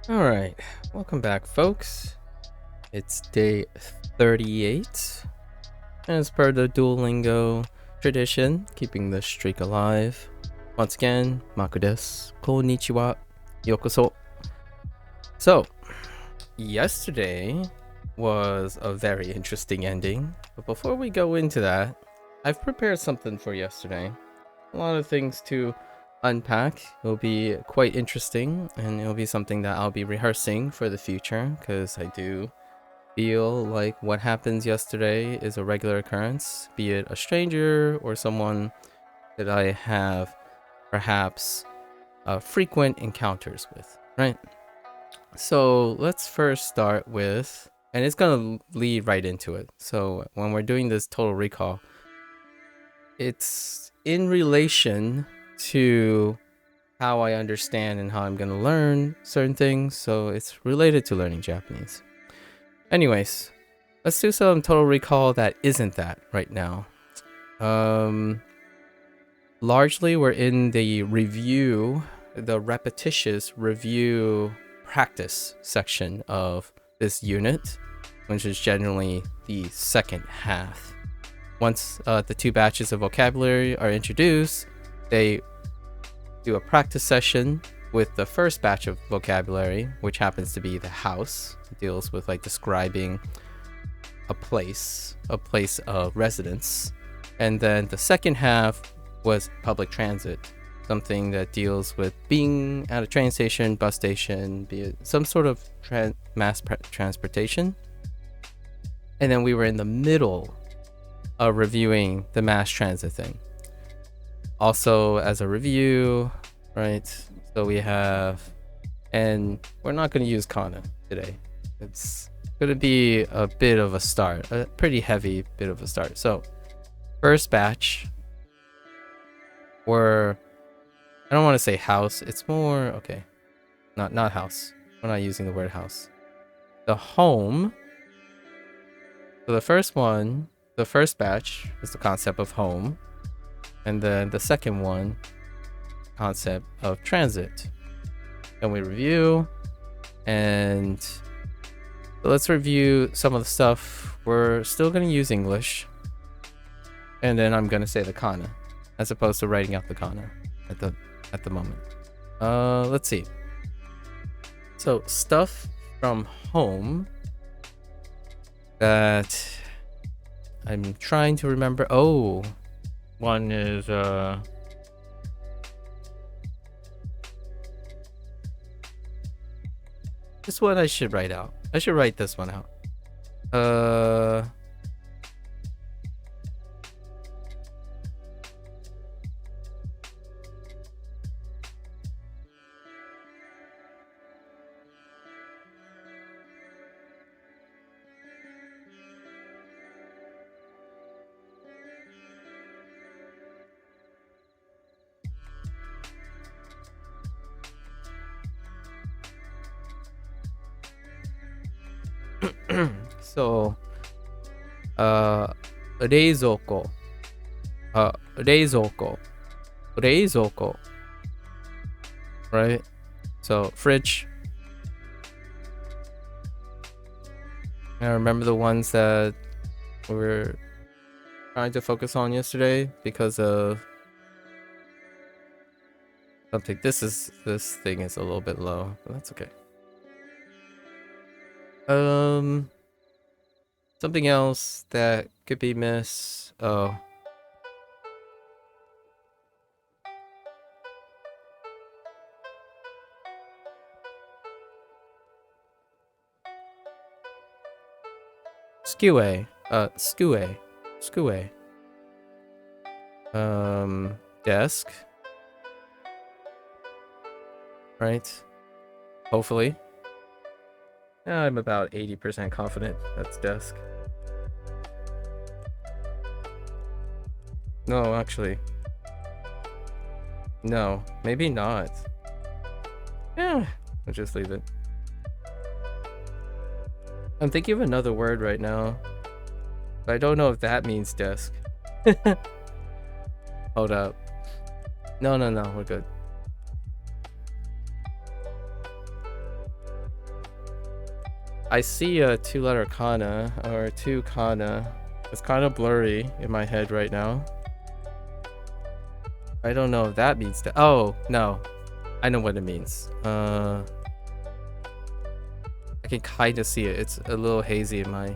All right, welcome back, folks. It's day 38. And as per the Duolingo tradition, keeping the streak alive. Once again, MAKU desu. Konnichiwa. Yokoso. So, yesterday was a very interesting ending. But before we go into that, I've prepared something for yesterday. A lot of things to unpack. It'll be quite interesting, and it'll be something that I'll be rehearsing for the future, because I do feel like what happens yesterday is a regular occurrence, be it a stranger or someone that I have perhaps frequent encounters with, right? So let's first start with, and it's gonna lead right into it. So when we're doing this total recall, it's in relation to how I understand and how I'm gonna learn certain things, so it's related to learning Japanese. Anyways, let's do some total recall that isn't that right now. Largely we're in the review, the repetitious review practice section of this unit, which is generally the second half. Once the two batches of vocabulary are introduced, they do a practice session with the first batch of vocabulary, which happens to be the house. It deals with like describing a place of residence. And then the second half was public transit, something that deals with being at a train station, bus station, be it some sort of mass transportation. And then we were in the middle of reviewing the mass transit thing. Also, as a review, right? So we have, and we're not going to use kana today. It's going to be a bit of a start, a pretty heavy bit of a start. So, first batch, I don't want to say house. It's more, okay, not house. We're not using the word house. The home. So the first batch is the concept of home. And then the second one, concept of transit. Then we review, and let's review some of the stuff. We're still going to use English, and then I'm going to say the kana, as opposed to writing out the kana at the moment. Let's see. So stuff from home that I'm trying to remember. Oh, one is this one I should write out. I should write this one out. So, 冷蔵庫、冷蔵庫, right? So, fridge. I remember the ones that we were trying to focus on yesterday because of something. This thing is a little bit low, but that's okay. Something else that could be missed. Oh. Skue. Desk. Right? Hopefully. I'm about 80% confident that's desk. No, actually. No, maybe not. Yeah, I'll just leave it. I'm thinking of another word right now, but I don't know if that means desk. Hold up. No, we're good. I see a 2-letter kana or 2 kana. It's kind of blurry in my head right now. I don't know if that means that. Oh, no. I know what it means. I can kind of see it. It's a little hazy in my...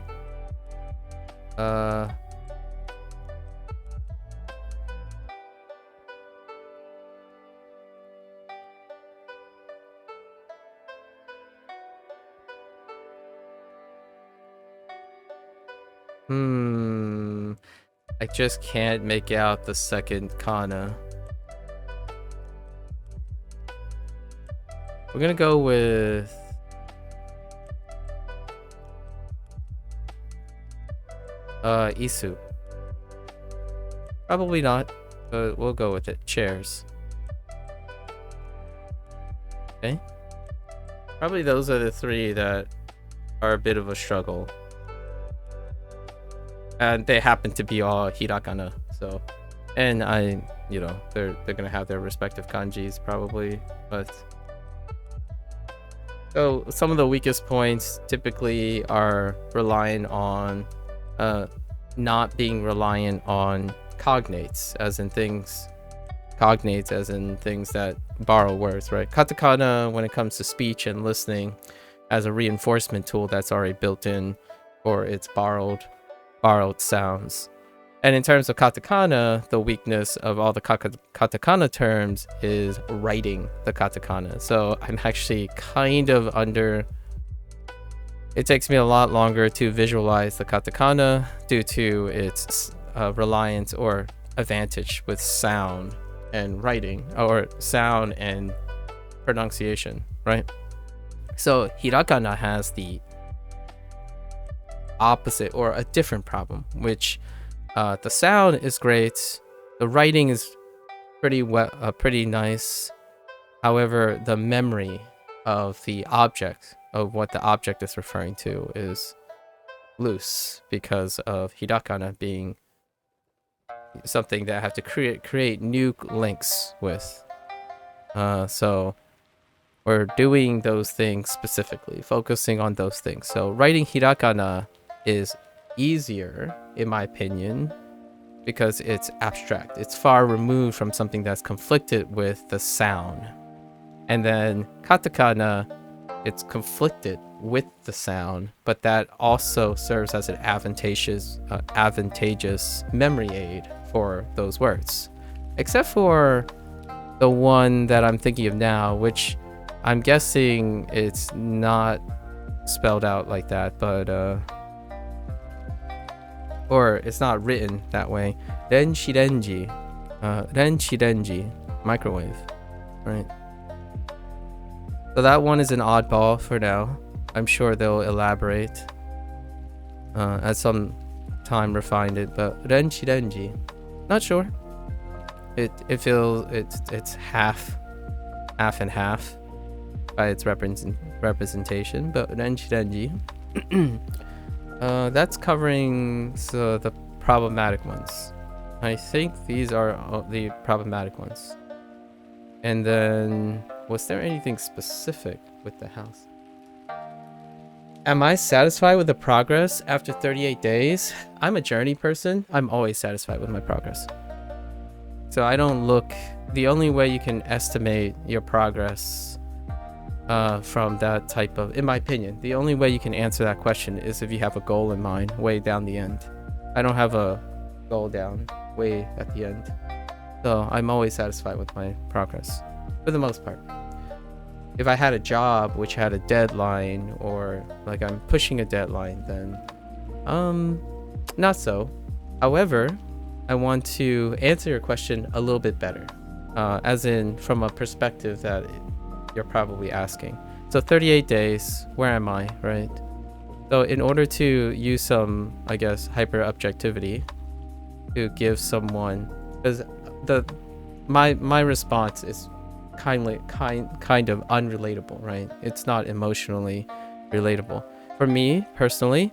I just can't make out the second kana. We're gonna go with... Isu. Probably not, but we'll go with it. Chairs. Okay. Probably those are the 3 that are a bit of a struggle. And they happen to be all hiragana, so... And you know, they're gonna have their respective kanjis probably, but... So some of the weakest points typically are relying on... not being reliant on cognates, as in things that borrow words, right? Katakana, when it comes to speech and listening, as a reinforcement tool that's already built in for its borrowed sounds. And in terms of katakana, the weakness of all the katakana terms is writing the katakana. So I'm actually kind of under... It takes me a lot longer to visualize the katakana due to its reliance or advantage with sound and writing, or sound and pronunciation, right? So hiragana has the opposite or a different problem, which the sound is great, the writing is pretty nice. However, the memory of the object, of what the object is referring to, is loose because of hiragana being something that I have to create new links with. So we're doing those things specifically, focusing on those things. So writing hiragana is easier, in my opinion, because it's abstract. It's far removed from something that's conflicted with the sound. And then katakana, it's conflicted with the sound, but that also serves as an advantageous memory aid for those words. Except for the one that I'm thinking of now, which I'm guessing it's not spelled out like that, but or it's not written that way. Renshi renji, microwave, right? So that one is an oddball for now. I'm sure they'll elaborate at some time, refine it, but renji, not sure. It feels it's half and half by its representation, but renji. That's covering the problematic ones. I think these are the problematic ones. And then, was there anything specific with the house? Am I satisfied with the progress after 38 days? I'm a journey person. I'm always satisfied with my progress. So I don't look... The only way you can estimate your progress from that type of... In my opinion, the only way you can answer that question is if you have a goal in mind way down the end. I don't have a goal down way at the end. So I'm always satisfied with my progress, for the most part. If I had a job which had a deadline, or like I'm pushing a deadline, then not so. However, I want to answer your question a little bit better, as in from a perspective that you're probably asking. So 38 days, where am I, right? So in order to use some, I guess, hyper objectivity to give someone, because my response is kind of unrelatable, right? It's not emotionally relatable. For me personally,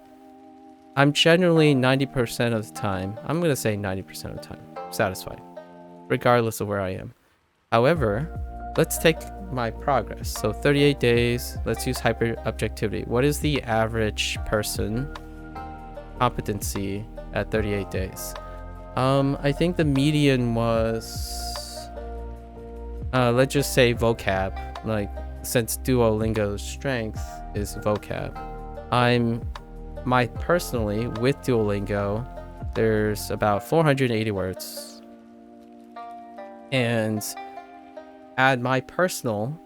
I'm generally 90% of the time, I'm gonna say 90% of the time, satisfied, regardless of where I am. However, let's take my progress. So 38 days, let's use hyper objectivity. What is the average person competency at 38 days? I think the median was, let's just say vocab, like since Duolingo's strength is vocab. Personally, with Duolingo, there's about 480 words. And at my personal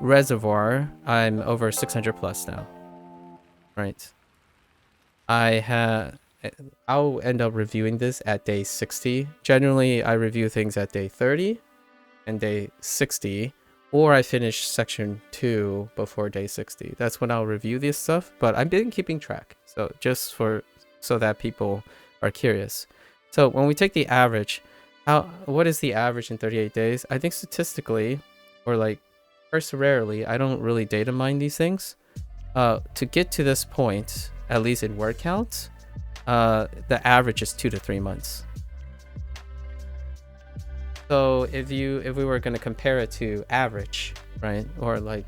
reservoir, I'm over 600 plus now, right? I'll end up reviewing this at day 60. Generally, I review things at day 30 and day 60, or I finish section 2 before day 60. That's when I'll review this stuff, but I've been keeping track. So just so that people are curious. So when we take the average, what is the average in 38 days? I think statistically, or like cursorily, I don't really data mine these things. To get to this point, at least in word count, the average is 2 to 3 months. So if we were going to compare it to average, right, or like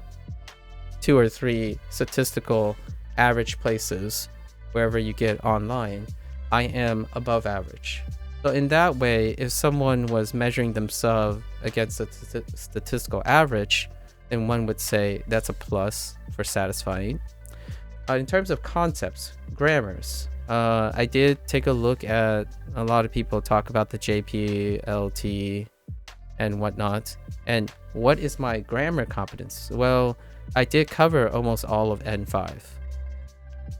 2 or 3 statistical average places wherever you get online, I am above average. So in that way, if someone was measuring themselves against a statistical average, then one would say that's a plus for satisfying. In terms of concepts, grammars, I did take a look at a lot of people talk about the JP, LT, and whatnot. And what is my grammar competence? Well, I did cover almost all of N5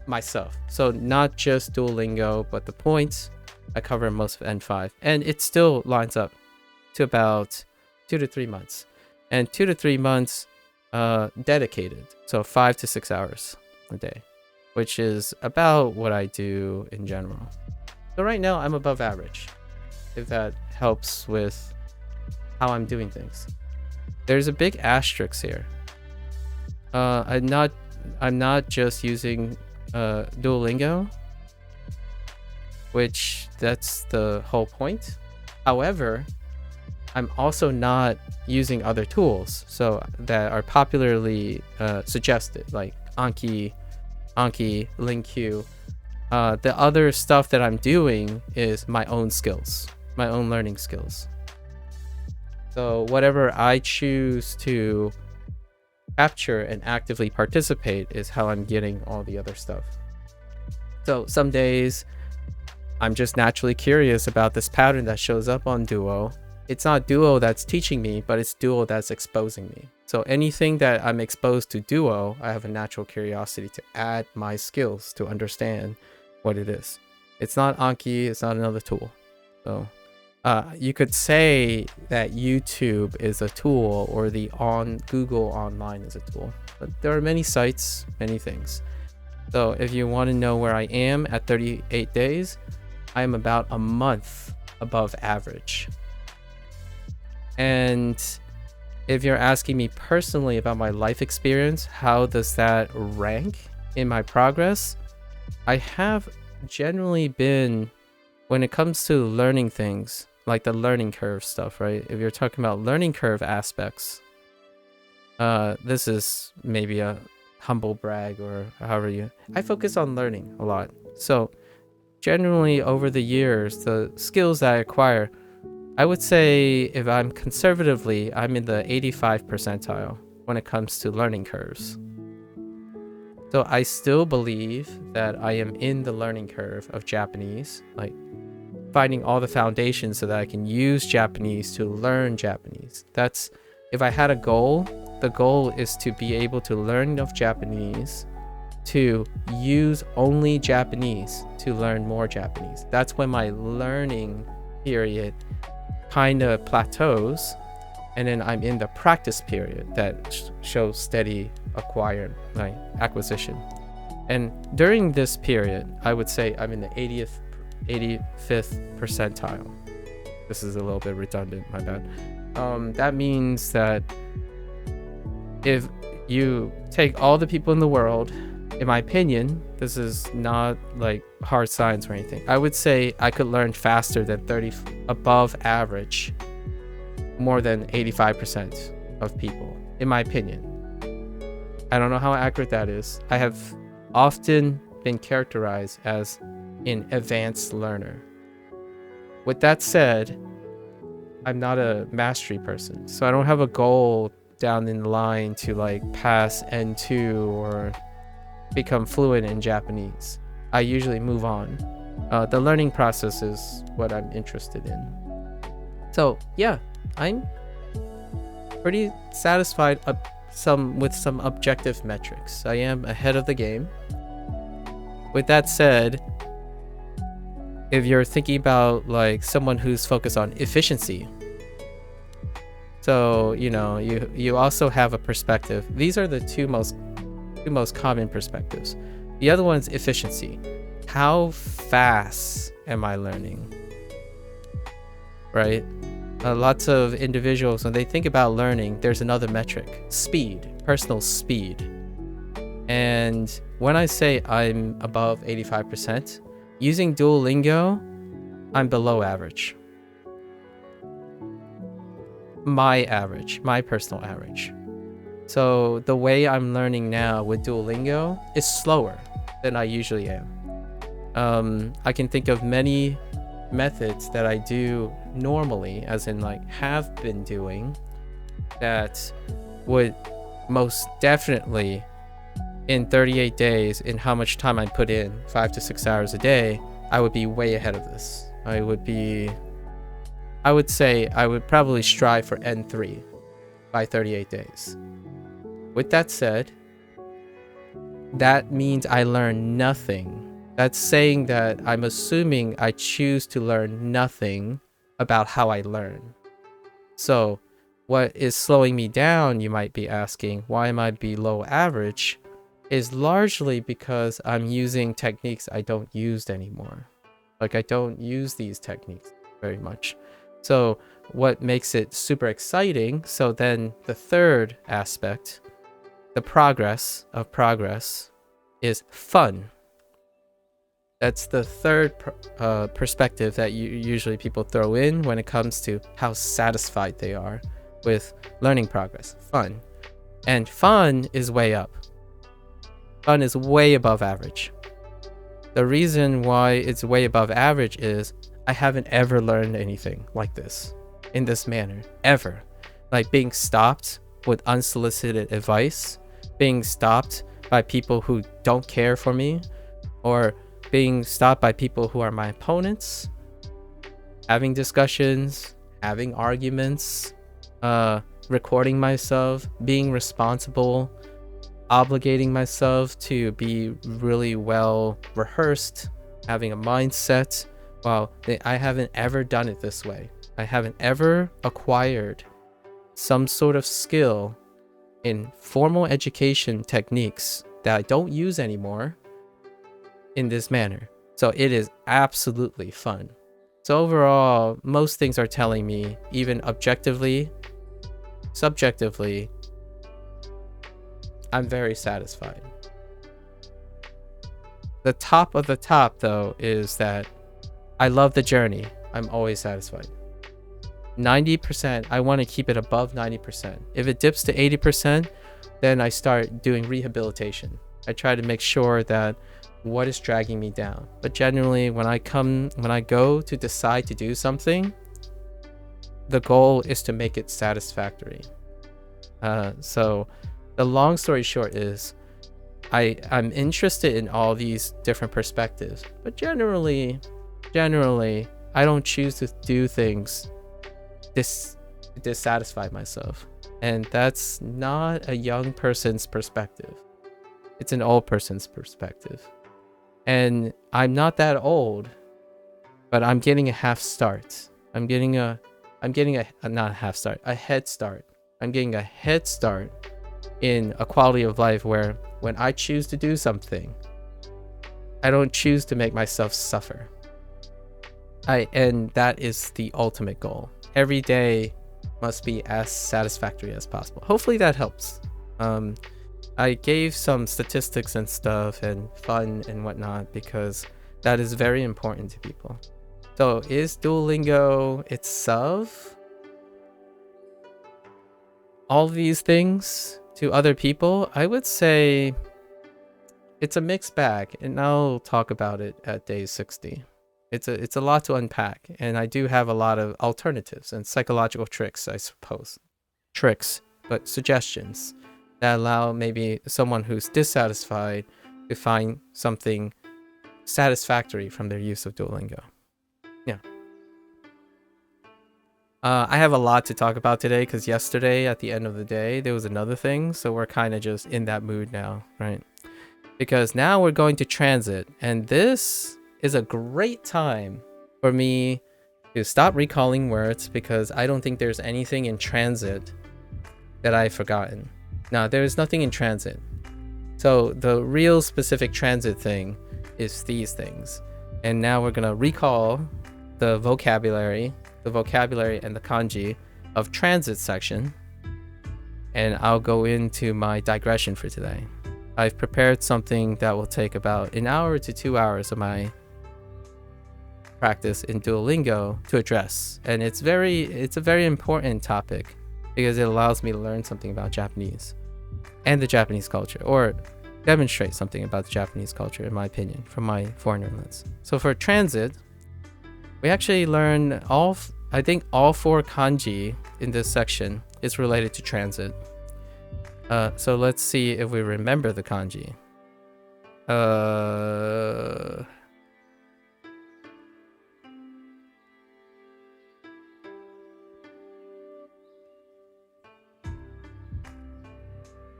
myself. So not just Duolingo, but the points, I cover most of N5. And it still lines up to about 2 to 3 months. And 2 to 3 months dedicated. So 5 to 6 hours a day, which is about what I do in general. So right now I'm above average, if that helps with how I'm doing things. There's a big asterisk here. I'm not just using Duolingo, which that's the whole point. However, I'm also not using other tools that are popularly suggested, like Anki, LingQ. The other stuff that I'm doing is my own skills, my own learning skills. So whatever I choose to capture and actively participate is how I'm getting all the other stuff. So some days I'm just naturally curious about this pattern that shows up on Duo. It's not Duo that's teaching me, but it's Duo that's exposing me. So anything that I'm exposed to Duo, I have a natural curiosity to add my skills to understand what it is. It's not Anki, it's not another tool. So you could say that YouTube is a tool, or the Google Online is a tool. But there are many sites, many things. So if you want to know where I am at 38 days, I am about a month above average. And if you're asking me personally about my life experience, how does that rank in my progress? I have generally been, when it comes to learning things, like the learning curve stuff, right? If you're talking about learning curve aspects, this is maybe a humble brag or however I focus on learning a lot. So generally over the years, the skills that I acquire, I would say if I'm conservatively, I'm in the 85 percentile when it comes to learning curves. So I still believe that I am in the learning curve of Japanese, like finding all the foundations so that I can use Japanese to learn Japanese. That's, if I had a goal, the goal is to be able to learn enough Japanese to use only Japanese to learn more Japanese. That's when my learning period kind of plateaus, and then I'm in the practice period that shows steady acquisition. And during this period, I would say I'm in the 85th percentile. This is a little bit redundant, my bad. That means that if you take all the people in the world, in my opinion, this is not like hard science or anything, I would say I could learn faster than above average, more than 85%. of people, in my opinion. I don't know how accurate that is. I have often been characterized as an advanced learner. With that said, I'm not a mastery person, so I don't have a goal down in the line to like pass N2 or become fluent in Japanese. I usually move on. The learning process is what I'm interested in. So yeah, I'm pretty satisfied with some objective metrics. I am ahead of the game. With that said, if you're thinking about like someone who's focused on efficiency, so you also have a perspective. These are the two most common perspectives. The other one's efficiency. How fast am I learning? Right? Lots of individuals, when they think about learning, there's another metric: speed, personal speed. And when I say I'm above 85%, using Duolingo, I'm below average. My personal average. So the way I'm learning now with Duolingo is slower than I usually am. I can think of many methods that I do normally, as in like have been doing, that would most definitely in 38 days, in how much time I put in, 5 to 6 hours a day, I would be way ahead of this. I would say I would probably strive for N3 by 38 days. With that said, that means I learn nothing. That's saying that I'm assuming I choose to learn nothing about how I learn. So what is slowing me down, you might be asking, why am I below average, is largely because I'm using techniques I don't use anymore. Like I don't use these techniques very much. So what makes it super exciting, so then the third aspect, the progress of progress, is fun. That's the third perspective that usually people throw in when it comes to how satisfied they are with learning progress. Fun. And fun is way up. Fun is way above average. The reason why it's way above average is I haven't ever learned anything like this, in this manner, ever. Like being stopped with unsolicited advice, being stopped by people who don't care for me, or being stopped by people who are my opponents, having discussions, having arguments, recording myself, being responsible, obligating myself to be really well rehearsed, having a mindset. Well, I haven't ever done it this way. I haven't ever acquired some sort of skill in formal education techniques that I don't use anymore in this manner. So it is absolutely fun. So overall, most things are telling me, even objectively, subjectively, I'm very satisfied. The top of the top, though, is that I love the journey. I'm always satisfied. 90%, I want to keep it above 90%. If it dips to 80%, then I start doing rehabilitation. I try to make sure that what is dragging me down. But generally, when I go to decide to do something, the goal is to make it satisfactory. So the long story short is I'm interested in all these different perspectives, but generally I don't choose to do things to dissatisfy myself. And that's not a young person's perspective. It's an old person's perspective. And I'm not that old, but I'm getting a half start. I'm getting a not a half start, a head start. I'm getting a head start in a quality of life where when I choose to do something, I don't choose to make myself suffer. And that is the ultimate goal. Every day must be as satisfactory as possible. Hopefully that helps. I gave some statistics and stuff and fun and whatnot because that is very important to people. So is Duolingo itself all these things to other people, I would say it's a mixed bag, and I'll talk about it at day 60. It's a lot to unpack, and I do have a lot of alternatives and psychological tricks, I suppose. Tricks, but suggestions that allow maybe someone who's dissatisfied to find something satisfactory from their use of Duolingo. Yeah. I have a lot to talk about today because yesterday at the end of the day there was another thing, so we're kind of just in that mood now, right? Because now we're going to transit, and this is a great time for me to stop recalling words because I don't think there's anything in transit that I've forgotten. Now, there's nothing in transit. So the real specific transit thing is these things. And now we're going to recall the vocabulary and the kanji of transit section. And I'll go into my digression for today. I've prepared something that will take about an hour to 2 hours of my practice in Duolingo to address. And it's a very important topic because it allows me to learn something about Japanese and the Japanese culture, or demonstrate something about the Japanese culture, in my opinion, from my foreigner lens. So for transit, we actually learn I think all 4 kanji in this section is related to transit. So let's see if we remember the kanji.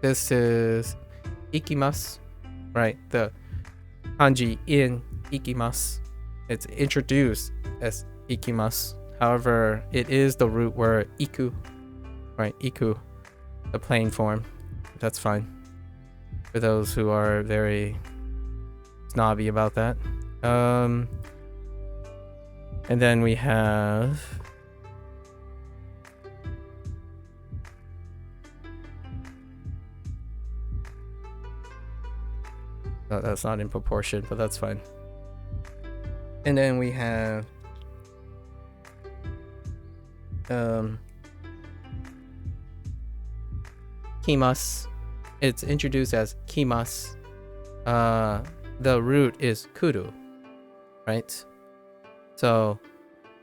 This is ikimasu, right? The kanji in ikimasu. It's introduced as ikimasu. However, it is the root word iku, right? Iku, the plain form. That's fine for those who are very snobby about that. And then we have no, that's not in proportion, but that's fine. And then we have kimasu. It's introduced as kimasu. The root is kuru, right? So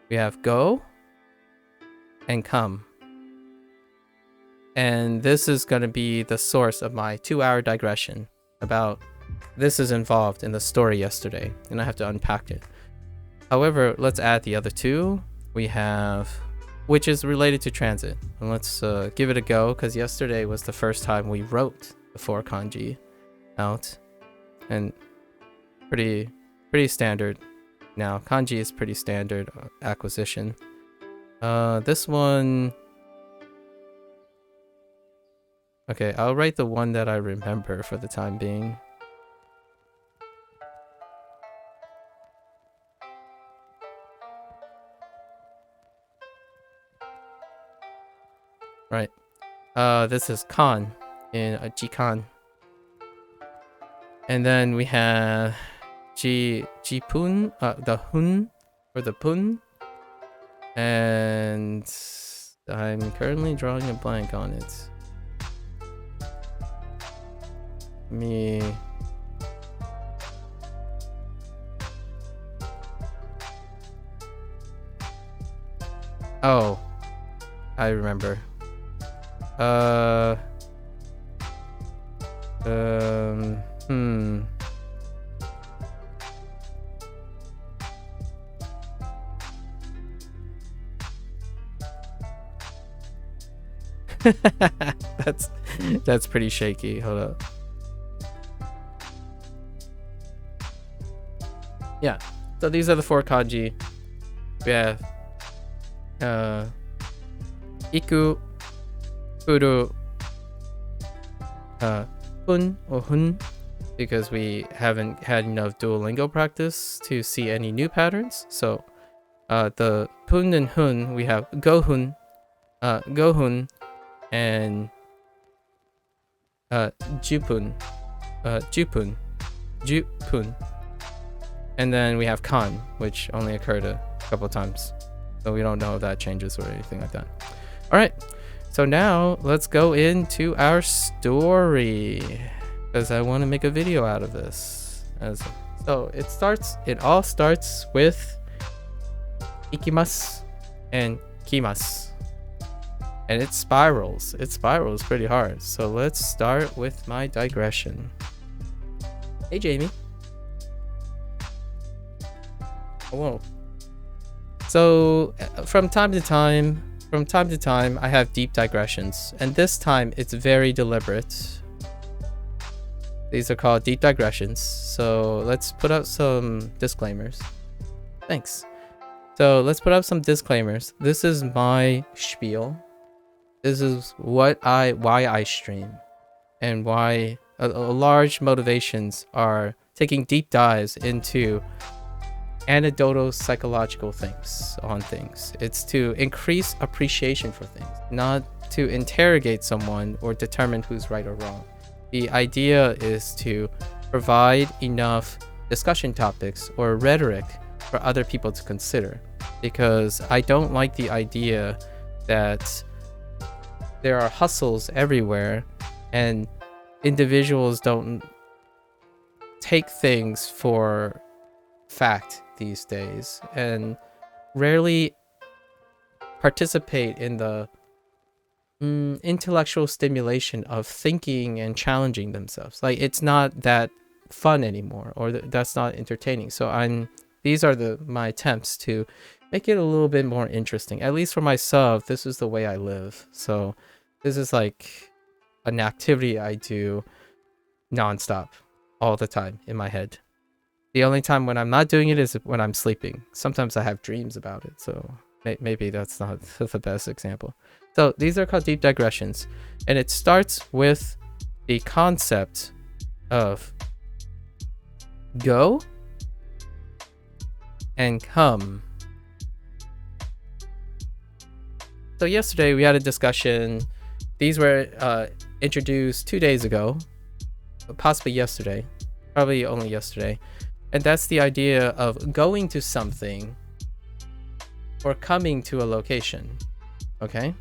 we have go and come. And this is going to be the source of my 2-hour digression about this is involved in the story yesterday, and I have to unpack it. However, let's add the other 2. We have, which is related to transit. And let's give it a go, because yesterday was the first time we wrote the 4 kanji out. And pretty standard now. Kanji is pretty standard acquisition. This one... Okay, I'll write the one that I remember for the time being. Right. This is kan in jikan. And then we have jipun, the hun or the pun. And I'm currently drawing a blank on it. Oh, I remember. That's pretty shaky. Hold up. Yeah. So these are the 4 kanji. We have iku, kuru, pun or hun, because we haven't had enough Duolingo practice to see any new patterns. So the pun and hun, we have gohun, and jupun, jupun. And then we have kan, which only occurred a couple times. So we don't know if that changes or anything like that. All right. So now let's go into our story, because I want to make a video out of this. So it all starts with ikimasu and kimasu. And it spirals pretty hard. So let's start with my digression. Hey Jamie. Whoa. So from time to time, I have deep digressions, and this time it's very deliberate. These are called deep digressions. So let's put up some disclaimers. Thanks. So let's put up some disclaimers. This is my spiel. This is why I stream, and why a large motivations are taking deep dives into anecdotal psychological things on things. It's to increase appreciation for things, not to interrogate someone or determine who's right or wrong. The idea is to provide enough discussion topics or rhetoric for other people to consider, because I don't like the idea that there are hustles everywhere and individuals don't take things for fact these days and rarely participate in the intellectual stimulation of thinking and challenging themselves. Like, it's not that fun anymore, or that's not entertaining. So these are my attempts to make it a little bit more interesting. At least for myself, this is the way I live. So this is like an activity I do nonstop all the time in my head. The only time when I'm not doing it is when I'm sleeping. Sometimes I have dreams about it, so maybe that's not the best example. So these are called deep digressions, and it starts with the concept of go and come. So yesterday we had a discussion. These were introduced 2 days ago, possibly yesterday, probably only yesterday. And that's the idea of going to something or coming to a location, okay?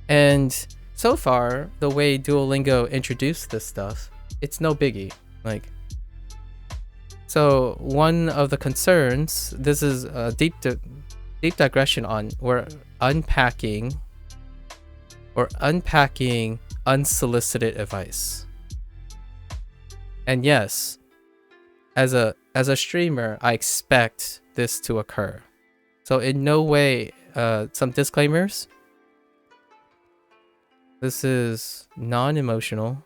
And so far, the way Duolingo introduced this stuff, it's no biggie. Like, so one of the concerns, this is a deep digression on, we're unpacking unsolicited advice. And yes, as a streamer, I expect this to occur. So in no way, some disclaimers. This is non-emotional,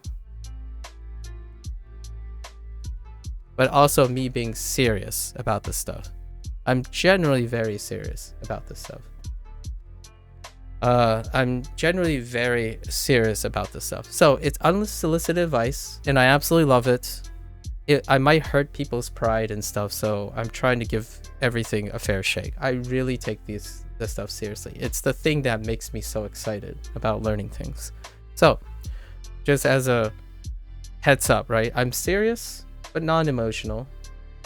but also me being serious about this stuff. I'm generally very serious about this stuff. So it's unsolicited advice, and I absolutely love it. I might hurt people's pride and stuff, so I'm trying to give everything a fair shake. I really take this stuff seriously. It's the thing that makes me so excited about learning things. So, just as a heads up, right? I'm serious, but non-emotional.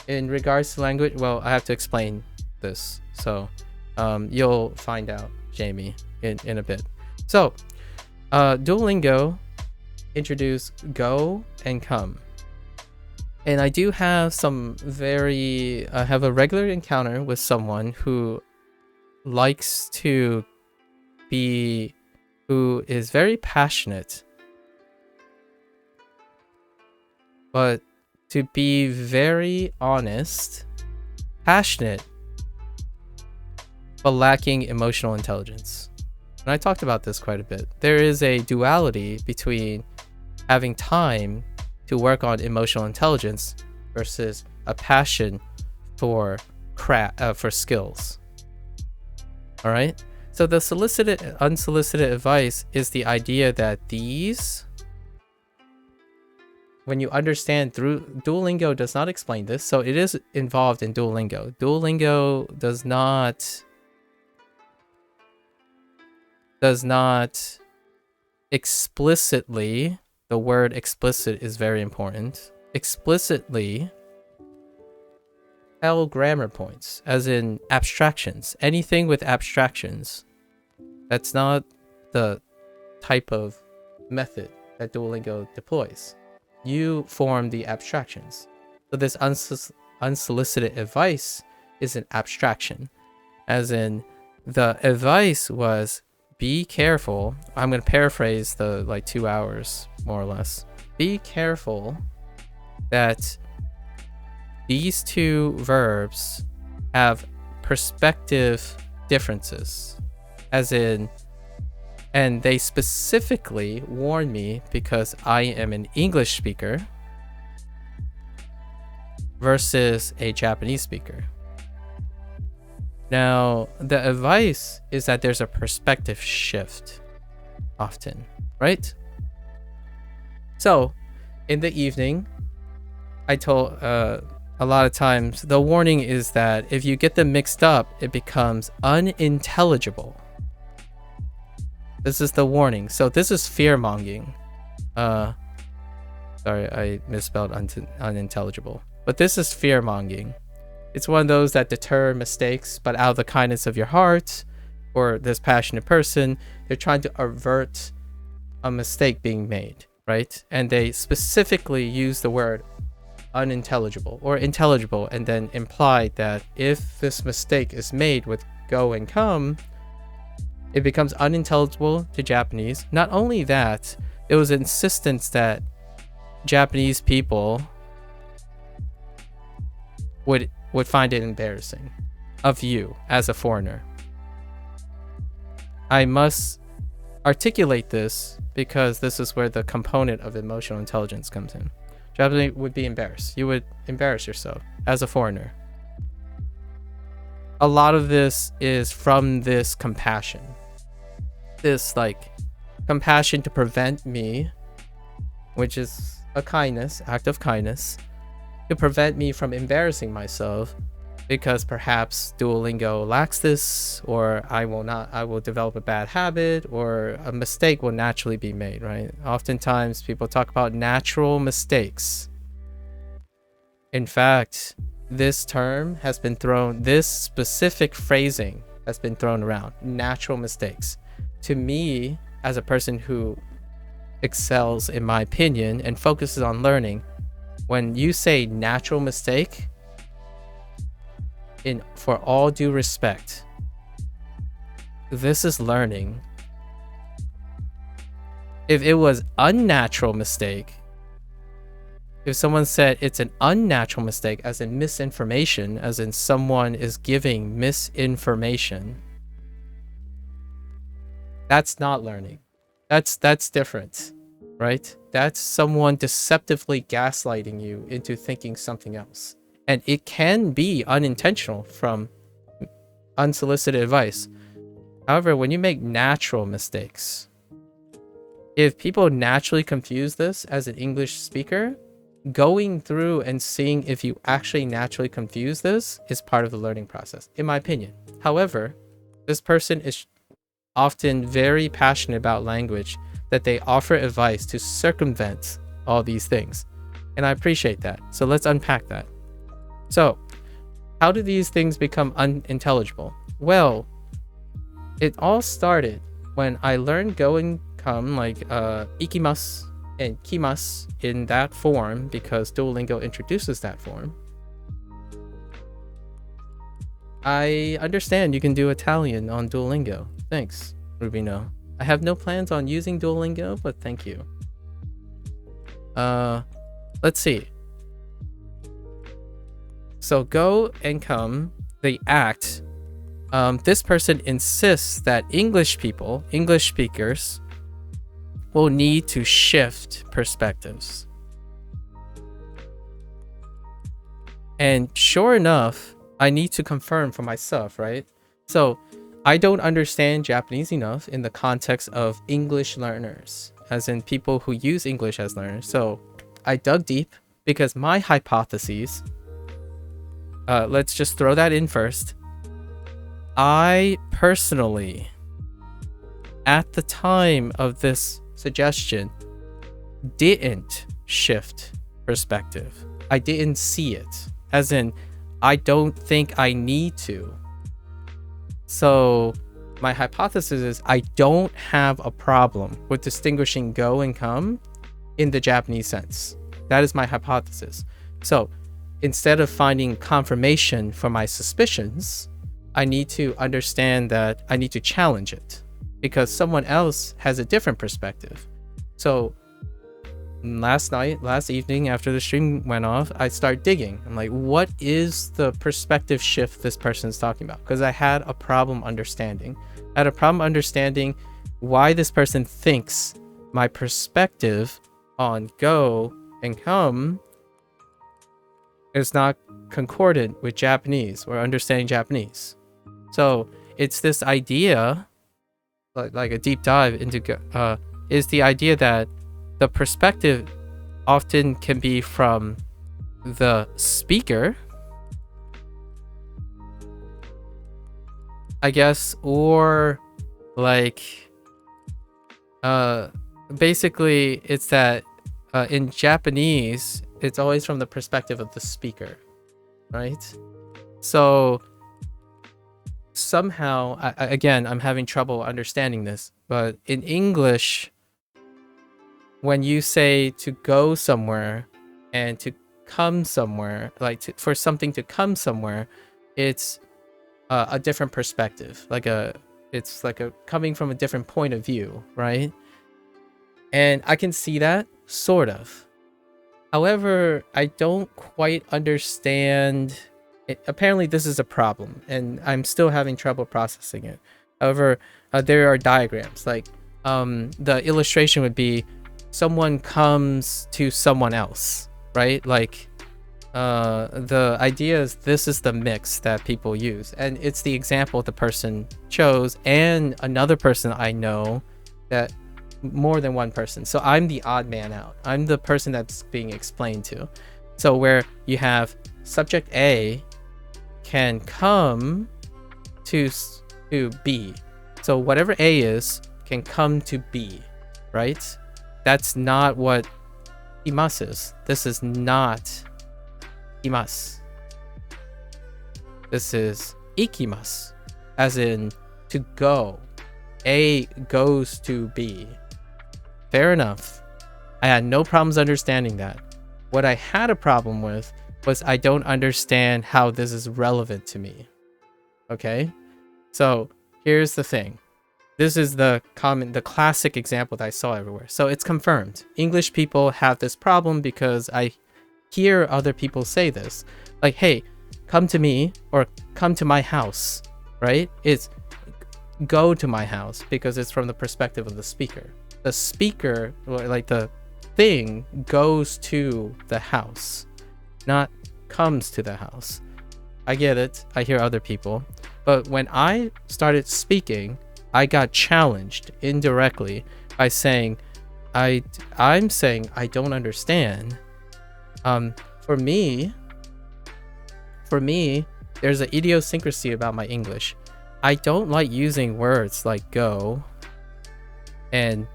In regards to language, well, I have to explain this. So, you'll find out, Jamie, in a bit. So, Duolingo introduced go and come. And I do have I have a regular encounter with someone who who is very passionate, but to be very honest, passionate, but lacking emotional intelligence. And I talked about this quite a bit. There is a duality between having time to work on emotional intelligence versus a passion for skills. All right. So the solicited and unsolicited advice is the idea that when you understand through Duolingo does not explain this, so it is involved in Duolingo. Duolingo does not explicitly, the word explicit is very important, explicitly tell grammar points, as in abstractions. Anything with abstractions, that's not the type of method that Duolingo deploys. You form the abstractions. So this unsolicited advice is an abstraction, as in the advice was, be careful. I'm going to paraphrase the 2 hours more or less. Be careful that these two verbs have perspective differences, as in, and they specifically warn me because I am an English speaker versus a Japanese speaker. Now, the advice is that there's a perspective shift often, right? So, in the evening, I told a lot of times the warning is that if you get them mixed up, it becomes unintelligible. This is the warning. So this is fear-mongering. Sorry, I misspelled unintelligible. But this is fear-mongering. It's one of those that deter mistakes, but out of the kindness of your heart, or this passionate person, they're trying to avert a mistake being made, right? And they specifically use the word unintelligible or intelligible, and then implied that if this mistake is made with go and come, it becomes unintelligible to Japanese. Not only that, it was insistence that Japanese people would find it embarrassing of you as a foreigner. I must articulate this because this is where the component of emotional intelligence comes in. Japanese would be embarrassed. You would embarrass yourself as a foreigner. A lot of this is from this compassion. This compassion to prevent me, which is a kindness, act of kindness, to prevent me from embarrassing myself because perhaps Duolingo lacks this, or I will develop a bad habit, or a mistake will naturally be made, right? Oftentimes people talk about natural mistakes. In fact, this term has been thrown, this specific phrasing has been thrown around, natural mistakes. To me, as a person who excels, in my opinion, and focuses on learning, when you say natural mistake, for all due respect, this is learning. If it was unnatural mistake, if someone said it's an unnatural mistake, as in misinformation, as in someone is giving misinformation, that's not learning. That's different, right? That's someone deceptively gaslighting you into thinking something else. And it can be unintentional from unsolicited advice. However, when you make natural mistakes, if people naturally confuse this as an English speaker, going through and seeing if you actually naturally confuse this is part of the learning process, in my opinion. However, this person is often very passionate about language, that they offer advice to circumvent all these things. And I appreciate that. So let's unpack that. So, how do these things become unintelligible? Well, it all started when I learned go and come, ikimasu and kimasu in that form, because Duolingo introduces that form. I understand you can do Italian on Duolingo. Thanks, Rubino. I have no plans on using Duolingo, but thank you. Let's see. So go and come, the act. This person insists that English speakers, will need to shift perspectives. And sure enough, I need to confirm for myself, right? So I don't understand Japanese enough in the context of English learners, as in people who use English as learners. So I dug deep because my hypotheses, let's just throw that in first. I personally, at the time of this suggestion, didn't shift perspective. I didn't see it, as in, I don't think I need to. So my hypothesis is I don't have a problem with distinguishing go and come in the Japanese sense. That is my hypothesis. So instead of finding confirmation for my suspicions, I need to understand that I need to challenge it because someone else has a different perspective. So last evening after the stream went off, I started digging. I'm like, what is the perspective shift this person's talking about? Because I had a problem understanding. I had a problem understanding why this person thinks my perspective on go and come is not concordant with Japanese or understanding Japanese. So it's this idea, like a deep dive into is the idea that the perspective often can be from the speaker, I guess, or like basically it's that in Japanese it's always from the perspective of the speaker, right? So somehow again, I'm having trouble understanding this, but in English, when you say to go somewhere and to come somewhere, like for something to come somewhere, it's a different perspective, it's like a coming from a different point of view, right? And I can see that sort of. However, I don't quite understand it. Apparently this is a problem and I'm still having trouble processing it. However, there are diagrams, like the illustration would be someone comes to someone else, right? Like the idea is this is the mix that people use, and it's the example the person chose and another person I know, that more than one person. So I'm the odd man out. I'm the person that's being explained to. So where you have subject A can come to B. So whatever A is can come to B, right? That's not what imasu is. This is not imasu. This is ikimasu, as in to go. A goes to B. Fair enough. I had no problems understanding that. What I had a problem with was I don't understand how this is relevant to me. Okay? So here's the thing. This is the classic example that I saw everywhere. So it's confirmed. English people have this problem because I hear other people say this. Like, hey, come to me or come to my house, right? It's go to my house because it's from the perspective of the speaker. The speaker, like the thing, goes to the house, not comes to the house. I get it. I hear other people. But when I started speaking, I got challenged indirectly by saying, I'm saying I don't understand. For me, there's an idiosyncrasy about my English. I don't like using words like go and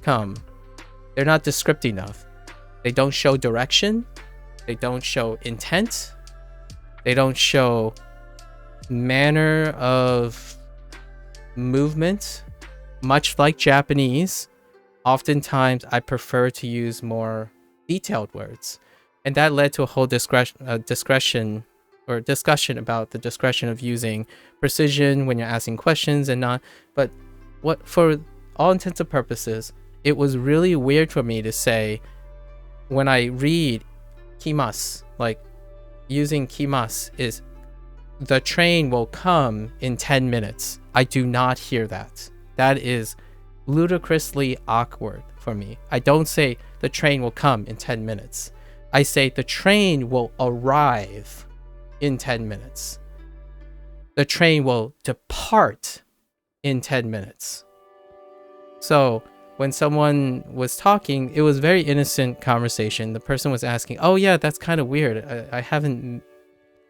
come. They're not descriptive enough. They don't show direction. They don't show intent. They don't show manner of movement. Much like Japanese, oftentimes I prefer to use more detailed words, and that led to a whole discussion about the discretion of using precision when you're asking questions and not. But what, for all intents and purposes, it was really weird for me to say when I read kimasu, like using kimasu is the train will come in 10 minutes. I do not hear that. That is ludicrously awkward for me. I don't say the train will come in 10 minutes. I say the train will arrive in 10 minutes. The train will depart in 10 minutes. So when someone was talking, it was very innocent conversation. The person was asking, oh yeah, that's kind of weird. I haven't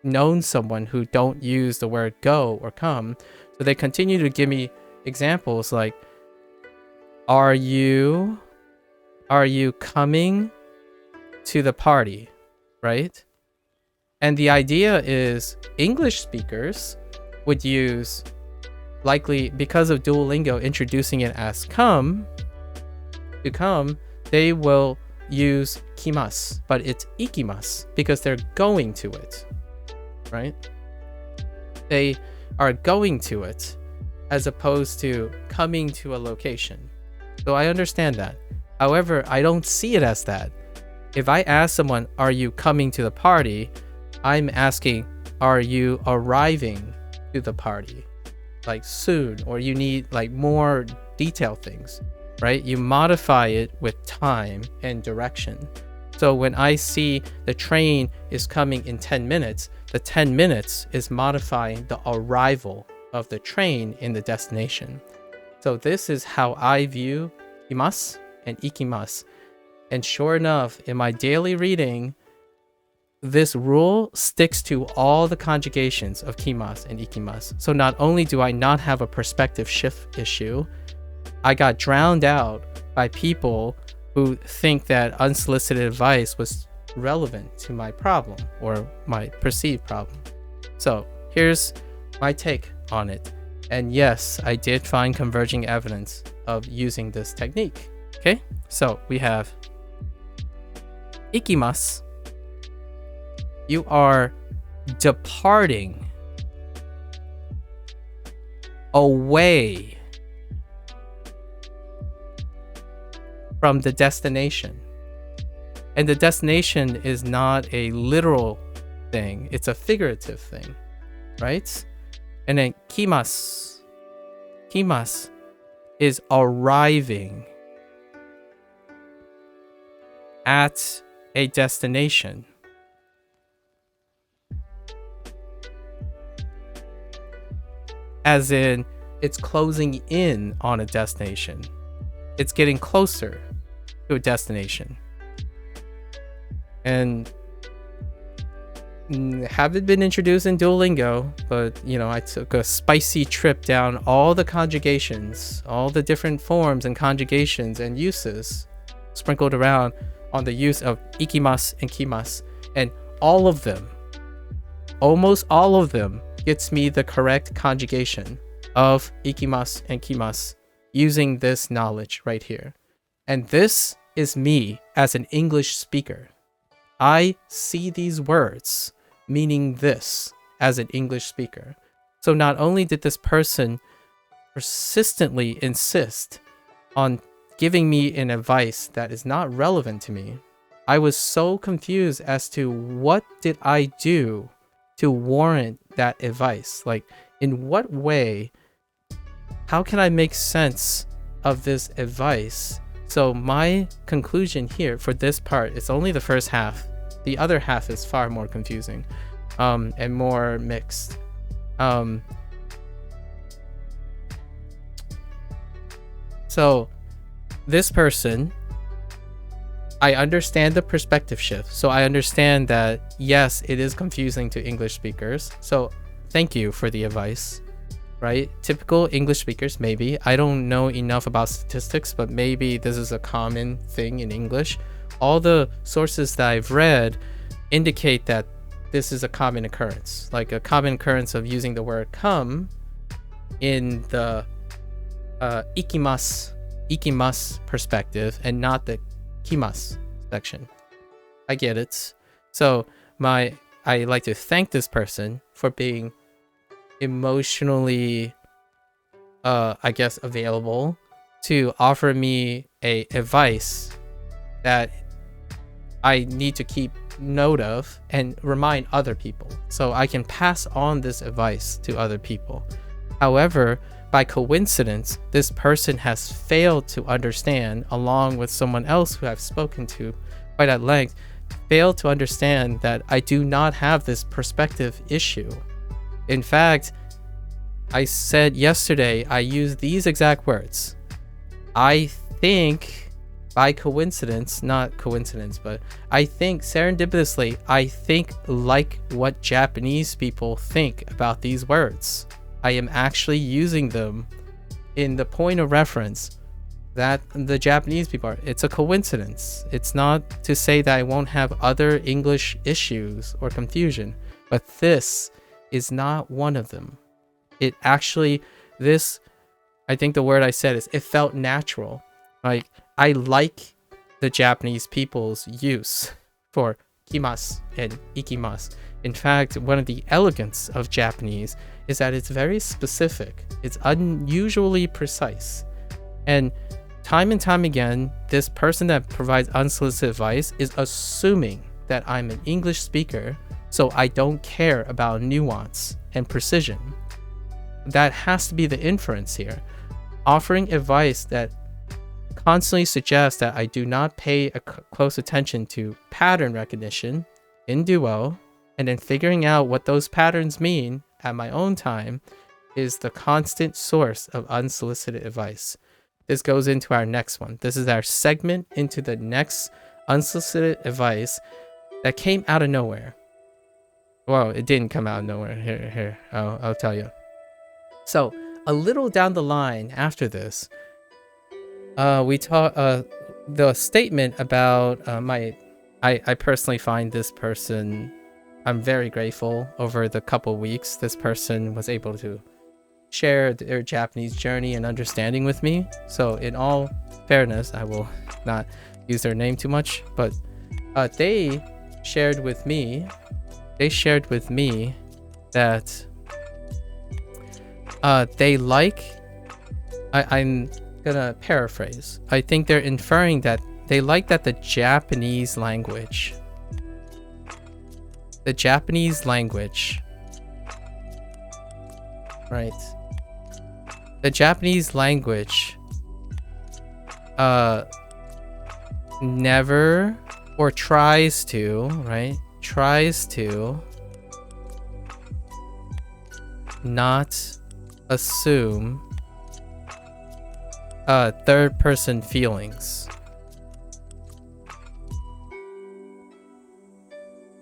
known someone who don't use the word go or come. So they continue to give me examples like, are you coming to the party, right? And the idea is English speakers would use likely because of Duolingo introducing it as to come, they will use kimasu, but it's ikimasu because they're going to it, right? They are going to it as opposed to coming to a location. So I understand that. However, I don't see it as that. If I ask someone, are you coming to the party? I'm asking, are you arriving to the party? Like soon, or you need like more detailed things, right? You modify it with time and direction. So when I see the train is coming in 10 minutes, the 10 minutes is modifying the arrival of the train in the destination. So this is how I view kimasu and ikimasu. And sure enough, in my daily reading, this rule sticks to all the conjugations of kimasu and ikimasu. So not only do I not have a perspective shift issue, I got drowned out by people who think that unsolicited advice was relevant to my problem or my perceived problem. So here's my take on it. And yes, I did find converging evidence of using this technique. Okay, so we have ikimasu. You are departing away from the destination. And the destination is not a literal thing, it's a figurative thing, right? And then kimasu is arriving at a destination. As in, it's closing in on a destination. It's getting closer to a destination. And haven't been introduced in Duolingo, but you know, I took a spicy trip down all the conjugations, all the different forms and conjugations and uses sprinkled around on the use of ikimasu and kimasu, and all of them, almost all of them, gets me the correct conjugation of ikimasu and kimasu using this knowledge right here. And this is me as an English speaker. I see these words meaning this as an English speaker. So not only did this person persistently insist on giving me an advice that is not relevant to me, I was so confused as to what did I do to warrant that advice. Like, in what way, how can I make sense of this advice? So my conclusion here for this part is only the first half. The other half is far more confusing and more mixed. So this person, I understand the perspective shift. So I understand that, yes, it is confusing to English speakers. So thank you for the advice, right? Typical English speakers, maybe. I don't know enough about statistics, but maybe this is a common thing in English. All the sources that I've read indicate that this is a common occurrence, like a common occurrence of using the word come in the ikimasu perspective and not the kimasu section. I get it. So I like to thank this person for being emotionally I guess available to offer me a advice that I need to keep note of and remind other people so I can pass on this advice to other people. However, by coincidence, this person has failed to understand, along with someone else who I've spoken to quite at length, failed to understand that I do not have this perspective issue. In fact, I said yesterday, I used these exact words. I think, by coincidence, not coincidence, but I think serendipitously, I think like what Japanese people think about these words. I am actually using them in the point of reference that the Japanese people are. It's a coincidence. It's not to say that I won't have other English issues or confusion, but this is not one of them. It actually this, I think the word I said is, it felt natural. Like, I like the Japanese people's use for kimasu and ikimasu. In fact, one of the elegance of Japanese is that it's very specific. It's unusually precise. And time again, this person that provides unsolicited advice is assuming that I'm an English speaker, so I don't care about nuance and precision. That has to be the inference here. Offering advice that constantly suggests that I do not pay close attention to pattern recognition in Duo, and then figuring out what those patterns mean at my own time, is the constant source of unsolicited advice. This goes into our next one. This is our segment into the next unsolicited advice that came out of nowhere. Well, it didn't come out of nowhere. Here, I'll tell you. So, a little down the line after this, we talk the statement about I personally find this person, I'm very grateful over the couple weeks this person was able to share their Japanese journey and understanding with me. So in all fairness, I will not use their name too much, but they shared with me that they like, I'm gonna paraphrase, I think they're inferring that they like that the Japanese language, right, the Japanese language never, or tries to not assume third person feelings.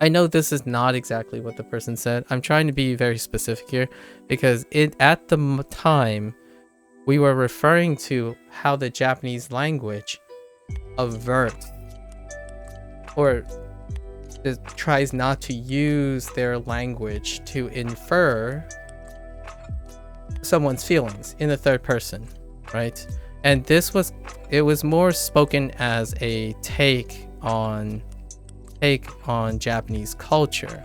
I know this is not exactly what the person said. I'm trying to be very specific here because at the time we were referring to how the Japanese language averts or tries not to use their language to infer someone's feelings in the third person, right? And it was more spoken as a take on Japanese culture,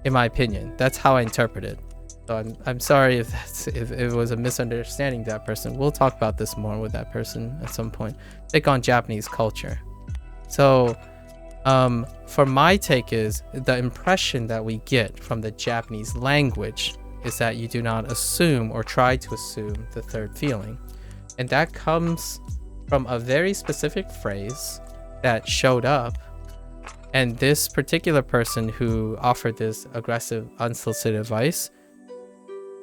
in my opinion. That's how I interpret it. So I'm sorry if it was a misunderstanding of that person. We'll talk about this more with that person at some point. Take on Japanese culture. So for my take is the impression that we get from the Japanese language is that you do not assume or try to assume the third feeling. And that comes from a very specific phrase that showed up. And this particular person who offered this aggressive, unsolicited advice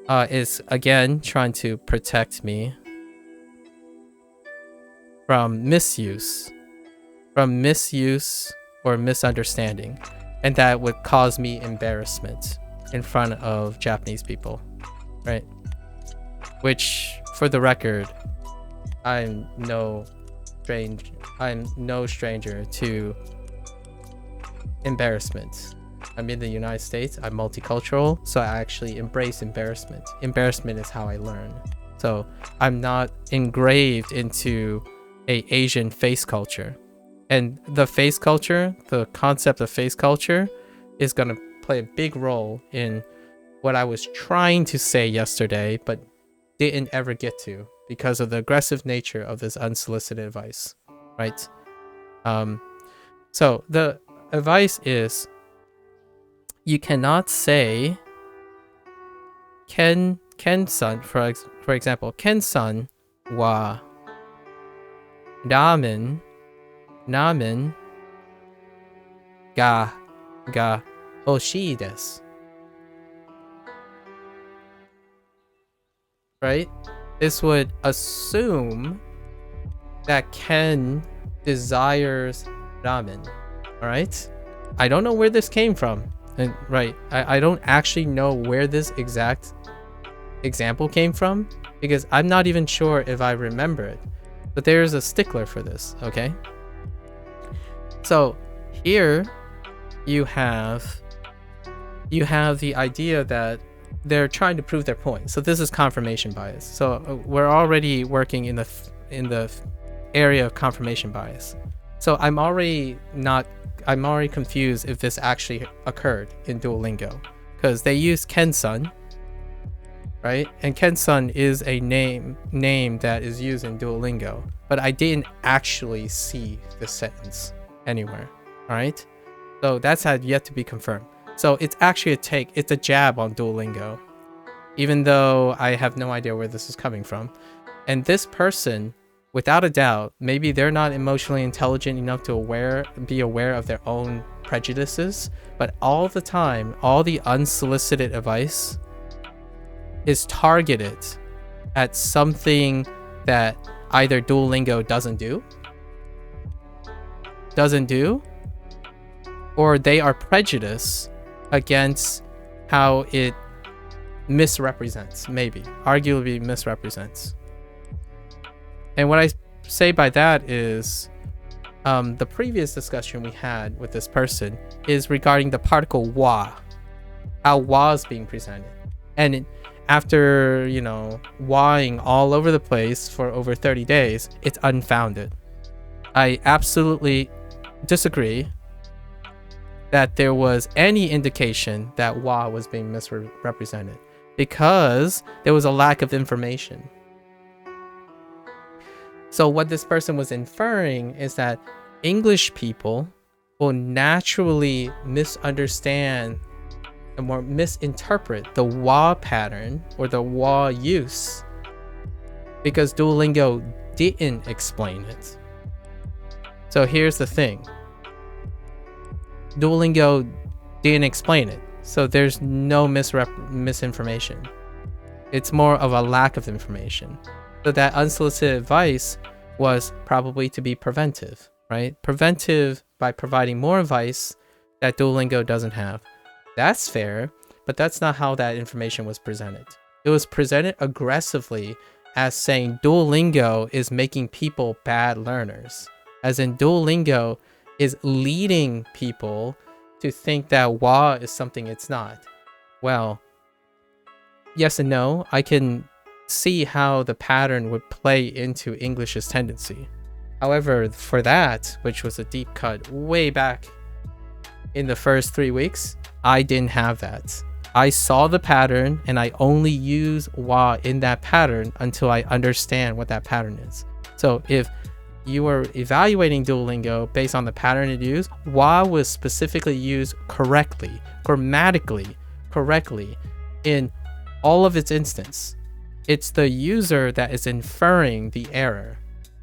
is again trying to protect me from misuse or misunderstanding, and that would cause me embarrassment in front of Japanese people, right? Which, for the record, I'm no stranger to embarrassment. I'm in the United States, I'm multicultural, so I actually embrace embarrassment. Embarrassment is how I learn. So I'm not engraved into a Asian face culture. And the face culture, the concept of face culture is going to play a big role in what I was trying to say yesterday, but didn't ever get to because of the aggressive nature of this unsolicited advice, right? So the advice is, you cannot say Ken-san, for example, Ken-san wa ramen ga hoshii desu. Right? This would assume that Ken desires ramen. Alright? I don't know where this came from. And right, I don't actually know where this exact example came from because I'm not even sure if I remember it. But there's a stickler for this, okay? So here you have the idea that they're trying to prove their point. So this is confirmation bias. So we're already working in the area of confirmation bias. So I'm already confused if this actually occurred in Duolingo, because they use Kensun, right? And Kensun is a name that is used in Duolingo, but I didn't actually see the sentence anywhere. All right, so that's had yet to be confirmed. So it's actually it's a jab on Duolingo, even though I have no idea where this is coming from. And this person, without a doubt, maybe they're not emotionally intelligent enough to be aware of their own prejudices, but all the time, all the unsolicited advice is targeted at something that either Duolingo doesn't do, or they are prejudiced against how it misrepresents, arguably misrepresents. And what I say by that is the previous discussion we had with this person is regarding the particle wa, how wa is being presented. And after, wa'ing all over the place for over 30 days, it's unfounded. I absolutely disagree that there was any indication that wa was being misrepresented, because there was a lack of information. So what this person was inferring is that English people will naturally misunderstand or misinterpret the wa pattern or the wa use because Duolingo didn't explain it. So here's the thing. Duolingo didn't explain it, so there's no misinformation. It's more of a lack of information. So that unsolicited advice was probably to be preventive, right? Preventive by providing more advice that Duolingo doesn't have. That's fair, but that's not how that information was presented. It was presented aggressively as saying Duolingo is making people bad learners, as in Duolingo is leading people to think that wa is something it's not. Well, yes and no. I can see how the pattern would play into English's tendency. However, for that, which was a deep cut way back in the first 3 weeks, I didn't have that. I saw the pattern and I only use wa in that pattern until I understand what that pattern is. So if you were evaluating Duolingo based on the pattern it used, wa was specifically used correctly, grammatically correctly in all of its instance. It's the user that is inferring the error.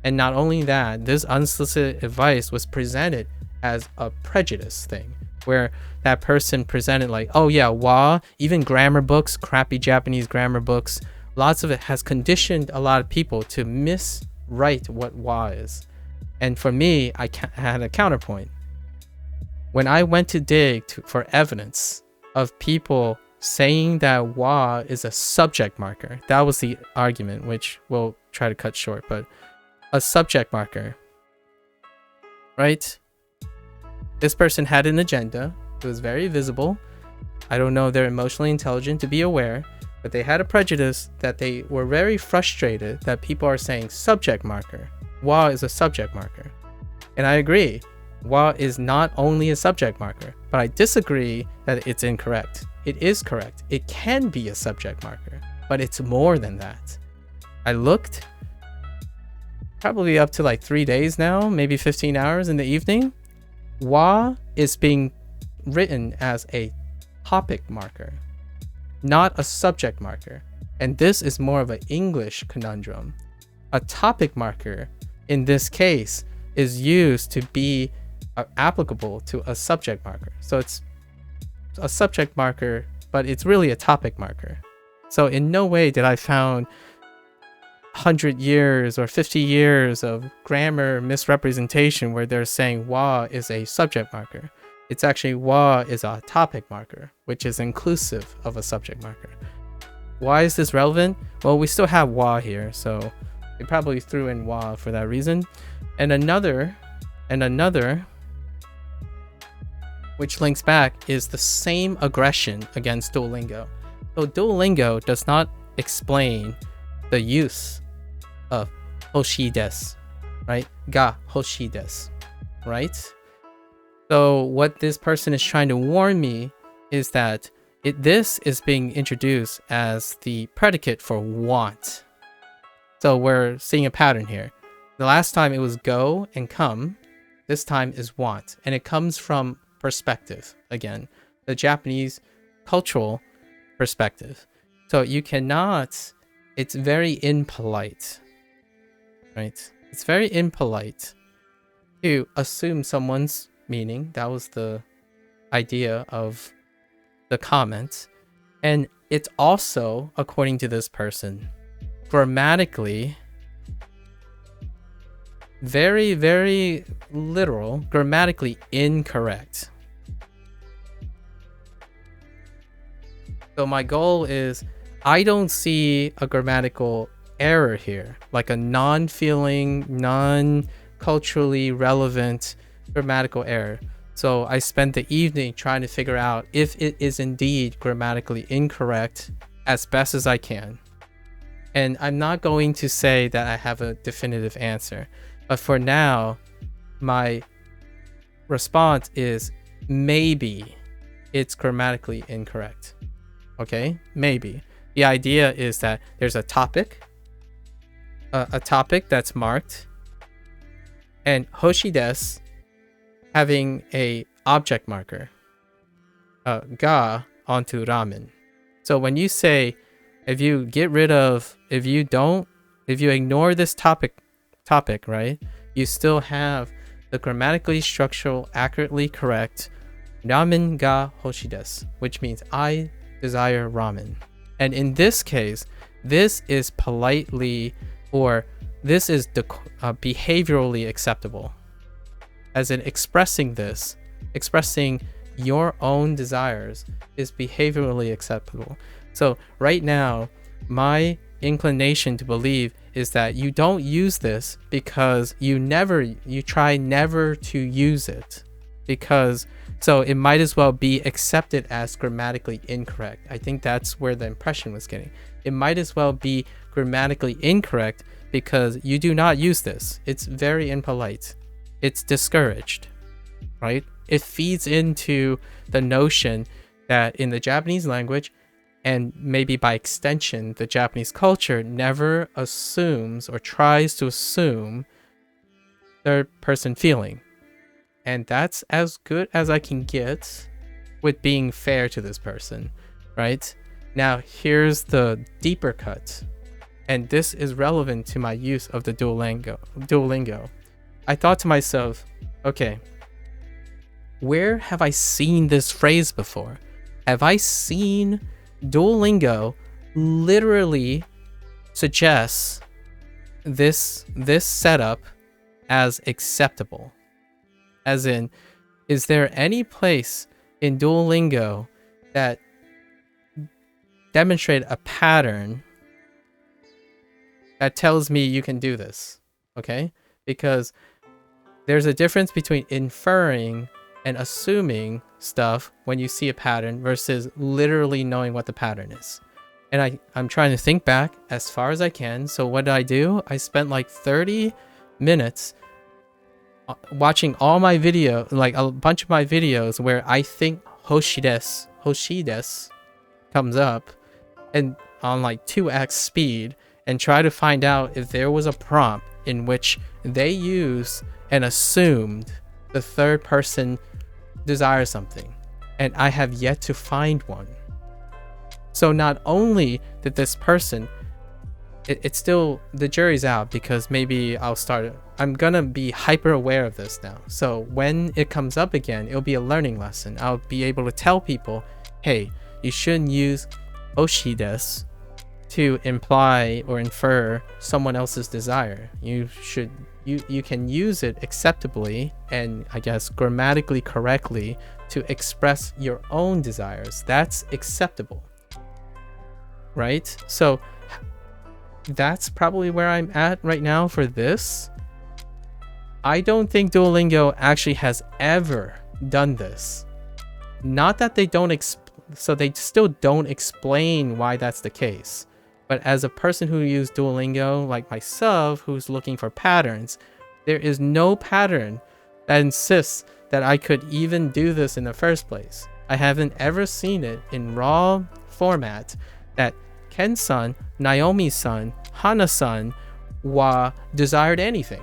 And not only that, this unsolicited advice was presented as a prejudice thing, where that person presented like, oh yeah, wa, even grammar books, crappy Japanese grammar books, lots of it has conditioned a lot of people to miswrite what wa is. And for me, I had a counterpoint. When I went to dig for evidence of people saying that wa is a subject marker, that was the argument, which we'll try to cut short, but a subject marker, right? This person had an agenda. It was very visible. I don't know if they're emotionally intelligent to be aware, but they had a prejudice that they were very frustrated that people are saying subject marker. Wa is a subject marker. And I agree. Wa is not only a subject marker, but I disagree that it's incorrect. It is correct. It can be a subject marker, but it's more than that. I looked, probably up to like 3 days now, maybe 15 hours in the evening. Wa is being written as a topic marker, not a subject marker. And this is more of an English conundrum. A topic marker in this case is used to be applicable to a subject marker. So it's a subject marker, but it's really a topic marker. So in no way did I found 100 years or 50 years of grammar misrepresentation where they're saying wa is a subject marker. It's actually wa is a topic marker, which is inclusive of a subject marker. Why is this relevant? Well, we still have wa here, so they probably threw in wa for that reason. And another, which links back, is the same aggression against Duolingo. So Duolingo does not explain the use of hoshi desu, right? Ga hoshi desu, right? So what this person is trying to warn me is that this is being introduced as the predicate for want. So we're seeing a pattern here. The last time it was go and come. This time is want. And it comes from perspective. Again, the Japanese cultural perspective. So you cannot, it's very impolite, right? It's very impolite to assume someone's meaning. That was the idea of the comment. And it's also, according to this person, grammatically very, very literal, grammatically incorrect. So my goal is, I don't see a grammatical error here, like a non-feeling, non-culturally relevant grammatical error. So I spent the evening trying to figure out if it is indeed grammatically incorrect as best as I can. And I'm not going to say that I have a definitive answer, but for now, my response is maybe it's grammatically incorrect. Okay, maybe. The idea is that there's a topic that's marked, and hoshi desu having a object marker, ga onto ramen. So when you say, if you ignore this topic, right, you still have the grammatically structural, accurately correct ramen ga hoshi desu, which means I desire ramen. And in this case, this is politely, or this is behaviorally acceptable. As in expressing your own desires is behaviorally acceptable. So right now, my inclination to believe is that you don't use this because you try never to use it, because so it might as well be accepted as grammatically incorrect. I think that's where the impression was getting. It might as well be grammatically incorrect because you do not use this. It's very impolite. It's discouraged, right? It feeds into the notion that in the Japanese language, and maybe by extension, the Japanese culture never assumes or tries to assume third person feeling. And that's as good as I can get with being fair to this person, right? Now, here's the deeper cut. And this is relevant to my use of the Duolingo. I thought to myself, okay, where have I seen this phrase before? Have I seen Duolingo literally suggests this setup as acceptable? As in, is there any place in Duolingo that demonstrate a pattern that tells me you can do this? Okay? Because there's a difference between inferring and assuming stuff when you see a pattern versus literally knowing what the pattern is. And I'm trying to think back as far as I can. So what did I do? I spent like 30 minutes watching all my video, like a bunch of my videos where I think hoshi desu comes up, and on like 2x speed, and try to find out if there was a prompt in which they used and assumed the third person desires something. And I have yet to find one. So not only did this person, it's still, the jury's out, because maybe I'm gonna be hyper aware of this now. So when it comes up again, it'll be a learning lesson. I'll be able to tell people, hey, you shouldn't use hoshi desu to imply or infer someone else's desire. You can use it acceptably and I guess grammatically correctly to express your own desires. That's acceptable, right? So that's probably where I'm at right now for this. I don't think Duolingo actually has ever done this. Not that they don't so they still don't explain why that's the case. But as a person who used Duolingo, like myself, who's looking for patterns, there is no pattern that insists that I could even do this in the first place. I haven't ever seen it in raw format that Ken-san, Naomi-san, Hana-san desired anything.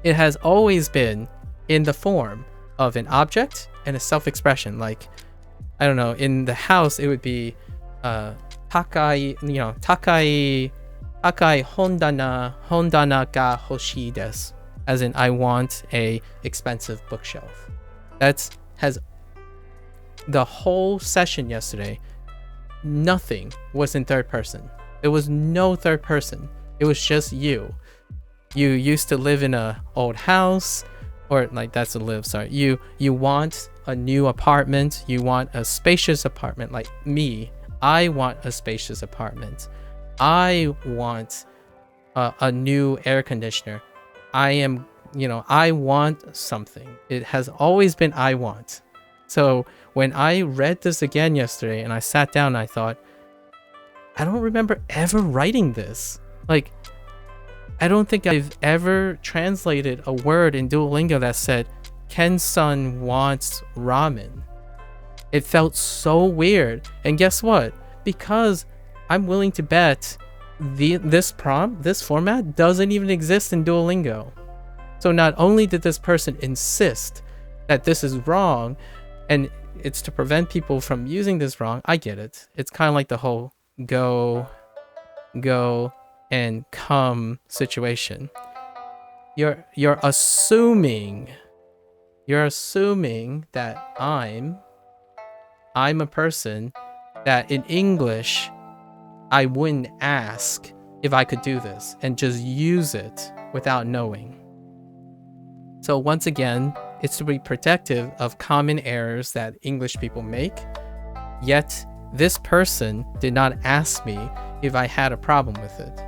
It has always been in the form of an object and a self-expression. Like, I don't know, in the house it would be takai hondana ga hoshii desu, as in I want a expensive bookshelf. Has the whole session yesterday, nothing was in third person. There was no third person. It was just you. You used to live in a old house, or like that's a live, sorry. You want a new apartment, you want a spacious apartment. Like me, I want a spacious apartment. I want a new air conditioner. I want something. It has always been I want. So when I read this again yesterday and I sat down and I thought, I don't remember ever writing this. Like, I don't think I've ever translated a word in Duolingo that said, Ken-san wants ramen. It felt so weird. And guess what? Because I'm willing to bet this format doesn't even exist in Duolingo. So not only did this person insist that this is wrong, and it's to prevent people from using this wrong, I get it. It's kind of like the whole go and come situation. You're assuming that I'm a person that in English I wouldn't ask if I could do this and just use it without knowing. So once again, it's to be protective of common errors that English people make. Yet this person did not ask me if I had a problem with it.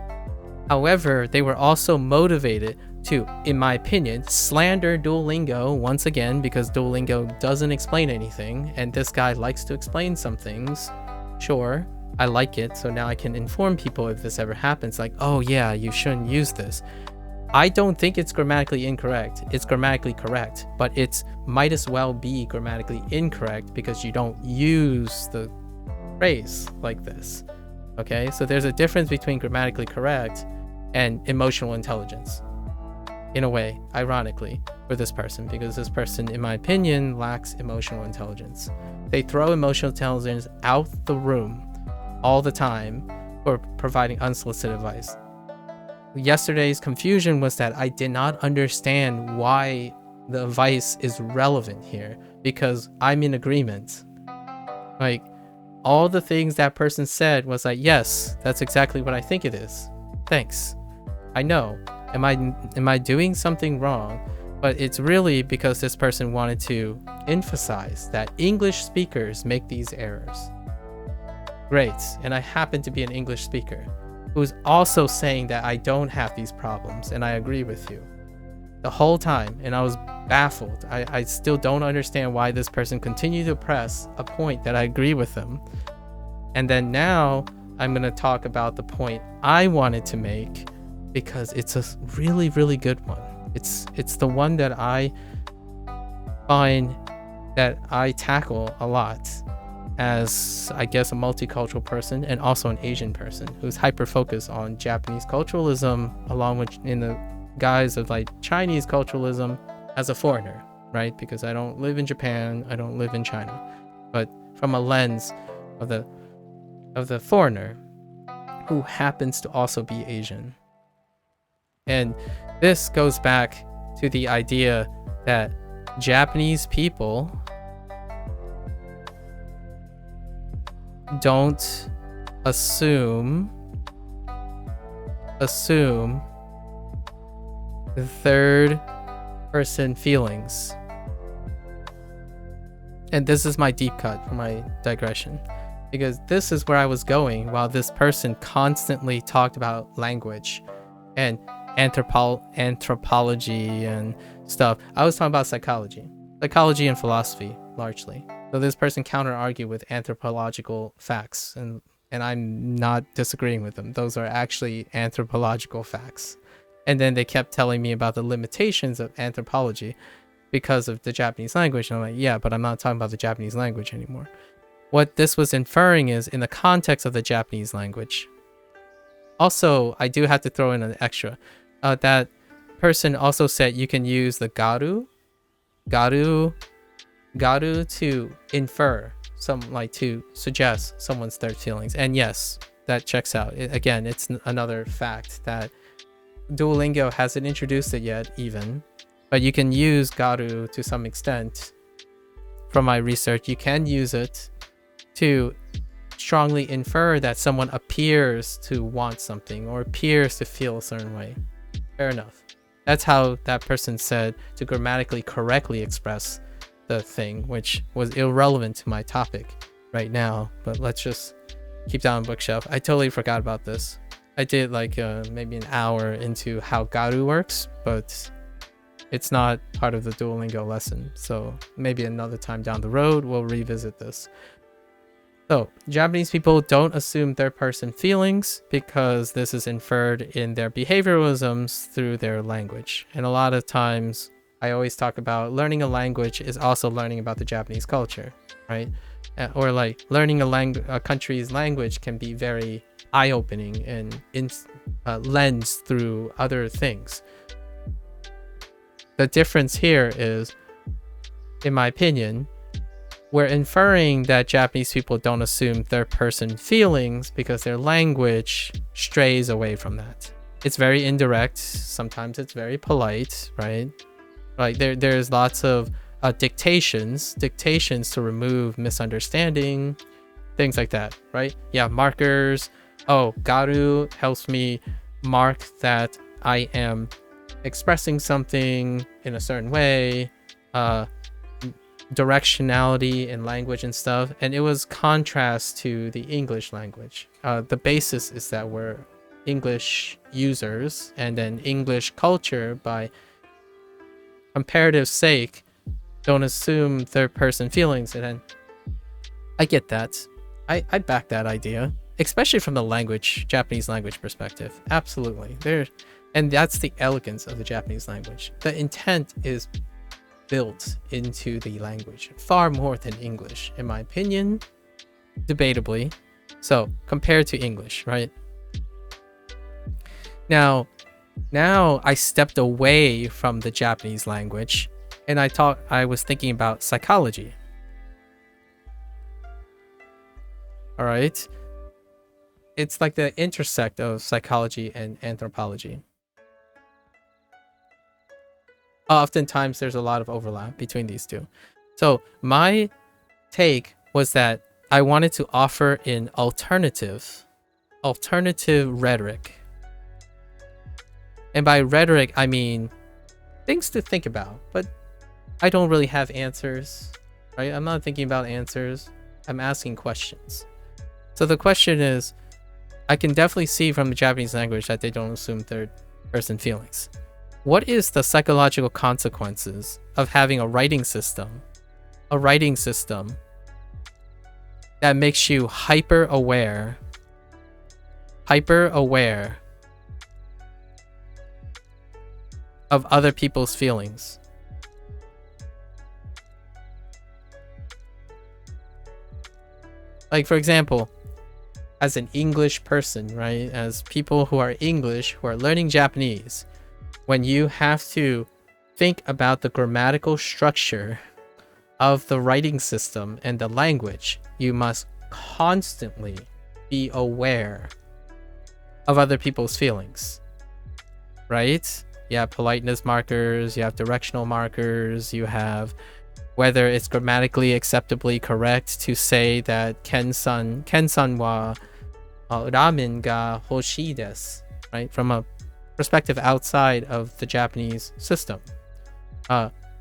However, they were also motivated to, in my opinion, slander Duolingo once again, because Duolingo doesn't explain anything, and this guy likes to explain some things. Sure, I like it, so now I can inform people if this ever happens, like, oh yeah, you shouldn't use this. I don't think it's grammatically incorrect. It's grammatically correct, but it might as well be grammatically incorrect because you don't use the phrase like this. Okay, so there's a difference between grammatically correct and emotional intelligence. In a way, ironically, for this person, because this person, in my opinion, lacks emotional intelligence. They throw emotional intelligence out the room all the time for providing unsolicited advice. Yesterday's confusion was that I did not understand why the advice is relevant here, because I'm in agreement. Like, all the things that person said was like, yes, that's exactly what I think it is. Thanks. I know. Am I doing something wrong? But it's really because this person wanted to emphasize that English speakers make these errors. Great. And I happen to be an English speaker who's also saying that I don't have these problems, and I agree with you the whole time, and I was baffled. I still don't understand why this person continued to press a point that I agree with them. And then now I'm going to talk about the point I wanted to make, because it's a really, really good one. It's the one that I find that I tackle a lot as, I guess, a multicultural person and also an Asian person who's hyper-focused on Japanese culturalism along with in the guise of like Chinese culturalism as a foreigner, right? Because I don't live in Japan, I don't live in China, but from a lens of the foreigner who happens to also be Asian. And this goes back to the idea that Japanese people don't assume third person feelings. And this is my deep cut for my digression, because this is where I was going while this person constantly talked about language and anthropology and stuff. I was talking about psychology and philosophy largely. So this person counter-argued with anthropological facts, and I'm not disagreeing with them. Those are actually anthropological facts. And then they kept telling me about the limitations of anthropology because of the Japanese language. And I'm like, yeah, but I'm not talking about the Japanese language anymore. What this was inferring is in the context of the Japanese language. Also, I do have to throw in an extra. That person also said you can use the garu to infer, to suggest someone's third feelings. And yes, that checks out. Again, it's another fact that Duolingo hasn't introduced it yet even, but you can use garu to some extent. From my research, you can use it to strongly infer that someone appears to want something or appears to feel a certain way. Fair enough. That's how that person said to grammatically correctly express the thing, which was irrelevant to my topic right now, but let's just keep that on bookshelf. I totally forgot about this. I did like maybe an hour into how garu works, but it's not part of the Duolingo lesson, so maybe another time down the road we'll revisit this. So Japanese people don't assume third person feelings because this is inferred in their behavioralisms through their language. And a lot of times I always talk about learning a language is also learning about the Japanese culture, right? Or like learning a country's language can be very eye-opening and lens through other things. The difference here is, in my opinion, we're inferring that Japanese people don't assume third-person feelings because their language strays away from that. It's very indirect. Sometimes it's very polite, right? Like there's lots of dictations to remove misunderstanding, things like that, right? Yeah, markers. Oh, garu helps me mark that I am expressing something in a certain way. Directionality in language and stuff, and it was contrast to the English language. The basis is that we're English users, and then English culture, by comparative sake, don't assume third person feelings. And then I get that. I back that idea, especially from the language, Japanese language perspective. Absolutely. And that's the elegance of the Japanese language. The intent is built into the language far more than English, in my opinion, debatably. So compared to English, right? Now I stepped away from the Japanese language and I was thinking about psychology. All right. It's like the intersect of psychology and anthropology. Oftentimes there's a lot of overlap between these two. So my take was that I wanted to offer an alternative rhetoric. And by rhetoric, I mean things to think about, but I don't really have answers, right? I'm not thinking about answers. I'm asking questions. So the question is, I can definitely see from the Japanese language that they don't assume third person feelings. What is the psychological consequences of having a writing system that makes you hyper aware of other people's feelings? Like, for example, as an English person, right? As people who are English, who are learning Japanese, when you have to think about the grammatical structure of the writing system and the language, you must constantly be aware of other people's feelings, right? You have politeness markers, you have directional markers, you have whether it's grammatically acceptably correct to say that Ken-san wa ramen ga hoshii desu, right? From a perspective outside of the Japanese system.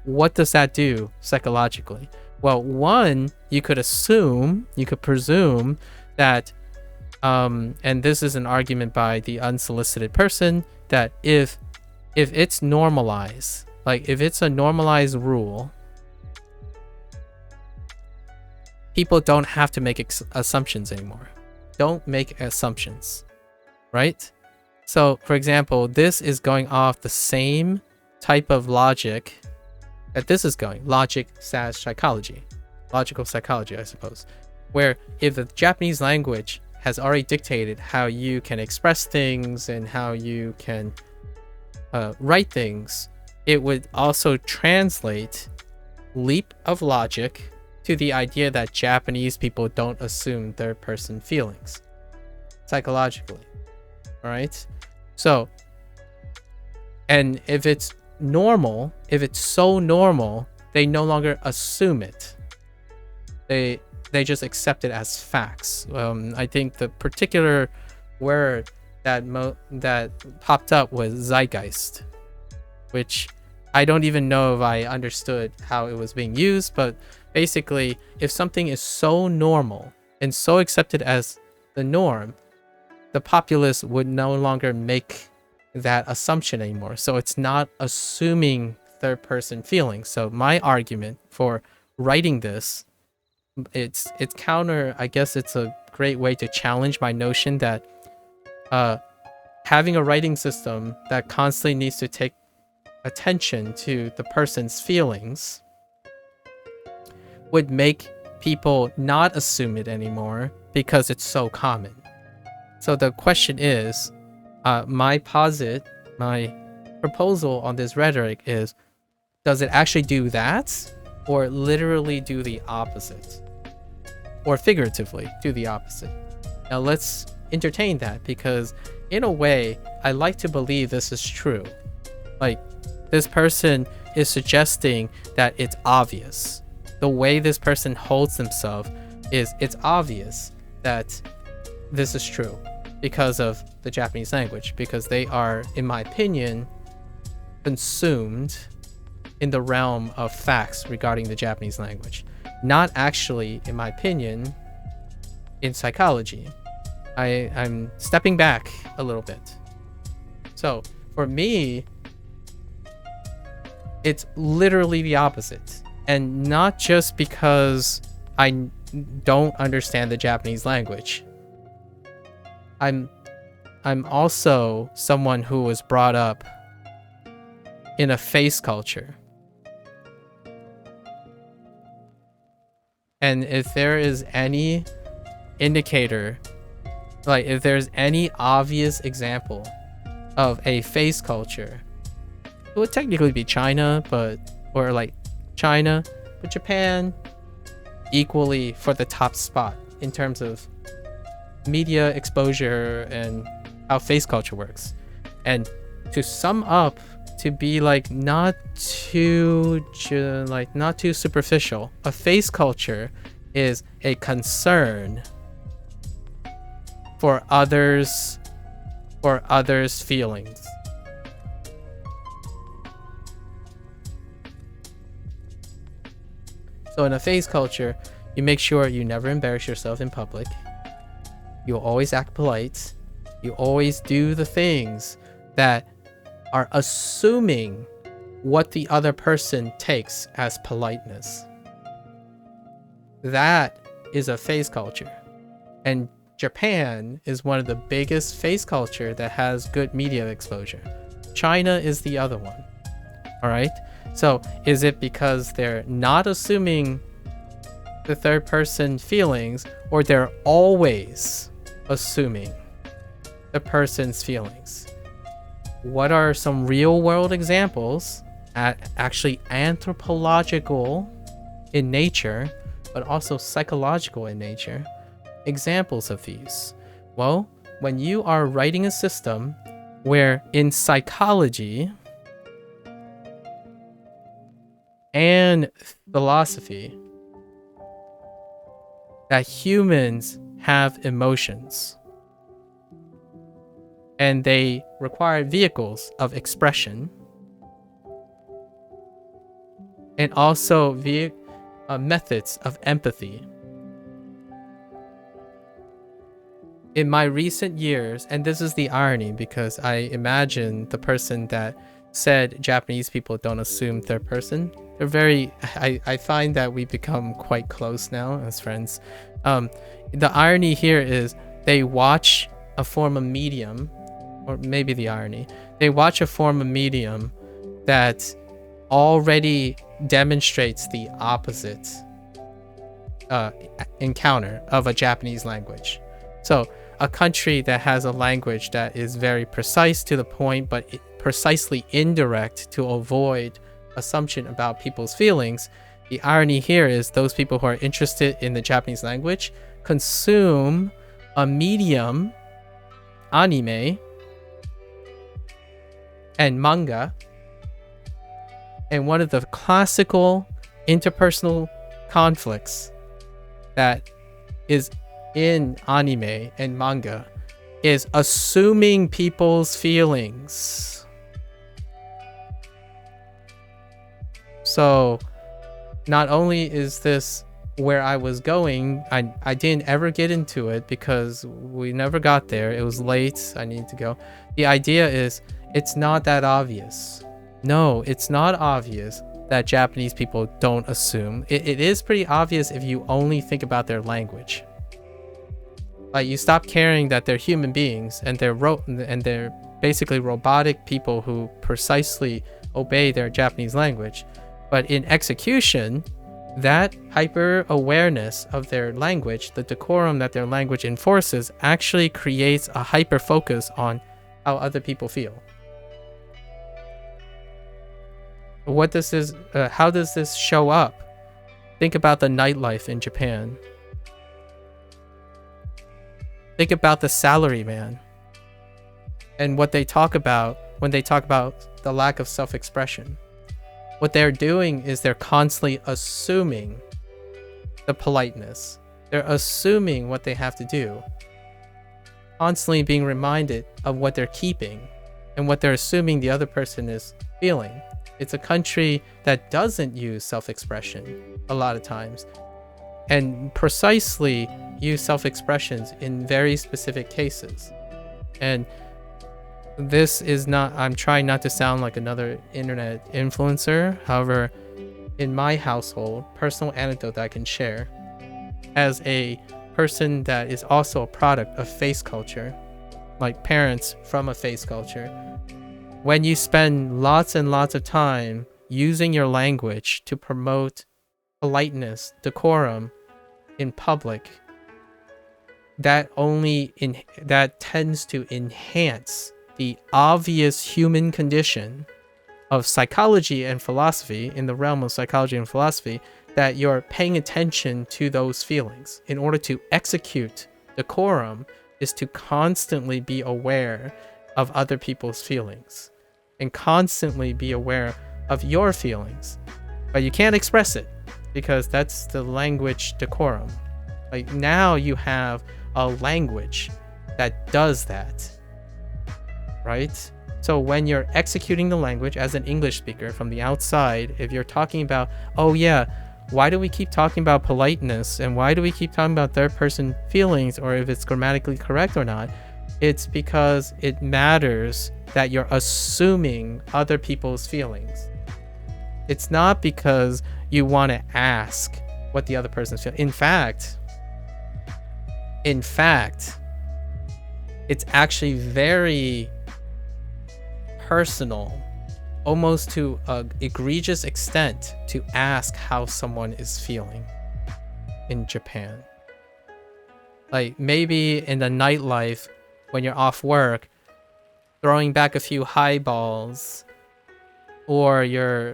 What does that do psychologically? Well, one, you could presume that, and this is an argument by the unsolicited person, that if it's normalized, like if it's a normalized rule, people don't have to make assumptions anymore. Don't make assumptions, right? So, for example, this is going off the same type of logic that this is going. Psychology. Logical psychology, I suppose. Where if the Japanese language has already dictated how you can express things and how you can write things, it would also translate leap of logic to the idea that Japanese people don't assume third-person feelings psychologically. All right? So, and if it's normal, if it's so normal, they no longer assume it. They just accept it as facts. I think the particular word that popped up was zeitgeist, which I don't even know if I understood how it was being used, but basically, if something is so normal and so accepted as the norm, the populace would no longer make that assumption anymore. So it's not assuming third-person feelings. So my argument for writing this, it's counter. I guess it's a great way to challenge my notion that having a writing system that constantly needs to take attention to the person's feelings would make people not assume it anymore because it's so common. So the question is, my proposal on this rhetoric is, does it actually do that, or literally do the opposite, or figuratively do the opposite? Now let's entertain that, because in a way, I like to believe this is true. Like, this person is suggesting that it's obvious. The way this person holds themselves is, it's obvious that this is true because of the Japanese language, because they are, in my opinion, consumed in the realm of facts regarding the Japanese language. Not actually, in my opinion, in psychology. I'm stepping back a little bit. So, for me, it's literally the opposite. And not just because I don't understand the Japanese language. I'm also someone who was brought up in a face culture. And if there is any indicator, like if there's any obvious example of a face culture, it would technically be China, but Japan equally for the top spot in terms of media exposure and how face culture works. And to sum up, to be not too superficial, a face culture is a concern for others' feelings. So in a face culture, you make sure you never embarrass yourself in public. You'll always act polite. You always do the things that are assuming what the other person takes as politeness. That is a face culture. And Japan is one of the biggest face culture that has good media exposure. China is the other one. All right? So is it because they're not assuming the third person feelings, or they're always assuming the person's feelings? What are some real world examples, actually anthropological in nature, but also psychological in nature, examples of these? Well, when you are writing a system where in psychology and philosophy that humans have emotions and they require vehicles of expression, and also methods of empathy. In my recent years, and this is the irony, because I imagine the person that said Japanese people don't assume third person. They're very, I find that we become quite close now as friends. The irony here is they watch a form of medium, or maybe the irony, they watch a form of medium that already demonstrates the opposite encounter of a Japanese language. So a country that has a language that is very precise to the point, but precisely indirect to avoid assumption about people's feelings. The irony here is those people who are interested in the Japanese language consume a medium, anime, and manga. And one of the classical interpersonal conflicts that is in anime and manga is assuming people's feelings. So not only is this where I was going, I didn't ever get into it because we never got there. It was late. I needed to go. The idea is it's not that obvious. No, it's not obvious that Japanese people don't assume. It is pretty obvious if you only think about their language. Like, you stop caring that they're human beings and they're basically robotic people who precisely obey their Japanese language. But in execution, that hyper awareness of their language, the decorum that their language enforces, actually creates a hyper focus on how other people feel. How does this show up? Think about the nightlife in Japan. Think about the salaryman and what they talk about when they talk about the lack of self-expression. What they're doing is they're constantly assuming the politeness. They're assuming what they have to do. Constantly being reminded of what they're keeping and what they're assuming the other person is feeling. It's a country that doesn't use self-expression a lot of times, and precisely use self-expressions in very specific cases. And this is not, I'm trying not to sound like another internet influencer. However, in my household, personal anecdote that I can share, as a person that is also a product of face culture, like parents from a face culture, when you spend lots and lots of time using your language to promote politeness, decorum in public, that tends to enhance the obvious human condition of psychology and philosophy, in the realm of psychology and philosophy, that you're paying attention to those feelings. In order to execute decorum is to constantly be aware of other people's feelings and constantly be aware of your feelings. But you can't express it because that's the language decorum. Like, now you have a language that does that. Right? So when you're executing the language as an English speaker from the outside, if you're talking about, oh yeah, why do we keep talking about politeness and why do we keep talking about third person feelings, or if it's grammatically correct or not, it's because it matters that you're assuming other people's feelings. It's not because you want to ask what the other person's feeling. In fact, it's actually very personal, almost to an egregious extent, to ask how someone is feeling in Japan. Like, maybe in the nightlife, when you're off work, throwing back a few highballs, or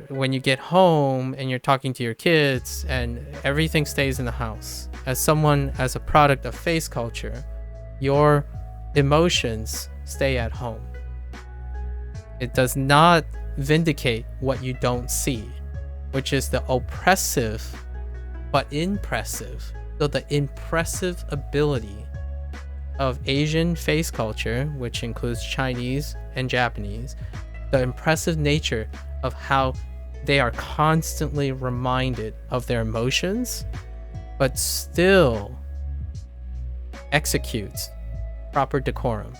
when you get home and you're talking to your kids and everything stays in the house. As a product of face culture, your emotions stay at home. It does not vindicate what you don't see, which is the oppressive but impressive. So the impressive ability of Asian face culture, which includes Chinese and Japanese, the impressive nature of how they are constantly reminded of their emotions, but still executes proper decorum.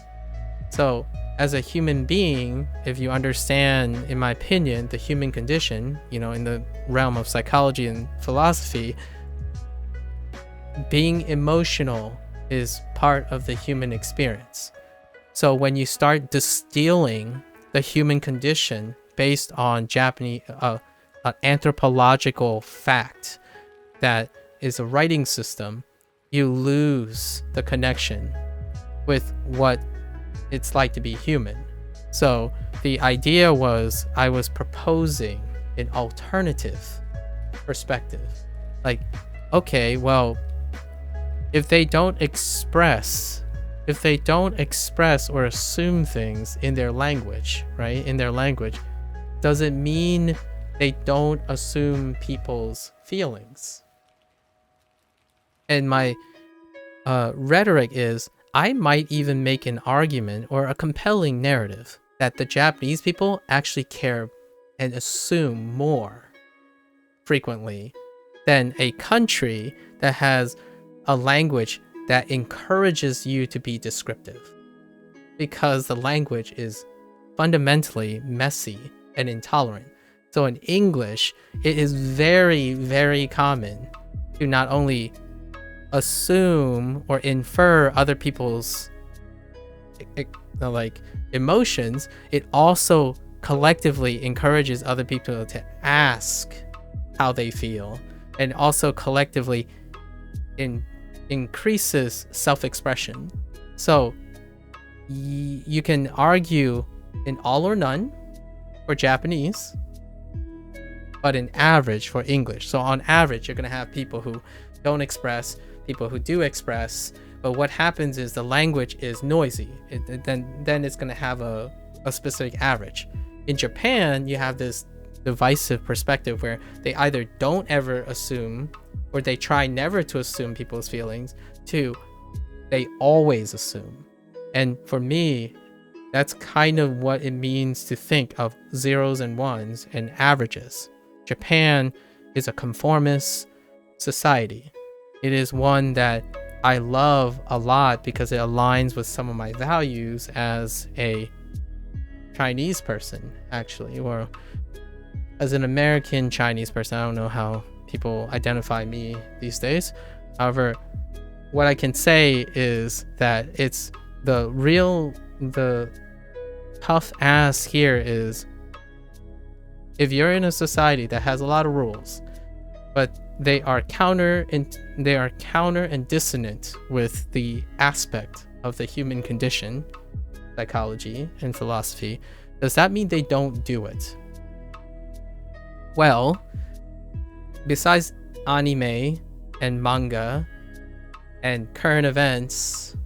So as a human being, if you understand, in my opinion, the human condition, in the realm of psychology and philosophy, being emotional is part of the human experience. So when you start distilling the human condition based on Japanese an anthropological fact that is a writing system, you lose the connection with what it's like to be human. So the idea was, I was proposing an alternative perspective. Like, okay, well, if they don't express or assume things in their language, right? In their language, does it mean they don't assume people's feelings? And my rhetoric is, I might even make an argument or a compelling narrative that the Japanese people actually care and assume more frequently than a country that has a language that encourages you to be descriptive, because the language is fundamentally messy and intolerant. So in English, it is very, very common to not only assume or infer other people's emotions, it also collectively encourages other people to ask how they feel, and also collectively increases self-expression. So you can argue in all or none for Japanese, but in average for English. So on average, you're going to have people who don't express, people who do express, but what happens is the language is noisy. Then it's going to have a specific average. In Japan, you have this divisive perspective where they either don't ever assume, or they try never to assume people's feelings, to they always assume. And for me, that's kind of what it means to think of zeros and ones and averages. Japan is a conformist society. It is one that I love a lot because it aligns with some of my values as a Chinese person, actually, or as an American Chinese person. I don't know how people identify me these days. However, what I can say is that it's the tough ask here is, if you're in a society that has a lot of rules, but they are counter and dissonant with the aspect of the human condition, psychology and philosophy, does that mean they don't do it? Well, besides anime and manga and current events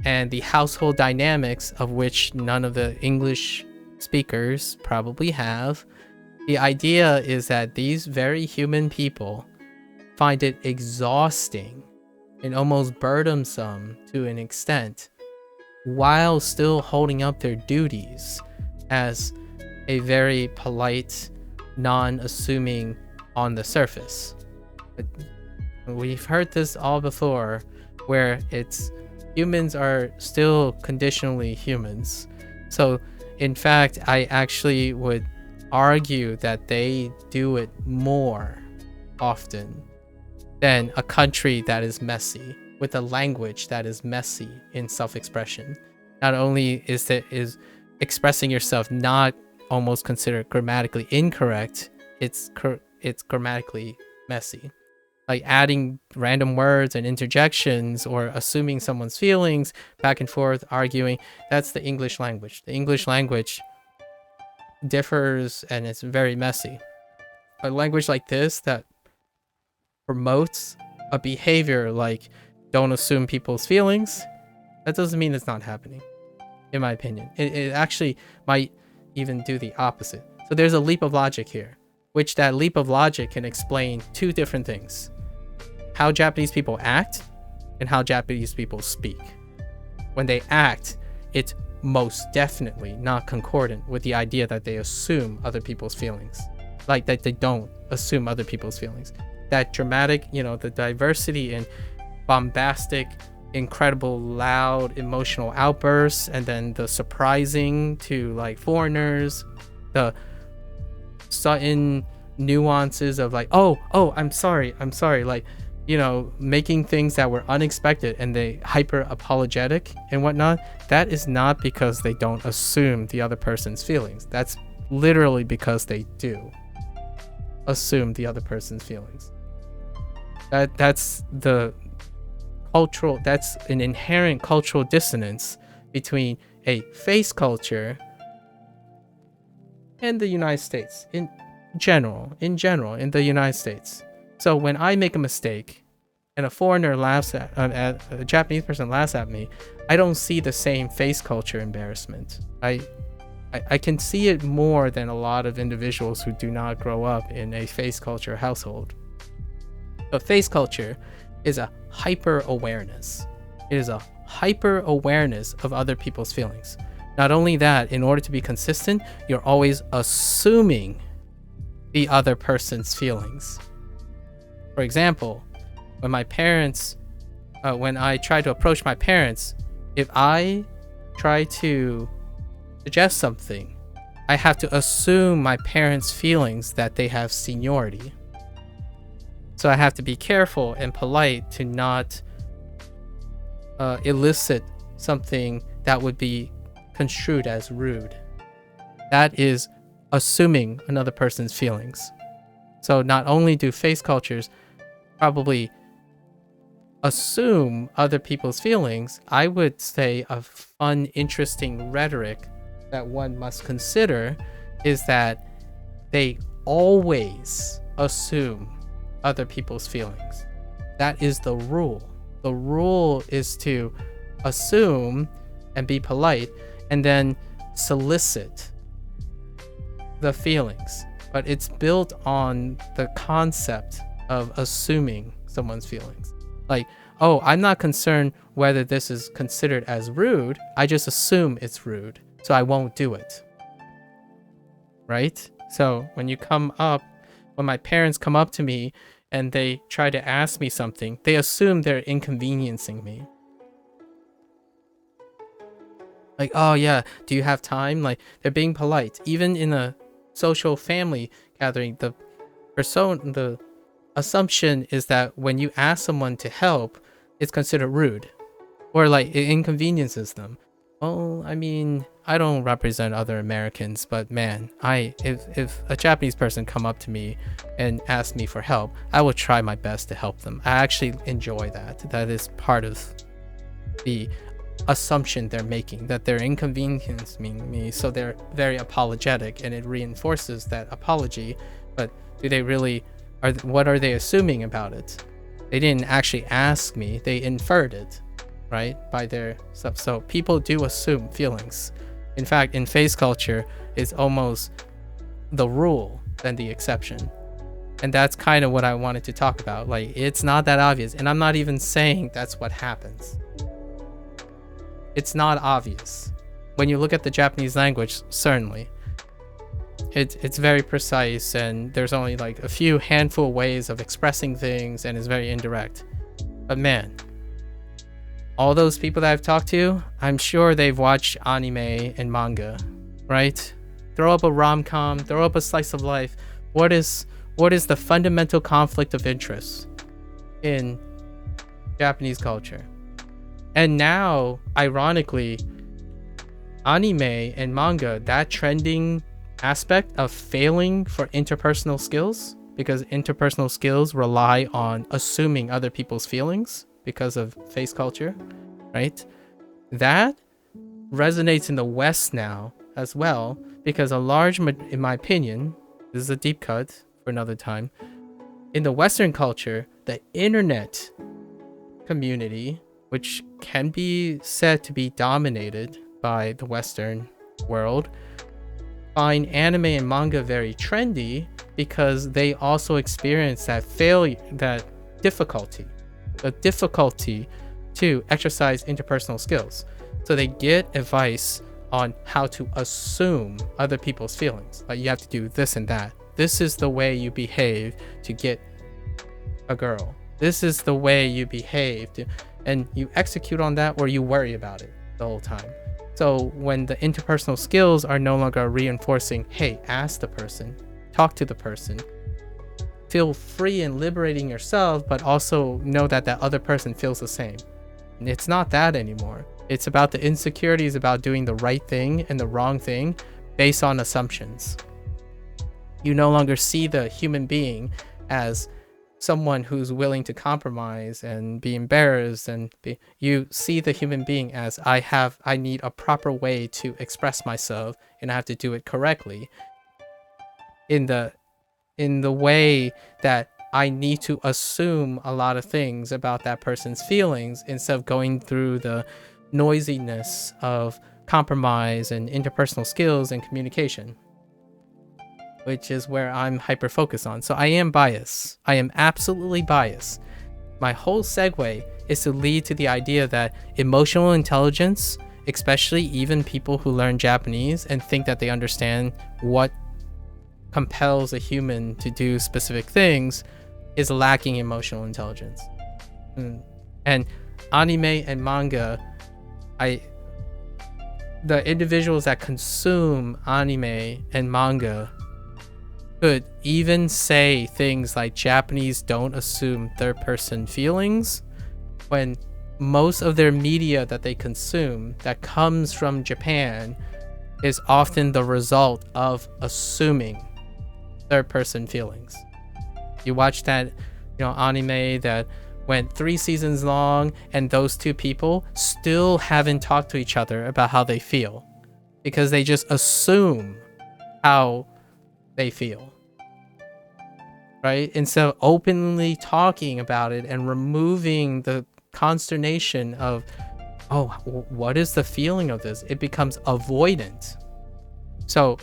and the household dynamics, of which none of the English speakers probably have, the idea is that these very human people find it exhausting and almost burdensome to an extent, while still holding up their duties as a very polite, non-assuming on the surface. But we've heard this all before, where it's humans are still conditionally humans. So in fact, I actually would argue that they do it more often than a country that is messy, with a language that is messy in self-expression. Not only is expressing yourself not almost considered grammatically incorrect, it's grammatically messy. Like adding random words and interjections, or assuming someone's feelings, back and forth, arguing, that's the English language. The English language differs and it's very messy. A language like this that promotes a behavior like don't assume people's feelings, that doesn't mean it's not happening, in my opinion. It actually might even do the opposite. So there's a leap of logic here, which that leap of logic can explain two different things: how Japanese people act and how Japanese people speak. When they act, it's most definitely not concordant with the idea that they assume other people's feelings. Like that they don't assume other people's feelings. That dramatic, the diversity and bombastic incredible loud emotional outbursts, and then the surprising to like foreigners, the sudden nuances of like, oh, I'm sorry, like, you know, making things that were unexpected and they hyper apologetic and whatnot. That is not because they don't assume the other person's feelings. That's literally because they do assume the other person's feelings. That's the cultural, that's an inherent cultural dissonance between a face culture and the United States in general, in the United States. So when I make a mistake and a foreigner laughs at a Japanese person laughs at me, I don't see the same face culture embarrassment. I can see it more than a lot of individuals who do not grow up in a face culture household. But face culture is a hyper awareness. It is a hyper awareness of other people's feelings. Not only that, in order to be consistent, you're always assuming the other person's feelings. For example, when I try to approach my parents, if I try to suggest something, I have to assume my parents' feelings that they have seniority. So I have to be careful and polite to not elicit something that would be construed as rude. That is assuming another person's feelings. So not only do face cultures probably assume other people's feelings, I would say a fun, interesting rhetoric that one must consider is that they always assume other people's feelings. That is the rule. The rule is to assume and be polite and then solicit the feelings. But it's built on the concept of assuming someone's feelings. Like, oh, I'm not concerned whether this is considered as rude. I just assume it's rude, so I won't do it. Right? So when my parents come up to me and they try to ask me something, they assume they're inconveniencing me. Like, oh yeah, do you have time? Like, they're being polite. Even in a social family gathering, the assumption is that when you ask someone to help, it's considered rude or like it inconveniences them. Well, I mean, I don't represent other Americans, but man, if a Japanese person come up to me and ask me for help, I will try my best to help them. I actually enjoy that. That is part of the assumption they're making, that they're inconveniencing me, so they're very apologetic, and it reinforces that apology. But do they really, what are they assuming about it? They didn't actually ask me, they inferred it, right, by their stuff. So people do assume feelings. In fact, in face culture, it's almost the rule than the exception. And that's kind of what I wanted to talk about. Like, it's not that obvious, and I'm not even saying that's what happens. It's not obvious. When you look at the Japanese language, certainly. It's very precise, and there's only like a few handful ways of expressing things, and it's very indirect. But man, all those people that I've talked to, I'm sure they've watched anime and manga, right? Throw up a rom-com, throw up a slice of life. What is the fundamental conflict of interest in Japanese culture? And now, ironically, anime and manga, that trending aspect of failing for interpersonal skills, because interpersonal skills rely on assuming other people's feelings because of face culture, right? That resonates in the West now as well, because in my opinion, this is a deep cut for another time, in the Western culture, the internet community, which can be said to be dominated by the Western world, find anime and manga very trendy because they also experience that failure, that difficulty, the difficulty to exercise interpersonal skills. So they get advice on how to assume other people's feelings. Like, you have to do this and that. This is the way you behave to get a girl. This is the way you behave to, and you execute on that, or you worry about it the whole time. So when the interpersonal skills are no longer reinforcing, hey, ask the person, talk to the person, feel free in liberating yourself, but also know that that other person feels the same. And it's not that anymore. It's about the insecurities about doing the right thing and the wrong thing based on assumptions. You no longer see the human being as someone who's willing to compromise and be embarrassed, and you see the human being as I need a proper way to express myself, and I have to do it correctly in the way that I need to assume a lot of things about that person's feelings instead of going through the noisiness of compromise and interpersonal skills and communication, which is where I'm hyper focused on. So I am biased. I am absolutely biased. My whole segue is to lead to the idea that emotional intelligence, especially even people who learn Japanese and think that they understand what compels a human to do specific things, is lacking emotional intelligence. And anime and manga, the individuals that consume anime and manga could even say things like Japanese don't assume third-person feelings, when most of their media that they consume that comes from Japan is often the result of assuming third-person feelings. You watch that, anime that went 3 seasons long, and those two people still haven't talked to each other about how they feel because they just assume how they feel, right? Instead of openly talking about it and removing the consternation of, oh, what is the feeling of this? It becomes avoidant. So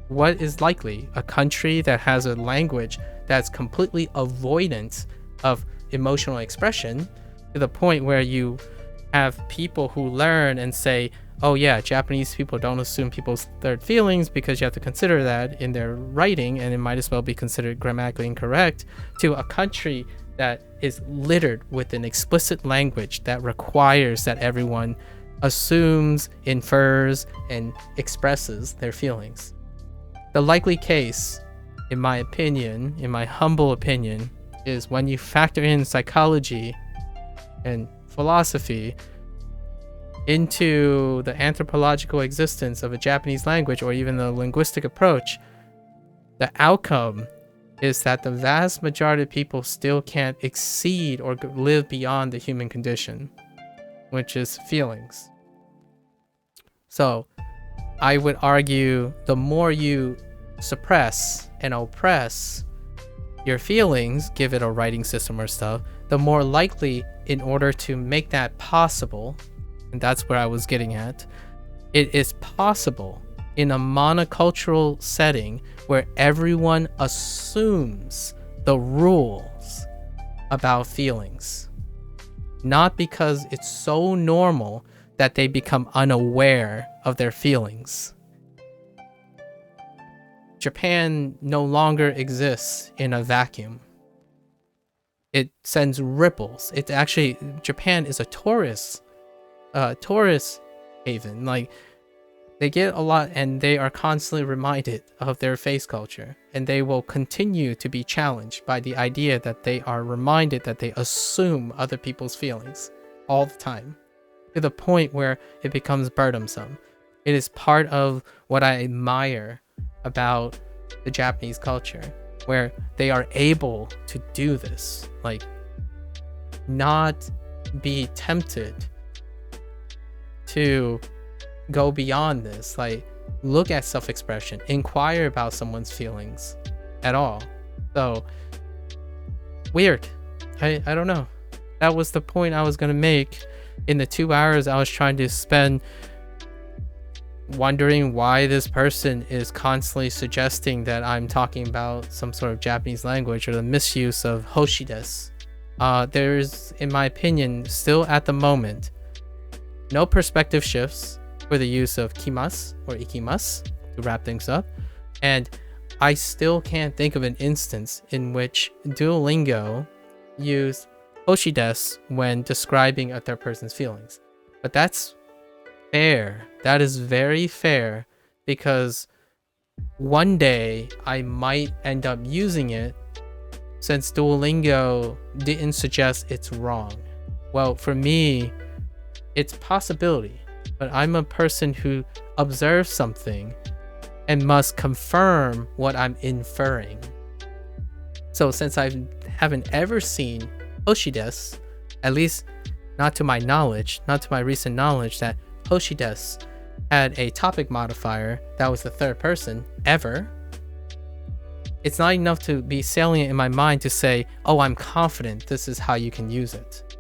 what is likely? A country that has a language that's completely avoidant of emotional expression, to the point where you have people who learn and say, oh yeah, Japanese people don't assume people's third feelings because you have to consider that in their writing, and it might as well be considered grammatically incorrect, to a country that is littered with an explicit language that requires that everyone assumes, infers, and expresses their feelings. The likely case, in my opinion, in my humble opinion, is when you factor in psychology and philosophy into the anthropological existence of a Japanese language, or even the linguistic approach, the outcome is that the vast majority of people still can't exceed or live beyond the human condition, which is feelings. So I would argue the more you suppress and oppress your feelings, give it a writing system or stuff, the more likely, in order to make that possible, and that's where I was getting at, it is possible in a monocultural setting where everyone assumes the rules about feelings, not because it's so normal that they become unaware of their feelings. Japan no longer exists in a vacuum. It sends ripples. Japan is a tourist haven. Like, they get a lot, and they are constantly reminded of their face culture, and they will continue to be challenged by the idea that they are reminded that they assume other people's feelings all the time, to the point where it becomes burdensome. It is part of what I admire about the Japanese culture, where they are able to do this, like, not be tempted to go beyond this, like, look at self-expression, inquire about someone's feelings at all. So weird. I don't know. That was the point I was gonna make in the 2 hours I was trying to spend wondering why this person is constantly suggesting that I'm talking about some sort of Japanese language, or the misuse of hoshi desu. There's, in my opinion, still at the moment, no perspective shifts for the use of kimasu or ikimasu to wrap things up, and I still can't think of an instance in which Duolingo used hoshides when describing a third person's feelings. But that's fair. That is very fair, because one day I might end up using it, since Duolingo didn't suggest it's wrong. Well, for me, it's possibility, but I'm a person who observes something and must confirm what I'm inferring. So since I haven't ever seen hoshides, at least not to my knowledge, not to my recent knowledge, that hoshides had a topic modifier that was the third person ever, it's not enough to be salient in my mind to say, oh, I'm confident this is how you can use it.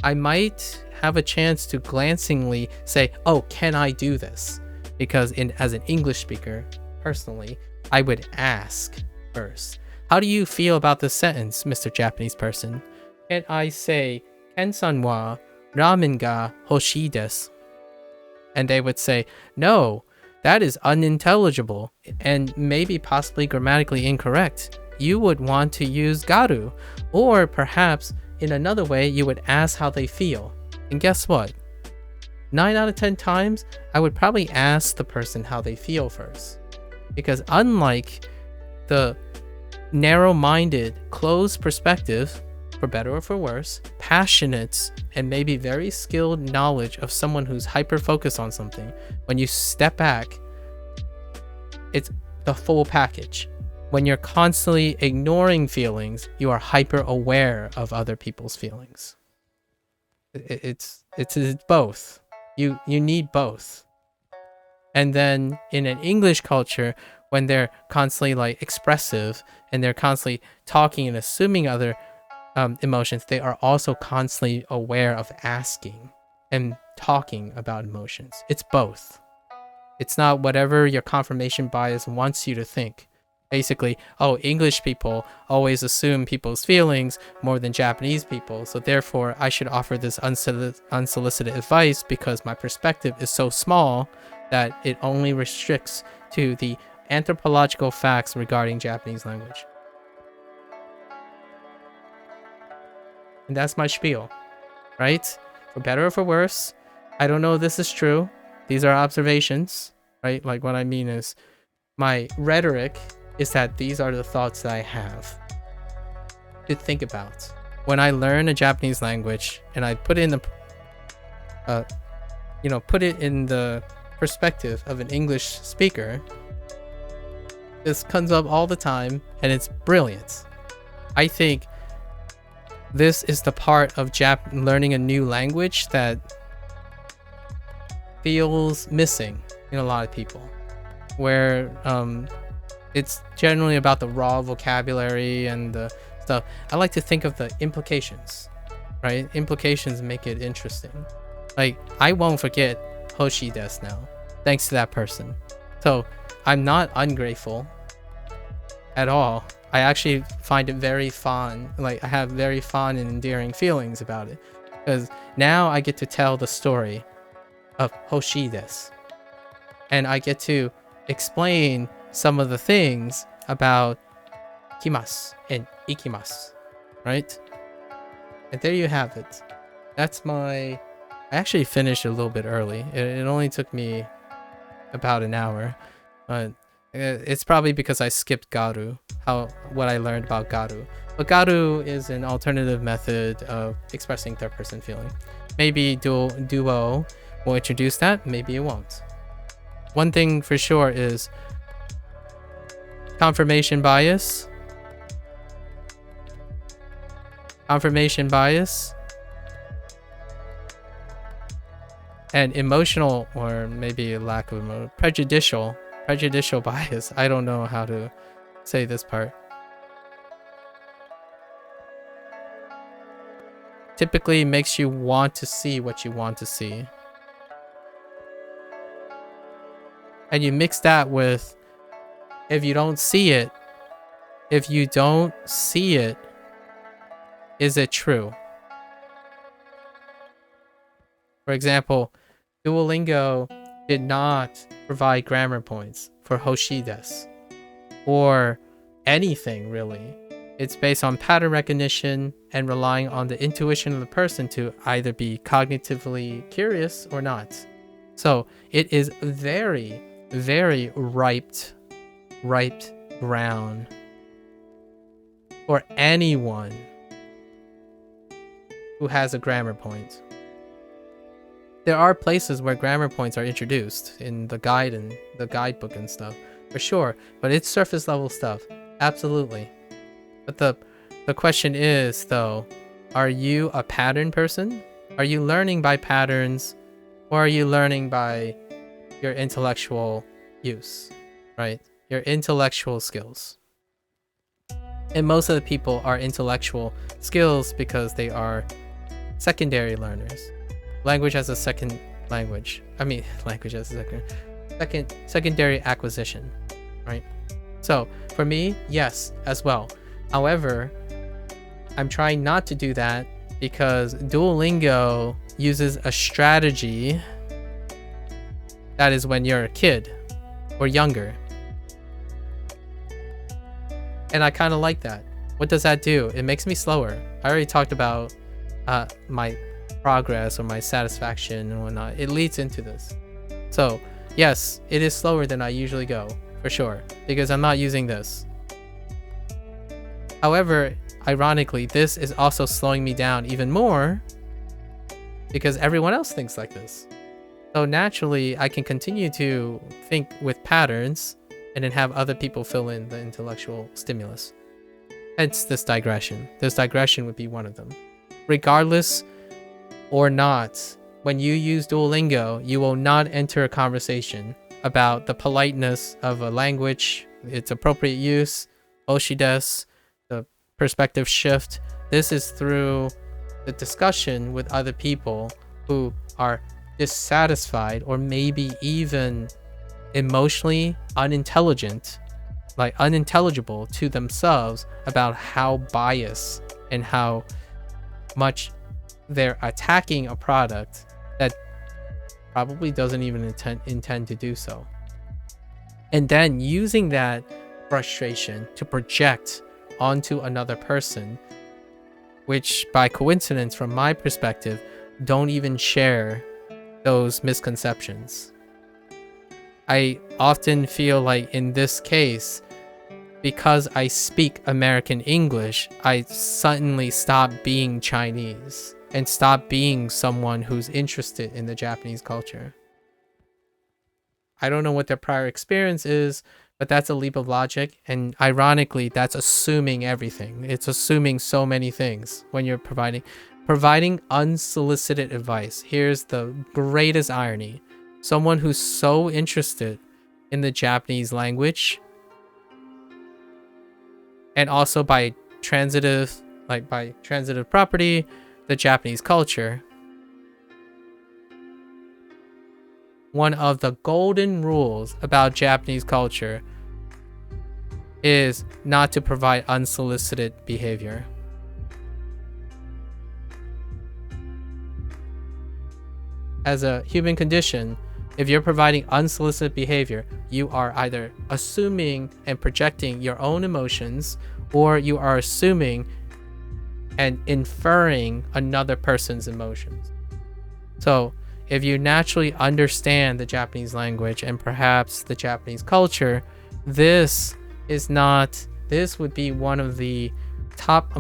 I might have a chance to glancingly say, oh, can I do this? Because as an English speaker, personally, I would ask first, how do you feel about this sentence, Mr. Japanese person? Can I say, Ken-san wa ramen ga hoshii desu? And they would say, no, that is unintelligible and maybe possibly grammatically incorrect. You would want to use garu, or perhaps in another way, you would ask how they feel. And guess what? 9 out of 10 times, I would probably ask the person how they feel first. Because unlike the narrow-minded, closed perspective, for better or for worse, passionate and maybe very skilled knowledge of someone who's hyper-focused on something, when you step back, it's the full package. When you're constantly ignoring feelings, you are hyper-aware of other people's feelings. It's both. You need both. And then in an English culture, when they're constantly like expressive and they're constantly talking and assuming other emotions, they are also constantly aware of asking and talking about emotions. It's both. It's not whatever your confirmation bias wants you to think. Basically, oh, English people always assume people's feelings more than Japanese people, so therefore I should offer this unsolicited advice because my perspective is so small that it only restricts to the anthropological facts regarding Japanese language. And that's my spiel, right? For better or for worse, I don't know if this is true. These are observations, right? Like what I mean is my rhetoric is that these are the thoughts that I have to think about. When I learn a Japanese language and I put it in the perspective of an English speaker, this comes up all the time and it's brilliant. I think this is the part of learning a new language that feels missing in a lot of people, where it's generally about the raw vocabulary and the stuff. I like to think of the implications, right? Implications make it interesting. Like, I won't forget Hoshi desu now, thanks to that person. So I'm not ungrateful at all. I actually find it very fun. Like, I have very fond and endearing feelings about it, because now I get to tell the story of Hoshi desu, and I get to explain some of the things about kimasu and ikimasu, right? And there you have it. That's I actually finished a little bit early. It only took me about an hour, but it's probably because I skipped garu, what I learned about garu. But garu is an alternative method of expressing third person feeling. Maybe Duo will introduce that, maybe it won't. One thing for sure is confirmation bias, and emotional, or maybe lack of prejudicial bias. I don't know how to say this part. Typically makes you want to see what you want to see. And you mix that with, if you don't see it, is it true? For example, Duolingo did not provide grammar points for Hoshi desu, or anything really. It's based on pattern recognition and relying on the intuition of the person to either be cognitively curious or not. So it is very, very ripe ground for anyone who has a grammar point. There are places where grammar points are introduced in the guide and the guidebook and stuff, for sure, but it's surface level stuff, absolutely. But the question is, though, are you a pattern person? Are you learning by patterns, or are you learning by your intellectual use, right? Your intellectual skills. And most of the people are intellectual skills because they are secondary learners. Language as a second language. I mean, language as a secondary acquisition, right? So for me, yes, as well. However, I'm trying not to do that because Duolingo uses a strategy that is when you're a kid or younger. And I kind of like that. What does that do? It makes me slower. I already talked about my progress or my satisfaction and whatnot. It leads into this. So yes, it is slower than I usually go, for sure, because I'm not using this. However, ironically, this is also slowing me down even more because everyone else thinks like this. So naturally, I can continue to think with patterns and then have other people fill in the intellectual stimulus. Hence this digression. This digression would be one of them. Regardless or not, when you use Duolingo, you will not enter a conversation about the politeness of a language, its appropriate use, oshi desu, the perspective shift. This is through the discussion with other people who are dissatisfied or maybe even emotionally unintelligent, like unintelligible to themselves about how biased and how much they're attacking a product that probably doesn't even intend to do so. And then using that frustration to project onto another person, which by coincidence, from my perspective, don't even share those misconceptions. I often feel like in this case, because I speak American English, I suddenly stop being Chinese and stop being someone who's interested in the Japanese culture. I don't know what their prior experience is, but that's a leap of logic. And ironically, that's assuming everything. It's assuming so many things when you're providing unsolicited advice. Here's the greatest irony. Someone who's so interested in the Japanese language and also by transitive property, the Japanese culture. One of the golden rules about Japanese culture is not to provide unsolicited behavior. As a human condition, if you're providing unsolicited behavior, you are either assuming and projecting your own emotions, or you are assuming and inferring another person's emotions. So if you naturally understand the Japanese language and perhaps the Japanese culture, this would be one of the top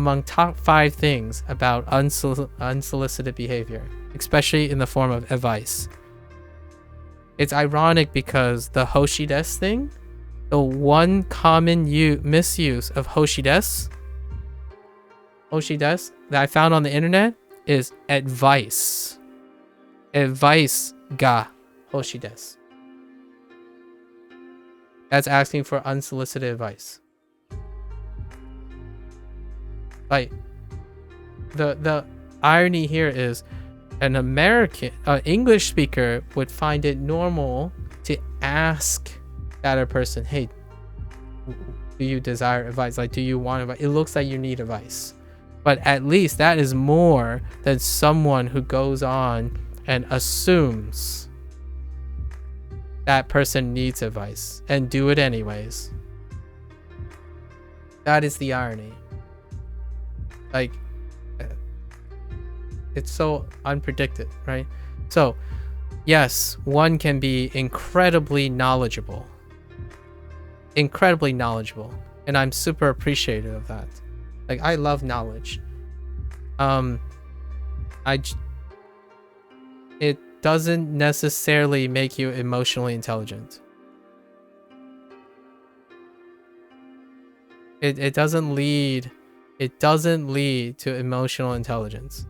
5 things about unsolicited behavior, especially in the form of advice. It's ironic because the hoshi desu thing, the one common misuse of hoshi desu that I found on the internet is advice. Advice ga hoshi desu. That's asking for unsolicited advice. Like, the irony here is an English speaker would find it normal to ask that other person, hey, do you desire advice? Like, do you want advice? It looks like you need advice. But at least that is more than someone who goes on and assumes that person needs advice and do it anyways. That is the irony. Like, it's so unpredicted, right? So yes, one can be incredibly knowledgeable, and I'm super appreciative of that. Like, I love knowledge. It doesn't necessarily make you emotionally intelligent. It doesn't lead to emotional intelligence.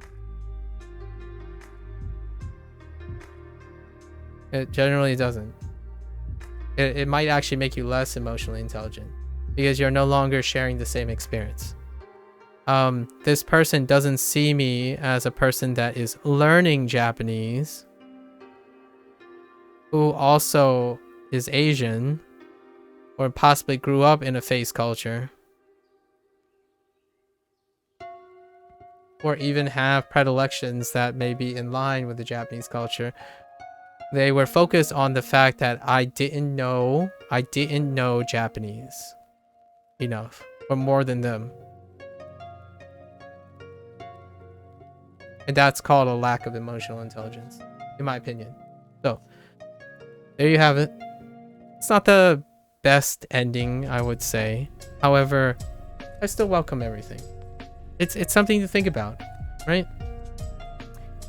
It generally doesn't. It might actually make you less emotionally intelligent because you're no longer sharing the same experience. This person doesn't see me as a person that is learning Japanese, who also is Asian, or possibly grew up in a face culture, or even have predilections that may be in line with the Japanese culture. They were focused on the fact that I didn't know Japanese enough, or more than them. And that's called a lack of emotional intelligence, in my opinion. So, there you have it. It's not the best ending, I would say. However, I still welcome everything. It's something to think about, right?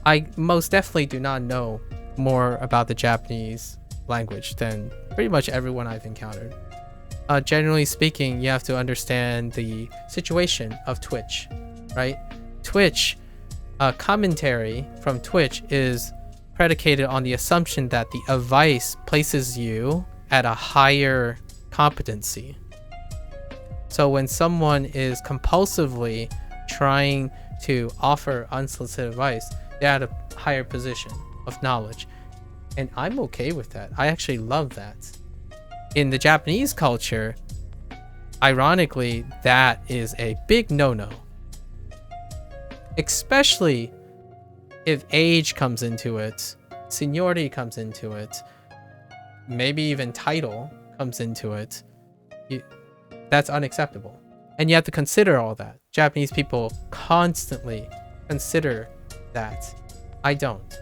I most definitely do not know more about the Japanese language than pretty much everyone I've encountered. Generally speaking, you have to understand the situation of Twitch, right? Twitch, commentary from Twitch is predicated on the assumption that the advice places you at a higher competency. So when someone is compulsively trying to offer unsolicited advice, they're at a higher position of knowledge. And I'm okay with that. I actually love that. In the Japanese culture, ironically, that is a big no-no. Especially if age comes into it, seniority comes into it, maybe even title comes into it. That's unacceptable. And you have to consider all that. Japanese people constantly consider that. I don't.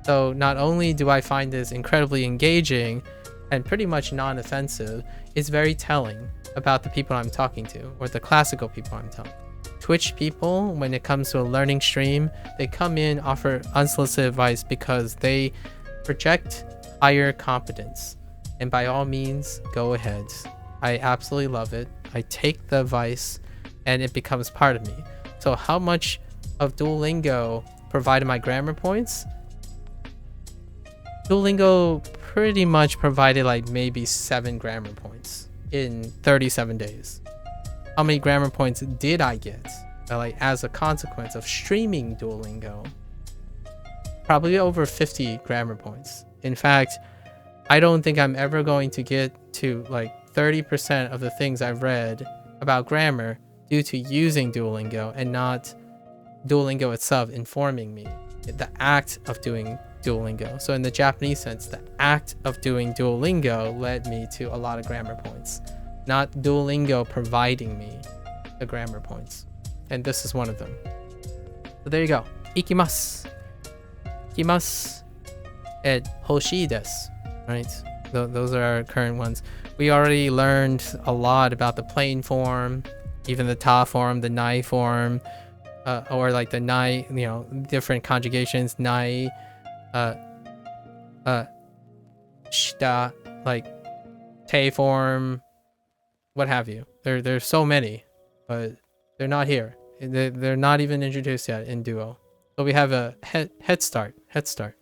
So not only do I find this incredibly engaging and pretty much non-offensive, it's very telling about the people I'm talking to, or the classical people I'm talking to. Twitch people, when it comes to a learning stream, they come in, offer unsolicited advice because they project higher competence. And by all means, go ahead. I absolutely love it. I take the advice and it becomes part of me. So how much of Duolingo provided my grammar points? Duolingo pretty much provided like maybe 7 grammar points in 37 days. How many grammar points did I get? Like as a consequence of streaming Duolingo? Probably over 50 grammar points. In fact, I don't think I'm ever going to get to like 30% of the things I've read about grammar due to using Duolingo and not Duolingo itself informing me. The act of doing Duolingo. So in the Japanese sense, the act of doing Duolingo led me to a lot of grammar points, not Duolingo providing me the grammar points. And this is one of them. So there you go. Ikimasu. Ikimasu. And hoshii desu. Right? Those are our current ones. We already learned a lot about the plain form, even the ta form, the nai form, or like the nai, you know, different conjugations, nai, shita, like te form, what have you. There's so many, but they're not here. They're not even introduced yet in Duo. So we have a head start. So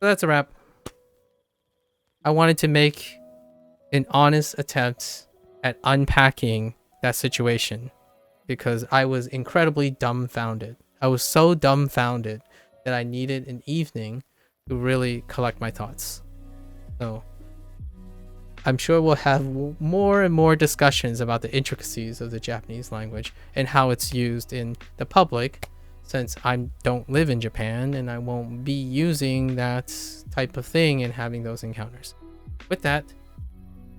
that's a wrap. I wanted to make an honest attempt at unpacking that situation because I was incredibly dumbfounded. I was so dumbfounded that I needed an evening to really collect my thoughts. So I'm sure we'll have more and more discussions about the intricacies of the Japanese language and how it's used in the public, since I don't live in Japan and I won't be using that type of thing and having those encounters. With that,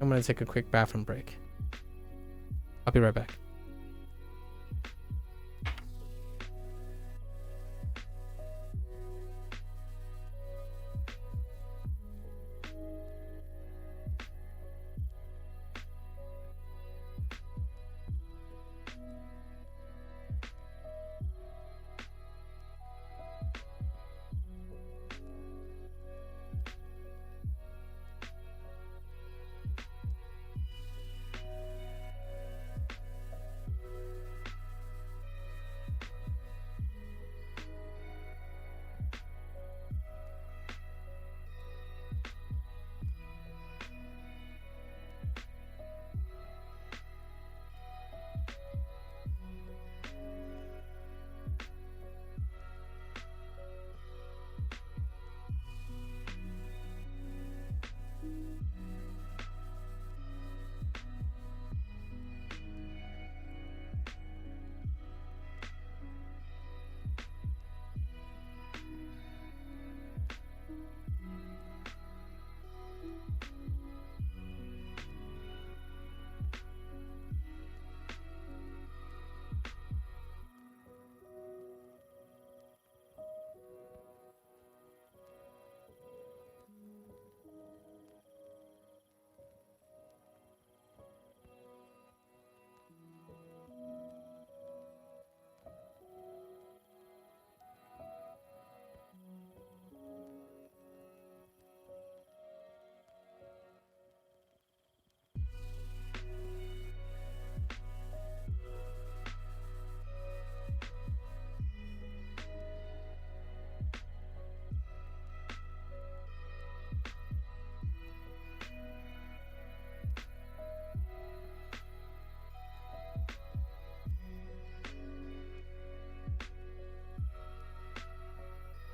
I'm going to take a quick bathroom break. I'll be right back.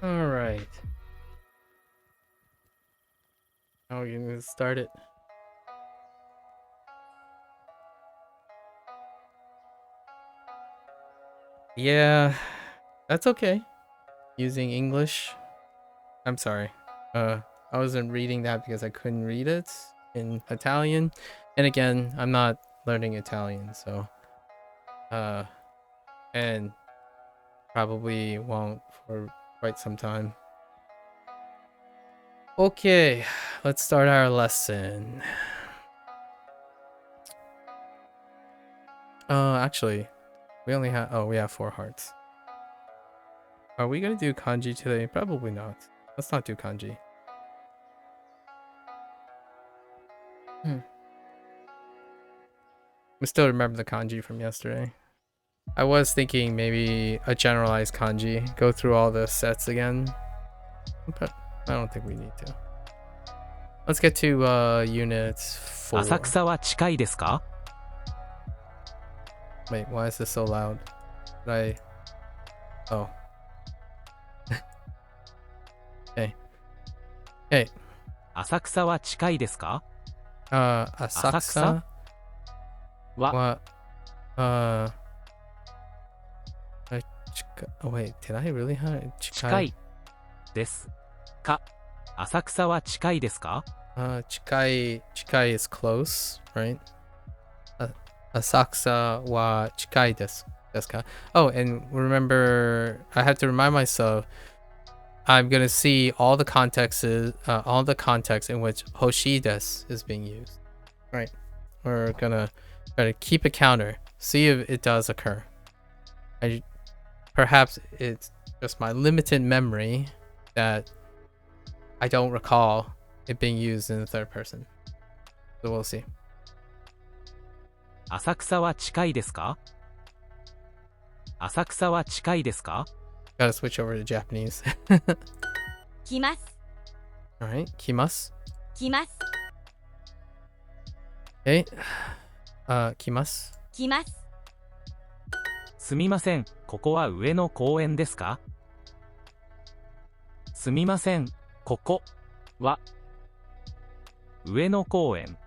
All right. Now we're gonna start it. Yeah, that's okay. Using English. I'm sorry. I wasn't reading that because I couldn't read it in Italian. And again, I'm not learning Italian, so and probably won't for quite some time. Okay, let's start our lesson. Actually, we have 4 hearts. Are we gonna do kanji today? Probably not. Let's not do kanji. I still remember the kanji from yesterday. I was thinking maybe a generalized kanji, go through all the sets again, but I don't think we need to. Let's get to unit 4. 浅草は近いですか? Wait, why is this so loud? Did I... Oh. Hey. 浅草は近いですか? Asakusa wa... Oh wait, did I really have... 近いですか? 浅草は近いですか? Chikai is close, right? Asakusa wa chikai desu ka? Oh, and remember, I have to remind myself, I'm gonna see all the contexts in which hoshi desu is being used. Right. We're gonna try to keep a counter, see if it does occur. Perhaps it's just my limited memory that I don't recall it being used in the third person. So we'll see. 浅草は近いですか? 浅草は近いですか? Gotta switch over to Japanese. 来ます。 Alright, kimasu. 来ます。 Okay. Kimasu. 来ます。すみません、ここは上野公園ですか? すみません、ここは上野公園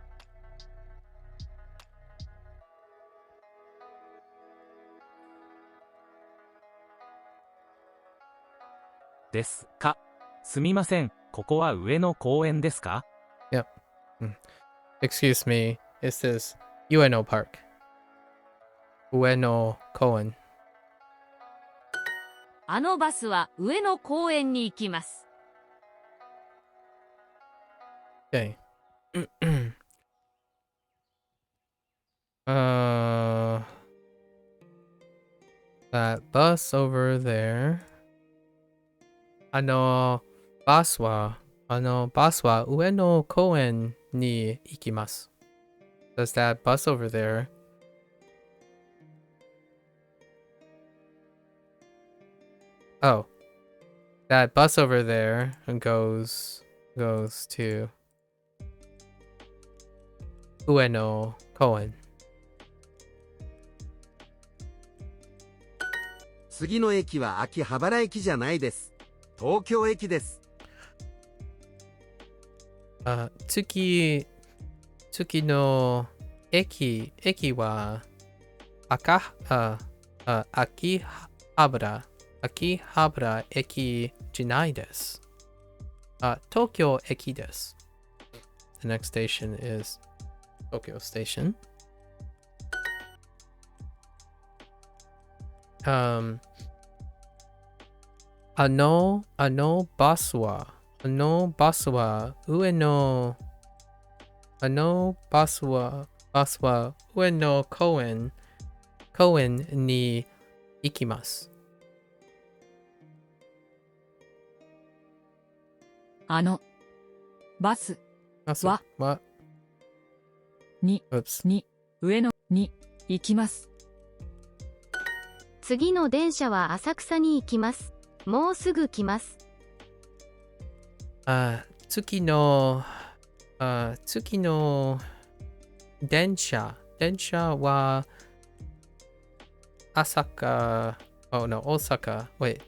ですか? すみません、ここは上野公園ですか? Yep. Excuse me, it says Ueno Park. Ueno Koen. あのバスは上野公園に行きます。 Okay. That bus over there. バスは上野公園に行きます。Does that bus over there? Oh, that bus over there goes to Ueno Koen. 次の駅は秋葉原駅じゃないです。東京駅です。次の駅は秋葉原駅じゃないです。東京駅です。The next station is Tokyo Station. あのバスは上野公園に行きます。あのバスはに上野に行きます。次の電車は浅草に行きます。もうすぐ来ます。次の電車は大阪。Wait.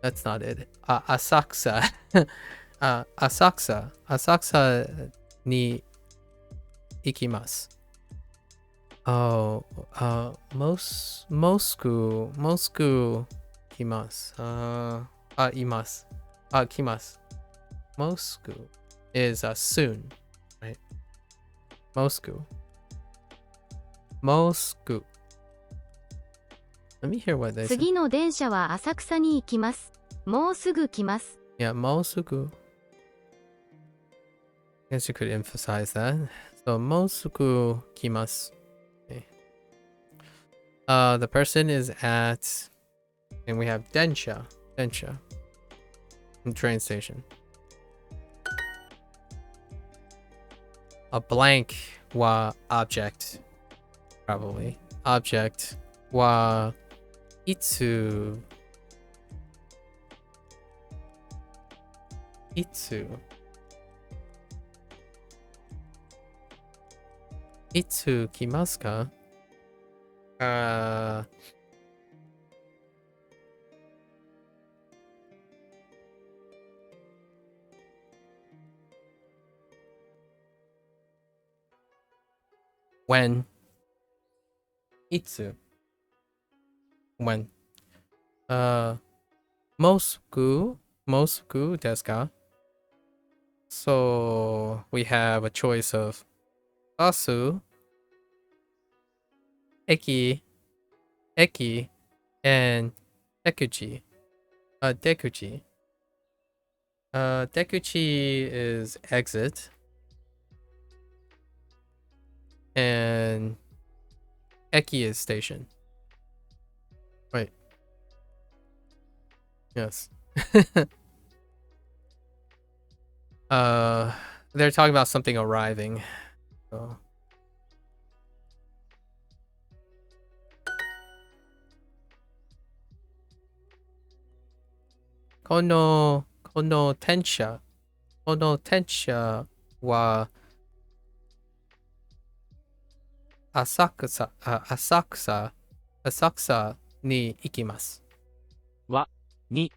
That's not it. Asakusa. Asakusa ni ikimasu. Oh, Moscow kimasu. Kimasu. Moscow is soon, right? Moscow. Let me hear what they say. 次の電車は浅草に行きます。もうすぐ来ます。 Yeah, Mosuku. I guess you could emphasize that. So Mosuku kimasu. Okay. The person is at, and we have Densha. Train station. A blank wa object. Probably. Object wa itsu. Itsu kimasu ka? When? Itsu. When? Mosuku desu ka? So we have a choice of Asu, Eki, and Dekuchi. Dekuchi is exit. And Eki is station. Right. Yes. They're talking about something arriving. So. Kono tensha wa Asakusa ni ikimasu. は、に、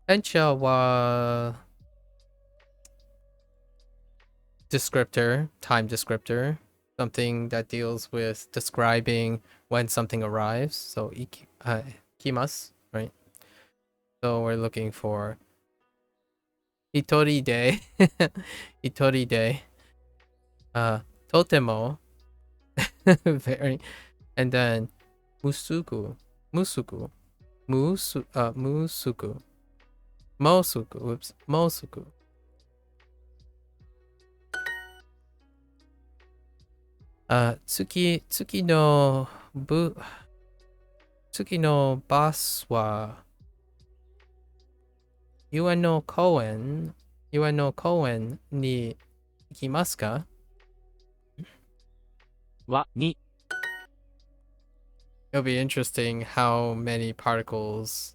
Tensha wa descriptor, time descriptor, something that deals with describing when something arrives. So ikimasu, right? So we're looking for Itori de. Totemo. Very. And then Mosuku. Tsuki no bus wa Yuano Koen ni ikimasu ka? は、に、 It'll be interesting how many particles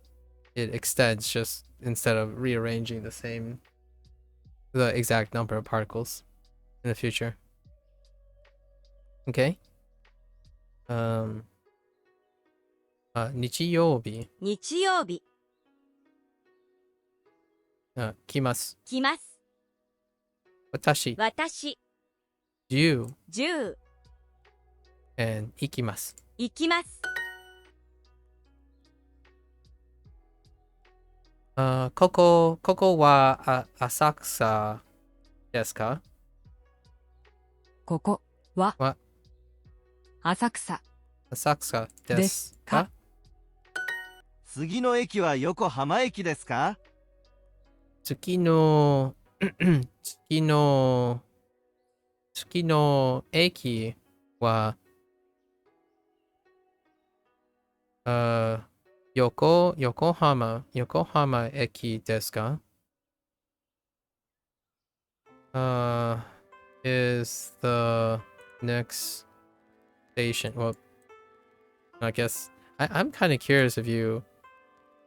it extends just instead of rearranging the exact number of particles in the future. Okay. 日曜日。日曜日、来ます。来ます。私。私、 10 10、 and 行きます。行きます。ここは浅草ですか？ここはは浅草浅草でですすか？か？次の駅は横浜駅ですか？次の駅は横浜駅ですか？ is the next station. Well, I guess I'm kind of curious if you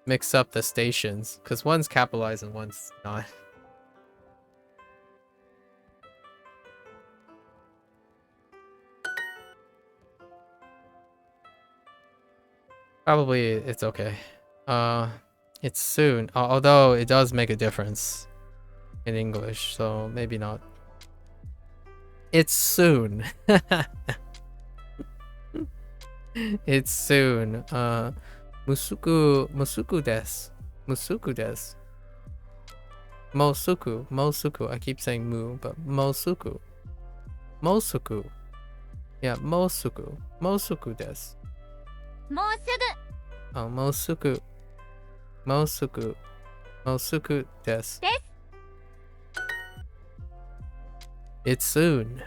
mix up the stations because one's capitalized and one's not. Probably it's okay. It's soon. Although it does make a difference in English, so maybe not. It's soon. It's soon. Musuku desu. Musuku desu. Mosuku. I keep saying mu, but mosuku. Yeah, mosuku desu. もうす Oh, mosuku desu. It's soon.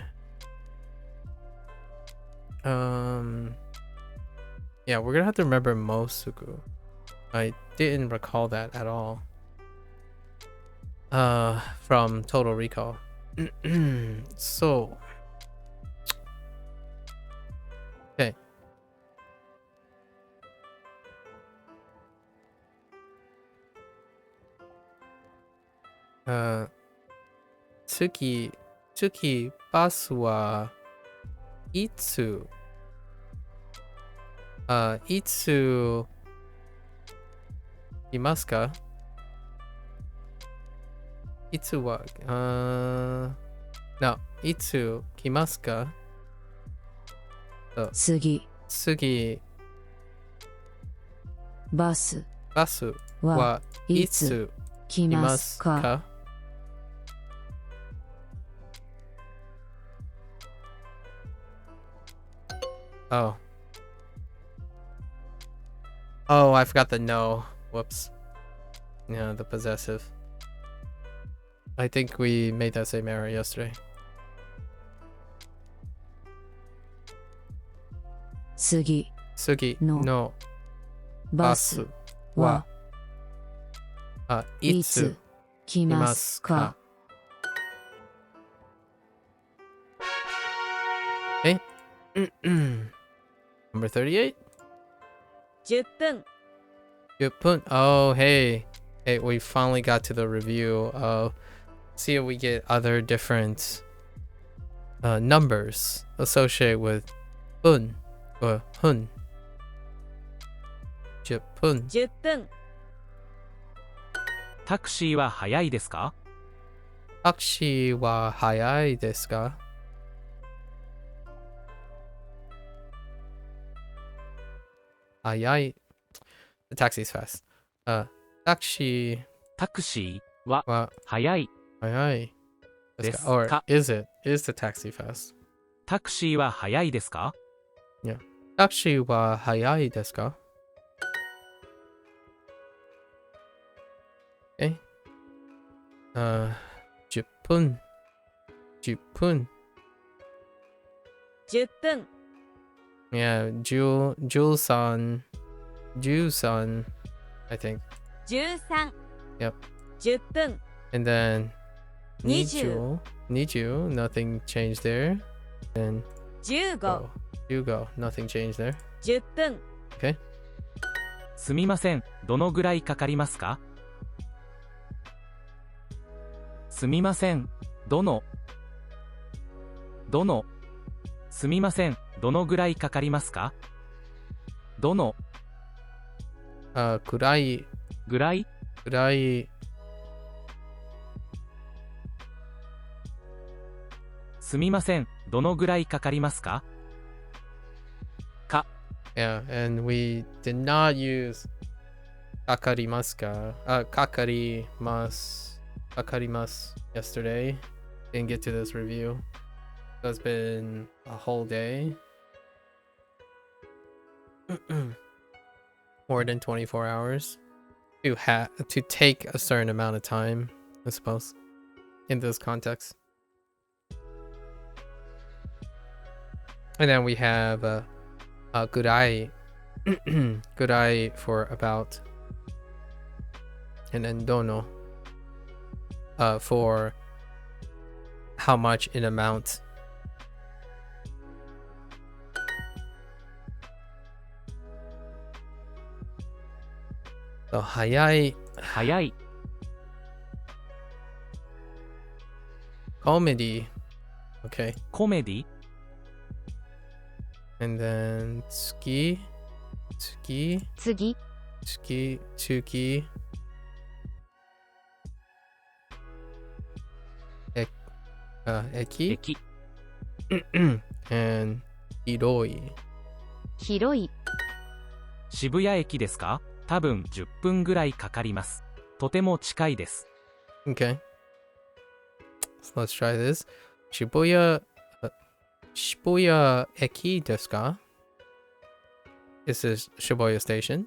Yeah, we're gonna have to remember mosuku. I didn't recall that at all. From Total Recall. So. Okay. Tsuki basu wa itsu itsu imasu ka? Itsu wa no, itsu kimasu ka? So, 次 バス basu は wa いつ itsu 来ます imasu か ka? Oh. Oh, I forgot the no. Whoops. Yeah, the possessive. I think we made that same error yesterday. 次 Sugi No. no バス basu は wa い itsu つ来ますか Okay. Number 38. 10分 Good point. Oh, hey. Hey, we finally got to the review of see if we get other different numbers associated with un or hun. 10分10分タクシーは早いですか？タクシーは早いですか？早い The taxi's fast. タクシタクシーはーは早い早いですか？ Or ですか？ is the taxi fast? タクシーは早いですか？タクシーは早いですか？ Okay. 10分10分10分 Yeah, Jules-san, I think. 13 Yep. 10分 And then 20 Niju, nothing changed there. And 15 Hugo, nothing changed there. 10分 Okay. すみません、どのぐらいかかりますか？すみません、どのすみません、どのぐらいかかりますか？どのくらいぐらいすみません、どのぐらいかかりますか？ Yeah, and we did not use kakarimasu yesterday. Didn't get to this review. So it's been a whole day. More than 24 hours to take a certain amount of time, I suppose, in this context. And then we have Gurai Gurai for about, and then Dono for how much in amount. So hayai 早い comedy. Okay. コメディ And then tsuki Tsuki. 次、 Tsuki. Tsuki. Eki. 駅 And hiroi. 広い、渋谷駅ですか？多分10分ぐらいかかります。とても近いです。 Okay. So let's try this. Shibuya. Shibuya eki desu ka? This is Shibuya Station.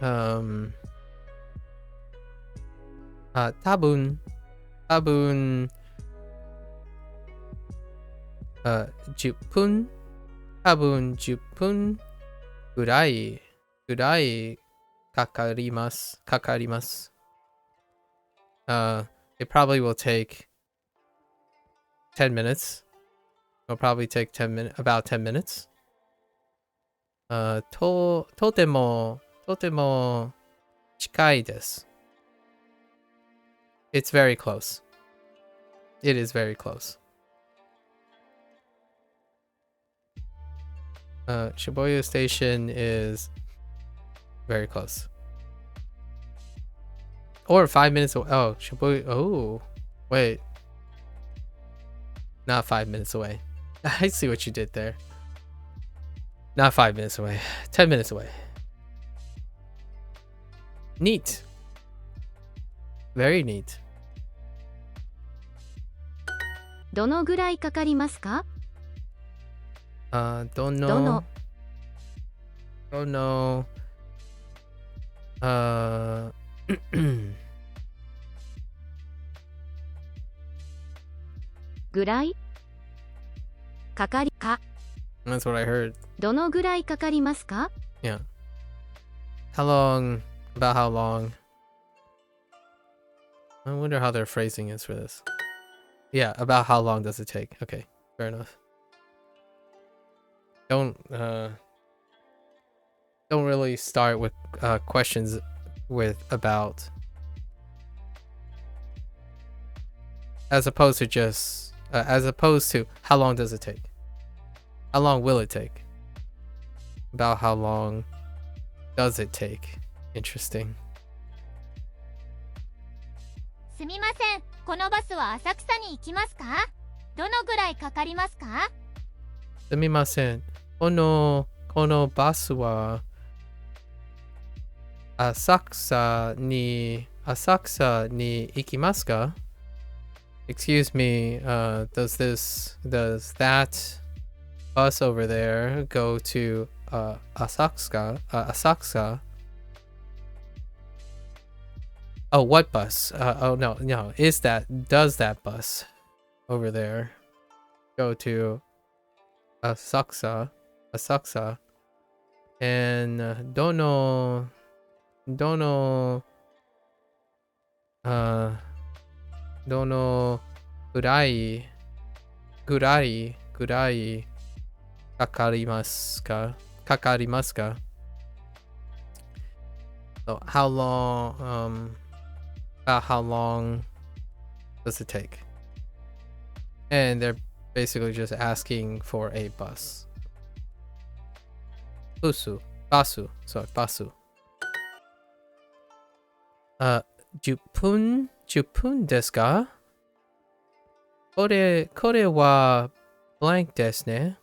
Tabun. 10分 多分10分ぐらいかかります。It probably will take 10 minutes. It'll probably take about 10 minutes. とても近いです。It's very close. It is very close. Shibuya Station is very close. Or 5 minutes away. Oh, Shibuya. Oh, wait. Not 5 minutes away. I see what you did there. Not 5 minutes away. 10 minutes away. Neat. Very neat. どのぐらいかかりますか？ Don't どの know. ぐらいかかりか That's what I heard. どのぐらいかかりますか？ Yeah. How long? About how long? I wonder how their phrasing is for this. Yeah, about how long does it take? Okay, fair enough. Don't really start with questions with about, as opposed to how long does it take? How long will it take? About how long does it take? Interesting. すみません、このバスは浅草に行きますか？どのぐらいかかりますか？すみません。このバスは浅草に行きますか？ Excuse me, does that bus over there go to Asakusa? Oh, what bus? No. Does that bus over there go to Asakusa? And don't know. どのぐらいかかりますか？ So how long about how long does it take? And they're basically just asking for a bus. Basu. 10分ですか？これは blank ですね。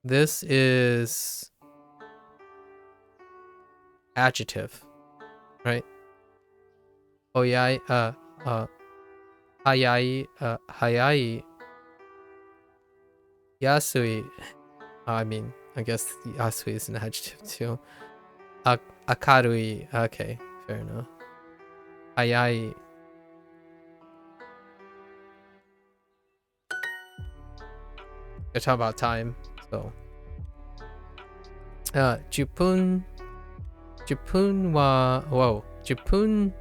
This is adjective, right? 早い、安い。I mean, I guess 安い is an adjective too. 明るい。Okay, fair enough. 早い。They're talking about time, so. 10分は、whoa, 10分.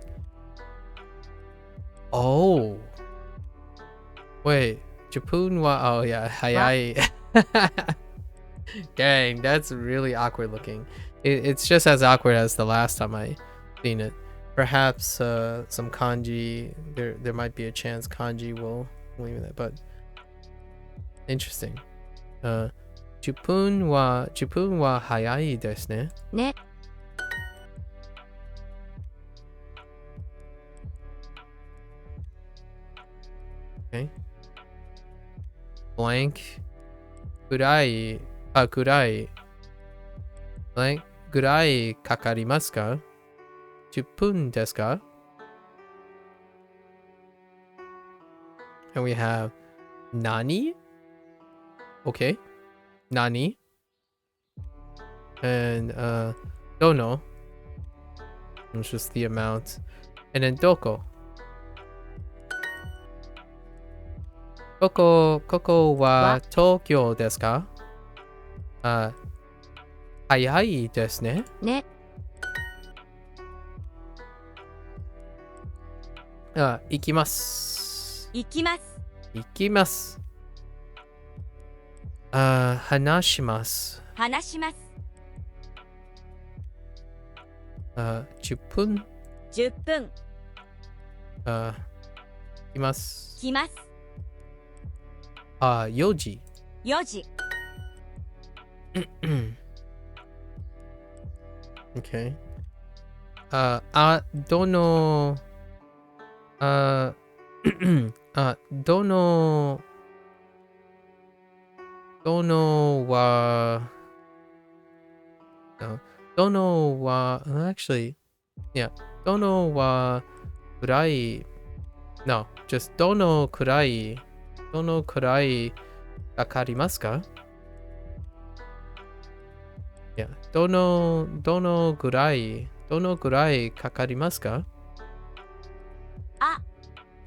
Oh. Wait, 10分は, oh yeah, 早い. Dang, that's really awkward looking. It's just as awkward as the last time I seen it. Perhaps some kanji, there might be a chance kanji will leave that, but Interesting. 10分は早いですね。ね。Okay. Blank ぐらい、ぐらい。blank ぐらいかかりますか ?10 分ですか And we have Nani? Okay. Nani? And Dono. It's just the amount. And then Doko. Koko wa Tokyo desu ka? 早いですね。ね。行きます。行きます。行きます。話します。話します。10分。10分。来ます。来ます。4時。4時。Okay. どのは actually yeah どのはくらい no just どのくらいかかりますか yeah どのぐらいかかりますか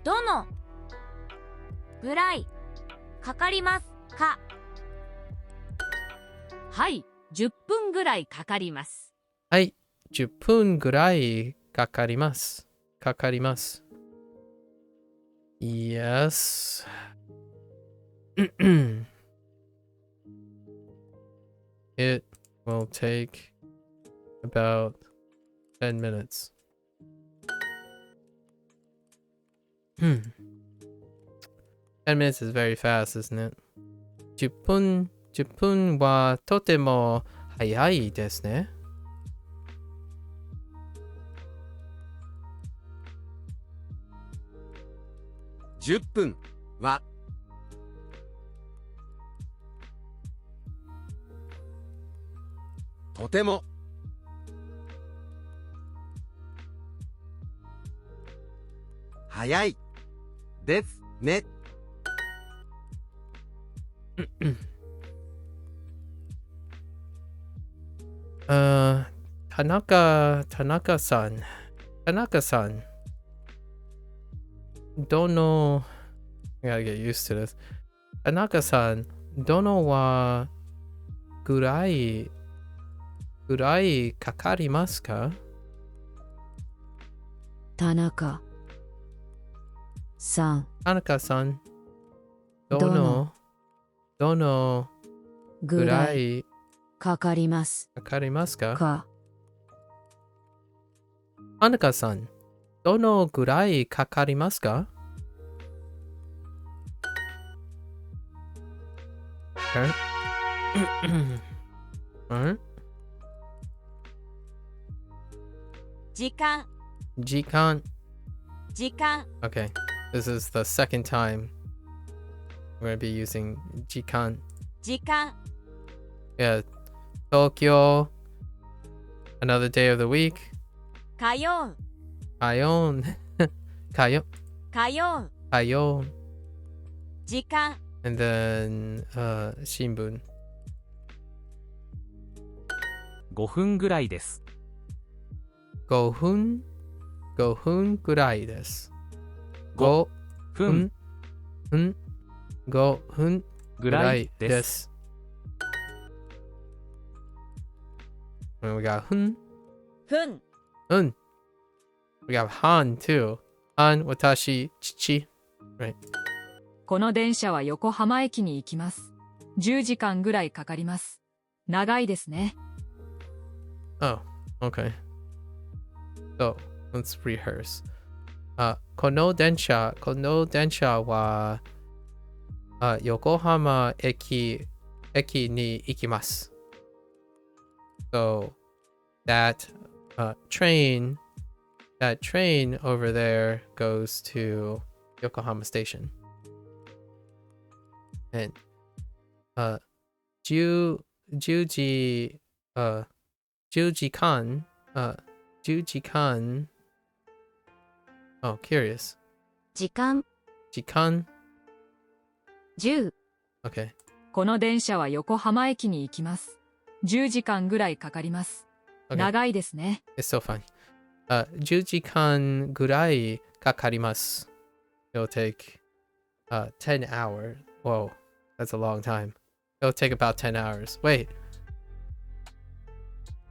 どのぐらいかかりますか？はい、10分ぐらいかかります。はい、10分ぐらいかかります。Yes. It will take about 10 minutes. 10 minutes is very fast, isn't it? 10分はとても早いですね。10分はとても早いですね。田中さん。どの I gotta get used to this. 田中さん、どのはぐらいかかりますか？田中さん、どのぐらいかかりますかか？田中さん、どのぐらいかかりますか？時間。 Okay, this is the second time we're going to be using 時間。 Yeah, Tokyo, another day of the week. 火曜。 Kayon. 時間。 And then, 新聞。5分ぐらいです。5分ぐらいです。5分ぐらいです。And we got 分。We got han too. Han, 私、父。Right. この電車は横浜駅に行きます。10時間ぐらいかかります。長いですね。Oh, okay. So, let's rehearse. この電車は Yokohama eki ni ikimasu. So that train over there goes to Yokohama Station. And 10時間 10時間 Oh, curious. 時間時間 10 Okay. この電車は横浜駅に行きます。10時間ぐらいかかります。Okay. 長いですね。It's so fun. 10時間ぐらいかかります. It'll take 10 hours. Whoa, that's a long time. It'll take about 10 hours. Wait.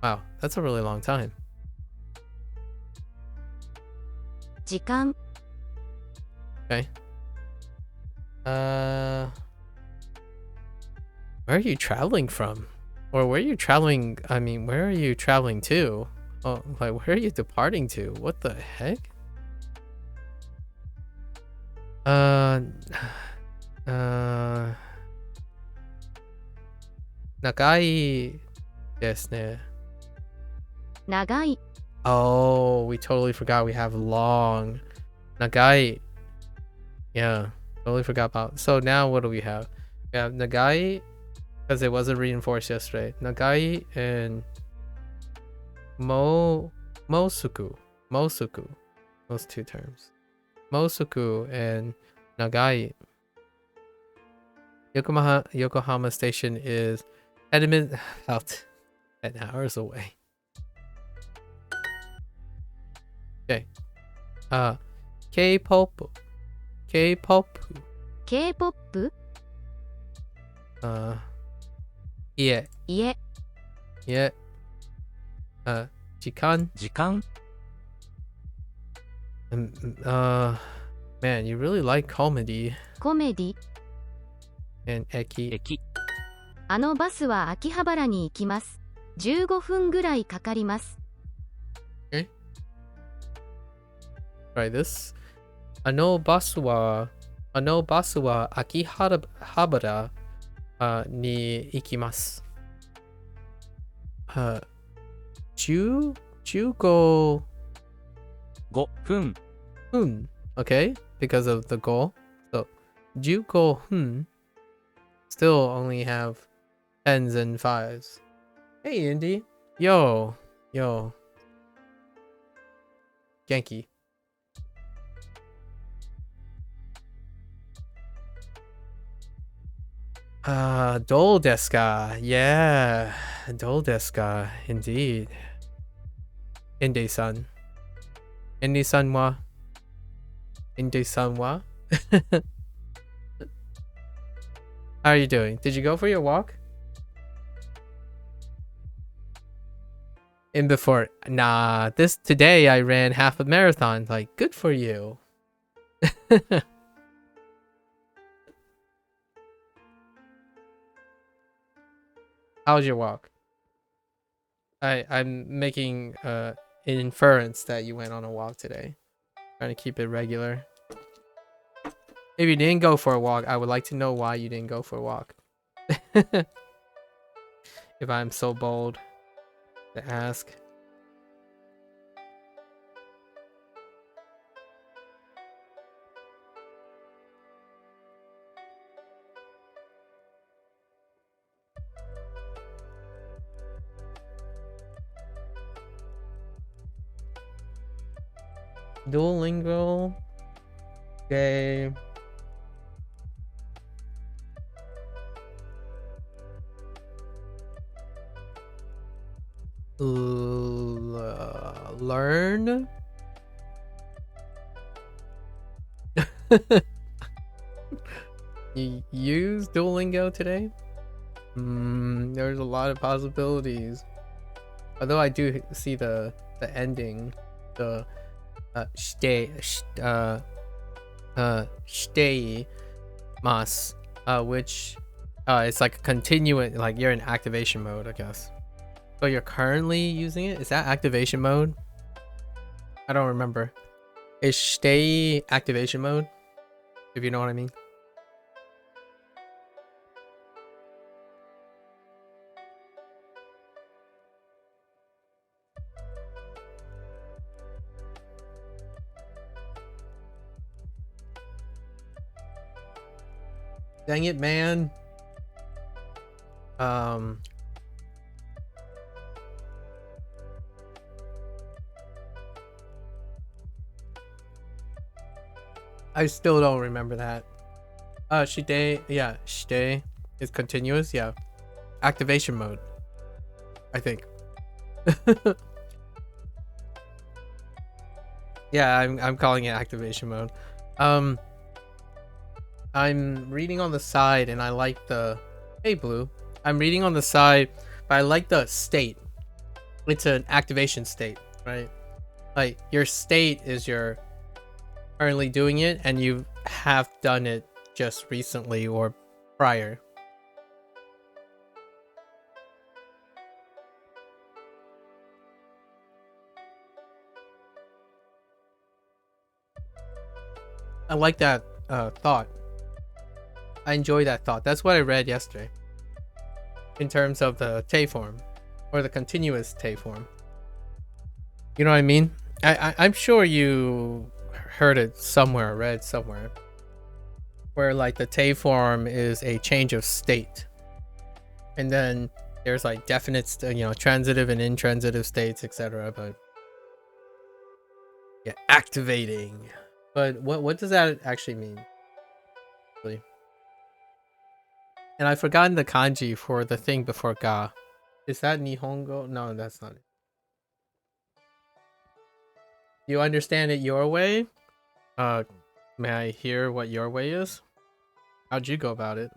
Wow, that's a really long time. 時間 Okay. Where are you traveling from? Or where are you traveling? I mean, where are you traveling to? Oh, like, where are you departing to? What the heck? Nagai desu ne. 長い Oh, we totally forgot we have long. Nagai. Yeah, totally forgot about. So now what do we have? We have Nagai, because it wasn't reinforced yesterday. Nagai and Mosuku. Mosuku. Those two terms. Mosuku and Nagai. Yokohama Station is about 10 hours away. Okay. K-pop. K-pop. K-POP Yeah. 家 Yeah. 時間時間 Man, you really like comedy コメディ and eki. 駅あのバスは秋葉原に行きます。15分ぐらいかかります。 Try this. あのバスは秋葉原に行きます。15 5分 分 Okay, because of the goal. So 15分 still only have tens and fives. Hey, Indy. Yo. Genki. Dole desu ka. Yeah, dole desu ka. Indeed. Inde-san. Inde-san wa. Inde-san wa. How are you doing? Did you go for your walk? In before, nah, today I ran half a marathon. Like, good for you. How's your walk? I'm making an inference that you went on a walk today. Trying to keep it regular. If you didn't go for a walk, I would like to know why you didn't go for a walk. If I'm so bold to ask. Duolingo game. Learn. You use Duolingo today? There's a lot of possibilities. Although I do see the ending, the stay mas, which it's like a continuing, like you're in activation mode, I guess. So you're currently using it? Is that activation mode? I don't remember. Is stay activation mode? If you know what I mean. Dang it, man. I still don't remember that. Shide, yeah, shide is continuous, yeah. Activation mode, I think. Yeah, I'm calling it activation mode. I'm reading on the side and I like the, hey Blue. I'm reading on the side, but I like the state. It's an activation state, right? Like your state is your currently doing it and you have done it just recently or prior. I like that thought. I enjoy that thought. That's what I read yesterday. In terms of the Tay form. Or the continuous Tay form. You know what I mean? I'm sure you heard it somewhere, read somewhere. Where like the Tay form is a change of state. And then there's like definite, transitive and intransitive states, etc. But yeah, activating. But what does that actually mean? Really? And I've forgotten the kanji for the thing before ga. Is that Nihongo? No, that's not it. You understand it your way? May I hear what your way is? How'd you go about it?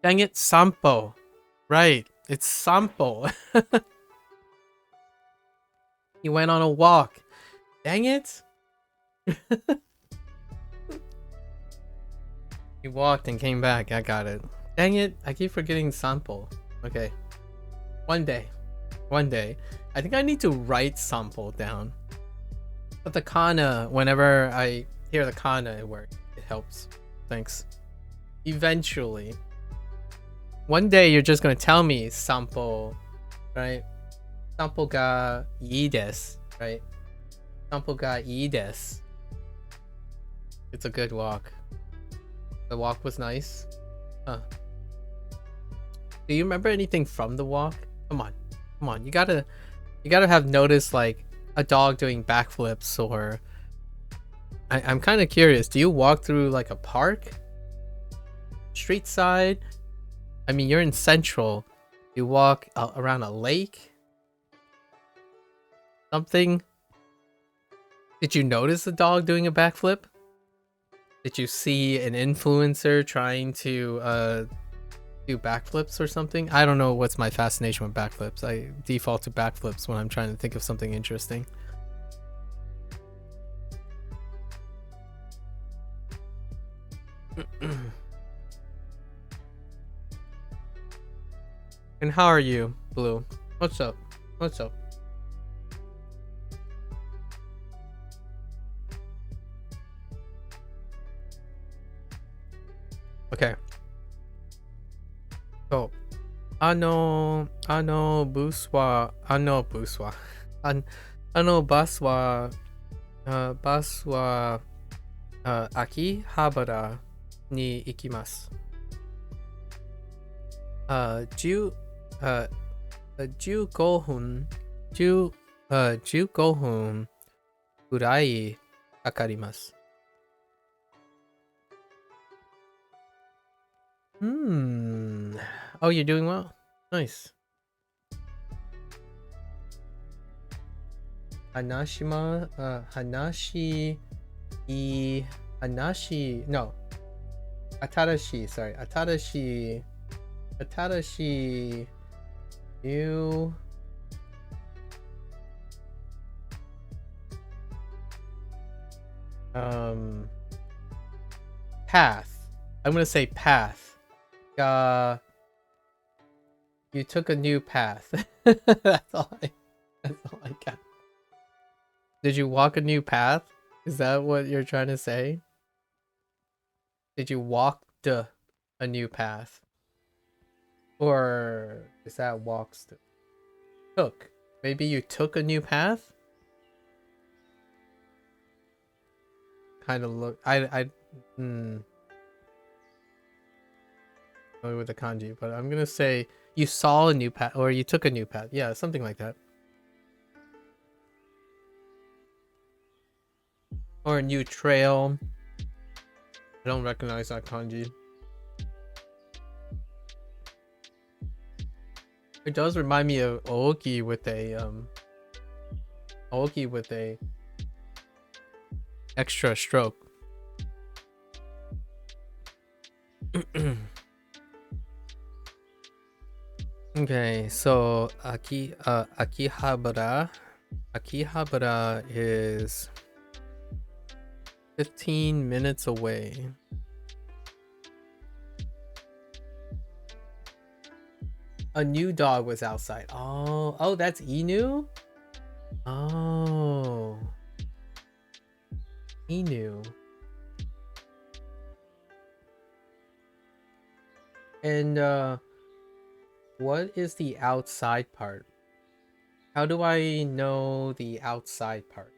Dang it, sampo. Right, it's sampo. He went on a walk. Dang it. He walked and came back. I got it. Dang it, I keep forgetting sampo. Okay. One day. I think I need to write sampo down. But the kana, whenever I hear the kana, it works. It helps. Thanks. Eventually. One day you're just gonna tell me sampo, right? Sampo ga ii desu, right? Sampo ga ii desu. It's a good walk. The walk was nice. Huh. Do you remember anything from the walk? Come on. You gotta have noticed like a dog doing backflips or. I'm kind of curious. Do you walk through like a park? Street side? I mean, you're in Central. You walk around a lake? Something? Did you notice the dog doing a backflip? Did you see an influencer trying to do backflips or something? I don't know what's my fascination with backflips. I default to backflips when I'm trying to think of something interesting. And how are you, Blue? What's up? Okay. So, bus wa, bus wa, Akihabara ni ikimasu. 15分15分ぐらいかかります。Oh, you're doing well. Nice. Hanashima, no. Atarashi, sorry. Atarashi, new path. I'm gonna say path. You took a new path. That's all I got. Did you walk a new path? Is that what you're trying to say? Did you walk a new path? Or is that walks took? Maybe you took a new path? kind of look. With the kanji, but I'm gonna say you saw a new path or you took a new path. Yeah, something like that. Or a new trail. I don't recognize that kanji. It does remind me of Ooki with a extra stroke. Okay, so Akihabara is 15 minutes away. A new dog was outside. Oh, that's Inu? Oh. Inu. And what is the outside part? How do I know the outside part?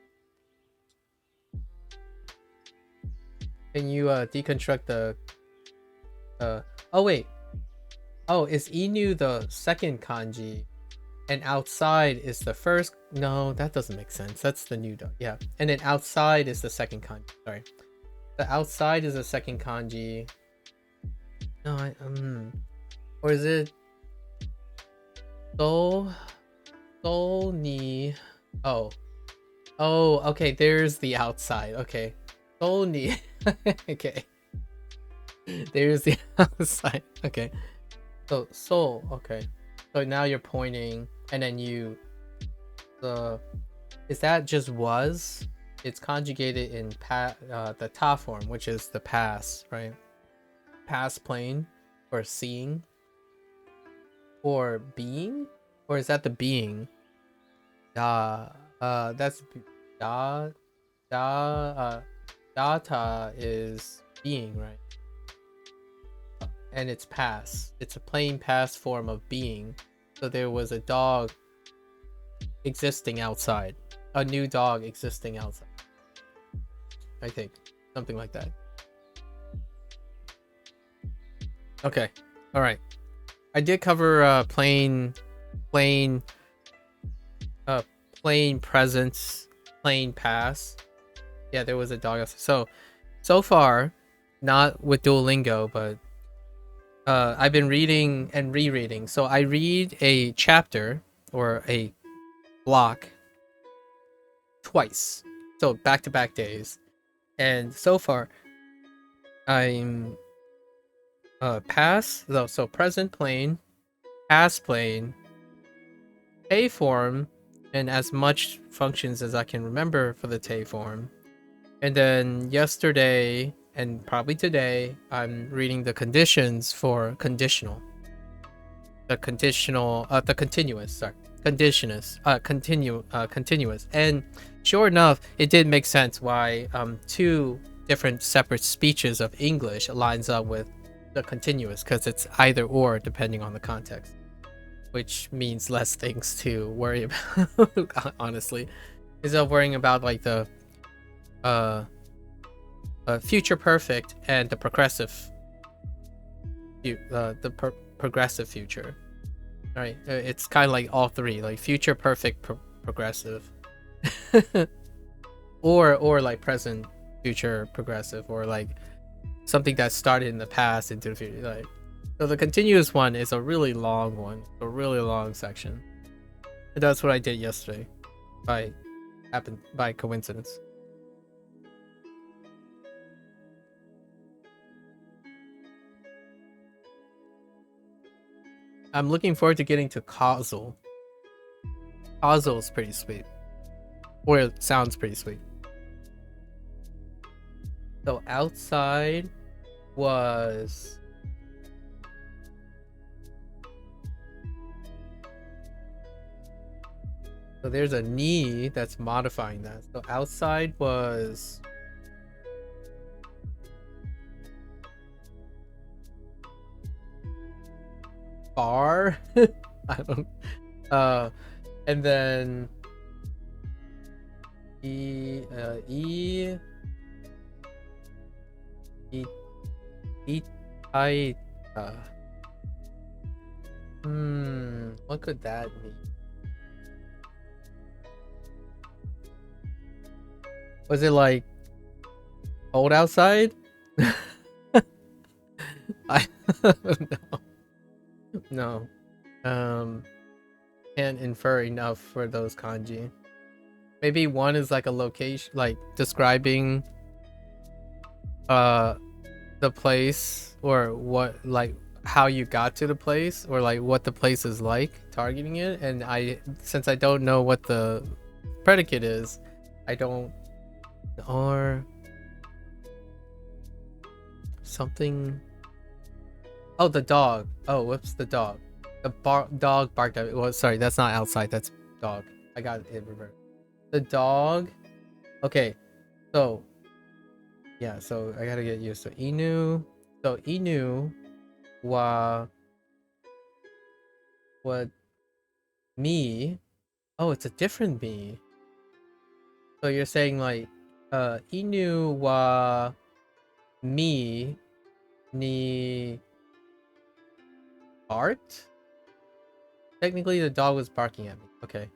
Can you deconstruct the oh wait. Oh, is Inu the second kanji and outside is the first? No, that doesn't make sense. That's the new dog. Yeah. And then outside is the second kanji. Sorry. The outside is the second kanji. No, or is it so ni? Oh, okay, there's the outside. Okay, so ni. Okay, there's the outside. Okay, so okay, so now you're pointing and then is that just was? It's conjugated in the ta form, which is the past, right? Past plane or seeing or being, or is that the being? That's data is being, right? And it's past. It's a plain past form of being. So there was a dog existing outside, a new dog existing outside. I think something like that. Okay, all right. I did cover plain presence, plain past. Yeah, there was a dog outside. So far, not with Duolingo, but I've been reading and rereading. So I read a chapter or a block twice. So back-to-back days. And so far, I'm past, so present plane, past plane, Te form, and as much functions as I can remember for the Te form. And then yesterday and probably today, I'm reading the conditions for conditional. The continuous. And sure enough, it did make sense why two different separate speeches of English lines up with the continuous, because it's either or depending on the context, which means less things to worry about. Honestly, instead of worrying about like the future perfect and the progressive progressive future. All right, it's kind of like all three, like future perfect, progressive, or like present future progressive, or like something that started in the past into the future. Like, so the continuous one is a really long one, a really long section. And that's what I did yesterday, by coincidence. I'm looking forward to getting to causal. Causal is pretty sweet, or it sounds pretty sweet. So outside was so there's a ni that's modifying that. So outside was far. I don't and then Itaita. What could that mean? Was it like cold outside? I no. Can't infer enough for those kanji. Maybe one is like a location, like describing the place, or what, like how you got to the place, or like what the place is like, targeting it. And since I don't know what the predicate is, I don't, or something. Oh, the dog. Oh, whoops, the dog. The dog barked at me. Well, sorry, that's not outside, that's dog. I got it reversed. The dog. Okay, so yeah, so I gotta get used to inu. So inu wa what me. Oh, it's a different me. So you're saying like inu wa me ni barked? Technically the dog was barking at me. Okay.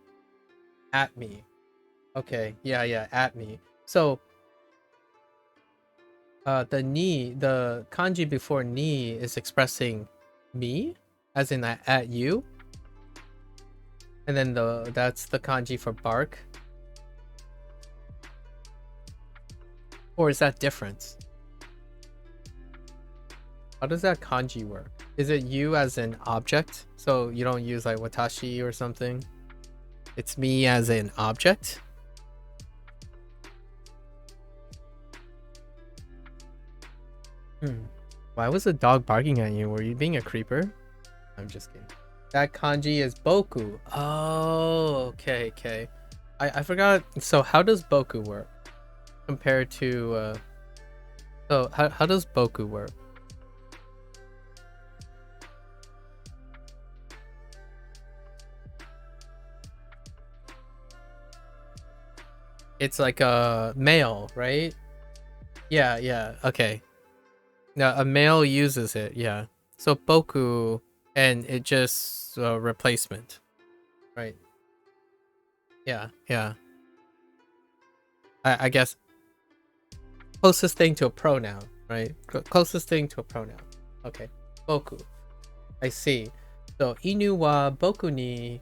At me. Okay, yeah, at me. So the kanji before ni is expressing me, as in at you. And then that's the kanji for bark. Or is that different? How does that kanji work? Is it you as an object? So you don't use like watashi or something? It's me as an object? Why was the dog barking at you? Were you being a creeper? I'm just kidding. That kanji is boku. Oh, okay. I forgot. So how does boku work compared to so how does boku work? It's like a male, right? Yeah, okay. Now a male uses it, yeah. So boku, and it just replacement, right? Yeah. I guess closest thing to a pronoun, right? Closest thing to a pronoun. Okay, boku. I see. So inu wa boku ni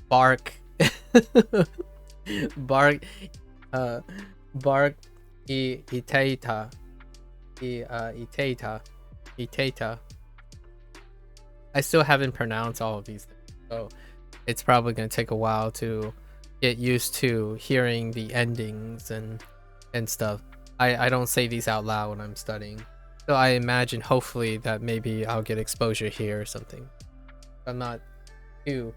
bark. bark itaita. Itaita. I still haven't pronounced all of these things, so it's probably going to take a while to get used to hearing the endings and stuff. I don't say these out loud when I'm studying, so I imagine hopefully that maybe I'll get exposure here or something. I'm not too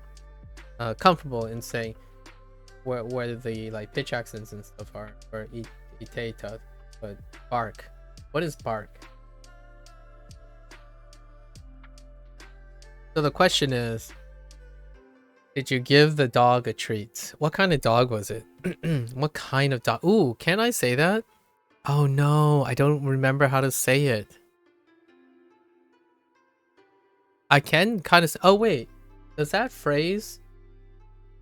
comfortable in saying where the like pitch accents and stuff are, or itaita, but bark. What is bark? So the question is, did you give the dog a treat? What kind of dog was it? What kind of dog? Ooh, can I say that? Oh no, I don't remember how to say it. I can kind of. Oh wait, does that phrase?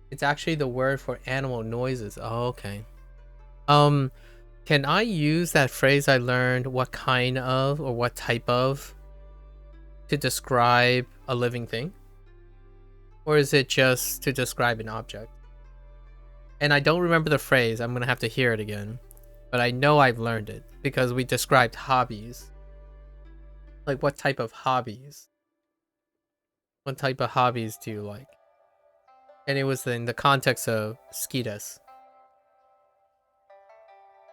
It's actually the word for animal noises. Oh, okay. Can I use that phrase I learned, what kind of or what type of, to describe a living thing? Or is it just to describe an object? And I don't remember the phrase. I'm gonna have to hear it again. But I know I've learned it because we described hobbies. Like, what type of hobbies? What type of hobbies do you like? And it was in the context of skitas.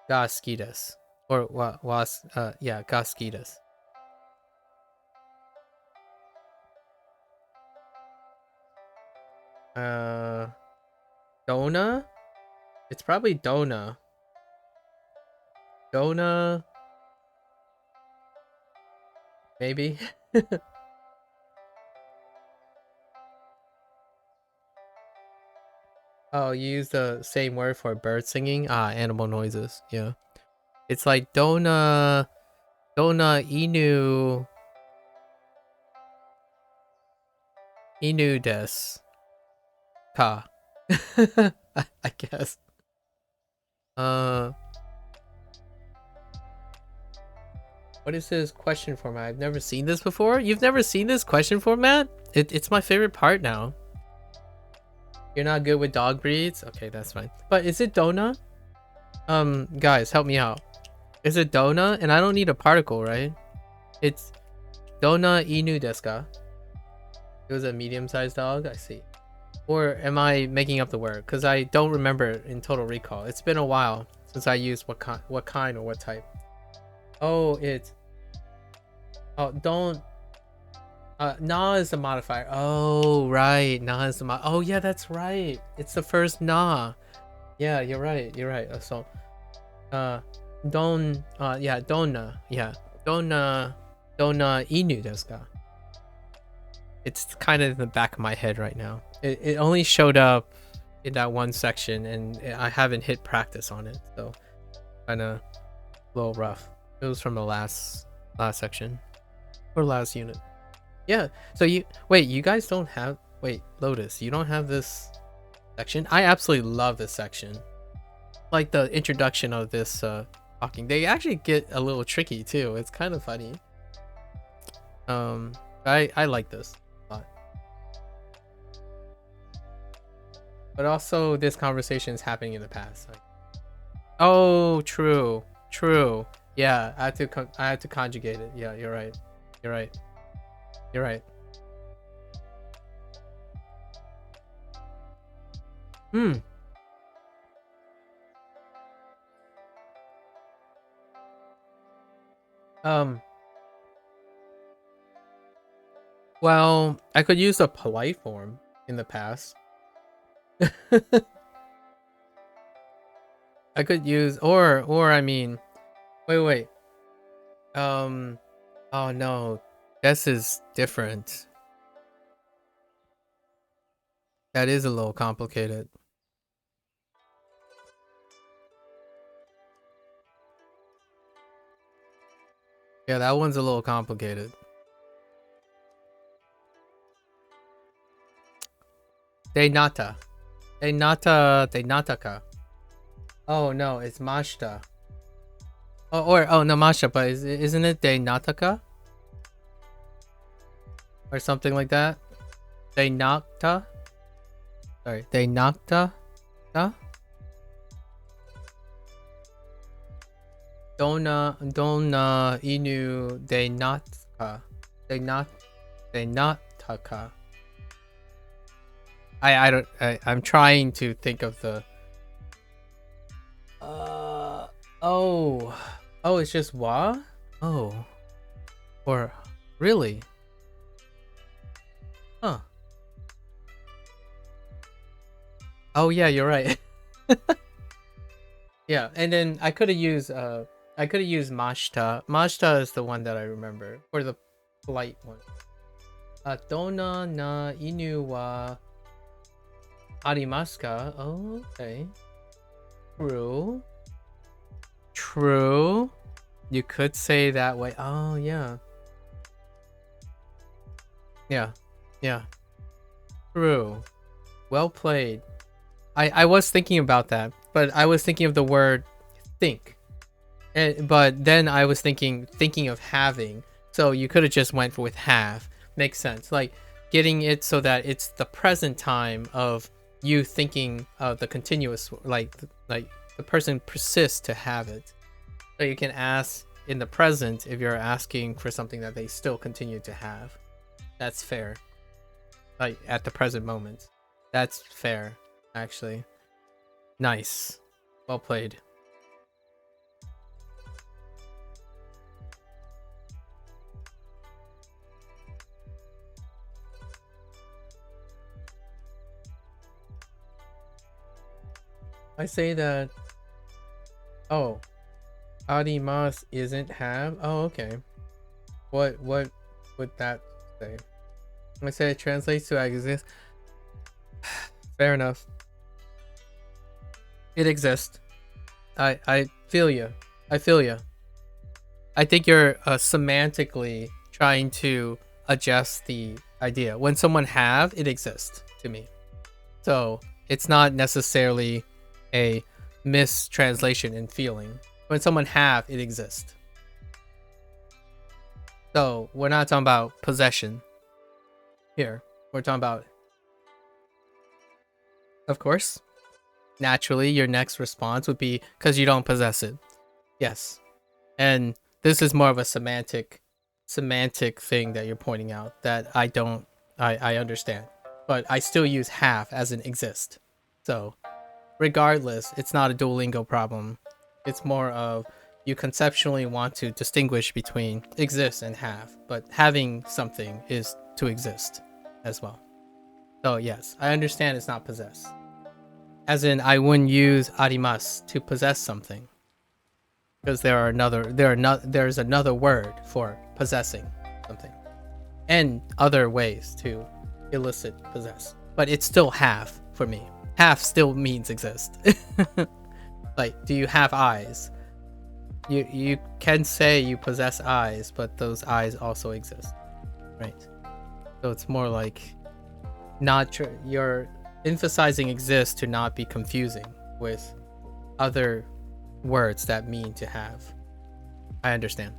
Ga skitas. Or was yeah, ga skitas. Dona? It's probably Dona. Dona? Maybe? Oh, you use the same word for bird singing? Ah, animal noises. Yeah. It's like dona inu des ka. I guess. What is this question format? I've never seen this before. You've never seen this question format? It's my favorite part now. You're not good with dog breeds? Okay, that's fine. But is it dona? Guys, help me out. Is it dona? And I don't need a particle, right? It's dona inu desu ka? It was a medium-sized dog? I see. Or am I making up the word? Because I don't remember in Total Recall. It's been a while since I used what kind or what type. Oh, it's... Oh, don't... na is the modifier. Oh, right. Na is the oh, yeah, that's right. It's the first na. Yeah, you're right. You're right. So, yeah, dona. Yeah, dona inu desu ka? It's kind of in the back of my head right now. It only showed up in that one section, and I haven't hit practice on it, so kind of a little rough. It was from the last section or last unit. Yeah. So you guys don't have Lotus, you don't have this section? I absolutely love this section. Like the introduction of this talking. They actually get a little tricky too. It's kind of funny. I like this a lot. But also this conversation is happening in the past. Like, oh, true. Yeah, I had to conjugate it. Yeah, you're right. Well, I could use a polite form in the past. I could use or I mean, wait. Oh no, this is different. That is a little complicated. Yeah, that one's a little complicated. Denata ka. Oh no, it's mashita. Oh no, masha, but isn't it denataka? Or something like that? Denakta? Sorry, denakta? Huh? Dona inu denataka. Denataka. I'm trying to think of the oh, it's just wa? Oh. Or really? Huh. Oh yeah, you're right. Yeah, and then I could have used mashita. Mashita is the one that I remember, or the polite one. Dona na inu wa arimasu ka? Oh, okay. True. You could say that way. Oh yeah. Yeah. True. Well played. I was thinking about that, but I was thinking of the word think. But then I was thinking of having. So you could have just went with have. Makes sense. Like getting it so that it's the present time of you thinking of the continuous, like the person persists to have it. So you can ask in the present if you're asking for something that they still continue to have. That's fair. Like at the present moment. That's fair, actually. Nice. Well played. I say that. Oh, arimasu isn't have. Oh, okay. What would that say? I say it translates to exist. Fair enough. It exists. I feel you. I feel you. I think you're semantically trying to adjust the idea. When someone have, it exists to me. So it's not necessarily a mistranslation in feeling. When someone have, it exists. So we're not talking about possession here. We're talking about, of course, naturally your next response would be because you don't possess it. Yes. And this is more of a semantic thing that you're pointing out that I understand. But I still use have as an exist. So regardless, it's not a Duolingo problem. It's more of you conceptually want to distinguish between exist and have, but having something is to exist as well. So yes, I understand it's not possess. As in, I wouldn't use arimasu to possess something, because there's another word for possessing something, and other ways to elicit possess. But it's still have for me. Have still means exist. Like, do you have eyes? You can say you possess eyes, but those eyes also exist, right? So it's more like you're emphasizing exist to not be confusing with other words that mean to have. I understand.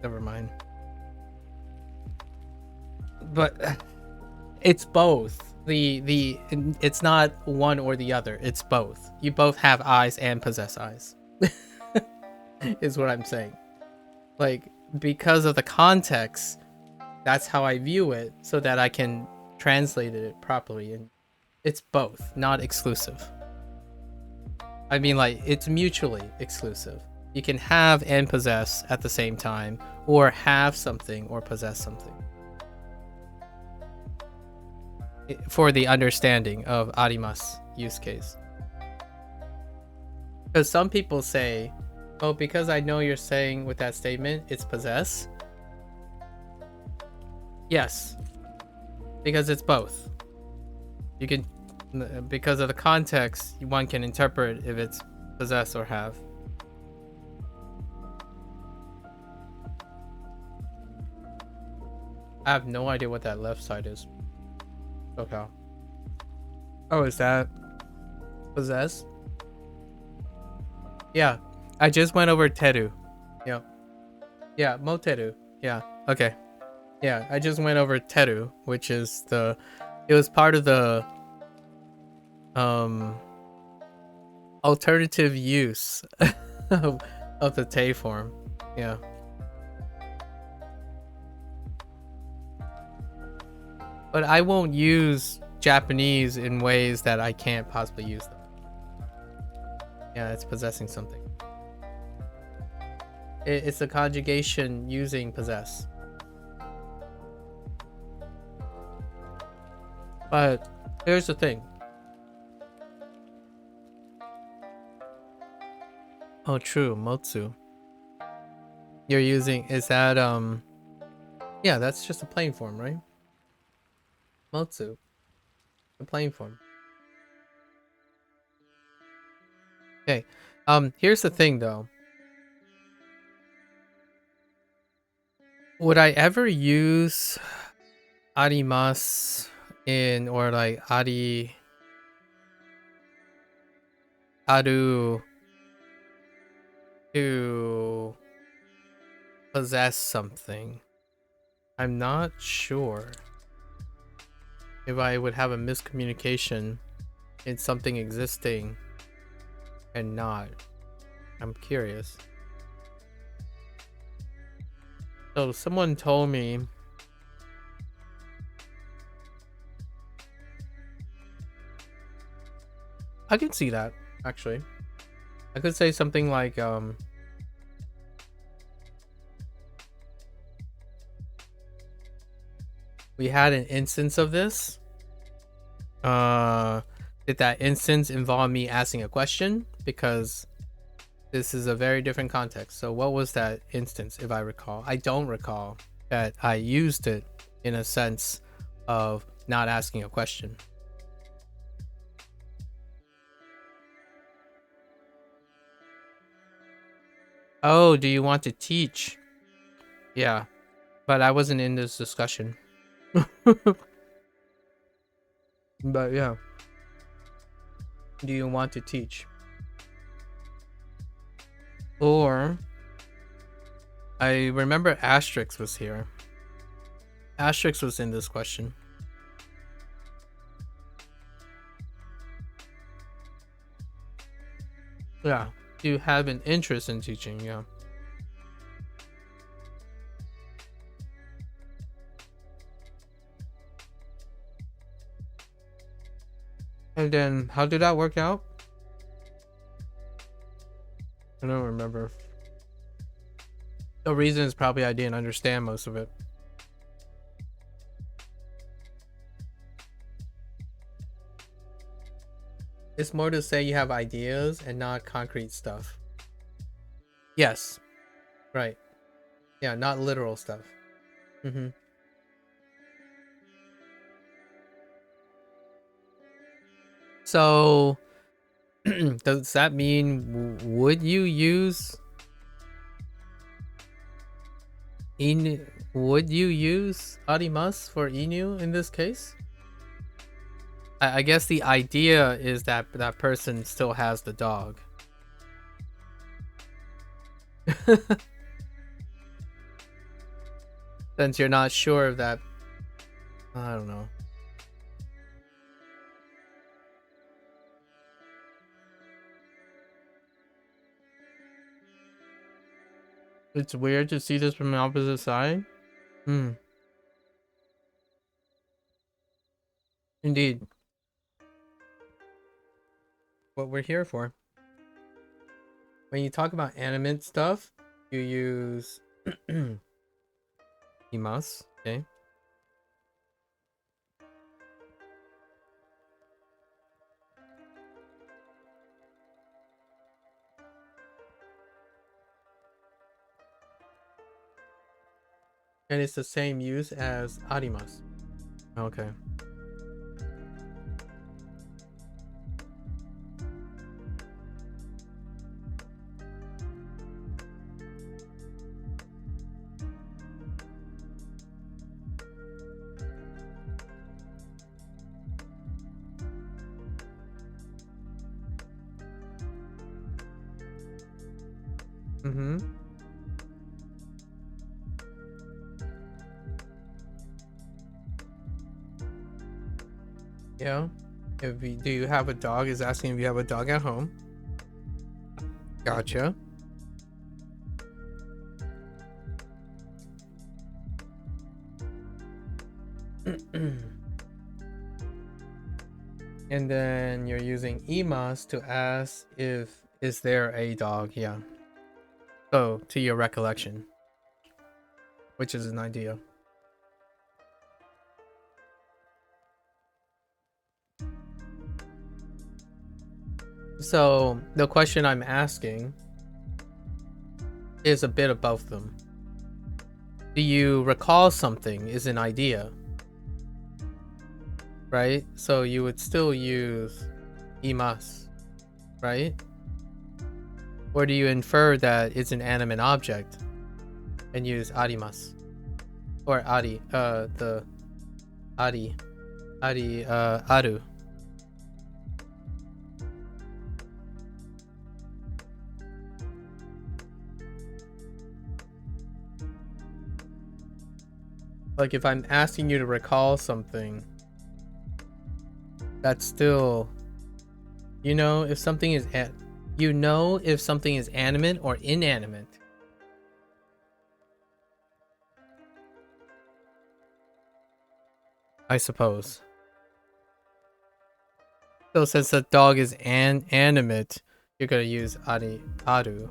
Never mind. But it's both. It's not one or the other. It's both. You both have eyes and possess eyes. Is what I'm saying. Like, because of the context, that's how I view it, so that I can translate it properly. And it's both, not exclusive. I mean, like, it's mutually exclusive. You can have and possess at the same time, or have something or possess something. For the understanding of arimasu use case. Because some people say, oh, because I know you're saying with that statement, it's possess. Yes. Because it's both. You can, because of the context, one can interpret if it's possess or have. I have no idea what that left side is. Okay. Oh, is that possess? Yeah. I just went over teru. Yeah. Yeah, moteru. Yeah. Okay. Yeah, I just went over teru, which is it was part of the alternative use of the te form. Yeah. But I won't use Japanese in ways that I can't possibly use them. Yeah, it's possessing something. It's a conjugation using possess. But here's the thing. Oh, true, motsu. You're using, is that, yeah, that's just a plain form, right? Motsu. The plain form. Okay. Here's the thing though. Would I ever use arimasu in, or like aru to possess something? I'm not sure if I would have a miscommunication in something existing and not. I'm curious. So someone told me I can see that, actually. I could say something like we had an instance of this. Did that instance involve me asking a question? Because this is a very different context. So what was that instance, if I recall? I don't recall that I used it in a sense of not asking a question. Oh, do you want to teach? Yeah, but I wasn't in this discussion. But yeah. Do you want to teach? Or I remember Asterix was here. Asterix was in this question. Yeah. Do you have an interest in teaching? Yeah. And then how did that work out? I don't remember. The reason is probably I didn't understand most of it. It's more to say you have ideas and not concrete stuff. Yes. Right. Yeah, not literal stuff. Mm-hmm. So, does that mean would you use Inu? Would you use arimasu for Inu in this case? I guess the idea is that that person still has the dog. Since you're not sure of that, I don't know. It's weird to see this from the opposite side. Indeed. What we're here for. When you talk about animate stuff, you use imasu, okay? And it's the same use as arimasu. Okay. Mm-hmm. Yeah. Do you have a dog? Is asking if you have a dog at home. Gotcha. And then you're using imasu to ask if is there a dog? Yeah. So to your recollection, which is an idea. So the question I'm asking is a bit of both of them. Do you recall something is an idea, right? So you would still use imasu, right? Or do you infer that it's an animate object and use arimasu? Or aru. Like if I'm asking you to recall something, that's still, you know, if something is if something is animate or inanimate. I suppose. So since the dog is animate, you're gonna use aru.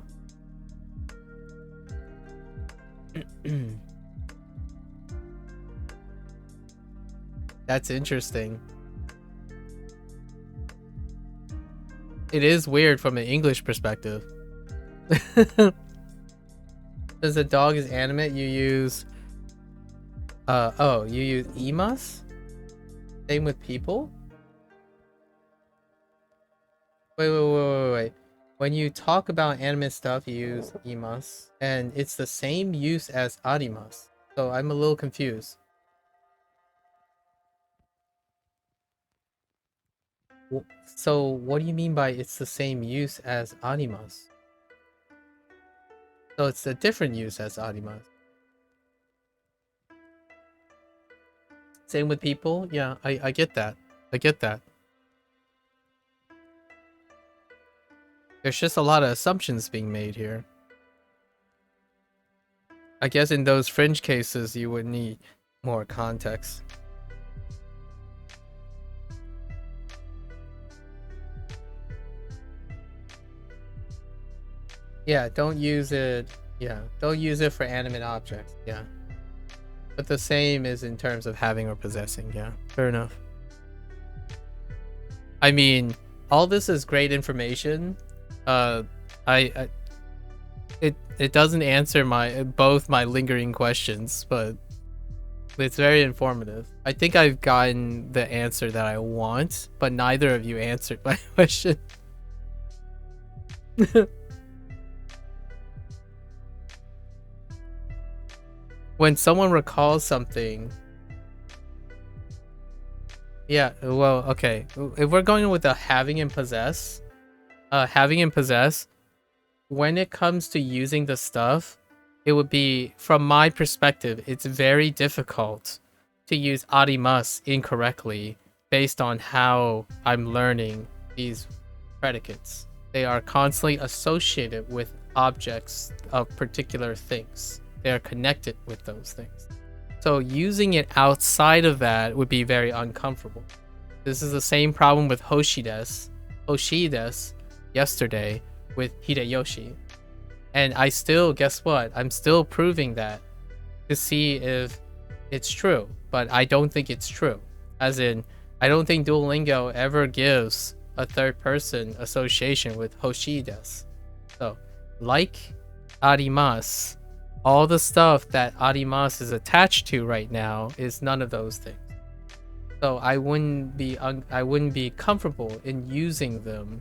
That's interesting. It is weird from an English perspective. Since the dog is animate, you use Oh, you use imas? Same with people? Wait. When you talk about anime stuff, you use imas, and it's the same use as arimas. So I'm a little confused. So what do you mean by it's the same use as arimas? So it's a different use as arimas. Same with people? Yeah, I get that. I get that. There's just a lot of assumptions being made here. I guess in those fringe cases, you would need more context. Yeah, don't use it. Yeah, don't use it for animate objects. Yeah. But the same is in terms of having or possessing. Yeah, fair enough. I mean, all this is great information. It doesn't answer both my lingering questions, but it's very informative. I think I've gotten the answer that I want, but neither of you answered my question. When someone recalls something, yeah, well, okay. If we're going with the having and possess, when it comes to using the stuff, it would be, from my perspective, it's very difficult to use arimas incorrectly based on how I'm learning these predicates. They are constantly associated with objects of particular things. They are connected with those things. So using it outside of that would be very uncomfortable. This is the same problem with Hoshides yesterday with Hideyoshi. And I still, guess what? I'm still proving that to see if it's true. But I don't think it's true. As in, I don't think Duolingo ever gives a third person association with Hoshides. So, like arimas, all the stuff that arimas is attached to right now is none of those things. So I wouldn't be comfortable in using them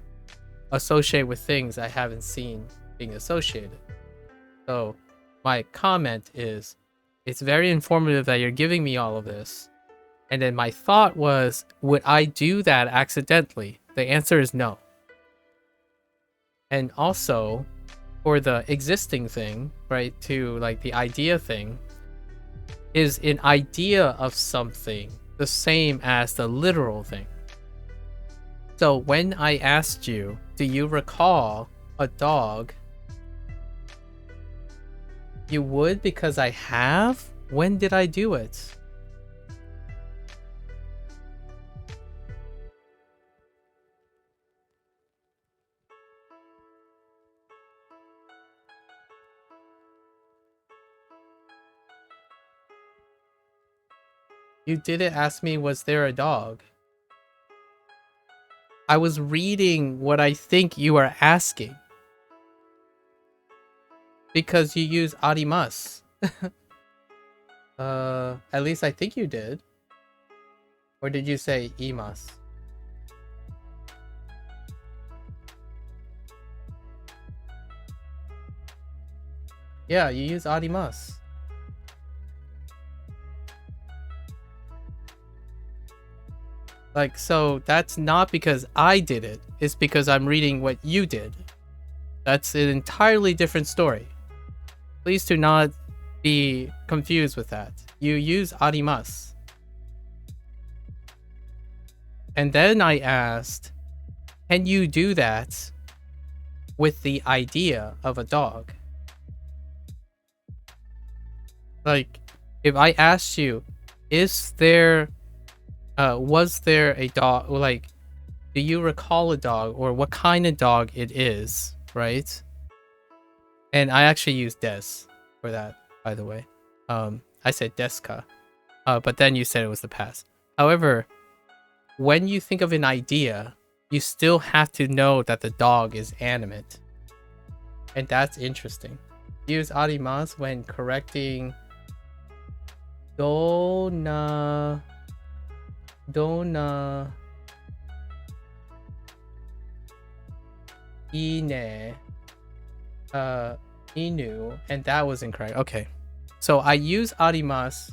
associated with things I haven't seen being associated. So my comment is, it's very informative that you're giving me all of this. And then my thought was, would I do that accidentally? The answer is no. And also, for the existing thing, right, to like the idea thing, is an idea of something the same as the literal thing? So when I asked you, do you recall a dog? You would, because I have? When did I do it? You didn't ask me, was there a dog? I was reading what I think you are asking. Because you use arimas. At least I think you did. Or did you say imas? Yeah, you use arimas. Like, so that's not because I did it. It's because I'm reading what you did. That's an entirely different story. Please do not be confused with that. You use arimas. And then I asked, can you do that with the idea of a dog? Like, if I asked you, was there a dog, like, do you recall a dog, or what kind of dog it is, right? And I actually used des for that, by the way. I said deska, but then you said it was the past. However, when you think of an idea, you still have to know that the dog is animate. And that's interesting. Use arimas when correcting Dona ine inu, and that was incorrect. Okay. So I use arimasu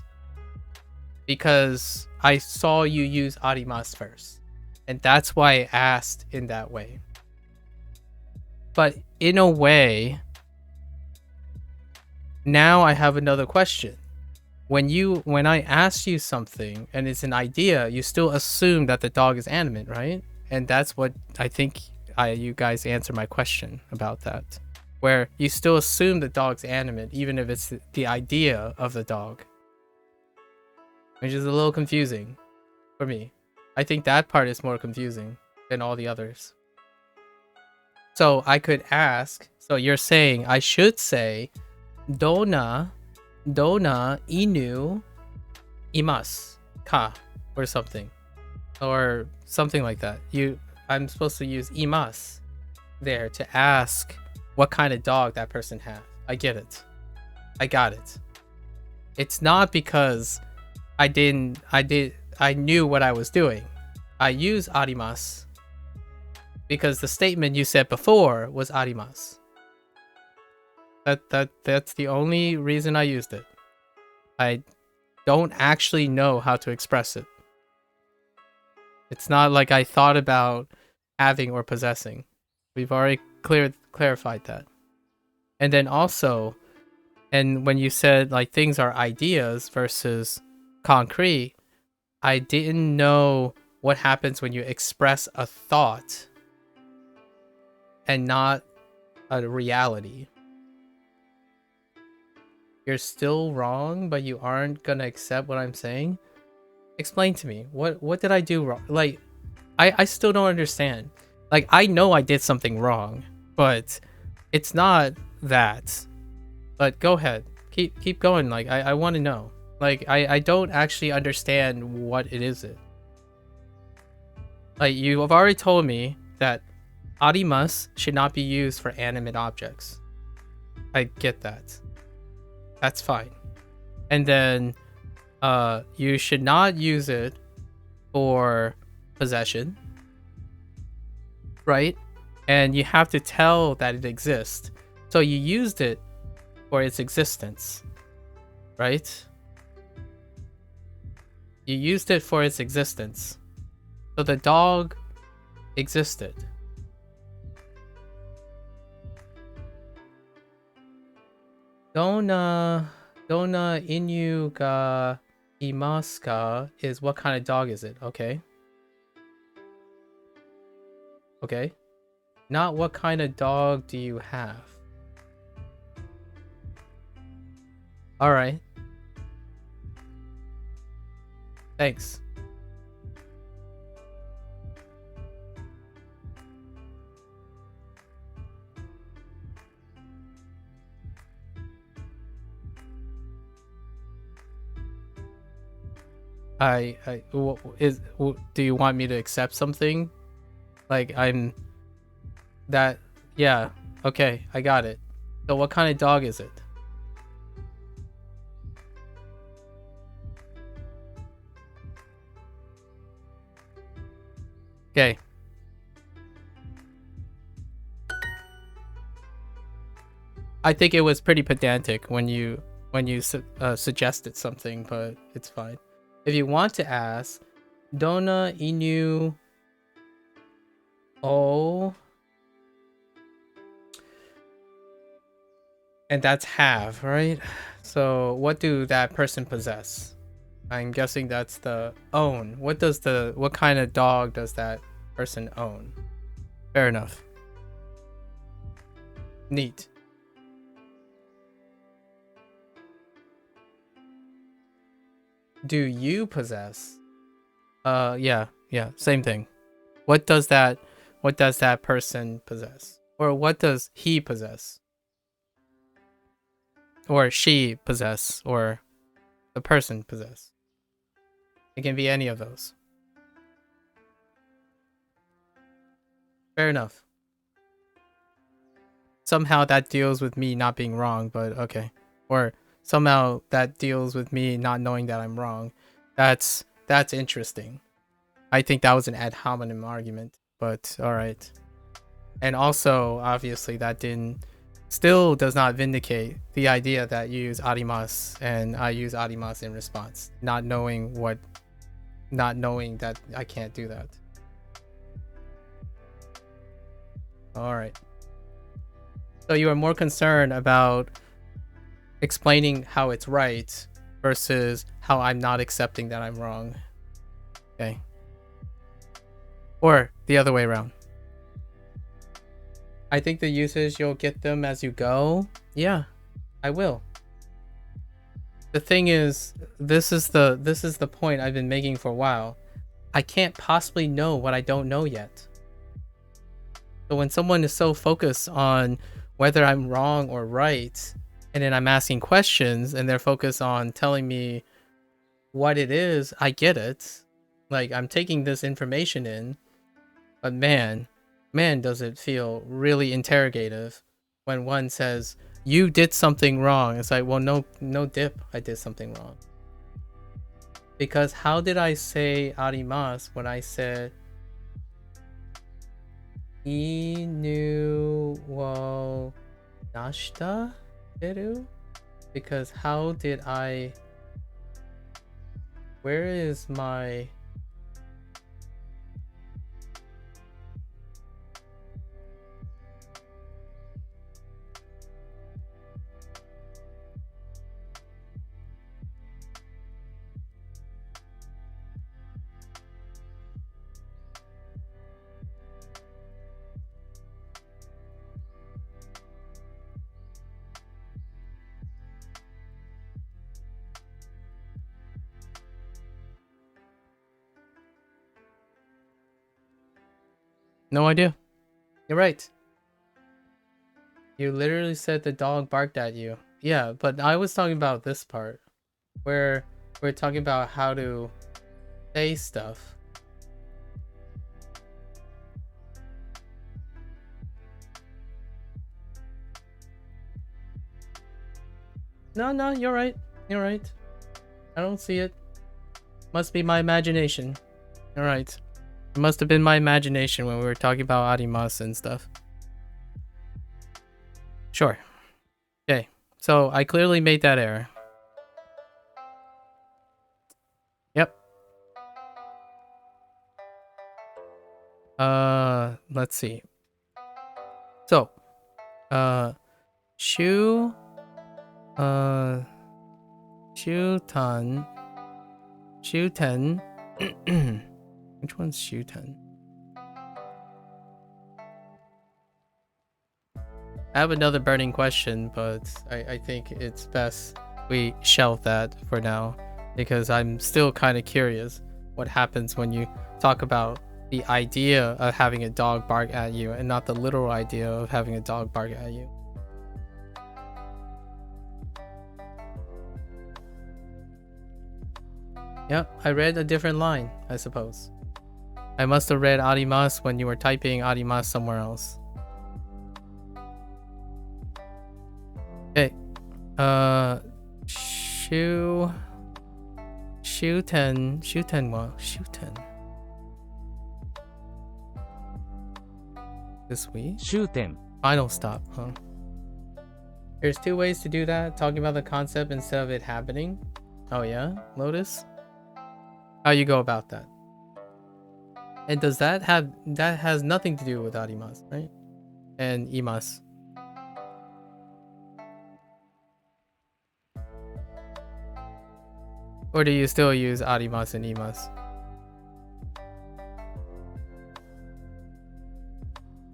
because I saw you use arimasu first. And that's why I asked in that way. But in a way, now I have another question. When I ask you something and it's an idea, you still assume that the dog is animate, right? And that's what I think you guys answer my question about that. Where you still assume the dog's animate, even if it's the idea of the dog. Which is a little confusing for me. I think that part is more confusing than all the others. So I could ask, so you're saying I should say, Dona inu imasu ka, or something. Or something like that. I'm supposed to use imasu there to ask what kind of dog that person has. I get it. I got it. It's not because I knew what I was doing. I use arimasu because the statement you said before was arimasu. That's the only reason I used it. I don't actually know how to express it. It's not like I thought about having or possessing. We've already clarified that. And then also, and when you said like things are ideas versus concrete, I didn't know what happens when you express a thought and not a reality. You're still wrong, but you aren't gonna accept what I'm saying? Explain to me. What did I do wrong? Like, I still don't understand. Like, I know I did something wrong, but it's not that. But go ahead. Keep going. Like, I want to know. Like, I don't actually understand what it is. Like, you have already told me that arimasu should not be used for animate objects. I get that. That's fine. And then you should not use it for possession, right? And you have to tell that it exists. So you used it for its existence, right? You used it for its existence. So the dog existed. Dona inu ga imasu ka is what kind of dog is it? Okay. Okay. Not what kind of dog do you have? All right. Thanks. Do you want me to accept something? Like yeah, okay, I got it. So what kind of dog is it? Okay. I think it was pretty pedantic when you suggested something, but it's fine. If you want to ask, Dona inu o, and that's have, right? So what do that person possess? I'm guessing that's the own. What kind of dog does that person own? Fair enough. Neat. Do you possess? Yeah, same thing. What does that person possess? Or what does he possess? Or she possess? Or the person possess? It can be any of those. Fair enough. Somehow that deals with me not being wrong, but okay. Or somehow that deals with me not knowing that I'm wrong. That's interesting. I think that was an ad hominem argument, but all right. And also, obviously, that still does not vindicate the idea that you use arimasu and I use arimasu in response, not knowing that I can't do that. All right. So you are more concerned about explaining how it's right versus how I'm not accepting that I'm wrong. Okay. Or the other way around. I think the uses, you'll get them as you go. Yeah, I will. The thing is, this is the point I've been making for a while. I can't possibly know what I don't know yet. So when someone is so focused on whether I'm wrong or right, and then I'm asking questions and they're focused on telling me what it is, I get it. Like, I'm taking this information in, but man, does it feel really interrogative when one says, you did something wrong. It's like, well, no dip, I did something wrong. Because how did I say arimasu when I said inu wo nashita deru? Because how did I... Where is my... No idea. You're right. You literally said the dog barked at you. Yeah, but I was talking about this part where we're talking about how to say stuff. No, you're right. You're right. I don't see it. Must be my imagination. All right. It must have been my imagination when we were talking about arimasu and stuff. Sure. Okay. So I clearly made that error. Yep. Let's see. So, shuten. Which one's shuten? I have another burning question, but I think it's best we shelve that for now because I'm still kind of curious what happens when you talk about the idea of having a dog bark at you and not the literal idea of having a dog bark at you. Yep, I read a different line, I suppose. I must have read arimasu when you were typing arimasu somewhere else. Okay. Shuten. This week? 終点 Final stop, huh? There's two ways to do that, talking about the concept instead of it happening. Oh yeah, Lotus? How you go about that? And does that has nothing to do with arimasu, right? And imasu. Or do you still use arimasu and imasu?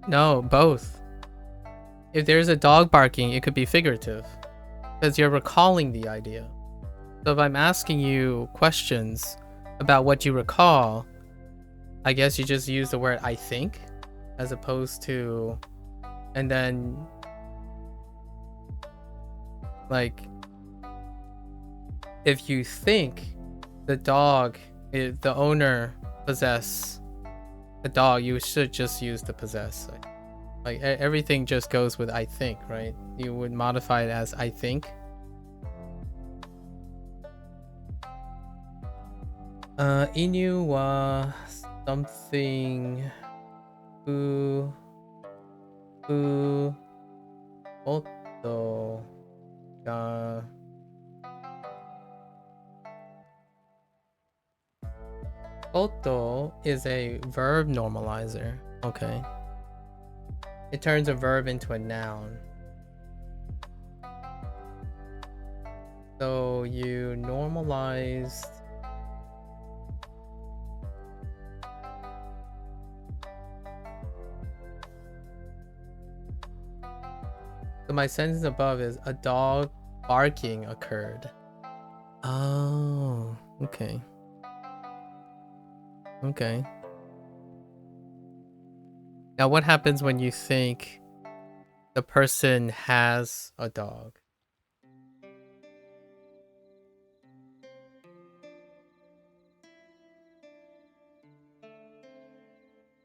No, both. If there's a dog barking, it could be figurative because you're recalling the idea. So if I'm asking you questions about what you recall, I guess you just use the word I think as opposed to, and then like if you think the dog, the owner possess a dog, you should just use the possess. Like everything just goes with I think, right? You would modify it as I think. Inu wa something u oto ga oto is a verb normalizer. Okay. It turns a verb into a noun. So you normalized so my sentence above is a dog barking occurred. Oh, okay. Okay. Now what happens when you think the person has a dog?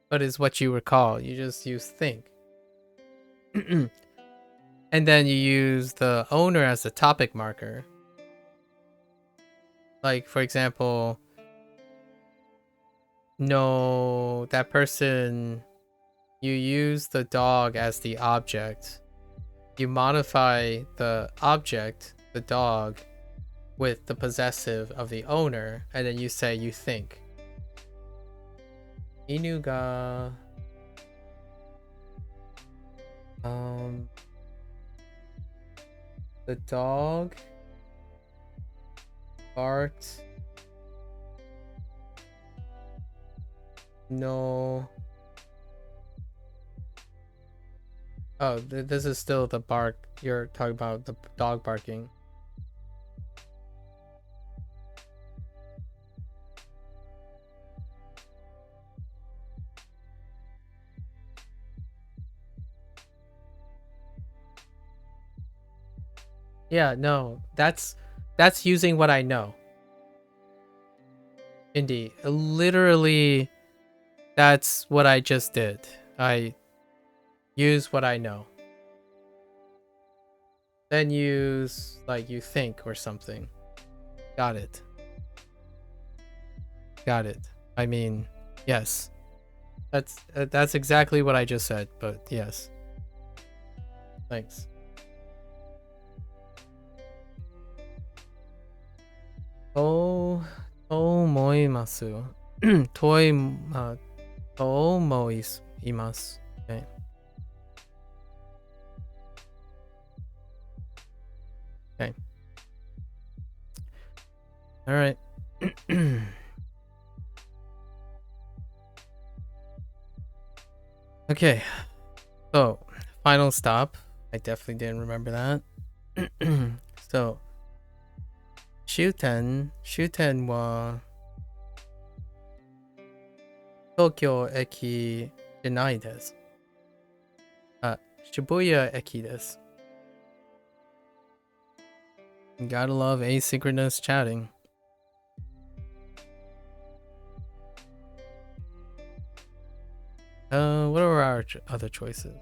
But is what you recall. You just use think. And then you use the owner as the topic marker. Like, for example, no, that person, you use the dog as the object. You modify the object, the dog, with the possessive of the owner, and then you say you think. Inu ga the dog barked no. Oh, this is still the bark. You're talking about the dog barking. Yeah, no, that's using what I know. Indeed, literally, that's what I just did. I use what I know. Then use like you think or something. Got it. Got it. I mean, yes. That's exactly what I just said, but yes. Thanks. To omoimasu. To omoimasu. Okay. Okay. All right. Okay. So, final stop. I definitely didn't remember that. So, Shuten wa Tokyo eki janai desu. Shibuya eki desu. Gotta love asynchronous chatting. What are our other choices?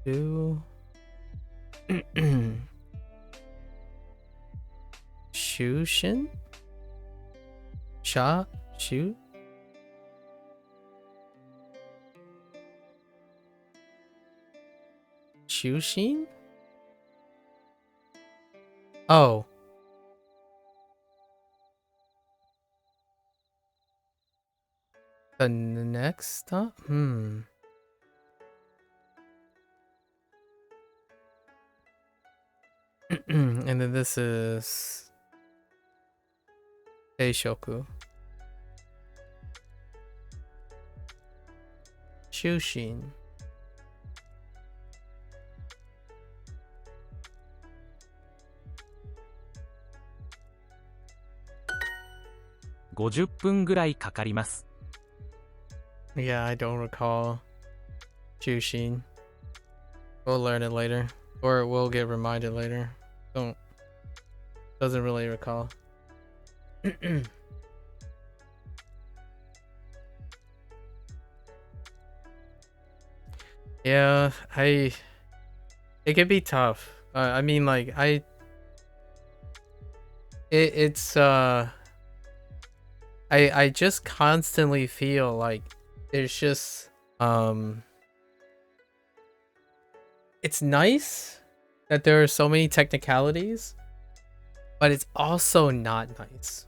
Do Shushin? Sha? Shu? Shushin? Oh. The next stop? And then this is Seishoku. Shushin.50分ぐらいかかります。 Yeah, I don't recall Shushin. We'll learn it later. Or we'll get reminded later. Doesn't really recall. Yeah, it can be tough. I mean, like, I just constantly feel like there's just it's nice that there are so many technicalities, but it's also not nice.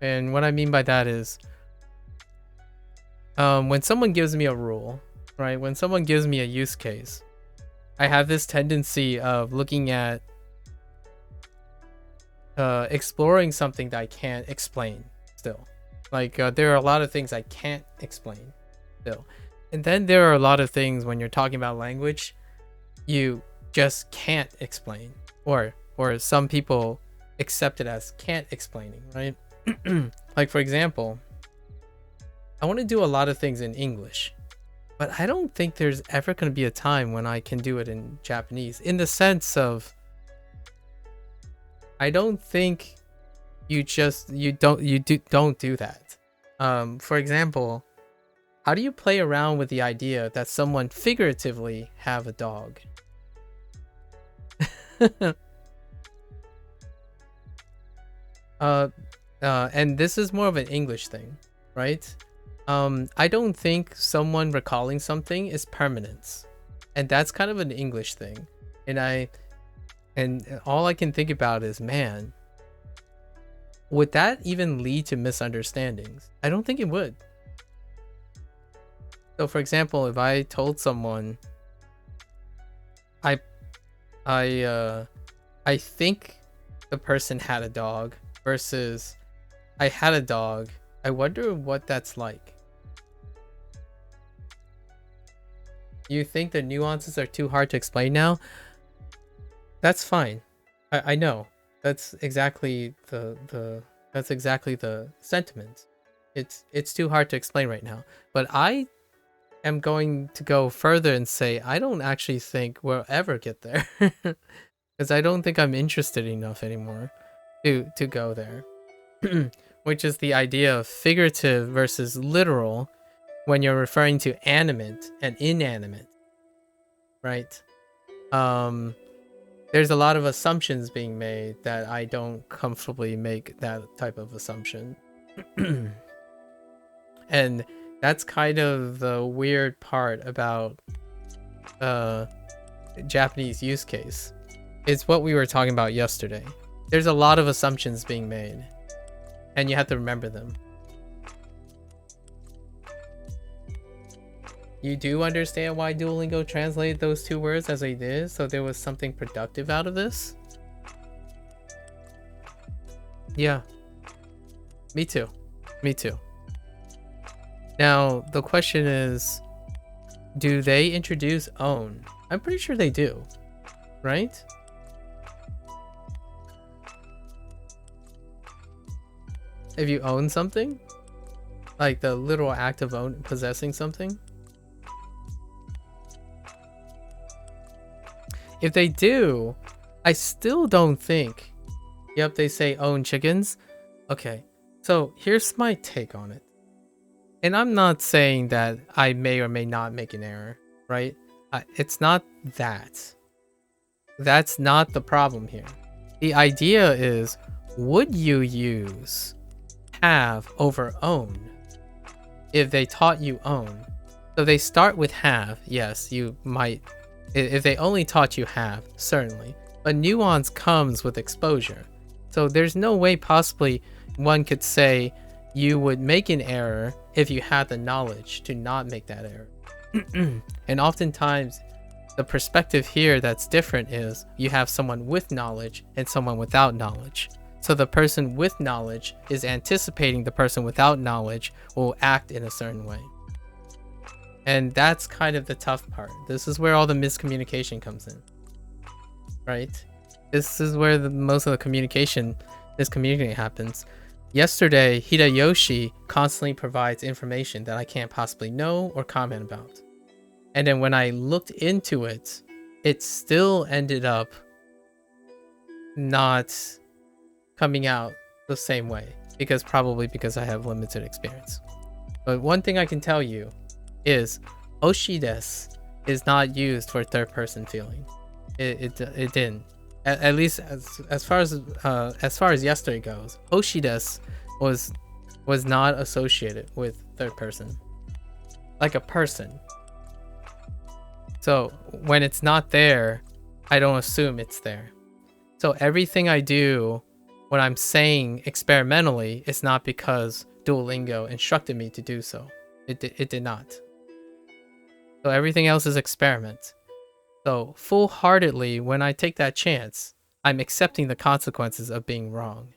And what I mean by that is when someone gives me a rule, right? When someone gives me a use case, I have this tendency of looking at exploring something that I can't explain still. Like there are a lot of things I can't explain still. And then there are a lot of things when you're talking about language you just can't explain, or some people accept it as can't explaining, right? Like for example, I want to do a lot of things in English, but I don't think there's ever going to be a time when I can do it in Japanese, in the sense of I don't think you don't do that. For example, how do you play around with the idea that someone figuratively have a dog? And this is more of an English thing, right? I don't think someone recalling something is permanence, and that's kind of an English thing. And all I can think about is, man, would that even lead to misunderstandings? I don't think it would. So for example, if I told someone I think the person had a dog versus I had a dog, I wonder what that's like. You think the nuances are too hard to explain now? That's fine. I know. That's exactly the sentiment. It's too hard to explain right now. But I am going to go further and say I don't actually think we'll ever get there. Because I don't think I'm interested enough anymore to go there. Which is the idea of figurative versus literal when you're referring to animate and inanimate, right? There's a lot of assumptions being made that I don't comfortably make that type of assumption. And that's kind of the weird part about Japanese use case. It's what we were talking about yesterday. There's a lot of assumptions being made, and you have to remember them. You do understand why Duolingo translated those two words as they did, so there was something productive out of this? Yeah. Me too. Me too. Now, the question is, do they introduce own? I'm pretty sure they do, right? If you own something, like the literal act of possessing something. If they do, I still don't think. Yep, they say own chickens. Okay, so here's my take on it. And I'm not saying that I may or may not make an error, right? It's not that. That's not the problem here. The idea is, would you use have over own if they taught you own? So they start with have. Yes, you might. If they only taught you have, certainly. But nuance comes with exposure. So there's no way possibly one could say you would make an error if you had the knowledge to not make that error. And oftentimes, the perspective here that's different is you have someone with knowledge and someone without knowledge. So the person with knowledge is anticipating the person without knowledge will act in a certain way. And that's kind of the tough part. This is where all the miscommunication comes in, right? This is where most of the miscommunication happens. Yesterday, Hideyoshi constantly provides information that I can't possibly know or comment about. And then when I looked into it, it still ended up not coming out the same way, probably because I have limited experience. But one thing I can tell you is Oshi desu is not used for third person feelings. It didn't. At least as far as yesterday goes, Hoshides was not associated with third person, like a person. So when it's not there, I don't assume it's there. So everything I do when I'm saying experimentally, it's not because Duolingo instructed me to do so. It did not. So everything else is experiment. So full-heartedly, when I take that chance, I'm accepting the consequences of being wrong.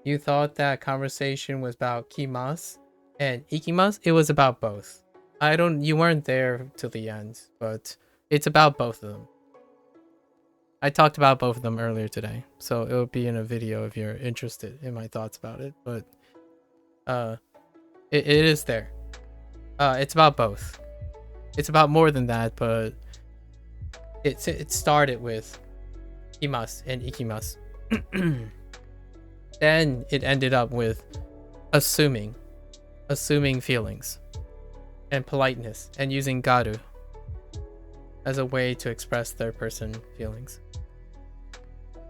You thought that conversation was about kimas and ikimas? It was about both. You weren't there till the end, but it's about both of them. I talked about both of them earlier today, so it will be in a video if you're interested in my thoughts about it, but it is there. It's about both. It's about more than that, but it started with imas and ikimas. Then it ended up with assuming feelings and politeness and using garu as a way to express third person feelings.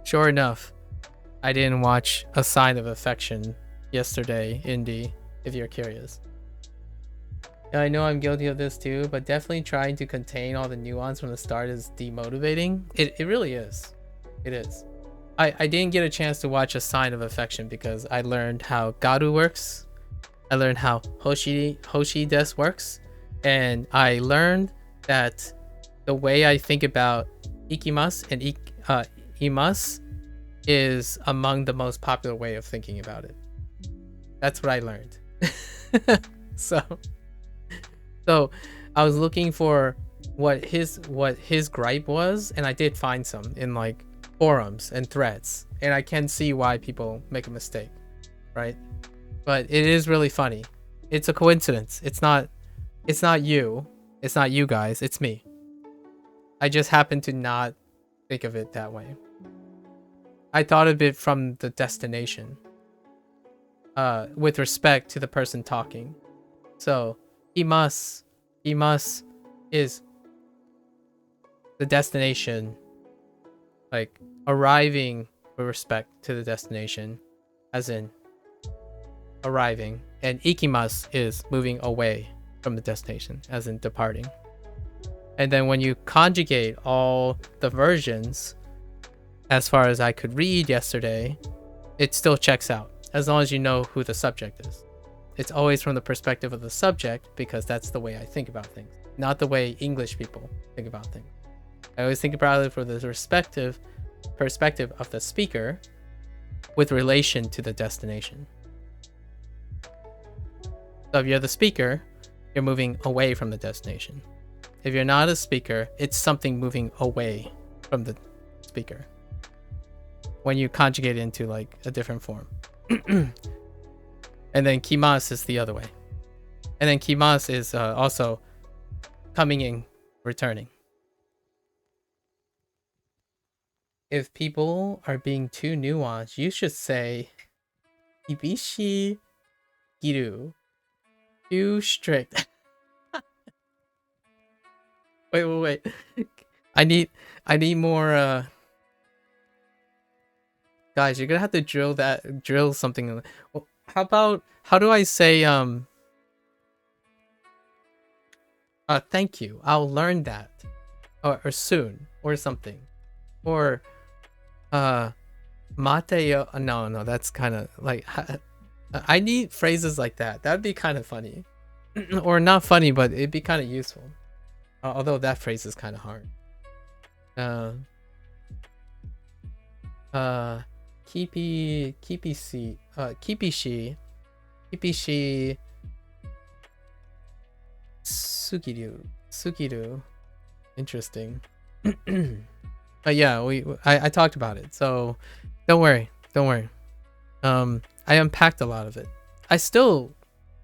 Sure enough, I didn't watch A Sign of Affection yesterday, Indy, if you're curious. I know I'm guilty of this too, but definitely trying to contain all the nuance from the start is demotivating. It really is. It is. I didn't get a chance to watch A Sign of Affection because I learned how garu works. I learned how Hoshides works. And I learned that the way I think about ikimas and imas is among the most popular way of thinking about it. That's what I learned. So I was looking for what his gripe was, and I did find some in like forums and threads, and I can see why people make a mistake, right? But it is really funny. It's a coincidence. It's not you. It's not you guys. It's me. I just happen to not think of it that way. I thought of it from the destination, with respect to the person talking. So imas is the destination, like arriving with respect to the destination, as in arriving, and ikimas is moving away from the destination, as in departing. And then when you conjugate all the versions, as far as I could read yesterday, it still checks out, as long as you know who the subject is. It's always from the perspective of the subject, because that's the way I think about things, not the way English people think about things. I always think about it from the perspective of the speaker with relation to the destination. So if you're the speaker, you're moving away from the destination. If you're not a speaker, it's something moving away from the speaker when you conjugate it into like a different form. And then kimas is the other way. And then kimas is also coming in, returning. If people are being too nuanced, you should say Ibishi Giru. Too strict. Wait. I need more guys, you're gonna have to drill something. How do I say thank you? I'll learn that. Or soon or something. Or Mateo. No, that's kind of like I need phrases like that. That'd be kind of funny. Or not funny, but it'd be kind of useful. Although that phrase is kind of hard. Kipishi Sugiru. Interesting. But yeah, I talked about it, so don't worry. I unpacked a lot of it. I still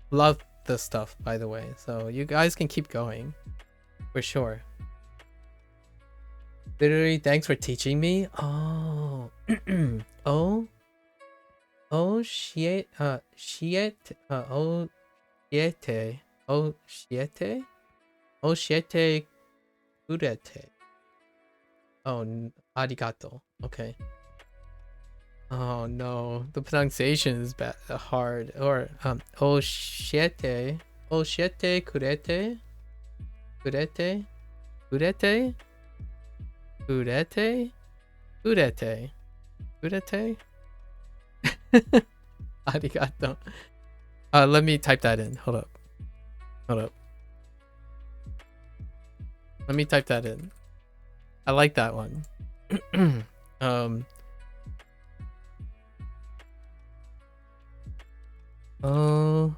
love this stuff, by the way, so you guys can keep going for sure. Literally, thanks for teaching me. Oh shit. Oshiete. Oshiete? Oshiete kurete. Oh, arigato. Okay. Oh no, the pronunciation is bad, hard. Or oshiete. Oshiete kurete. Kurete. Kurete. Kurete. Kurete. Kurete. Arigato. Let me type that in. Hold up. Hold up. Let me type that in. I like that one. Oh,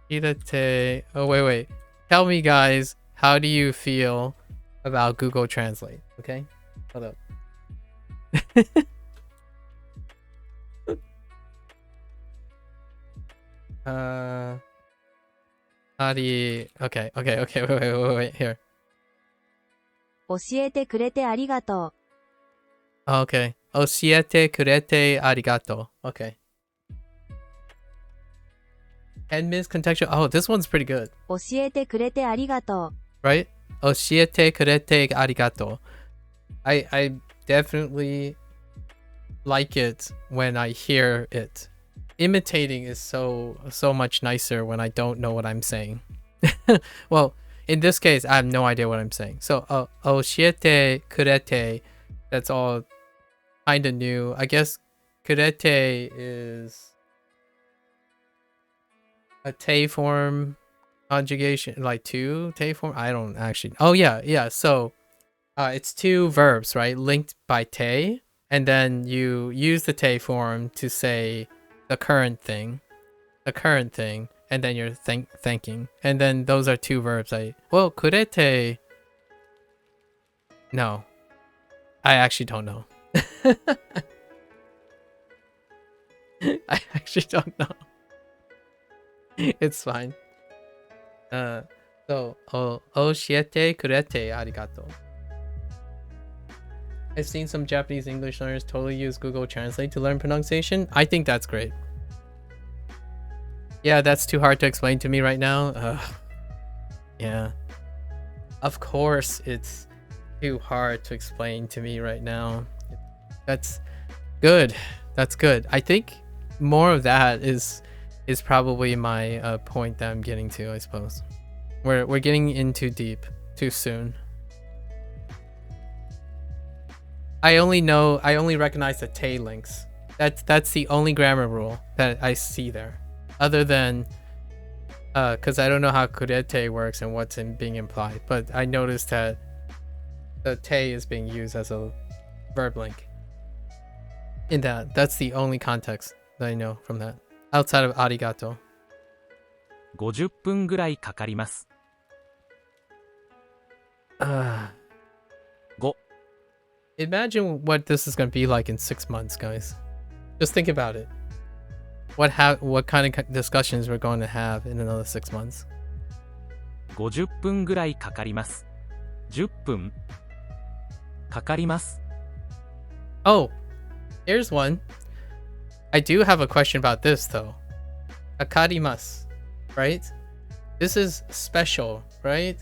irate. Oh, wait. Tell me, guys, how do you feel about Google Translate? Okay, hold up. How do you... Okay, wait, here. 教えてくれてありがと Okay. Oshiete kurete arigato. Okay. And miscontextual. Oh, this one's pretty good. う。教えてくれてありがと Right? Oshiete kurete arigato. I definitely like it when I hear it. Imitating is so much nicer when I don't know what I'm saying. Well, in this case, I have no idea what I'm saying. So, oshiete kurete, that's all kind of new. I guess kurete is a te form conjugation, like two te form. I don't actually. Oh yeah. So, it's two verbs, right? Linked by te, and then you use the te form to say the current thing, and then you're thanking, and then those are two verbs. Well, kurete. No, I actually don't know. I actually don't know. It's fine. So, oshiete kurete arigato. I've seen some Japanese English learners totally use Google Translate to learn pronunciation. I think that's great. Yeah, that's too hard to explain to me right now. Yeah. Of course it's too hard to explain to me right now. That's good. That's good. I think more of that is probably my point that I'm getting to, I suppose. We're getting in too deep too soon. I only recognize the te links. That's the only grammar rule that I see there. Other than because I don't know how kurete works and what's being implied, but I noticed that the te is being used as a verb link. In that's the only context that I know from that. Outside of arigato. う。50分ぐらいかかります。 5、 Imagine what this is going to be like in 6 months, guys. Just think about it. What kind of discussions we're going to have in another 6 months. 50分ぐらいかかります。10分かかります。 Oh, here's one. I do have a question about this though. Akarimasu, right? This is special, right?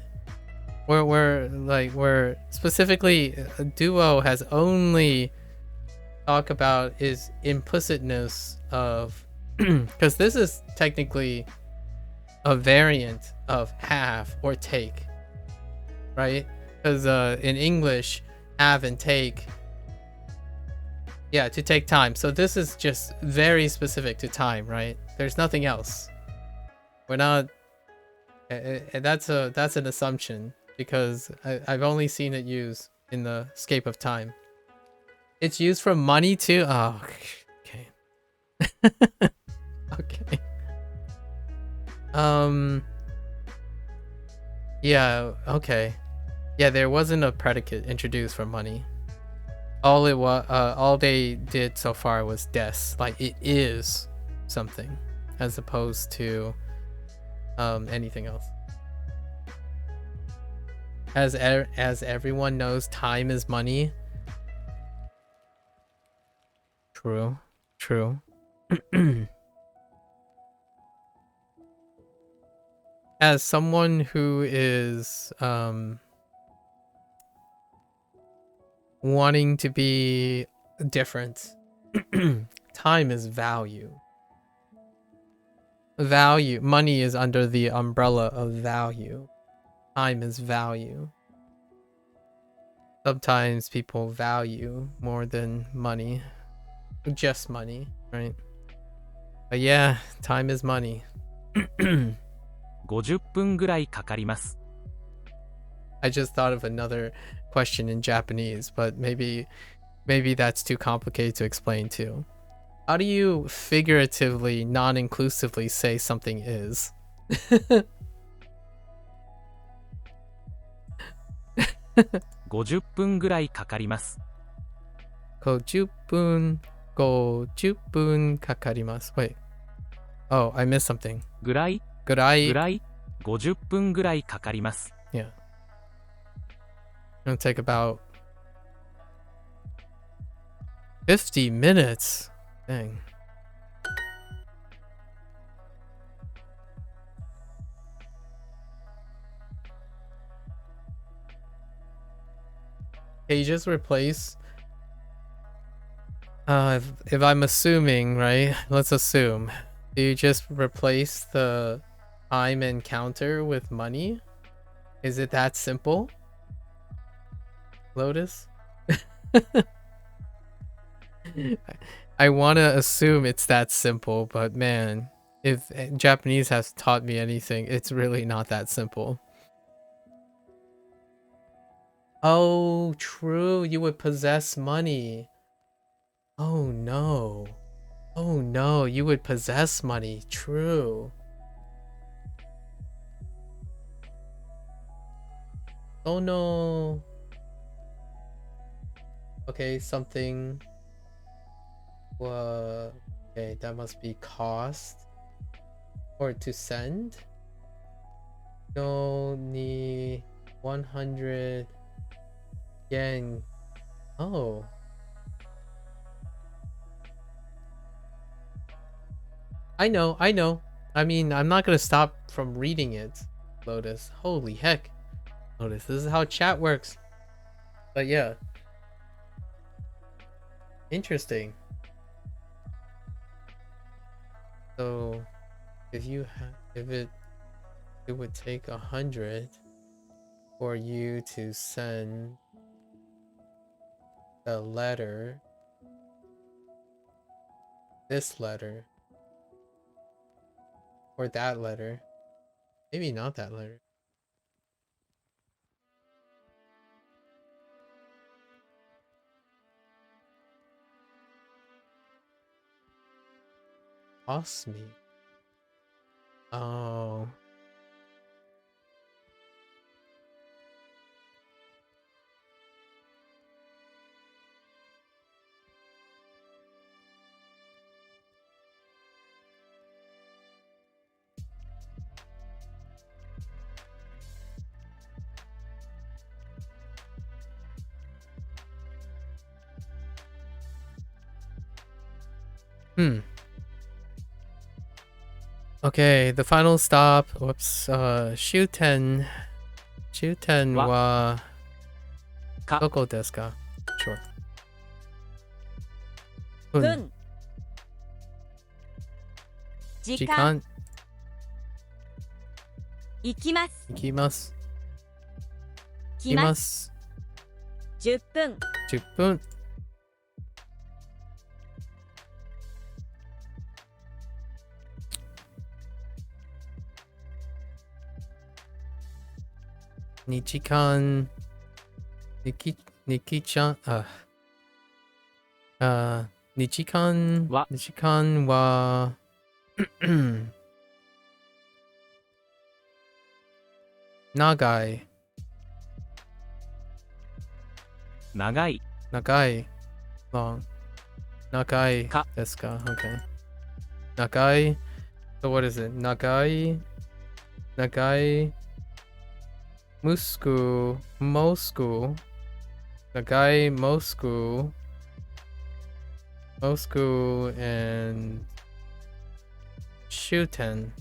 We're specifically Duo has only talk about is implicitness of because this is technically a variant of have or take, right? Because in English, have and take, yeah, to take time. So this is just very specific to time, right? There's nothing else. We're not. That's an assumption because I've only seen it used in the scape of time. It's used for money too. Oh, okay. Okay. Yeah. Okay. Yeah, there wasn't a predicate introduced for money. All they did so far was des, like it is something, as opposed to anything else. As everyone knows, time is money. True. as someone who is wanting to be different, time is value. Value. Money is under the umbrella of value. Time is value. Sometimes people value more than money. Just money, right? But yeah, time is money. 50分ぐらいかかります。 I just thought of another question in Japanese, but maybe that's too complicated to explain too. How do you figuratively, non-inclusively say something is? 50分ぐらいかかります。 50分かかります。Wait. Oh, I missed something. ぐらいぐらい。 50分ぐらいかかります。 Yeah. It'll take about 50 minutes. Dang. Okay, you just replace if I'm assuming, right? Let's assume. Do you just replace the time and counter with money? Is it that simple? Lotus? I want to assume it's that simple, but man, if Japanese has taught me anything, it's really not that simple. Oh, true. You would possess money. Oh no. Oh no, you would possess money. True. Oh no. Okay, something. Okay, that must be cost. Or to send. No ni 100 yen. Oh. I know. I mean, I'm not gonna stop from reading it, Lotus. Holy heck. Lotus, this is how chat works. But yeah. Interesting. So, if it would take 100 for you to send the letter, this letter, or that letter, maybe not that letter. Cost me. Oh. Okay, the final stop. Whoops. Shuten. Shuten wa doko desu ka? Sure. 分時間行きます行きます。来ます10分10分。2時間。2時間は長い。long 長いですか okay 長い so what is it 長いMoscow長いMoscow and Shuten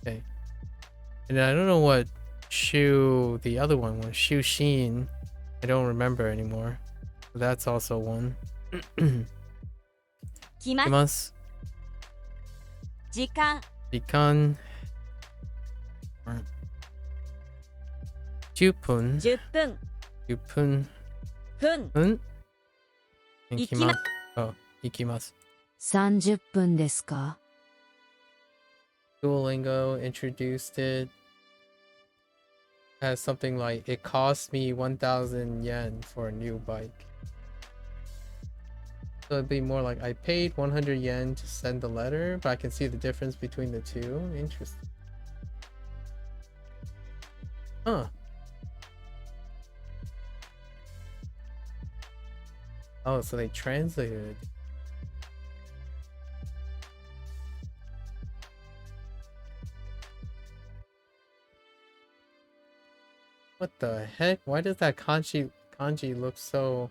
Okay. And I don't know what Shu the other one was. Shu Shin. I don't remember anymore. So that's also one. 来ま Kimasu. す。時間。 Jikan. 10分。 10分。 10分。 分。 分。行きま Oh, 行きます。 30分ですか？ Duolingo introduced it as something like, it cost me 1,000 yen for a new bike. So it'd be more like, I paid 100 yen to send the letter, but I can see the difference between the two. Interesting. Huh. Oh, so they translated. What the heck? Why does that kanji look so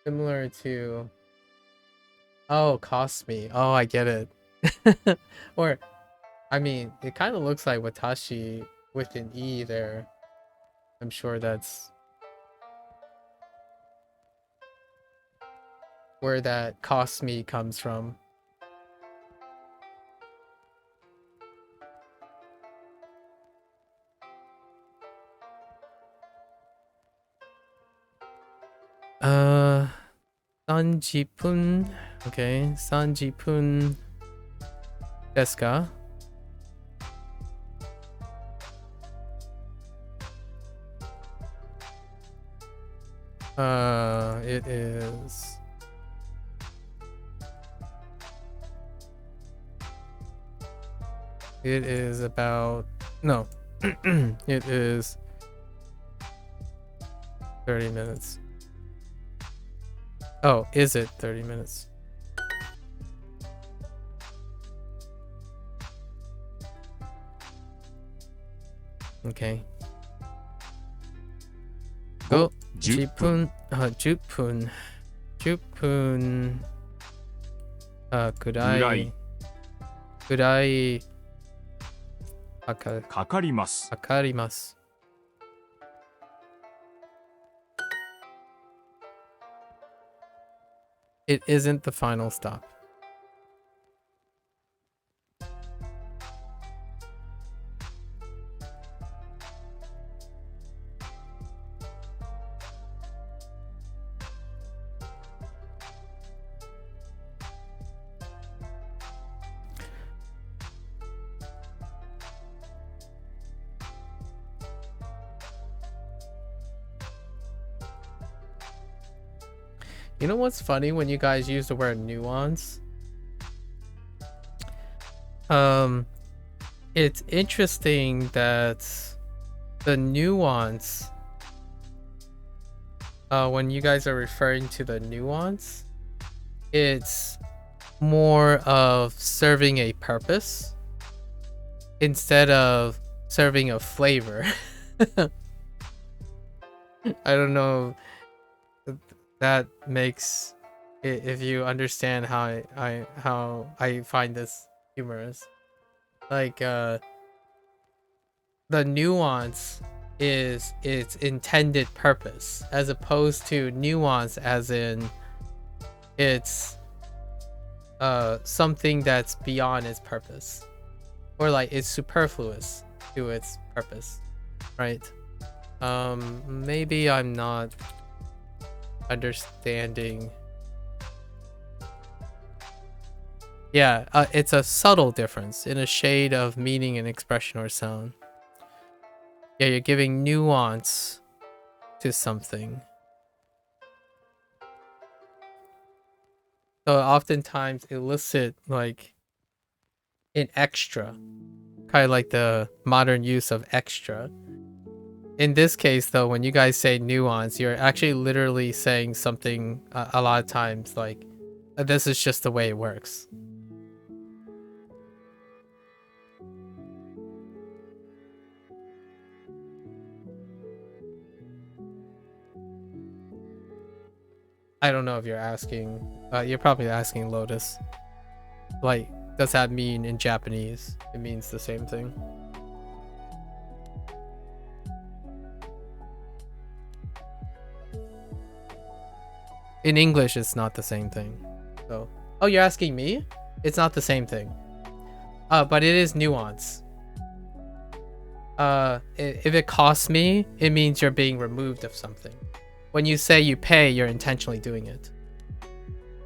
similar to... Oh, cost me. Oh, I get it. Or, I mean, it kind of looks like watashi with an E there. I'm sure that's where that cost me comes from. Uh, 30分. Okay, 30分ですか? It is... It is about... No. It is 30 minutes. Oh, is it 30 minutes? Okay. Go. 10分。10分。10分。くらい。くらい。かかります。かかります。It isn't the final stop. You know what's funny when you guys use the word nuance? It's interesting that the nuance, when you guys are referring to the nuance, it's more of serving a purpose instead of serving a flavor. I don't know if that makes, if you understand how I find this humorous. Like the nuance is its intended purpose, as opposed to nuance as in it's something that's beyond its purpose, or like it's superfluous to its purpose, right? Maybe I'm not understanding. Yeah, it's a subtle difference in a shade of meaning and expression or sound. Yeah, you're giving nuance to something. So oftentimes elicit like an extra, kind of like the modern use of extra. In this case though, when you guys say nuance, you're actually literally saying something a lot of times like, this is just the way it works. I don't know if you're asking, you're probably asking Lotus. Like, does that mean in Japanese? It means the same thing. In English, it's not the same thing. So, oh, you're asking me? It's not the same thing. But it is nuance. If it costs me, it means you're being removed of something. When you say you pay, you're intentionally doing it.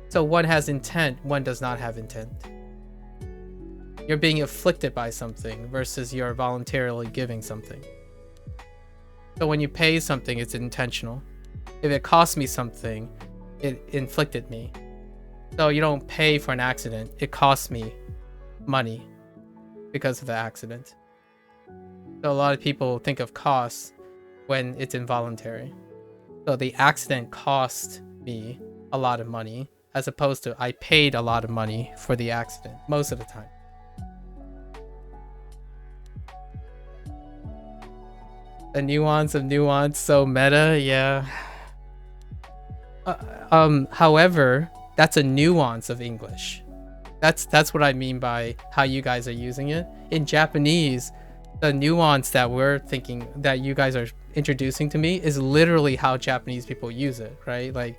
So one has intent, one does not have intent. You're being afflicted by something versus you're voluntarily giving something. So when you pay something, it's intentional. If it costs me something, it inflicted me. So you don't pay for an accident, it costs me money because of the accident. So a lot of people think of costs when it's involuntary. So the accident cost me a lot of money, as opposed to I paid a lot of money for the accident most of the time. The nuance of nuance, so meta, yeah. However, that's a nuance of English. That's what I mean by how you guys are using it. In Japanese, the nuance that we're thinking, that you guys are introducing to me, is literally how Japanese people use it, right? Like,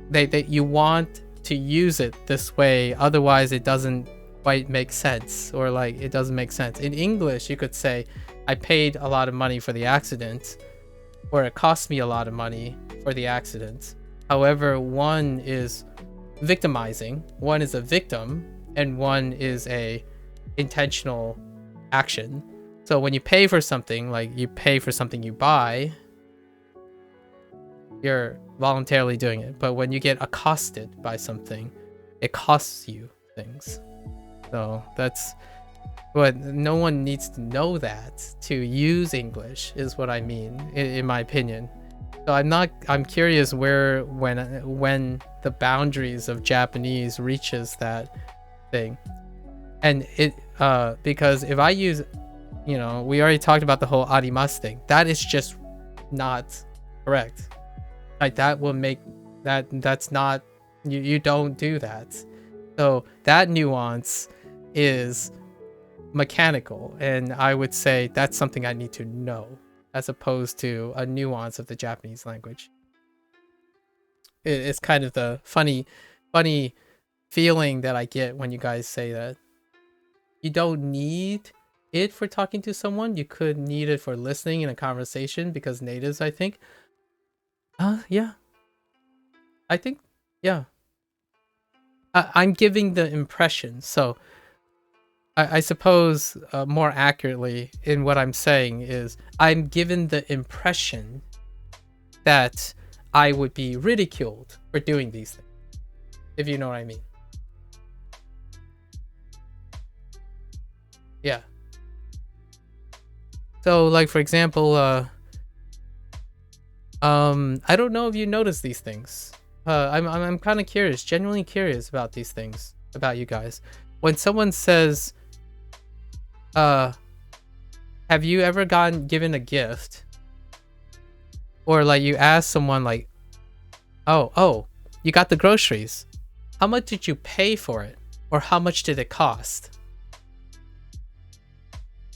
they you want to use it this way, otherwise it doesn't quite make sense, or like it doesn't make sense. In English, you could say, I paid a lot of money for the accident, or it cost me a lot of money for the accident. However, one is victimizing, one is a victim, and one is a intentional action. So when you pay for something, like you pay for something you buy, you're voluntarily doing it. But when you get accosted by something, it costs you things. So that's what, no one needs to know that to use English, is what I mean, in my opinion. So I'm curious where, when the boundaries of Japanese reaches that thing. And it, because if I use, we already talked about the whole arimasu thing. That is just not correct. Like, that will make that's not, you don't do that. So that nuance is mechanical, and I would say that's something I need to know, as opposed to a nuance of the Japanese language. It's kind of the funny feeling that I get when you guys say that. You don't need it for talking to someone. You could need it for listening in a conversation, because natives, I think. Yeah. I think, yeah. I'm giving the impression. So I suppose more accurately in what I'm saying is, I'm given the impression that I would be ridiculed for doing these things, if you know what I mean. Yeah. So, like, for example, I don't know if you notice these things. I'm kind of curious, genuinely curious about these things, about you guys. When someone says, have you ever given a gift, or like you ask someone like, oh, you got the groceries, how much did you pay for it, or how much did it cost?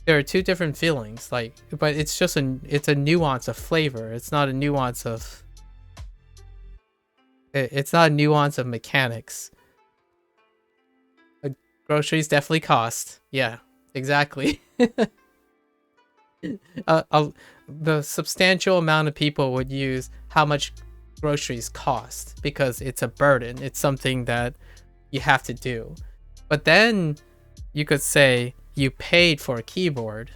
There are two different feelings, like, but it's just it's a nuance of flavor. It's not a nuance of, it's not a nuance of mechanics. Groceries definitely cost. Yeah, exactly. The substantial amount of people would use how much groceries cost, because it's a burden. It's something that you have to do. But then you could say you paid for a keyboard,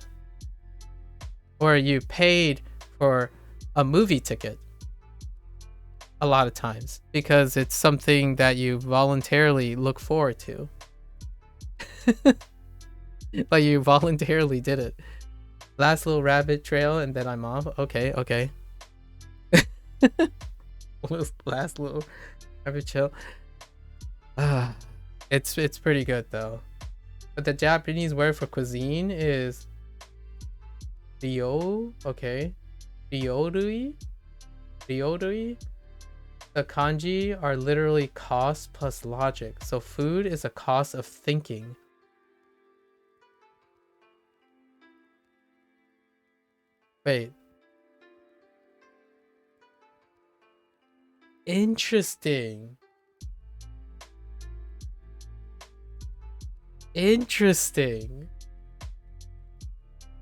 or you paid for a movie ticket a lot of times, because it's something that you voluntarily look forward to. Like, you voluntarily did it. Last little rabbit trail and then I'm off. Okay. Last little rabbit trail. It's pretty good though. But the Japanese word for cuisine is ryo. Okay. Ryōrui. The kanji are literally cost plus logic. So food is a cost of thinking. Wait. Interesting. Interesting.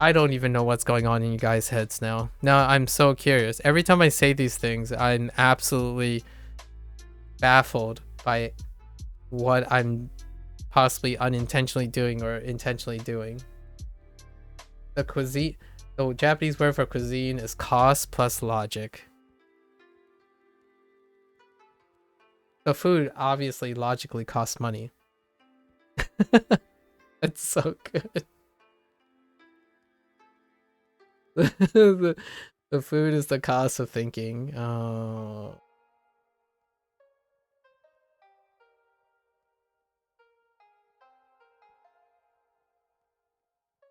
I don't even know what's going on in you guys' heads now. Now I'm so curious. Every time I say these things, I'm absolutely baffled by what I'm possibly unintentionally doing or intentionally doing. The Japanese word for cuisine is cost plus logic. The food obviously logically costs money. It's so good. the food is the cost of thinking. All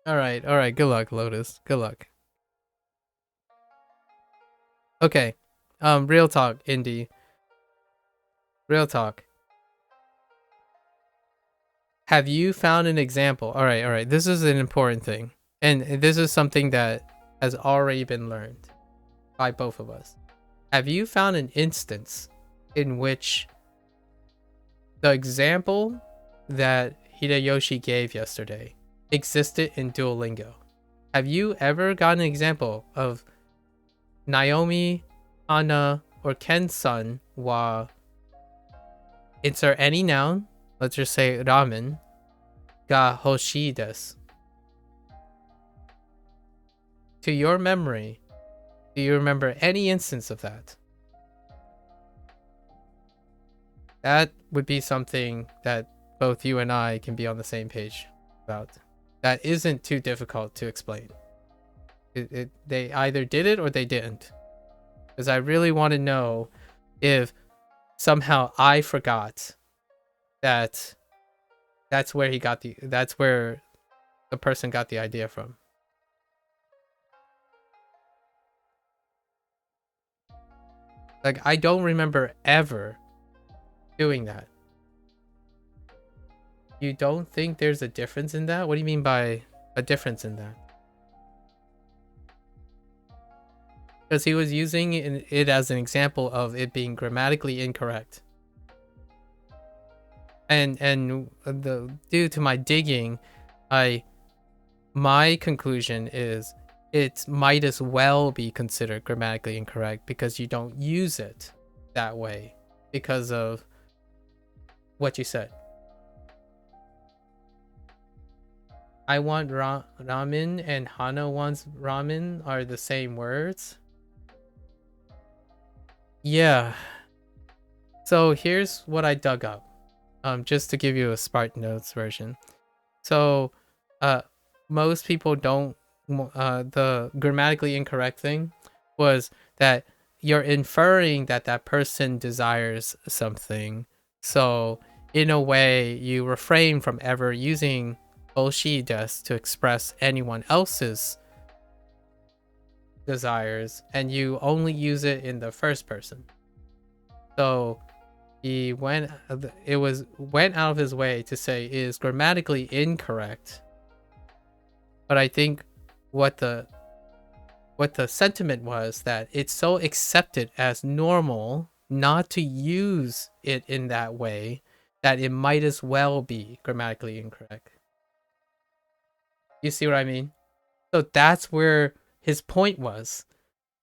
right. Good luck, Lotus. Good luck. Okay. Real talk, Indy. Real talk. Have you found an example? All right. This is an important thing. And this is something that has already been learned by both of us. Have you found an instance in which the example that Hideyoshi gave yesterday existed in Duolingo? Have you ever gotten an example of Naomi, Anna, or Ken-san wa insert any noun, let's just say ramen, ga hoshii desu? To your memory, do you remember any instance of that? That would be something that both you and I can be on the same page about. That isn't too difficult to explain. They either did it or they didn't. Because I really want to know if somehow I forgot that that's where the person got the idea from. Like, I don't remember ever doing that. You don't think there's a difference in that? What do you mean by a difference in that? Because he was using it as an example of it being grammatically incorrect. And due to my digging, my conclusion is it might as well be considered grammatically incorrect because you don't use it that way because of what you said. I want ramen and Hana wants ramen are the same words. Yeah. So here's what I dug up. Just to give you a Spartan Notes version. So most people don't the grammatically incorrect thing was that you're inferring that that person desires something. So in a way, you refrain from ever using oshi desu to express anyone else's desires, and you only use it in the first person. So he went out of his way to say it is grammatically incorrect. But I think what the sentiment was that it's so accepted as normal not to use it in that way that it might as well be grammatically incorrect. You see what I mean? So that's where his point was.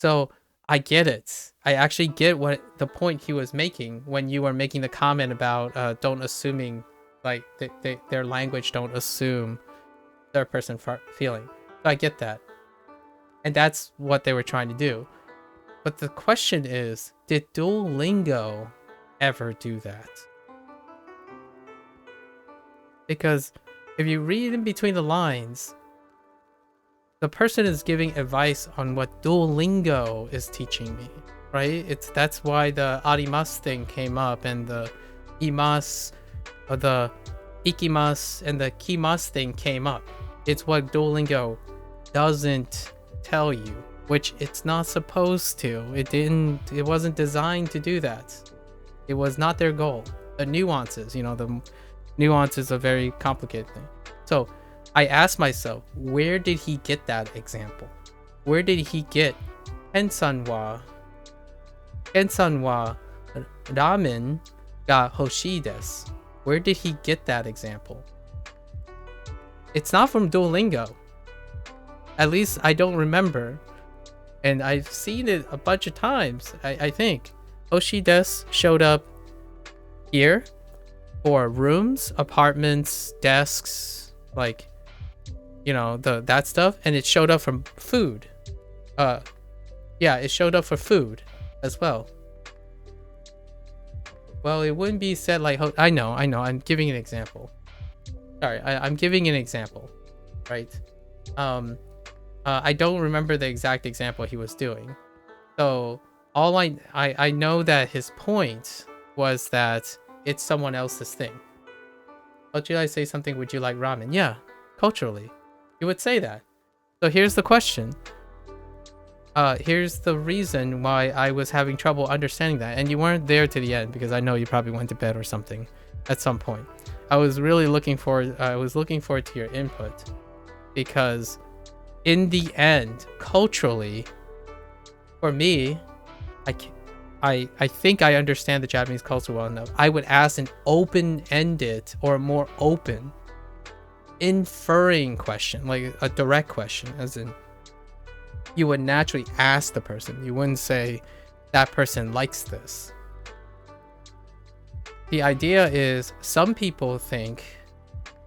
So I get it. I actually get what the point he was making when you were making the comment about don't assuming, like their language don't assume third person feeling. So I get that. And that's what they were trying to do. But the question is, did Duolingo ever do that? Because if you read in between the lines, the person is giving advice on what Duolingo is teaching me, right? That's why the arimasu thing came up, and the imasu, or the ikimasu, and the kimasu thing came up. It's what Duolingo doesn't tell you. which it's not supposed to. It wasn't designed to do that. It was not their goal. The nuances, the nuances are very complicated thing. So I asked myself, where did he get that example? Where did he get Kensan wa ramen ga hoshii desu? Where did he get that example? It's not from Duolingo. At least I don't remember. And I've seen it a bunch of times. I think hoshii desu showed up here for rooms, apartments, desks, like, that stuff. And it showed up from food. Yeah, it showed up for food as well. Well, it wouldn't be said like, I know, I'm giving an example. Sorry, I'm giving an example, right? I don't remember the exact example he was doing. So all I know that his point was that it's someone else's thing. Would you like say something? Would you like ramen? Yeah, culturally, you would say that. So here's the question. Here's the reason why I was having trouble understanding that, and you weren't there to the end because I know you probably went to bed or something at some point. I was really looking forward to your input, because in the end, culturally, for me, I think I understand the Japanese culture well enough. I would ask an open-ended or more open, inferring question, like a direct question, as in, you would naturally ask the person. You wouldn't say that person likes this. The idea is, some people think,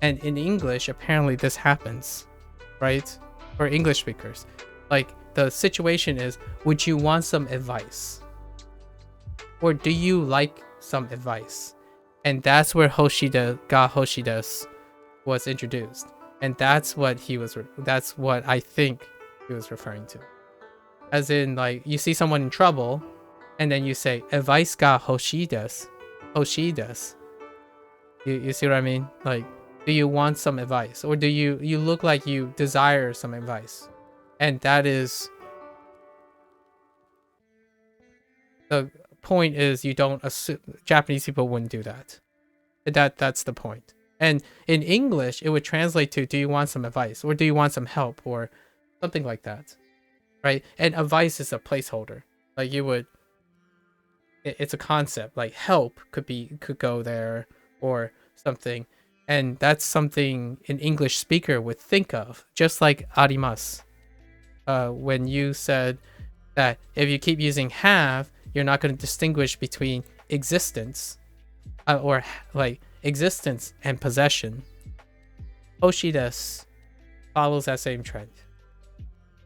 and in English apparently this happens, right? For English speakers, like the situation is, would you want some advice? Or do you like some advice? And that's where hoshii desu was introduced. And that's what I think he was referring to. As in, like, you see someone in trouble, and then you say, advice ga hoshii desu. Hoshii desu. You see what I mean? Like, do you want some advice? Or do you look like you desire some advice? And that is, the point is, you don't assume, Japanese people wouldn't do that. That's the point. And in English, it would translate to, do you want some advice? Or do you want some help? Or something like that, right? And advice is a placeholder. Like, it's a concept. Like, help could go there or something. And that's something an English speaker would think of, just like arimasu. When you said that if you keep using have, you're not going to distinguish between existence, or like existence and possession. Hoshii desu follows that same trend.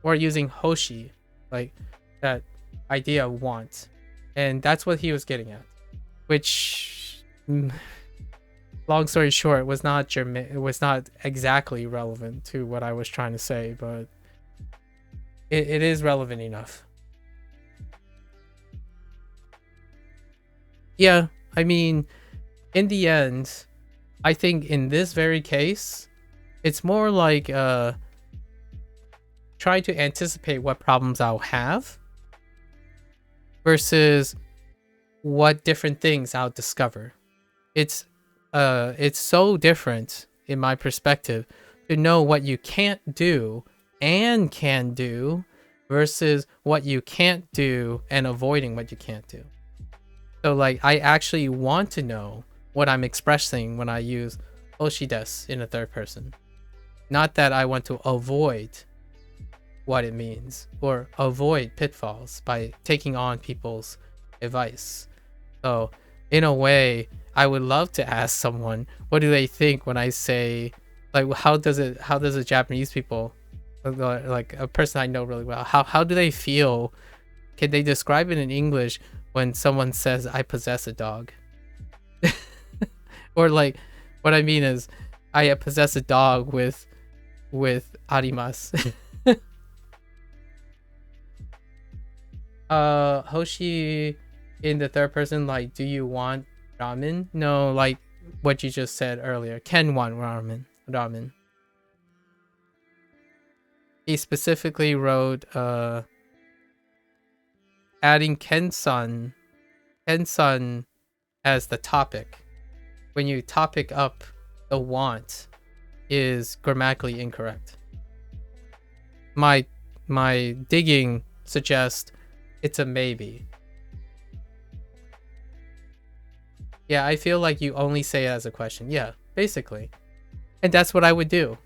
Or using hoshi, like that idea of want. And that's what he was getting at. Which, long story short, was not exactly relevant to what I was trying to say, but it is relevant enough. Yeah, I mean, in the end, I think in this very case, it's more like trying to anticipate what problems I'll have versus what different things I'll discover. It's so different in my perspective to know what you can't do and can do versus what you can't do and avoiding what you can't do. So like, I actually want to know what I'm expressing when I use hoshii desu in a third person. Not that I want to avoid what it means or avoid pitfalls by taking on people's advice. So in a way, I would love to ask someone, what do they think when I say, like, how does the Japanese people, like a person I know really well, how do they feel? Can they describe it in English when someone says, I possess a dog? Or like, what I mean is, I possess a dog with arimasu. Hoshi in the third person, like, do you want ramen? No, like what you just said earlier. Ken want ramen. He specifically wrote adding Kensan as the topic, when you topic up the want, is grammatically incorrect. My digging suggests it's a maybe. Yeah, I feel like you only say it as a question. Yeah, basically. And that's what I would do.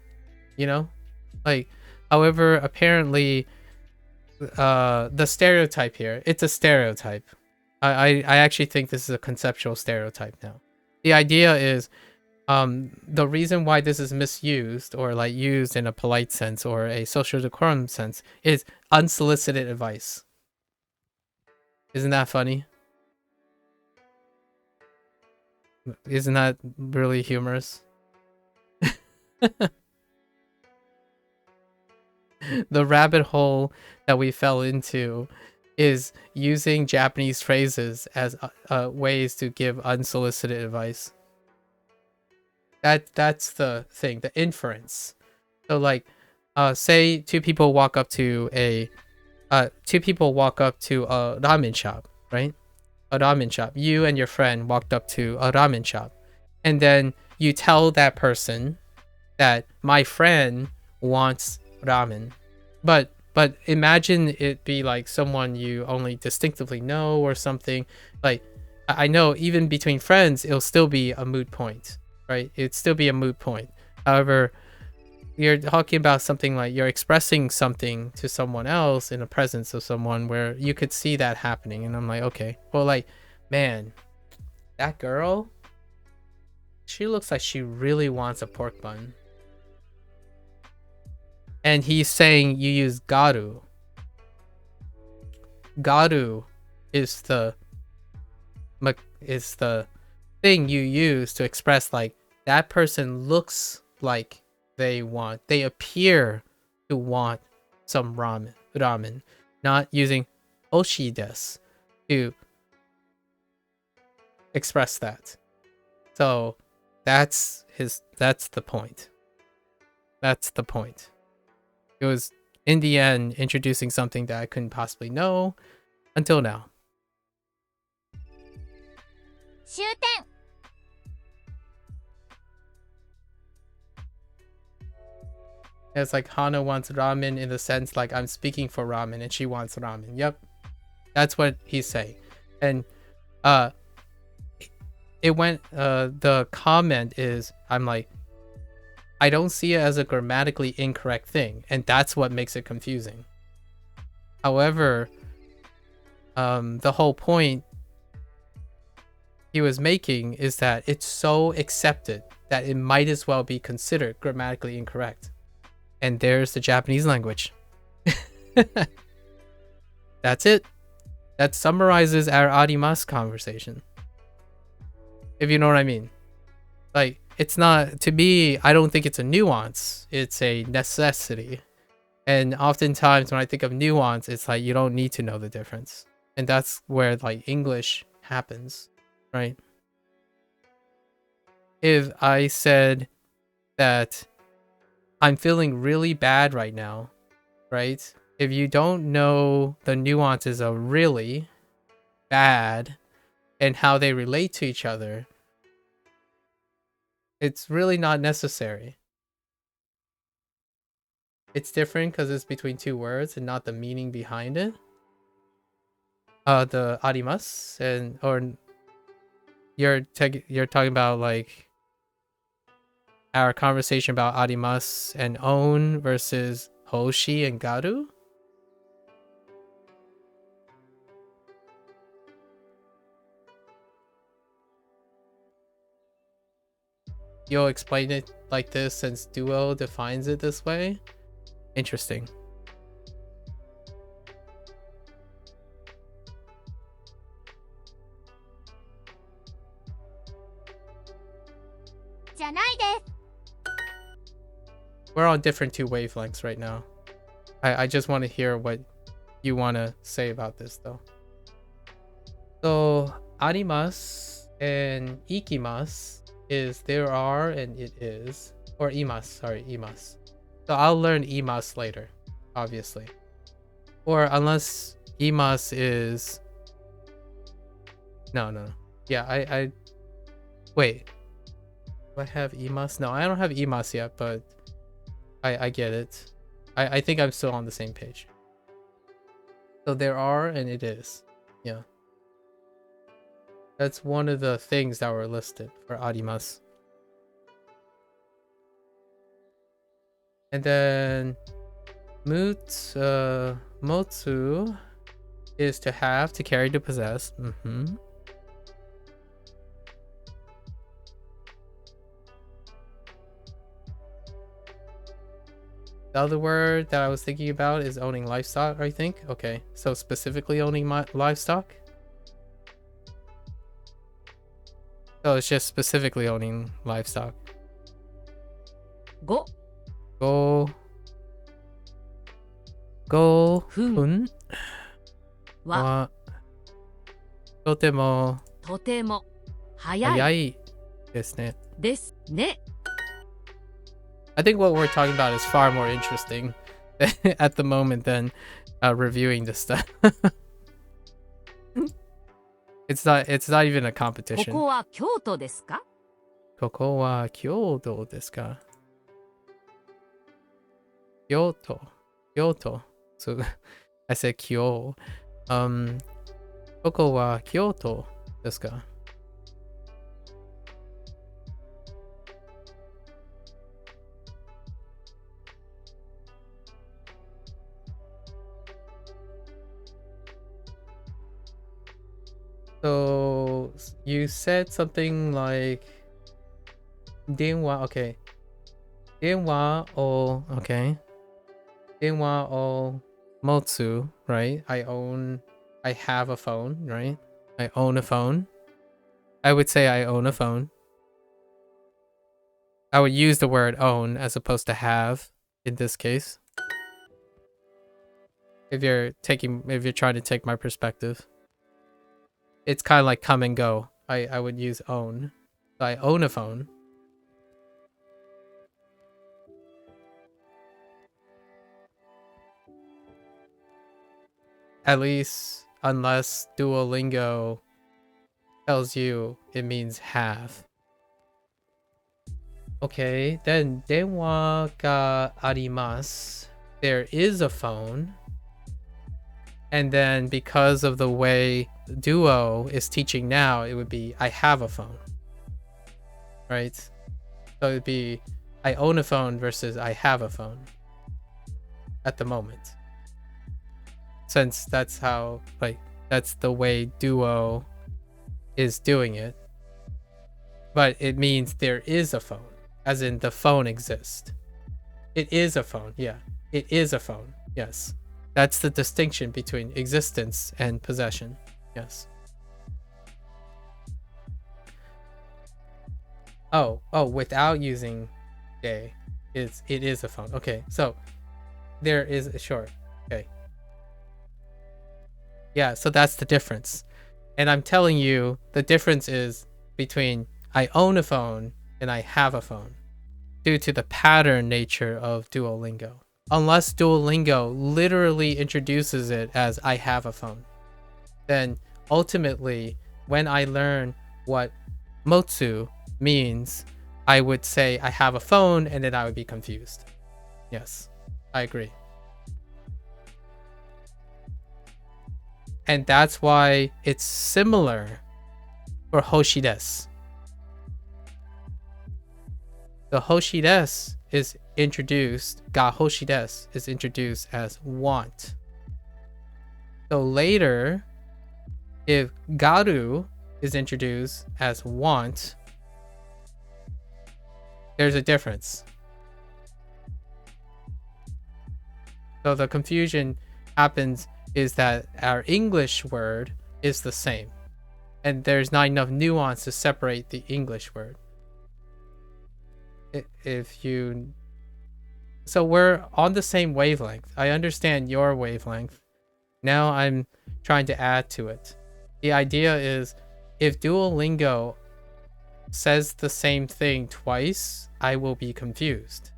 You know? Like, however, apparently the stereotype here, it's a stereotype. I actually think this is a conceptual stereotype now. The idea is the reason why this is misused or like used in a polite sense or a social decorum sense is unsolicited advice. Isn't that funny? Isn't that really humorous? The rabbit hole that we fell into is using Japanese phrases as ways to give unsolicited advice. That's the thing, the inference. So like, say two people walk up to a ramen shop, right? A ramen shop. You and your friend walked up to a ramen shop, and then you tell that person that my friend wants ramen, but imagine it be like someone you only distinctively know or something. Like, I know even between friends it'll still be a moot point, right? It'd still be a moot point. However, you're talking about something like you're expressing something to someone else in the presence of someone where you could see that happening, and I'm like, okay, well, like, man, that girl, she looks like she really wants a pork bun. And he's saying you use garu. Garu is the thing you use to express like that person looks like they appear to want some ramen, not using oshi desu to express that. So that's the point. That's the point. It was, in the end, introducing something that I couldn't possibly know until now. 終点 It's like Hana wants ramen in the sense like I'm speaking for ramen and she wants ramen. Yep. That's what he's saying. And the comment is, I'm like, I don't see it as a grammatically incorrect thing, and that's what makes it confusing. However, the whole point he was making is that it's so accepted that it might as well be considered grammatically incorrect. And there's the Japanese language. That's it. That summarizes our arimasu conversation. If you know what I mean. Like, it's not, to me, I don't think it's a nuance. It's a necessity. And oftentimes when I think of nuance, it's like you don't need to know the difference. And that's where like English happens, right? If I said that I'm feeling really bad right now, right? If you don't know the nuances of really, bad, and how they relate to each other, it's really not necessary. It's different because it's between two words and not the meaning behind it. The arimasu and or you're talking about like our conversation about arimasu and own versus hoshi and garu. You'll explain it like this since Duo defines it this way? Interesting. We're on different two wavelengths right now. I just want to hear what you want to say about this though. So, arimasu and ikimasu is there are and it is, or imasu. So I'll learn imasu later, obviously. Or unless imas is no. Yeah, I wait. Do I have imas? No, I don't have imas yet, but I get it. I think I'm still on the same page. So there are and it is. Yeah. That's one of the things that were listed for arimasu. And then motsu is to have, to carry, to possess. The other word that I was thinking about is owning livestock, I think. Okay, so specifically owning livestock. So it's just specifically owning livestock. 5 5分分ははとてもとても早早いいですね。ですね。 I think what we're talking about is far more interesting at the moment than reviewing this stuff. It's not even a こ competition. こは京都ですか？ここは京都ですか？京都。So I said 京。ここは京都ですか？ So you said something like 電話 okay. 電話を okay. 電話を持つ right? I have a phone, right? I own a phone. I would say I own a phone. I would use the word own as opposed to have in this case. If you're trying to take my perspective. It's kind of like come and go. I would use own. So I own a phone. At least unless Duolingo tells you it means have. Okay, then 電話があります. There is a phone. And then because of the way Duo is teaching now, it would be I have a phone. Right? So it would be I own a phone versus I have a phone at the moment. Since that's how, like, that's the way Duo is doing it. But it means there is a phone, as in the phone exists. It is a phone, yeah. It is a phone, yes. That's the distinction between existence and possession, yes. Oh, without using day, it is a phone. Okay, so there is a short. Okay. Yeah, so that's the difference. And I'm telling you, the difference is between I own a phone and I have a phone due to the pattern nature of Duolingo. Unless Duolingo literally introduces it as I have a phone, then ultimately, when I learn what motsu means, I would say I have a phone and then I would be confused. Yes, I agree. And that's why it's similar for hoshides. The hoshides is introduced, ga hoshides is introduced as want. So later, if garu is introduced as want, there's a difference. So the confusion happens is that our English word is the same, and there's not enough nuance to separate the English word. So we're on the same wavelength. I understand your wavelength. Now I'm trying to add to it. The idea is if Duolingo says the same thing twice, I will be confused.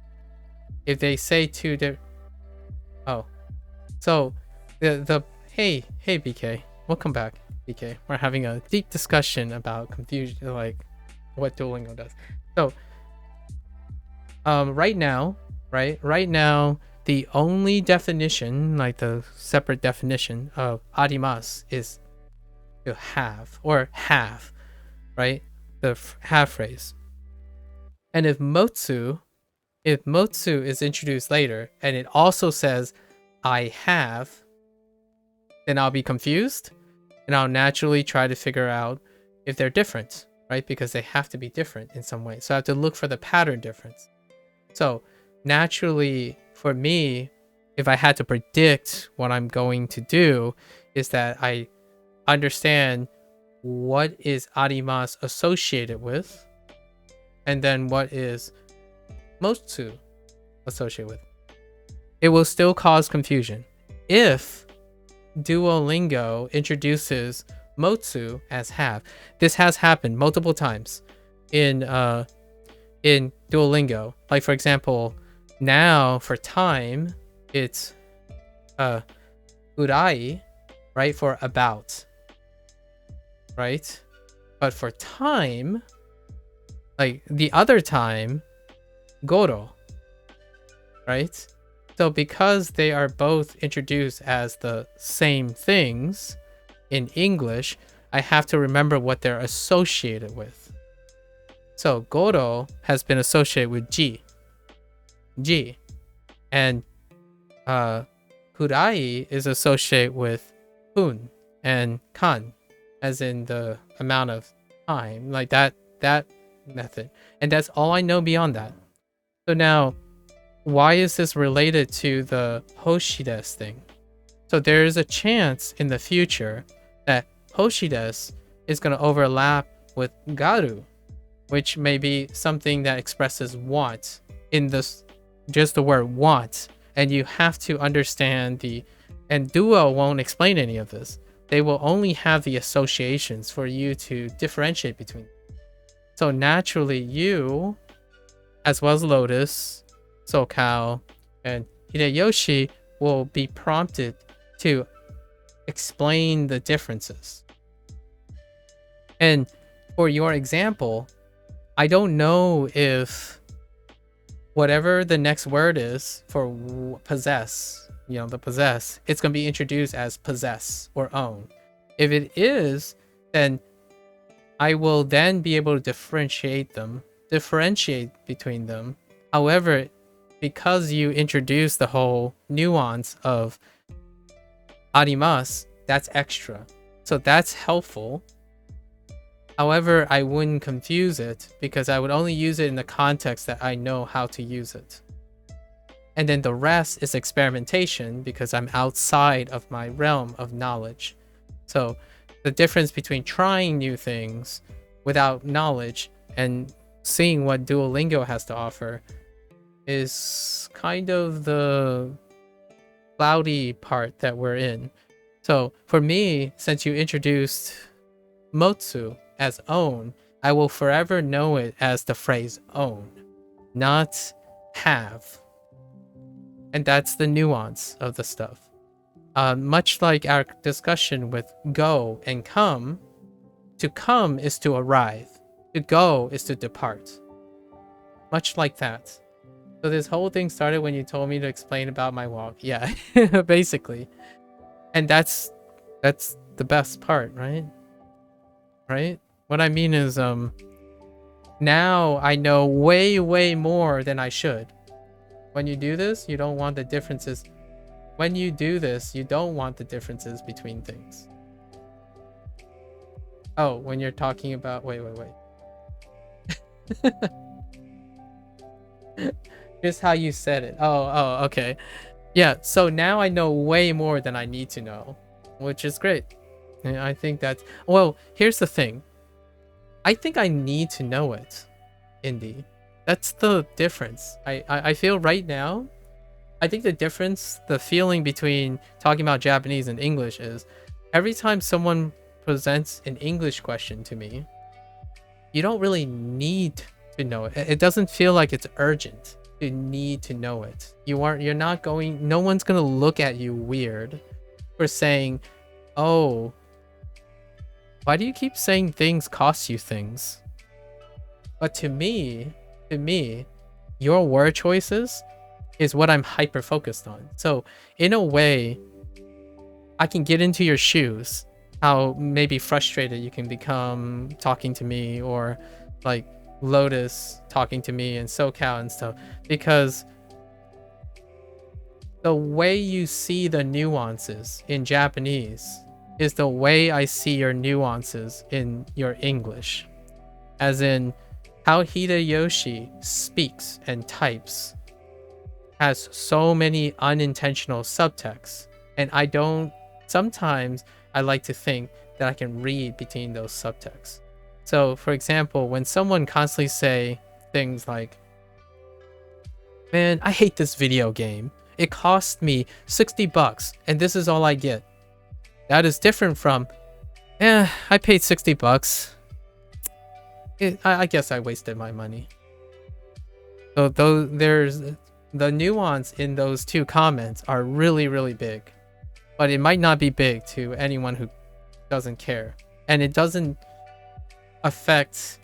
If they say two different... Oh. So the hey, BK. Welcome back, BK. We're having a deep discussion about confusion, like what Duolingo does. So, right now, the only definition, like the separate definition of arimasu is to have, or have, right? The have phrase. And if motsu is introduced later and it also says I have, then I'll be confused and I'll naturally try to figure out if they're different, right? Because they have to be different in some way. So I have to look for the pattern difference. So naturally, for me, if I had to predict what I'm going to do, is that I understand what is arimasu associated with, and then what is motsu associated with. It will still cause confusion. If Duolingo introduces motsu as have, this has happened multiple times in Duolingo. Like for example, now for time, it's urai, right, for about, right? But for time, like the other time, goro, right? So because they are both introduced as the same things in English, I have to remember what they're associated with. So goro has been associated with ji, and kurai is associated with un and kan, as in the amount of time, like that method. And that's all I know beyond that. So now, why is this related to the hoshides thing? So there is a chance in the future that hoshides is going to overlap with garu, which may be something that expresses want in this, just the word want. And you have to understand and Duo won't explain any of this. They will only have the associations for you to differentiate between. So naturally, you, as well as Lotus, Sokao, and Hideyoshi, will be prompted to explain the differences. And for your example, I don't know if whatever the next word is for possess, the possess, it's going to be introduced as possess or own. If it is, then I will then be able to differentiate between them. However, because you introduce the whole nuance of arimasu, that's extra. So that's helpful. However, I wouldn't confuse it because I would only use it in the context that I know how to use it. And then the rest is experimentation because I'm outside of my realm of knowledge. So the difference between trying new things without knowledge and seeing what Duolingo has to offer is kind of the cloudy part that we're in. So for me, since you introduced motsu as own, I will forever know it as the phrase own, not have. And that's the nuance of the stuff. Much like our discussion with go and come, to come is to arrive, to go is to depart. Much like that. So this whole thing started when you told me to explain about my walk. Yeah, basically. And that's the best part, right? Right? What I mean is, now I know way more than I should. When you do this, you don't want the differences. When you do this, you don't want the differences between things. Oh, when you're talking about... Wait. Just how you said it. Oh, okay. Yeah, so now I know way more than I need to know, which is great. And I think that's... Well, here's the thing. I think I need to know it, Indy. That's the difference. I feel right now, I think the difference, the feeling between talking about Japanese and English is every time someone presents an English question to me, you don't really need to know it. It doesn't feel like it's urgent to need to know it. No one's gonna look at you weird for saying, oh, why do you keep saying things cost you things? But to me, your word choices is what I'm hyper focused on. So in a way, I can get into your shoes, how maybe frustrated you can become talking to me, or like Lotus talking to me and SoCal and stuff, because the way you see the nuances in Japanese is the way I see your nuances in your English. As in, how Hideyoshi speaks and types has so many unintentional subtexts, and sometimes I like to think that I can read between those subtexts. So for example, when someone constantly say things like, man, I hate this video game. It cost me $60 and this is all I get. That is different from, I paid $60. I guess I wasted my money. So there's the nuance in those two comments are really, really big. But it might not be big to anyone who doesn't care. And it doesn't affect,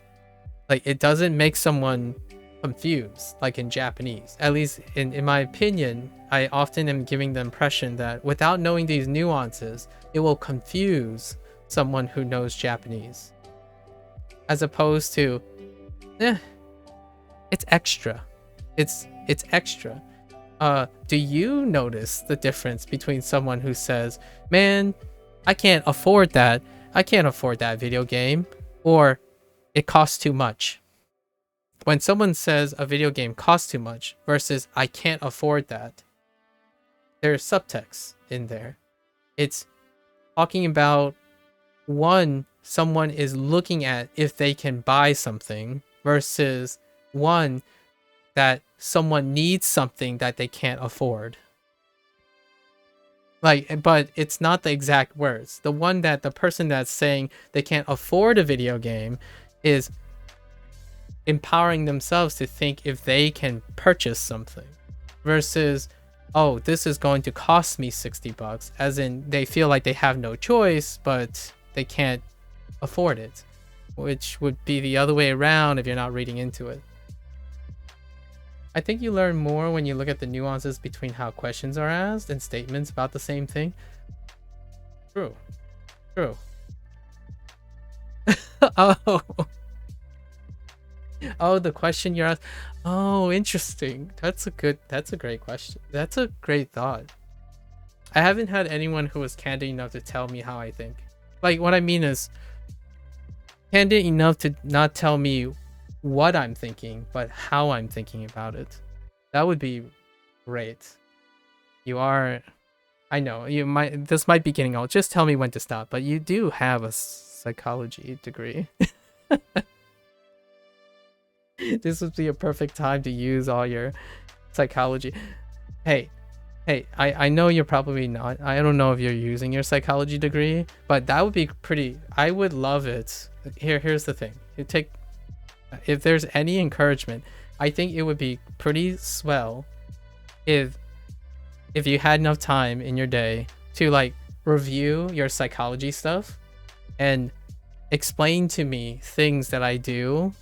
like, it doesn't make someone confused, like in Japanese. At least in my opinion, I often am giving the impression that without knowing these nuances, it will confuse someone who knows Japanese. As opposed to, it's extra. It's extra. Do you notice the difference between someone who says, man, I can't afford that. I can't afford that video game, or it costs too much? When someone says a video game costs too much versus I can't afford that, there's subtext in there. It's talking about, one, someone is looking at if they can buy something, versus one, that someone needs something that they can't afford. Like, but it's not the exact words. The one that the person that's saying they can't afford a video game is empowering themselves to think if they can purchase something, versus, oh, this is going to cost me $60, as in they feel like they have no choice, but they can't afford it, which would be the other way around if you're not reading into it. I think you learn more when you look at the nuances between how questions are asked and statements about the same thing. True. Oh, the question you're asked. Oh, interesting. That's a great question. That's a great thought. I haven't had anyone who was candid enough to tell me how I think. Like, what I mean is candid enough to not tell me what I'm thinking, but how I'm thinking about it. That would be great. You are, I know, this might be getting old. Just tell me when to stop, but you do have a psychology degree. This would be a perfect time to use all your psychology. Hey, I know you're probably not. I don't know if you're using your psychology degree, but that would be pretty, I would love it. Here's the thing. If there's any encouragement, I think it would be pretty swell if you had enough time in your day to like review your psychology stuff and explain to me things that I do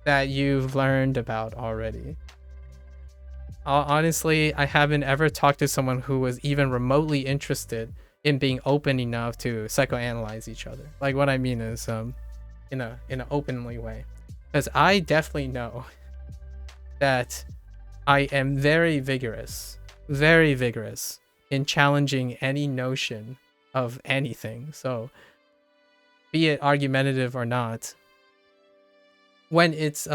that you've learned about already. Honestly, I haven't ever talked to someone who was even remotely interested in being open enough to psychoanalyze each other. Like, what I mean is in an openly way, because I definitely know that I am very vigorous in challenging any notion of anything. So be it argumentative or not, when it's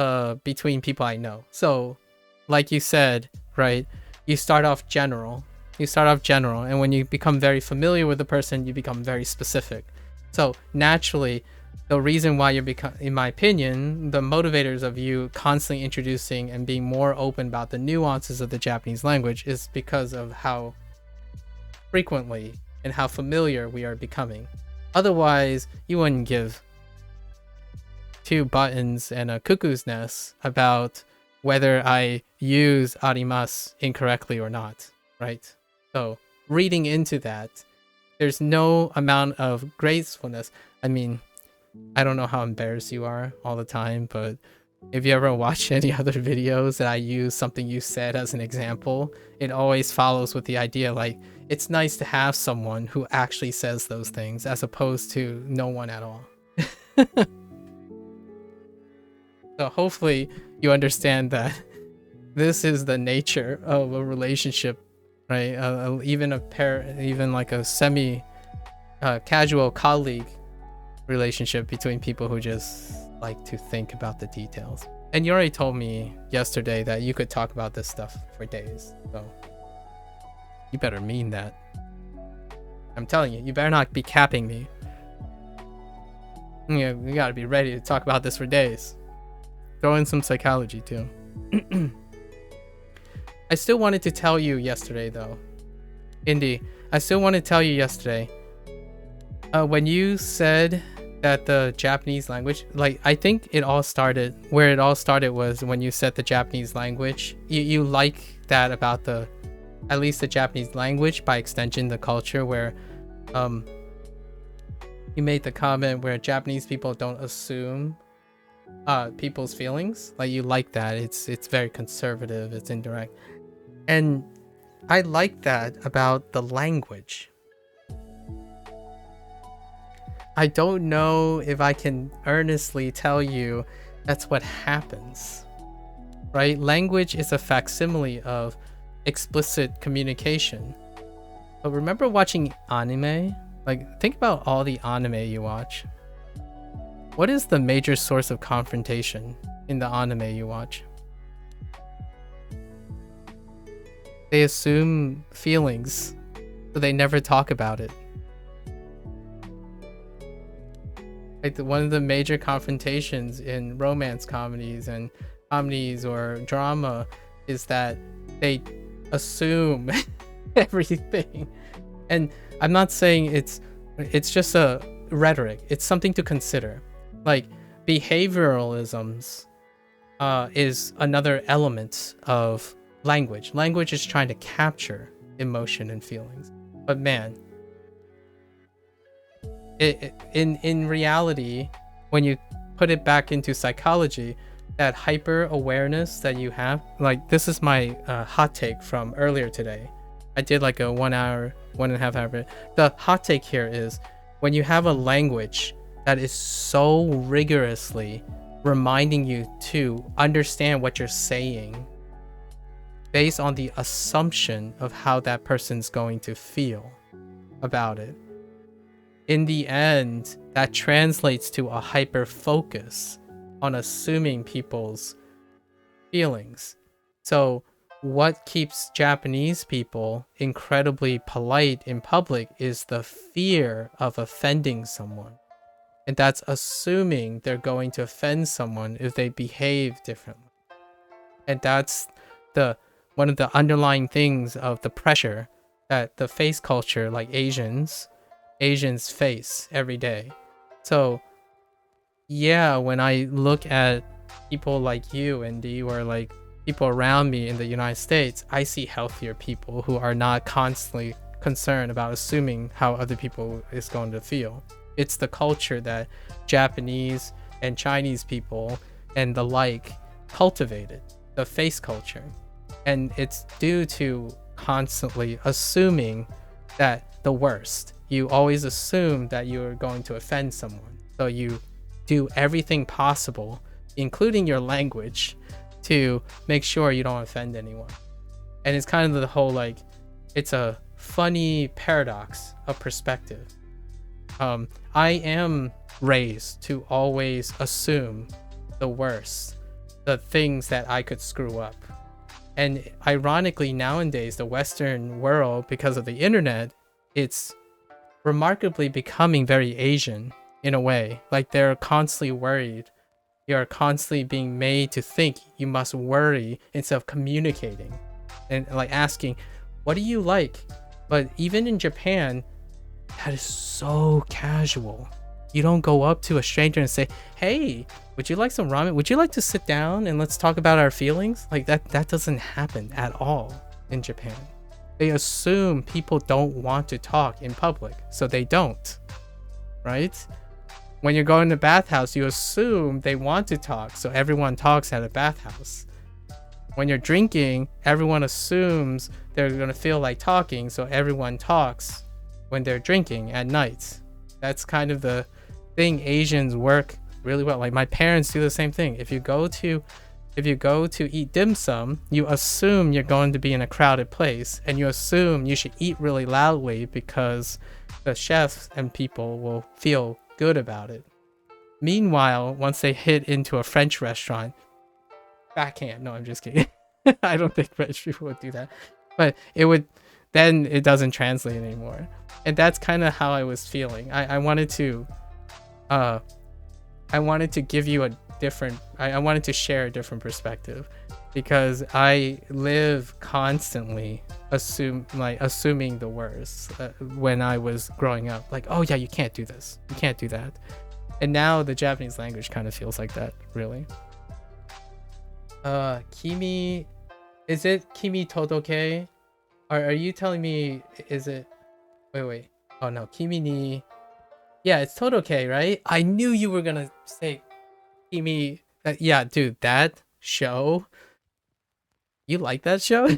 between people I know. So like you said, right, you start off general, and when you become very familiar with the person, you become very specific. So naturally, the reason why you're in my opinion, the motivators of you constantly introducing and being more open about the nuances of the Japanese language is because of how frequently and how familiar we are becoming. Otherwise, you wouldn't give two buttons and a cuckoo's nest about whether I use arimasu incorrectly or not, right? So reading into that, there's no amount of gracefulness. I mean, I don't know how embarrassed you are all the time, but if you ever watch any other videos that I use something you said as an example, it always follows with the idea like it's nice to have someone who actually says those things as opposed to no one at all. So hopefully you understand that this is the nature of a relationship, right? Even even like a semi casual colleague relationship between people who just like to think about the details. And you already told me yesterday that you could talk about this stuff for days, so you better mean that. I'm telling you, you better not be capping me. Yeah, we gotta be ready to talk about this for days. Throw in some psychology too. I still wanted to tell you yesterday though, Indy, I still want to tell you yesterday, when you said that the Japanese language, like I think it all started was when you said the Japanese language, you like that about at least the Japanese language, by extension the culture, where you made the comment where Japanese people don't assume people's feelings. Like you like that, it's very conservative, it's indirect, and I like that about the language. I don't know if I can earnestly tell you that's what happens, right? Language is a facsimile of explicit communication. But remember watching anime? Like, think about all the anime you watch. What is the major source of confrontation in the anime you watch? They assume feelings, so they never talk about it. Like one of the major confrontations in romance comedies and comedies or drama is that they assume everything. And I'm not saying it's just a rhetoric. It's something to consider. Like behavioralisms is another element of language. Language is trying to capture emotion and feelings. But man, in reality, when you put it back into psychology, that hyper awareness that you have, like this is my hot take from earlier today. I did like a 1.5 hour. The hot take here is when you have a language that is so rigorously reminding you to understand what you're saying based on the assumption of how that person's going to feel about it. In the end, that translates to a hyper focus on assuming people's feelings. So what keeps Japanese people incredibly polite in public is the fear of offending someone. And that's assuming they're going to offend someone if they behave differently. And that's one of the underlying things of the pressure that the face culture, like Asians face every day. So yeah, when I look at people like you, Indy, or like people around me in the United States, I see healthier people who are not constantly concerned about assuming how other people is going to feel. It's the culture that Japanese and Chinese people and the like cultivated, the face culture. And it's due to constantly assuming that the worst. You always assume that you're going to offend someone. So you do everything possible, including your language, to make sure you don't offend anyone. And it's kind of the whole, like, it's a funny paradox of perspective. I am raised to always assume the worst, the things that I could screw up. And ironically, nowadays, the Western world, because of the internet, it's remarkably becoming very Asian in a way. Like they're constantly worried. You're constantly being made to think you must worry instead of communicating and like asking, what do you like? But even in Japan, that is so casual. You don't go up to a stranger and say, hey, would you like some ramen? Would you like to sit down and let's talk about our feelings? Like that doesn't happen at all in Japan. They assume people don't want to talk in public, so they don't, right? When you're going to bathhouse, you assume they want to talk, so everyone talks at a bathhouse. When you're drinking, everyone assumes they're gonna feel like talking, so everyone talks when they're drinking at night. That's kind of the thing. Asians work really well. Like my parents do the same thing. If you go to eat dim sum, you assume you're going to be in a crowded place, and you assume you should eat really loudly because the chefs and people will feel good about it. Meanwhile, once they hit into a French restaurant, backhand. No, I'm just kidding. I don't think French people would do that. But then it doesn't translate anymore. And that's kind of how I was feeling. I wanted to give you a different, I wanted to share a different perspective, because I live constantly assuming the worst when I was growing up. Like, oh yeah, you can't do this, you can't do that. And now the Japanese language kind of feels like that, really. Kimi, is it Kimi Todoke? Are you telling me, is it, wait, oh no, Kimi ni, yeah, it's Todoke, right? I knew you were gonna say Kimi. Yeah, dude, that show, you like that show?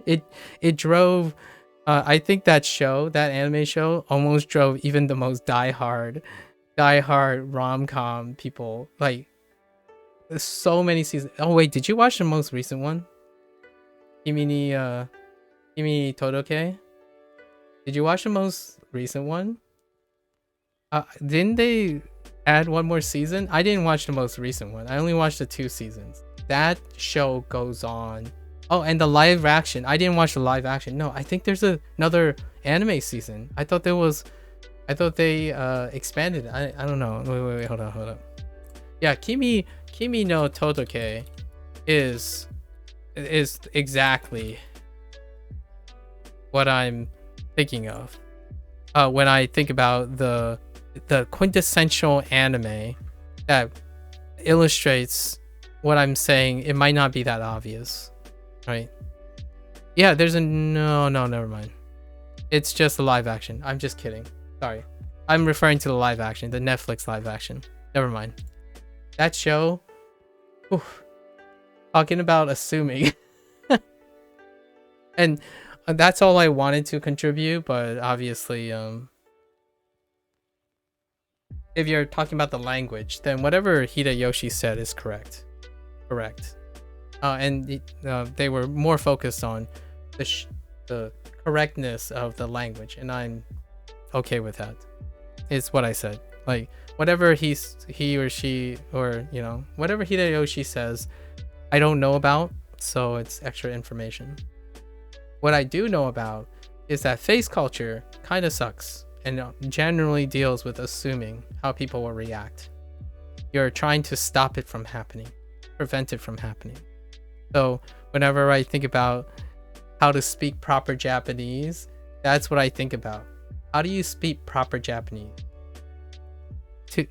it drove, I think that anime show almost drove even the most diehard rom-com people, like, there's so many seasons. Oh wait, did you watch the most recent one? Kimi Todoke? Did you watch the most recent one? Didn't they add one more season? I didn't watch the most recent one. I only watched the 2 seasons. That show goes on. Oh, and the live action. I didn't watch the live action. No, I think there's another anime season. I thought they expanded. I don't know. Wait, hold on. Yeah, Kimi no Todoke is exactly what I'm thinking of when I think about the quintessential anime that illustrates what I'm saying. It might not be that obvious, right? Yeah, there's no, never mind. It's just a live action. I'm just kidding. Sorry. I'm referring to the live action, the Netflix live action. Never mind. That show, oof, talking about assuming. And that's all I wanted to contribute, but obviously, if you're talking about the language, then whatever Hideyoshi said is correct. And they were more focused on the correctness of the language, and I'm okay with that. It's what I said. Like, whatever he or she, or whatever Hideyoshi says, I don't know about, so it's extra information. What I do know about is that face culture kind of sucks and generally deals with assuming how people will react. You're trying to stop it from happening, prevent it from happening. So whenever I think about how to speak proper Japanese, that's what I think about. How do you speak proper Japanese?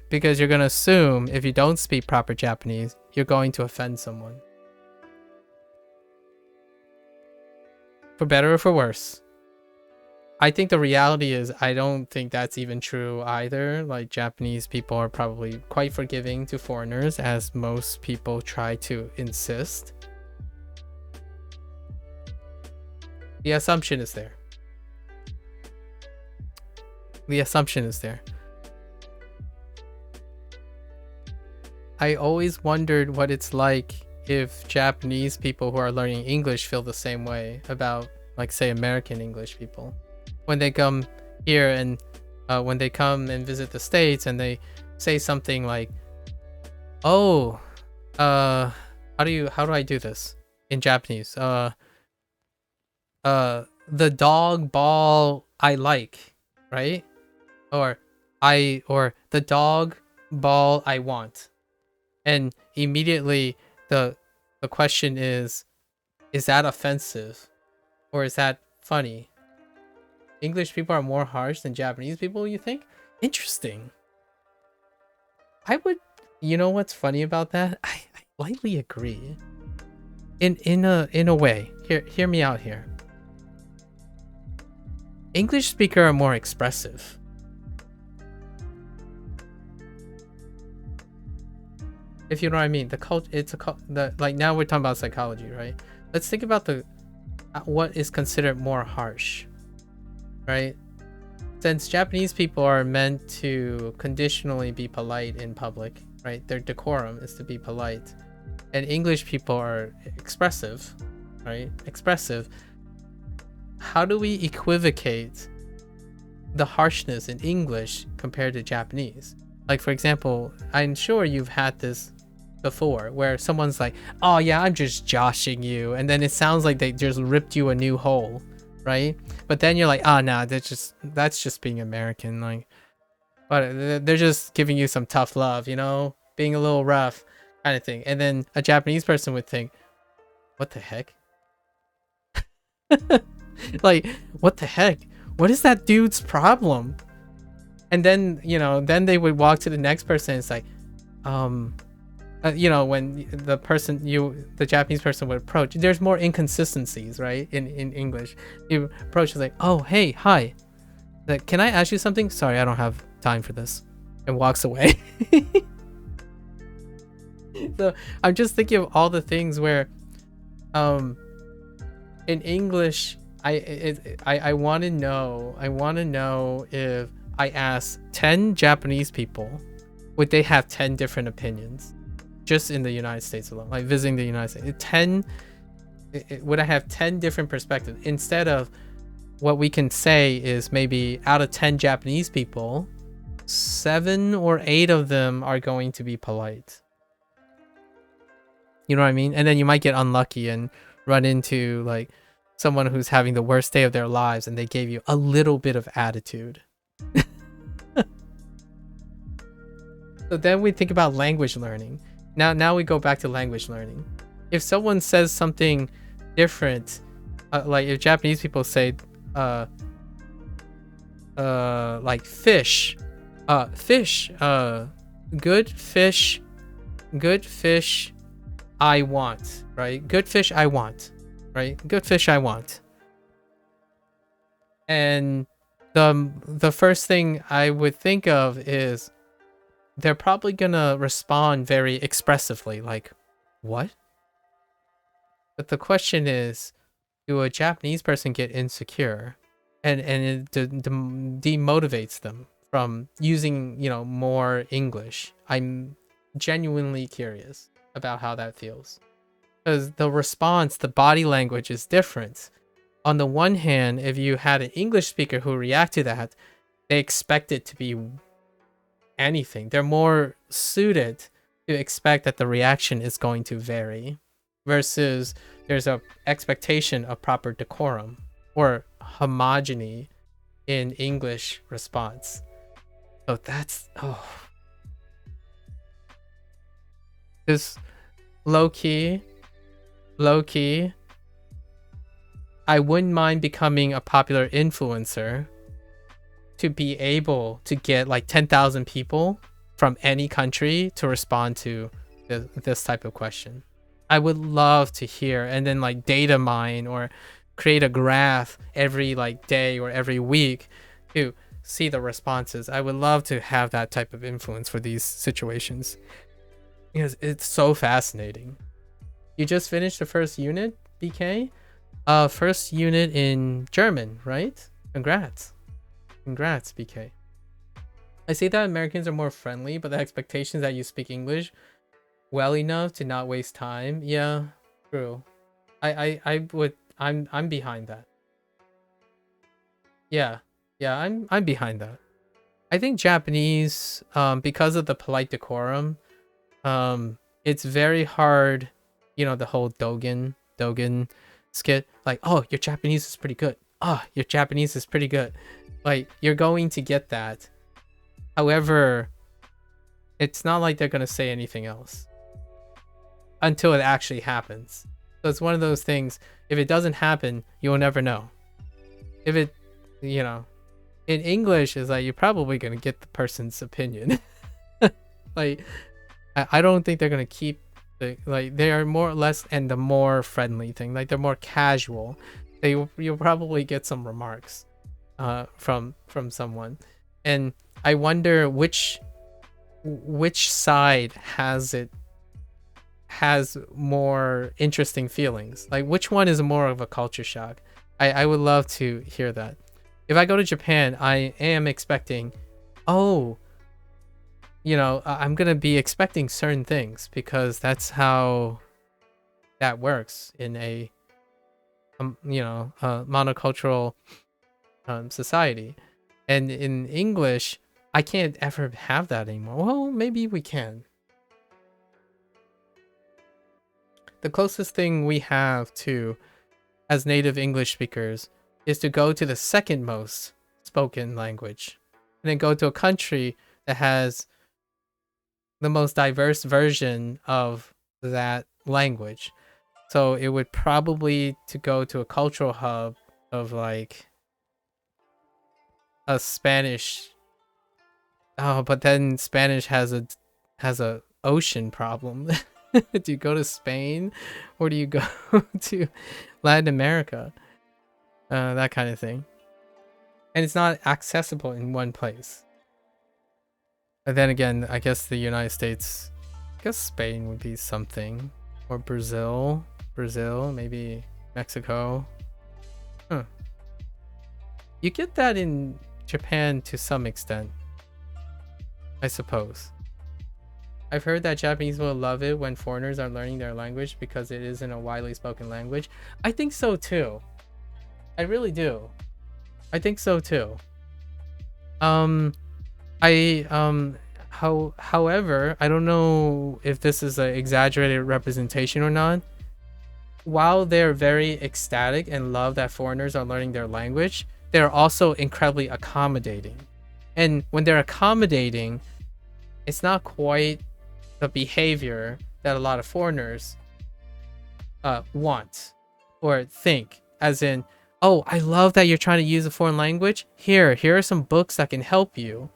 Because you're going to assume if you don't speak proper Japanese, you're going to offend someone. For better or for worse. I think the reality is, I don't think that's even true either. Like, Japanese people are probably quite forgiving to foreigners, as most people try to insist. The assumption is there. I always wondered what it's like if Japanese people who are learning English feel the same way about, like, say, American English people. When they come here and when they come and visit the States and they say something like, oh, how do I do this in Japanese? The dog ball I like, right? Or the dog ball I want. And immediately the question is that offensive or is that funny? English people are more harsh than Japanese people, you think? Interesting. You know what's funny about that? I lightly agree. in a way, hear me out here. English speakers are more expressive. If you know what I mean. The culture, like now we're talking about psychology, right? Let's think about what is considered more harsh, right? Since Japanese people are meant to conditionally be polite in public, right? Their decorum is to be polite. And English people are expressive, right? Expressive. How do we equivocate the harshness in English compared to Japanese? Like, for example, I'm sure you've had this before where someone's like, oh yeah, I'm just joshing you. And then it sounds like they just ripped you a new hole, right? But then you're like, oh no, that's just being American. Like, but they're just giving you some tough love, you know, being a little rough kind of thing. And then a Japanese person would think, what the heck? Like, what the heck? What is that dude's problem? And then, you know, then they would walk to the next person and it's like, you know, when the Japanese person would approach, there's more inconsistencies, right? In English, you approach is like, oh, hey, hi. Like, can I ask you something? Sorry, I don't have time for this. And walks away. So I'm just thinking of all the things where, in English, I want to know if I ask 10 Japanese people, would they have 10 different opinions? Just in the United States alone, like visiting the United States, would I have 10 different perspectives instead of what we can say is maybe out of 10 Japanese people, 7 or 8 of them are going to be polite. You know what I mean? And then you might get unlucky and run into like someone who's having the worst day of their lives and they gave you a little bit of attitude. So then we think about language learning. Now we go back to language learning. If someone says something different, like if Japanese people say, like fish, good fish, I want, right? Good fish, I want, right? Good fish, I want. And the first thing I would think of is, they're probably gonna respond very expressively, like, what? But the question is, do a Japanese person get insecure and it demotivates them from using, you know, more English? I'm genuinely curious about how that feels, because the response, the body language is different. On the one hand, if you had an English speaker who react to that, they expect it to be anything. They're more suited to expect that the reaction is going to vary, versus there's a expectation of proper decorum or homogeny in English response. So that's, just low key, I wouldn't mind becoming a popular influencer to be able to get like 10,000 people from any country to respond to this type of question. I would love to hear, and then like data mine or create a graph every like day or every week to see the responses. I would love to have that type of influence for these situations, because it's so fascinating. You just finished the first unit, BK? First unit in German, right? Congrats, BK. I say that Americans are more friendly, but the expectation is that you speak English well enough to not waste time. Yeah, true. I'm behind that. Yeah, I'm behind that. I think Japanese, because of the polite decorum, it's very hard, you know, the whole Dogen skit, like, oh, your Japanese is pretty good. Oh, your Japanese is pretty good. Like, you're going to get that. However, it's not like they're going to say anything else until it actually happens. So it's one of those things, if it doesn't happen, you'll never know. If it, you know, in English, is like, you're probably going to get the person's opinion. Like, I don't think they're going to keep Like they are more or less, and the more friendly thing, like they're more casual. You'll probably get some remarks from someone, and I wonder which side has more interesting feelings. Like which one is more of a culture shock? I would love to hear that. If I go to Japan, I am expecting, oh, I'm gonna be expecting certain things because that's how that works in a monocultural society. And in English, I can't ever have that anymore. Well, maybe we can. The closest thing we have to, as native English speakers, is to go to the second most spoken language and then go to a country that has the most diverse version of that language. So it would probably to go to a cultural hub of like a Spanish. Oh, but then Spanish has a ocean problem. Do you go to Spain or do you go to Latin America? That kind of thing. And it's not accessible in one place. But then again, I guess the United States, I guess Spain would be something. Or Brazil, maybe Mexico. Huh. You get that in Japan to some extent, I suppose. I've heard that Japanese will love it when foreigners are learning their language because it isn't a widely spoken language. I think so too. I really do. I think so too. However, I don't know if this is an exaggerated representation or not. While they're very ecstatic and love that foreigners are learning their language, they're also incredibly accommodating. And when they're accommodating, it's not quite the behavior that a lot of foreigners want or think, as in, oh, I love that you're trying to use a foreign language. Here are some books that can help you.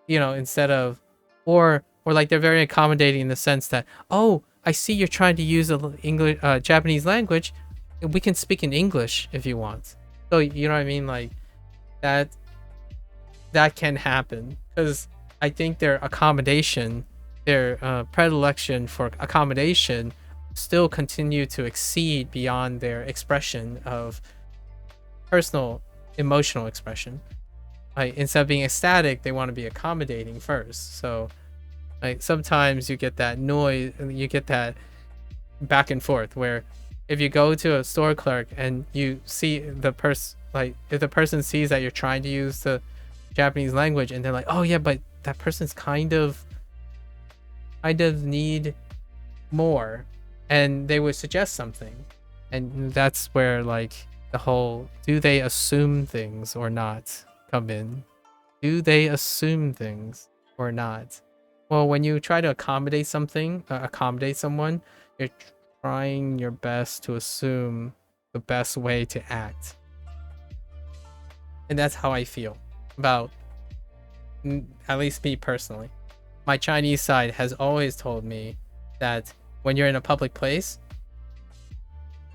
Instead of, or like they're very accommodating in the sense that, oh, I see you're trying to use a Japanese language. We can speak in English if you want. So you know what I mean, like that can happen because I think their accommodation, their predilection for accommodation, still continue to exceed beyond their expression of personal emotional expression. Like instead of being ecstatic, they want to be accommodating first. So like sometimes you get that noise, you get that back and forth where if you go to a store clerk and you see the person, like if the person sees that you're trying to use the Japanese language and they're like, oh yeah, but that person's kind of need more, and they would suggest something, and that's where like the whole do they assume things or not come in. Do they assume things or not? Well, when you try to accommodate someone, you're trying your best to assume the best way to act. And that's how I feel about, at least me personally. My Chinese side has always told me that when you're in a public place,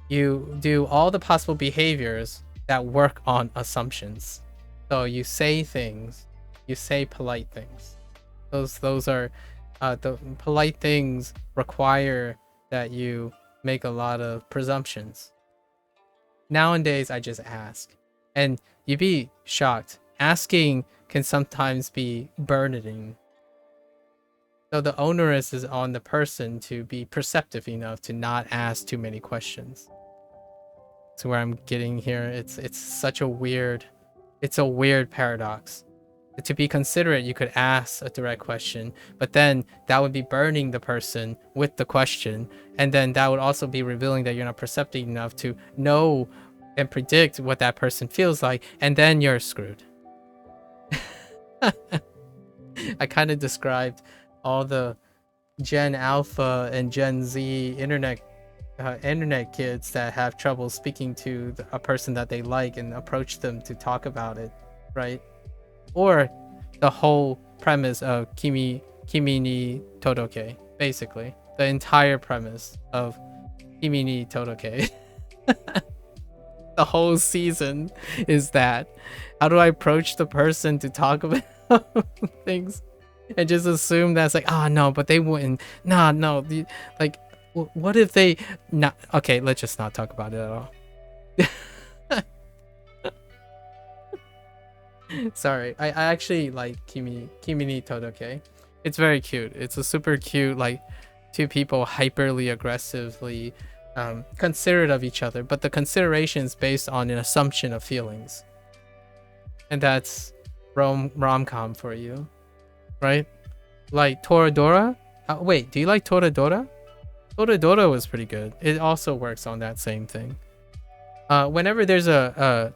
you do all the possible behaviors that work on assumptions. So you say things, you say polite things. Those are the polite things require that you make a lot of presumptions. Nowadays, I just ask, and you'd be shocked. Asking can sometimes be burdening. So the onus is on the person to be perceptive enough to not ask too many questions. That's where I'm getting here. It's such a weird, it's a weird paradox. To be considerate, you could ask a direct question, but then that would be burdening the person with the question, and then that would also be revealing that you're not perceptive enough to know and predict what that person feels like, and then you're screwed. I kind of described all the Gen Alpha and Gen Z internet kids that have trouble speaking to a person that they like and approach them to talk about it, right? Or the whole premise of kimi ni todoke, basically. the entire premise of Kimi ni Todoke. The whole season is that. How do I approach the person to talk about things and just assume that's like, oh no, but they wouldn't. Nah, no. Like, what if they not? Okay, let's just not talk about it at all. Sorry, I actually like Kimi ni Todoke. It's very cute. It's a super cute, like, two people hyperly aggressively considerate of each other, but the consideration is based on an assumption of feelings, and that's rom-com for you, right? Like Toradora. Wait, do you like Toradora? Toradora was pretty good. It also works on that same thing. Whenever there's a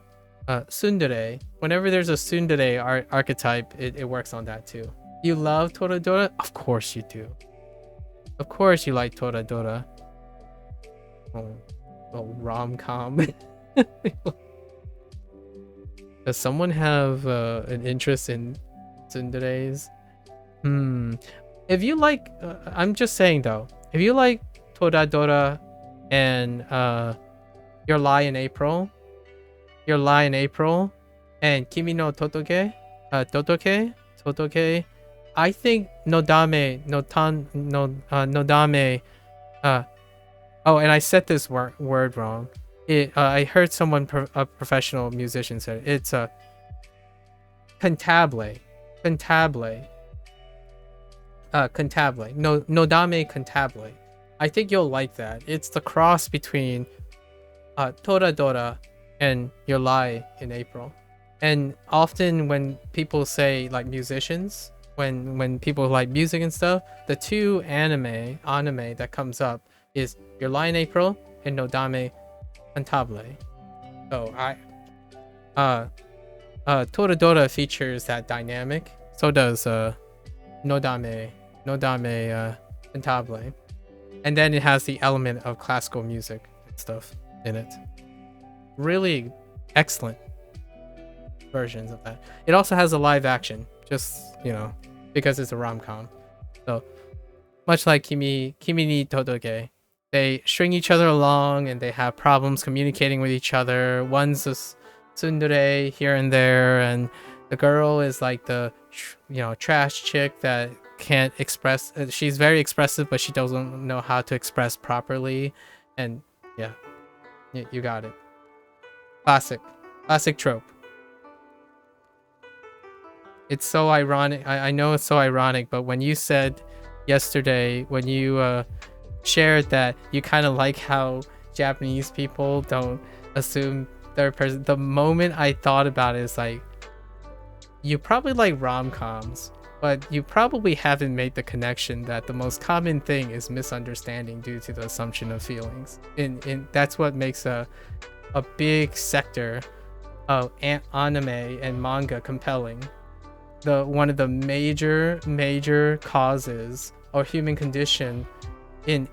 tsundere, whenever there's a tsundere archetype, it works on that too. You love Toradora? Of course you do. Of course you like Toradora. Oh, rom-com. Does someone have an interest in tsunderes? If you like, I'm just saying though, if you like Toradora and Your Lie in April, and Kimi no Todoke, Todoke, I think Nodame, oh, and I said this word wrong. I heard someone, a professional musician, said it's a cantabile. Nodame cantabile. I think you'll like that. It's the cross between Toradora and Your Lie in April. And often when people say, like, musicians, when people like music and stuff, the two anime that comes up is Your Lie in April and Nodame Cantabile. So Toradora features that dynamic. So does Nodame Cantabile. And then it has the element of classical music and stuff in it. Really excellent versions of that. It also has a live action, just, you know, because it's a rom-com. So much like Kimi ni Todoke, they string each other along and they have problems communicating with each other. One's a tsundere here and there, and the girl is like the, you know, trash chick that can't express. She's very expressive, but she doesn't know how to express properly. And yeah, you got it. Classic trope. It's so ironic. I know it's so ironic, but when you said yesterday, when you shared that you kind of like how Japanese people don't assume third person, the moment I thought about it is like, you probably like rom-coms, but you probably haven't made the connection that the most common thing is misunderstanding due to the assumption of feelings. And that's what makes a big sector of anime and manga compelling. One of the major causes or human condition in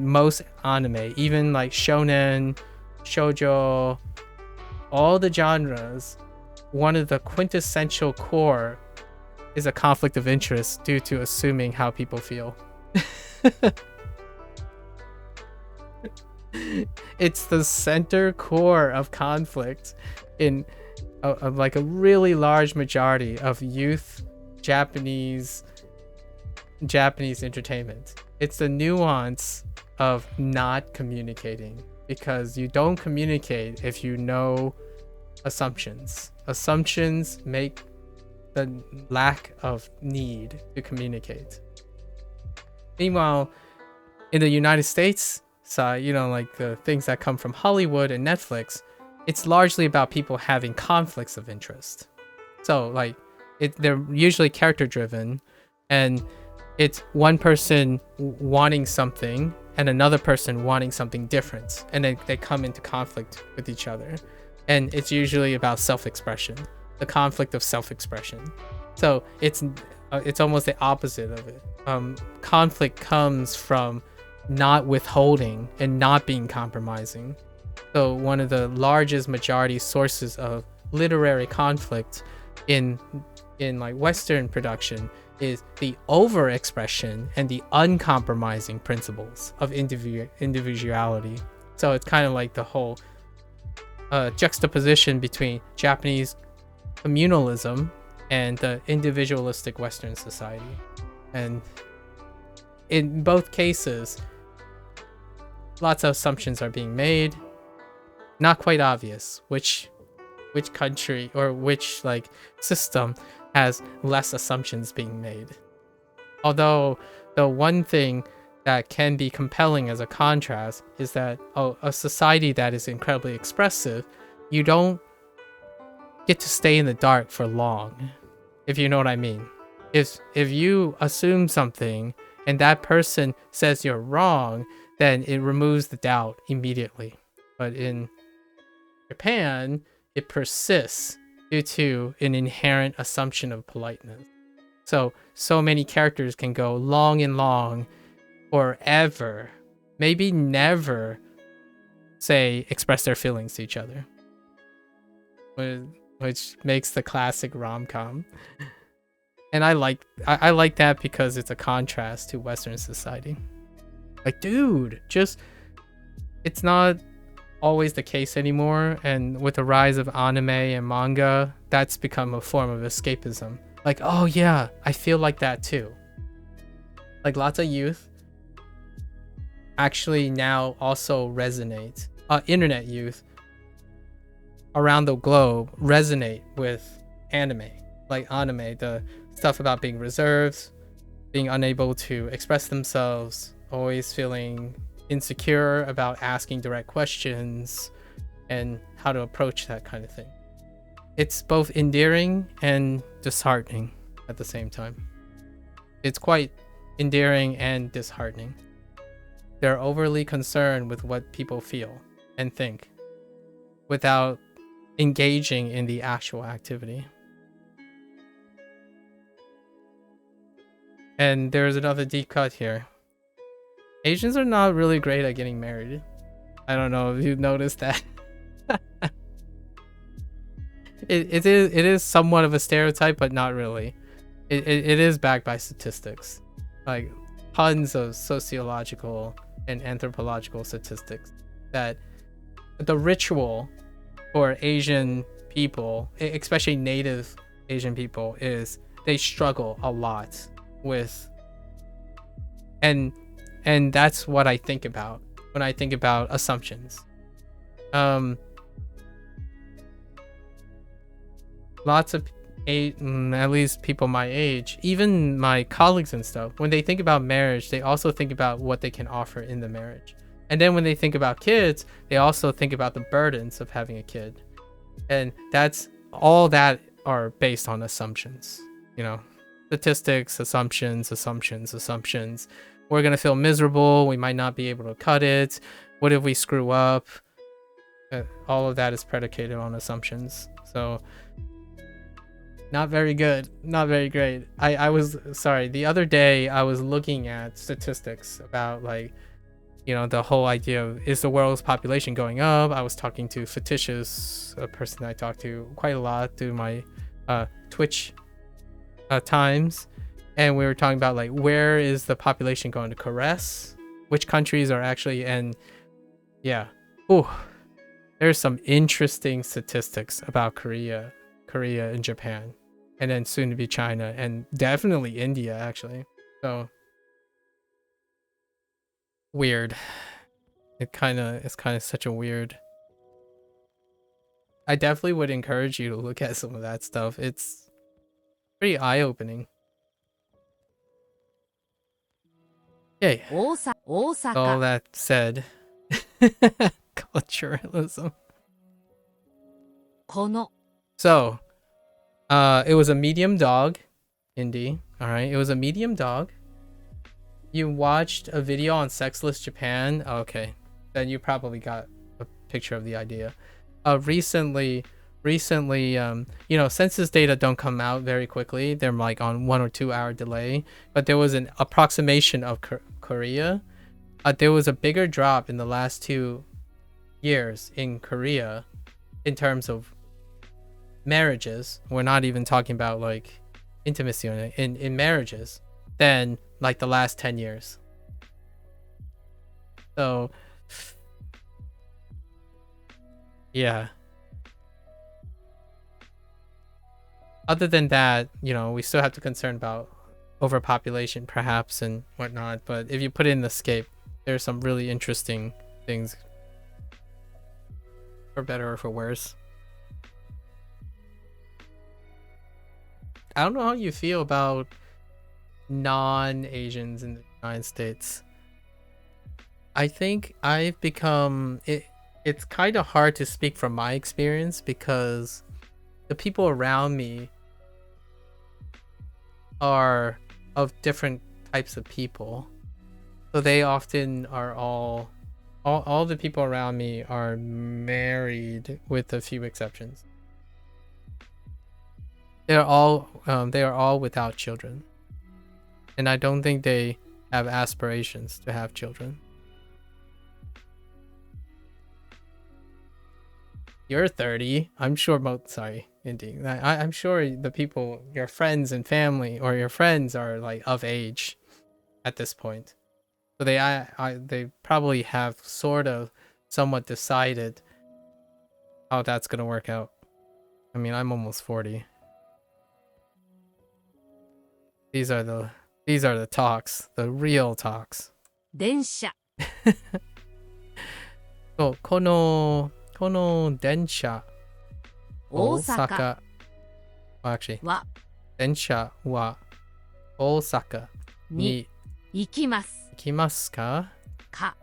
most anime, even like shonen, shoujo, all the genres, one of the quintessential core is a conflict of interest due to assuming how people feel. It's the center core of conflict in like a really large majority of youth Japanese entertainment. It's the nuance of not communicating, because you don't communicate if you know assumptions. Assumptions make the lack of need to communicate. Meanwhile, in the United States side, you know, like the things that come from Hollywood and Netflix, it's largely about people having conflicts of interest. So like they're usually character driven, and it's one person wanting something and another person wanting something different, and they come into conflict with each other. And it's usually about self-expression, the conflict of self-expression. So it's almost the opposite of it. Conflict comes from not withholding and not being compromising. So one of the largest majority sources of literary conflict in like Western production is the overexpression and the uncompromising principles of individuality. So it's kind of like the whole juxtaposition between Japanese communalism and the individualistic Western society. And in both cases, lots of assumptions are being made. Not quite obvious which country or which like system has less assumptions being made. Although the one thing that can be compelling as a contrast is that a society that is incredibly expressive, you don't get to stay in the dark for long, if you know what I mean. If you assume something and that person says you're wrong, then it removes the doubt immediately. But in Japan, it persists due to an inherent assumption of politeness. So many characters can go long and long, forever, maybe never express their feelings to each other, which makes the classic rom-com. And I like that because it's a contrast to Western society. Like, dude, it's not always the case anymore, and with the rise of anime and manga, that's become a form of escapism. Like, oh yeah, I feel like that too. Like, lots of youth actually now also resonate. Internet youth around the globe resonate with anime. Like anime, the stuff about being reserved, being unable to express themselves, always feeling insecure about asking direct questions, and how to approach that kind of thing. It's both endearing and disheartening at the same time. It's quite endearing and disheartening. They're overly concerned with what people feel and think without engaging in the actual activity. And there's another deep cut here. Asians are not really great at getting married. I don't know if you've noticed that. It is somewhat of a stereotype, but not really. It is backed by statistics, like tons of sociological and anthropological statistics, that the ritual for Asian people, especially native Asian people, is they struggle a lot with, and that's what I think about when I think about assumptions. Lots of at least people my age, even my colleagues and stuff, when they think about marriage, they also think about what they can offer in the marriage. And then when they think about kids, they also think about the burdens of having a kid. And that's all that are based on assumptions, you know, statistics, assumptions. We're going to feel miserable. We might not be able to cut it. What if we screw up? All of that is predicated on assumptions. So not very good. Not very great. I was sorry. The other day I was looking at statistics about, like, you know, the whole idea of, is the world's population going up? I was talking to Fictitious, a person I talk to quite a lot through my Twitch times. And we were talking about, like, where is the population going to caress? Which countries are actually, and yeah. Ooh, there's some interesting statistics about Korea and Japan, and then soon to be China, and definitely India, actually. So weird. It's kind of such a weird. I definitely would encourage you to look at some of that stuff. It's pretty eye-opening. Okay. All that said, culturalism. So, it was a medium dog, Indy. All right, it was a medium dog. You watched a video on Sexless Japan. Okay, then you probably got a picture of the idea. Recently, you know, census data don't come out very quickly. They're like on 1 or 2 hour delay. But there was an approximation of Korea. There was a bigger drop in the last 2 years in Korea in terms of marriages. We're not even talking about, like, intimacy in marriages than like the last 10 years. So yeah. Other than that, you know, we still have to concern about overpopulation perhaps and whatnot, but if you put in the scape, there's some really interesting things, for better or for worse. I don't know how you feel about non-Asians in the United States. I think I've become it's kind of hard to speak from my experience because the people around me are of different types of people. So they often are all the people around me are married with a few exceptions. They are all without children. And I don't think they have aspirations to have children. You're 30. I'm sure Indy. I'm sure the people, your friends and family, or your friends are like of age at this point. So they probably have sort of somewhat decided how that's gonna work out. I mean, I'm almost 40. These are the talks, the real talks. 電車 So, この電車、大阪 Well, actually, は電車は大阪に行きます行きますか? か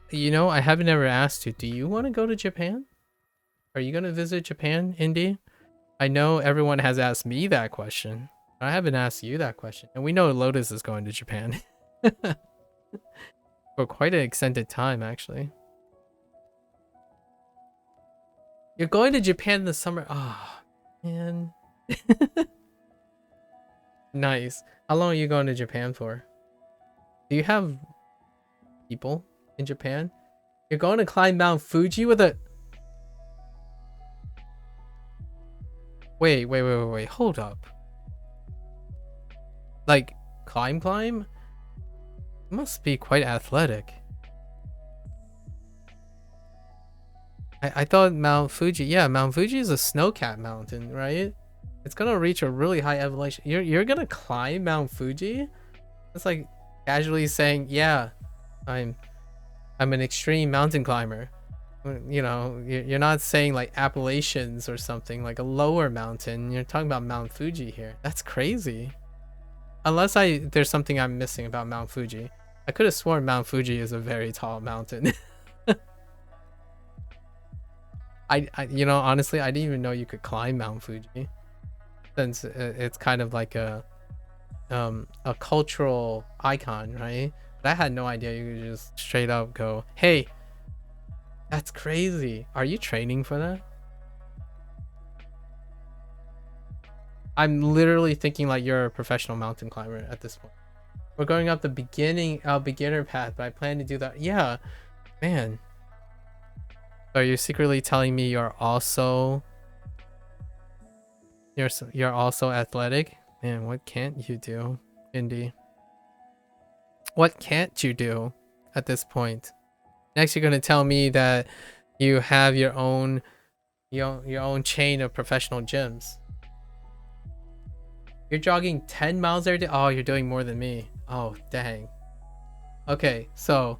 You know, I haven't ever asked you, do you want to go to Japan? Are you going to visit Japan, Indy? I know everyone has asked me that question. I haven't asked you that question. And we know Lotus is going to Japan. For quite an extended time, actually. You're going to Japan in the summer. Oh, man. Nice. How long are you going to Japan for? Do you have people in Japan? You're going to climb Mount Fuji with a... Wait. Hold up. Like, climb? You must be quite athletic. I thought Mount Fuji... Yeah, Mount Fuji is a snow-capped mountain, right? It's gonna reach a really high elevation. You're gonna climb Mount Fuji? That's like casually saying, yeah, I'm an extreme mountain climber. You know, you're not saying like Appalachians or something, like a lower mountain. You're talking about Mount Fuji here. That's crazy. Unless there's something I'm missing about Mount Fuji. I could have sworn Mount Fuji is a very tall mountain. You know, honestly, I didn't even know you could climb Mount Fuji, since it's kind of like a cultural icon, right? But I had no idea you could just straight up go, hey, that's crazy. Are you training for that? I'm literally thinking like you're a professional mountain climber at this point. We're going up the beginner path, but I plan to do that. Yeah, man. So are you secretly telling me you're also athletic? Man, what can't you do, Indy? What can't you do at this point? Next, you're gonna tell me that you have your own chain of professional gyms. You're jogging 10 miles every day? Oh, you're doing more than me. Oh, dang. Okay, so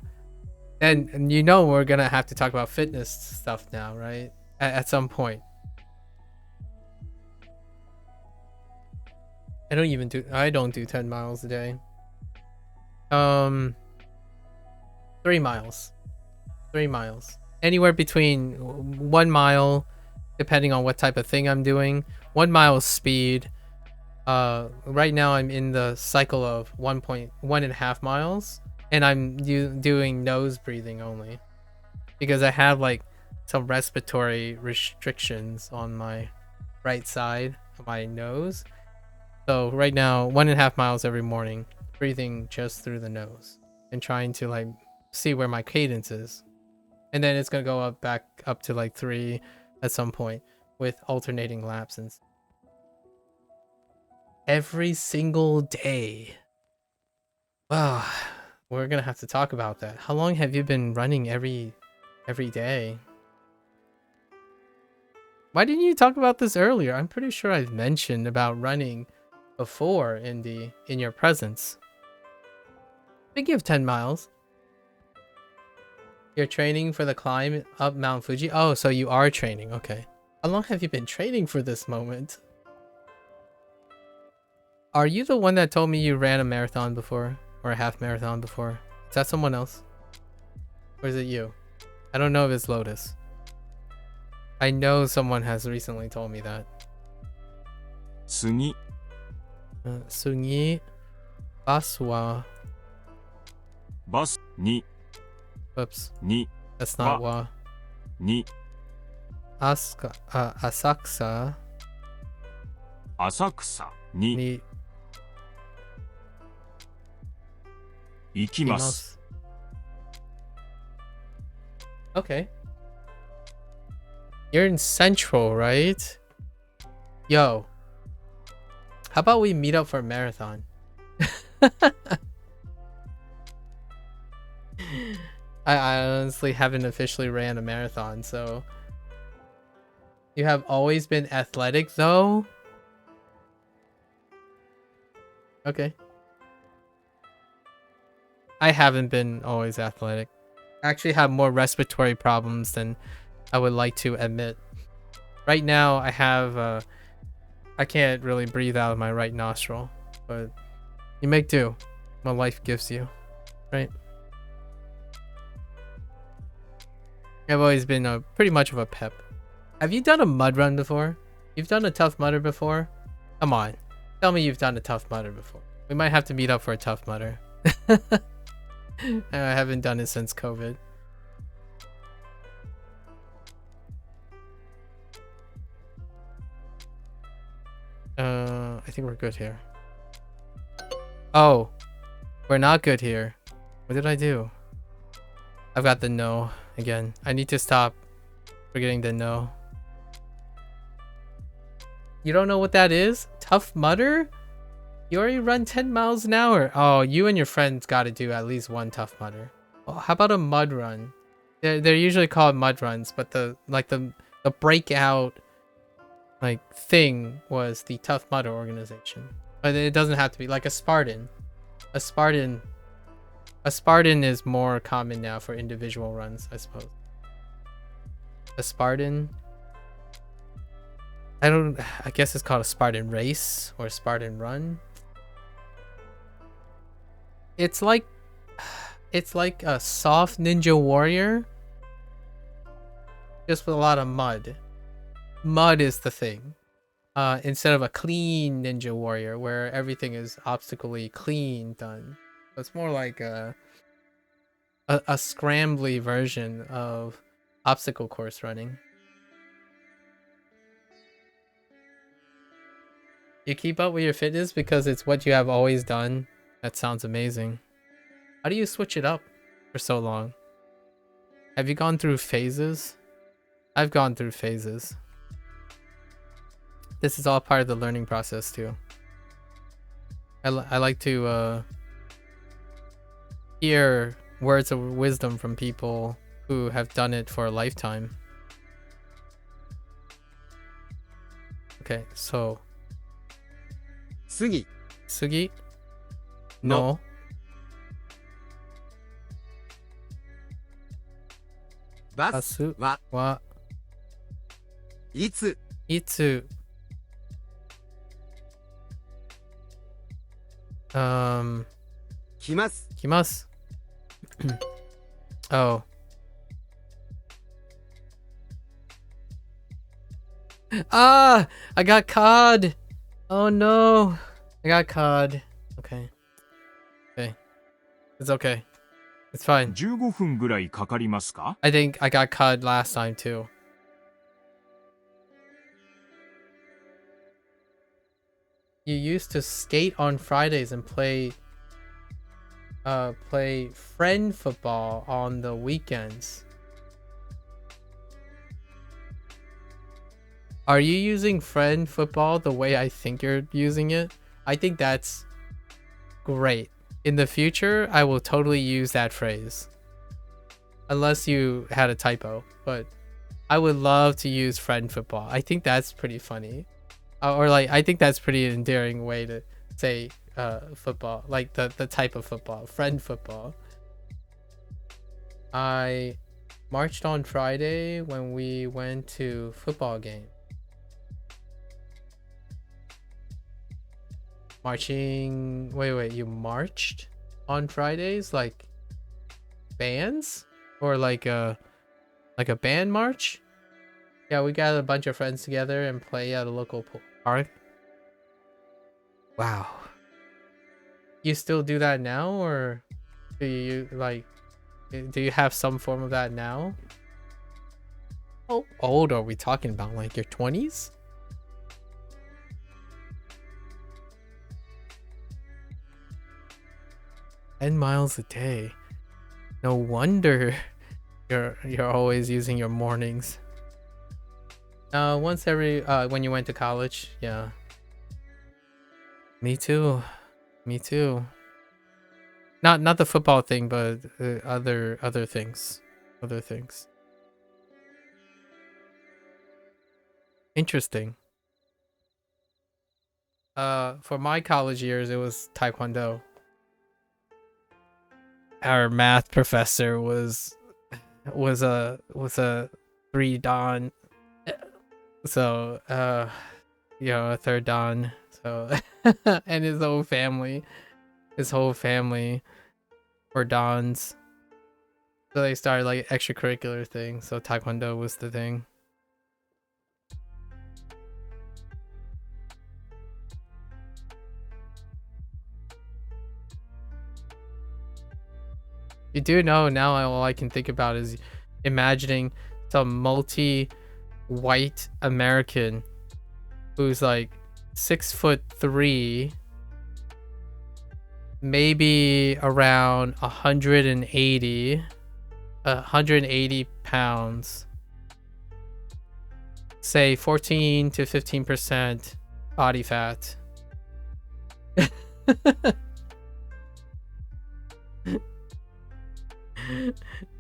then you know we're gonna have to talk about fitness stuff now, right? At some point. I don't do 10 miles a day. 3 miles. 3 miles. Anywhere between 1 mile, depending on what type of thing I'm doing. 1 mile speed. Right now I'm in the cycle of 1.5 miles, and I'm doing nose breathing only because I have like some respiratory restrictions on my right side of my nose. So right now 1.5 miles every morning, breathing just through the nose and trying to like see where my cadence is. And then it's gonna go up back up to like 3 at some point with alternating laps and every single day. Wow, we're gonna have to talk about that. How long have you been running every day? Why didn't you talk about this earlier? I'm pretty sure I've mentioned about running before in your presence. Speaking of 10 miles, you're training for the climb up Mount Fuji. Oh, so you are training. Okay. How long have you been training for this moment? Are you the one that told me you ran a marathon before? Or a half marathon before? Is that someone else? Or is it you? I don't know if it's Lotus. I know someone has recently told me that. 次 Sungi Baswa. バスに Whoops. に That's not wa. に Asaksa 浅草に ni 行きます Okay. You're in Central, right? Yo. How about we meet up for a marathon? I honestly haven't officially ran a marathon, so... You have always been athletic, though? Okay. I haven't been always athletic. I actually have more respiratory problems than I would like to admit. Right now, I have... I can't really breathe out of my right nostril, but you make do what life gives you, right? I've always been pretty much of a pep. Have you done a mud run before? You've done a tough mudder before? Come on, tell me you've done a tough mudder before. We might have to meet up for a tough mudder. I haven't done it since COVID. I think we're good here. Oh, we're not good here. What did I do? I've got the no again. I need to stop forgetting the no. You don't know what that is? Tough Mudder? You already run 10 miles an hour. Oh, you and your friends got to do at least one Tough Mudder. Oh, how about a mud run? They're usually called mud runs, but the breakout thing was the Tough Mudder organization. But it doesn't have to be like a Spartan. A Spartan is more common now for individual runs, I suppose. A Spartan, I guess it's called a Spartan race or a Spartan run. It's like a soft Ninja Warrior, just with a lot of mud. Mud is the thing. Instead of a clean Ninja Warrior where everything is obstacle-y clean done. So it's more like a scrambly version of obstacle course running. You keep up with your fitness because it's what you have always done. That sounds amazing. How do you switch it up for so long? Have you gone through phases? I've gone through phases. This is all part of the learning process too. I like to hear words of wisdom from people who have done it for a lifetime. Okay, so 次 Sugi? No. ババススははいついつ来ます。来ます Oh. Ah! I got cod! Oh no! I got cod. Okay. Okay. It's okay. It's fine. 15分ぐらいかかりますか I think I got cod last time too. You used to skate on Fridays and play friend football on the weekends. Are you using friend football the way I think you're using it? I think that's great. In the future, I will totally use that phrase. Unless you had a typo, but I would love to use friend football. I think that's pretty funny. Or like, I think that's pretty endearing way to say football, like the type of football, friend football. I marched on Friday when we went to football game. Marching, wait, you marched on Fridays? Like bands? Or like a band march? Yeah, we got a bunch of friends together and play at a local park. Wow. You still do that now, or do you like, do you have some form of that now? How old are we talking about? Like your 20s? $10 a day. No wonder you're always using your mornings. Once every when you went to college, yeah. Me too. Me too. Not the football thing, but other things. Other things. Interesting. For my college years, it was Taekwondo. Our math professor was a 3 dan, so a third dan, so and his whole family were dans, so they started like extracurricular things, so Taekwondo was the thing. You do know now, all I can think about is imagining some multi-white American who's like 6'3", maybe around 180 pounds, say 14 to 15% body fat.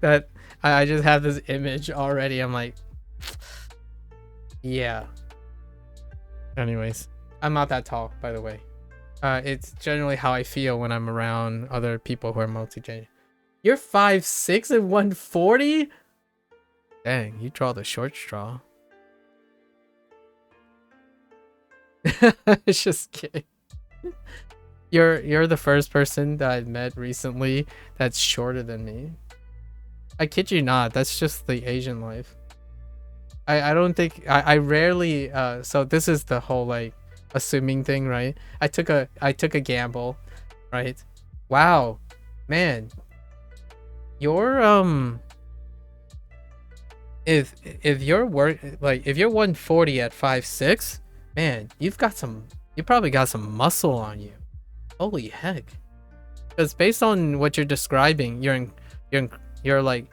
That I just have this image already. I'm like, yeah. Anyways, I'm not that tall, by the way. It's generally how I feel when I'm around other people who are multi-gender. You're 5'6" and 140? Dang, you draw the short straw. Just kidding. You're the first person that I've met recently that's shorter than me. I kid you not, that's just the Asian life. I don't think I rarely so this is the whole like assuming thing, right? I took a gamble, right? Wow, man. You're if you're if you're 140 at 5'6", man, you probably got some muscle on you. Holy heck. Because based on what you're describing, you're like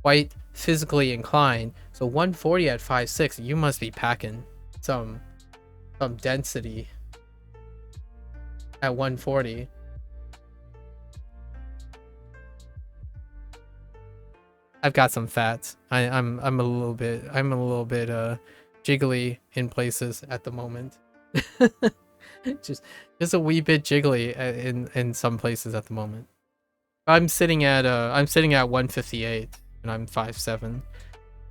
quite physically inclined. So 140 at 5'6", you must be packing some density at 140. I've got some fat. I'm a little bit jiggly in places at the moment. just a wee bit jiggly in some places at the moment. I'm sitting at 158 and I'm 5'7",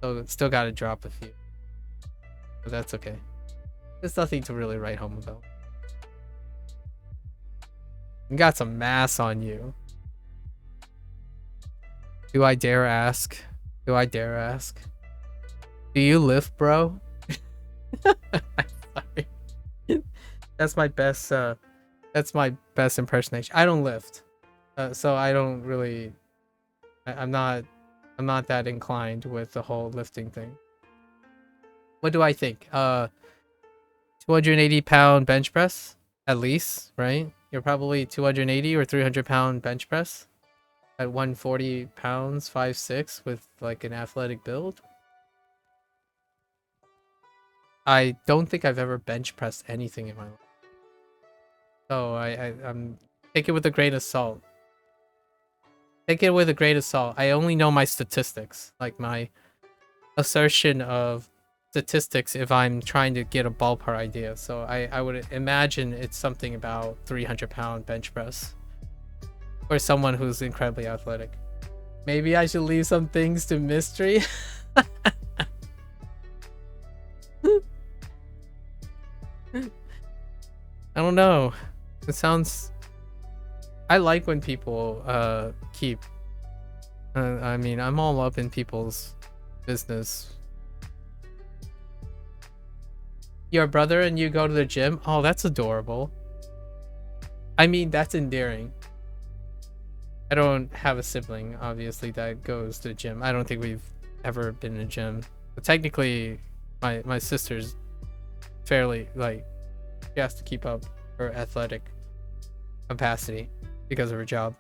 so still got to drop a few, but that's okay. There's nothing to really write home about. You got some mass on you. Do I dare ask? Do you lift, bro? I'm sorry. That's my best impersonation. I don't lift. So I don't really I'm not that inclined with the whole lifting thing. What do I think? 280-pound bench press at least, right? You're probably 280 or 300-pound bench press at 140 pounds, 5'6", with like an athletic build. I don't think I've ever bench pressed anything in my life. So I'm take it with a grain of salt. Take it with a grain of salt. I only know my statistics, like my assertion of statistics if I'm trying to get a ballpark idea. So I would imagine it's something about 300-pound bench press for someone who's incredibly athletic. Maybe I should leave some things to mystery. I don't know. It sounds... I like when people keep... I mean, I'm all up in people's business. Your brother and you go to the gym? Oh, that's adorable. I mean, that's endearing. I don't have a sibling, obviously, that goes to the gym. I don't think we've ever been in a gym. But technically, my sister's fairly, like, she has to keep up her athletic capacity because of her job.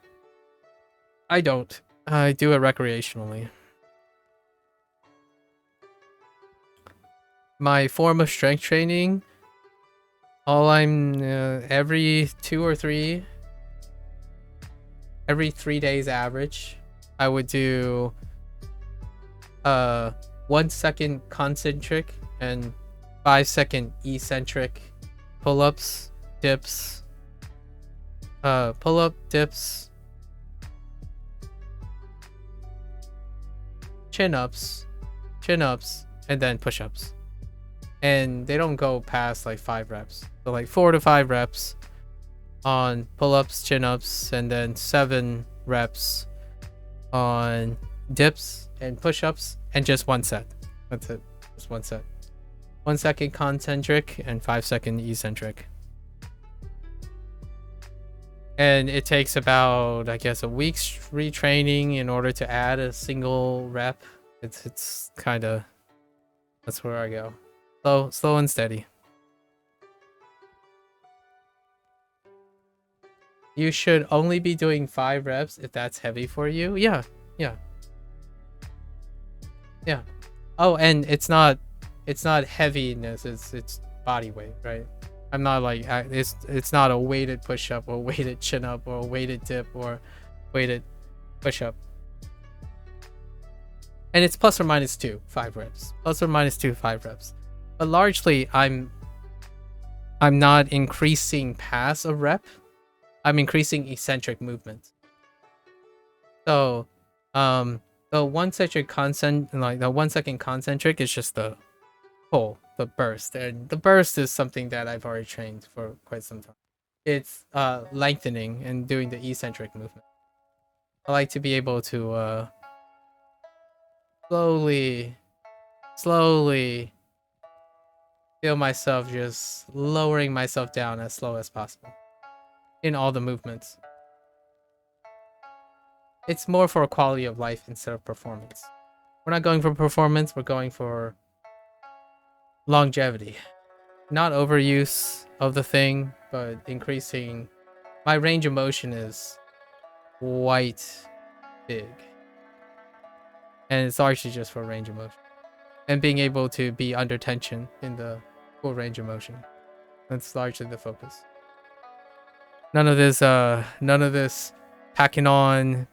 I don't. I do it recreationally. My form of strength training, every 3 days average, I would do 1 second concentric and 5 second eccentric pull-ups, dips, pull-up, dips, chin-ups, and then push-ups. And they don't go past like 5 reps. So like 4 to 5 reps on pull-ups, chin-ups, and then 7 reps on dips and push-ups, and just 1 set. That's it. Just 1 set. 1 second concentric and 5 second eccentric. And it takes about, I guess, a week's retraining in order to add a single rep. It's kind of, that's where I go. Slow and steady. You should only be doing 5 reps if that's heavy for you. Yeah. Oh, and it's not heaviness. It's body weight, right? I'm not like it's not a weighted push up or weighted chin up or weighted dip or weighted push up. And it's plus or minus 2, 5 reps. Plus or minus 2, 5 reps. But largely, I'm not increasing past a rep. I'm increasing eccentric movement. So, the 1 second concentric is just the pull, the burst, and the burst is something that I've already trained for quite some time. It's lengthening and doing the eccentric movement. I like to be able to slowly feel myself just lowering myself down as slow as possible in all the movements. It's more for quality of life instead of performance. We're not going for performance, we're going for longevity. Not overuse of the thing, but increasing. My range of motion is quite big. And it's largely just for range of motion. And being able to be under tension in the full range of motion. That's largely the focus. None of this packing on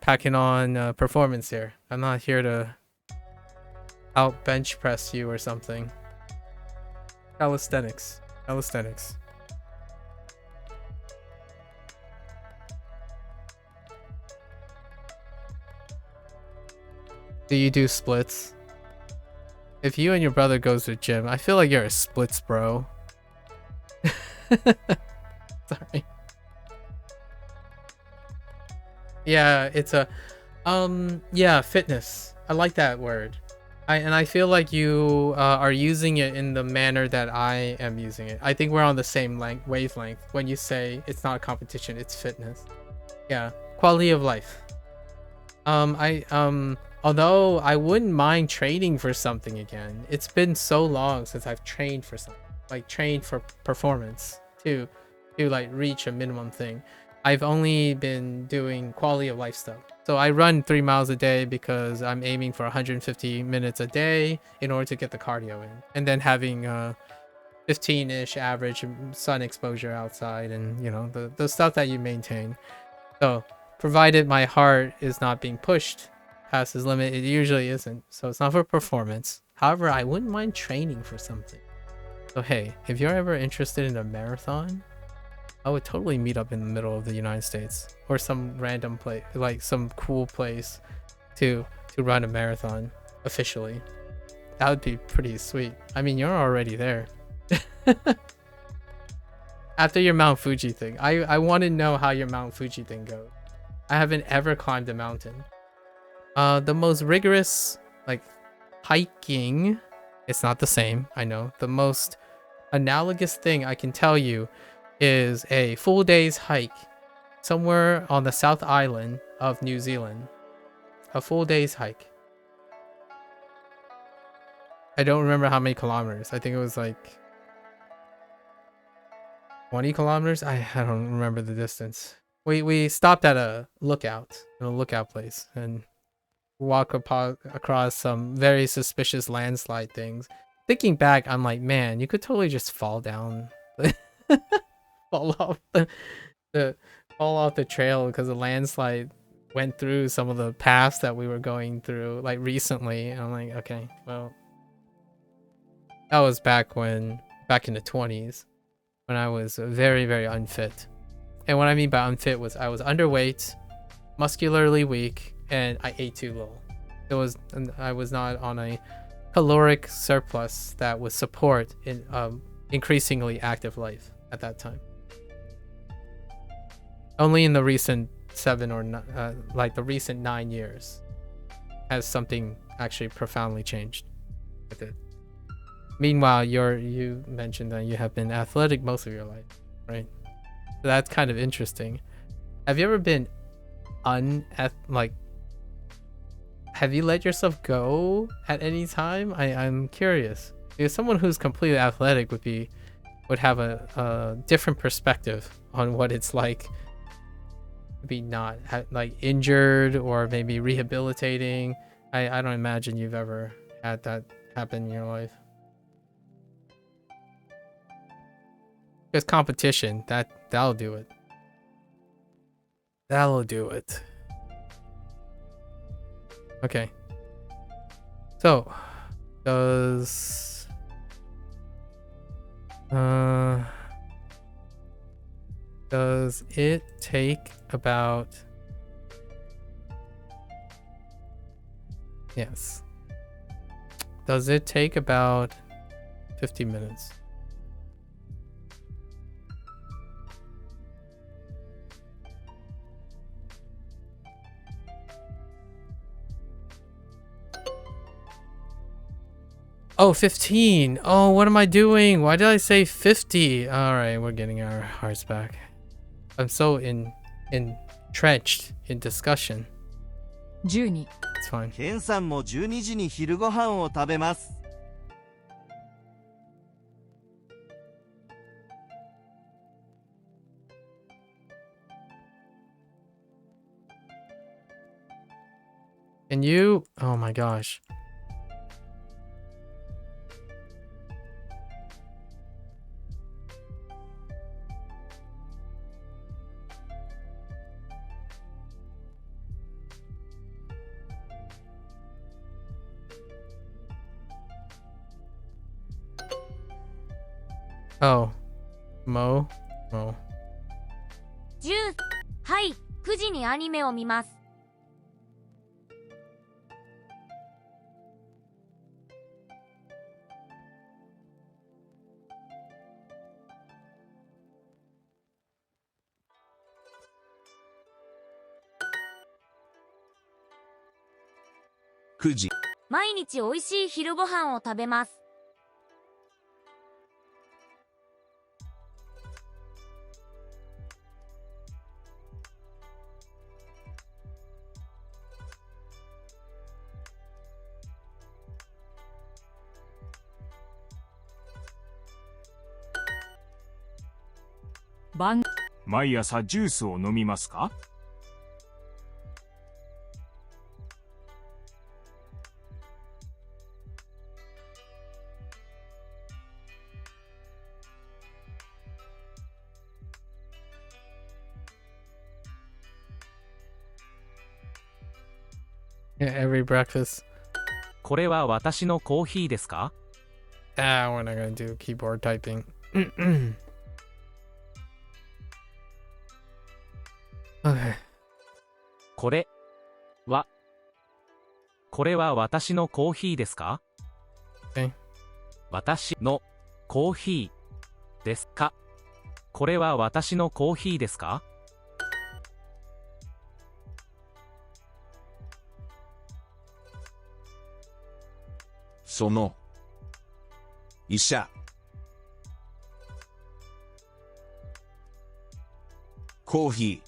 performance here. I'm not here to out bench press you or something. Calisthenics. Do you do splits? If you and your brother goes to the gym, I feel like you're a splits bro. Sorry. Yeah, it's a fitness. I like that word. I feel like you are using it in the manner that I am using it. I think we're on the same wavelength when you say it's not a competition, it's fitness. Yeah, quality of life. Although I wouldn't mind training for something again. It's been so long since I've trained for something, like trained for performance to like reach a minimum thing. I've only been doing quality of life stuff. So I run 3 miles a day because I'm aiming for 150 minutes a day in order to get the cardio in, and then having 15-ish average sun exposure outside, and you know, the stuff that you maintain. So provided my heart is not being pushed past his limit, it usually isn't. So it's not for performance. However, I wouldn't mind training for something. So hey, if you're ever interested in a marathon, I would totally meet up in the middle of the United States or some random place, like some cool place to run a marathon officially. That would be pretty sweet. I mean, you're already there. After your Mount Fuji thing, I want to know how your Mount Fuji thing goes. I haven't ever climbed a mountain. The most rigorous, like, hiking, it's not the same, I know. The most analogous thing I can tell you is a full day's hike somewhere on the South Island of New Zealand. A full day's hike. I don't remember how many kilometers. I think it was like 20 kilometers. I don't remember the distance. We stopped at a lookout place, and walk across some very suspicious landslide things. Thinking back, I'm like, man, you could totally just fall down, fall off the trail because the landslide went through some of the paths that we were going through like recently. And I'm like, okay, well, that was back in the 20s when I was very, very unfit. And what I mean by unfit was I was underweight, muscularly weak, and I ate too little. I was not on a caloric surplus that would support in increasingly active life at that time. Only in the recent the recent 9 years has something actually profoundly changed with it. Meanwhile, you mentioned that you have been athletic most of your life, right? So that's kind of interesting. Have you ever been have you let yourself go at any time? I'm curious. Because someone who's completely athletic would have a different perspective on what it's like to be not like injured or maybe rehabilitating. I don't imagine you've ever had that happen in your life. Because competition, that'll do it. That'll do it. Okay. So, does it take about... Yes. Does it take about 50 minutes? Oh, 15. Oh, what am I doing? Why did I say 50? All right, we're getting our hearts back. I'm so entrenched in discussion. 12 It's fine. ケンさんも12時に昼ご飯を食べます。Can you... Oh my gosh. Oh, Mo? 10、はい、9時にアニメを見ます。9時。毎日おいしい昼ご飯を食べます。番毎朝ジュースを飲みますか？ Yeah, every breakfast. これは私のコーヒーですか？ We're not gonna do keyboard typing. Okay. これは私のコーヒーですか？ Okay. 私のコーヒーですか？これは私のコーヒーですか？その医者コーヒ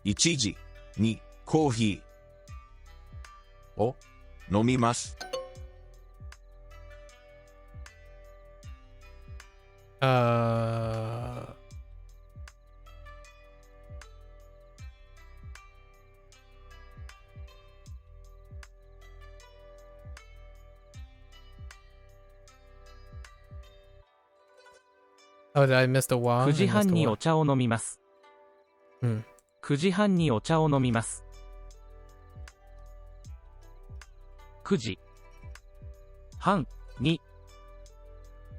ー1時にコーヒーを飲みます。Oh, did I miss the wah? 9時 I missed 半 the に wah. お茶を飲みます。9時半にお茶を飲みます。9時半に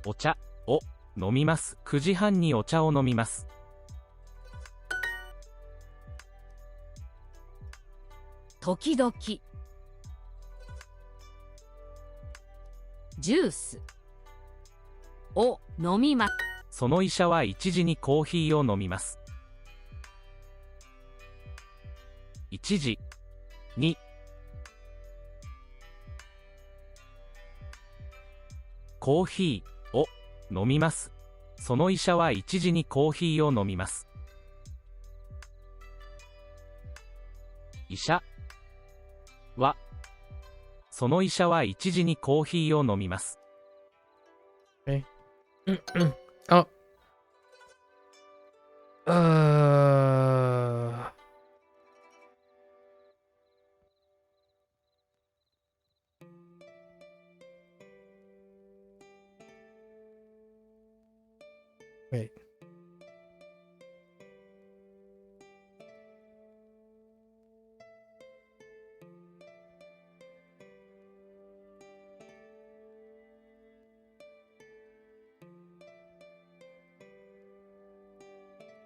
お茶を飲みます。9時半にお茶を飲みます。時々ジュースを飲みます。その医者は1時にコーヒーを飲みます。1時にコーヒーを飲みます。その医者は1時にコーヒーを飲みます。医者はその医者は1時にコーヒーを飲みます。Oh. Wait.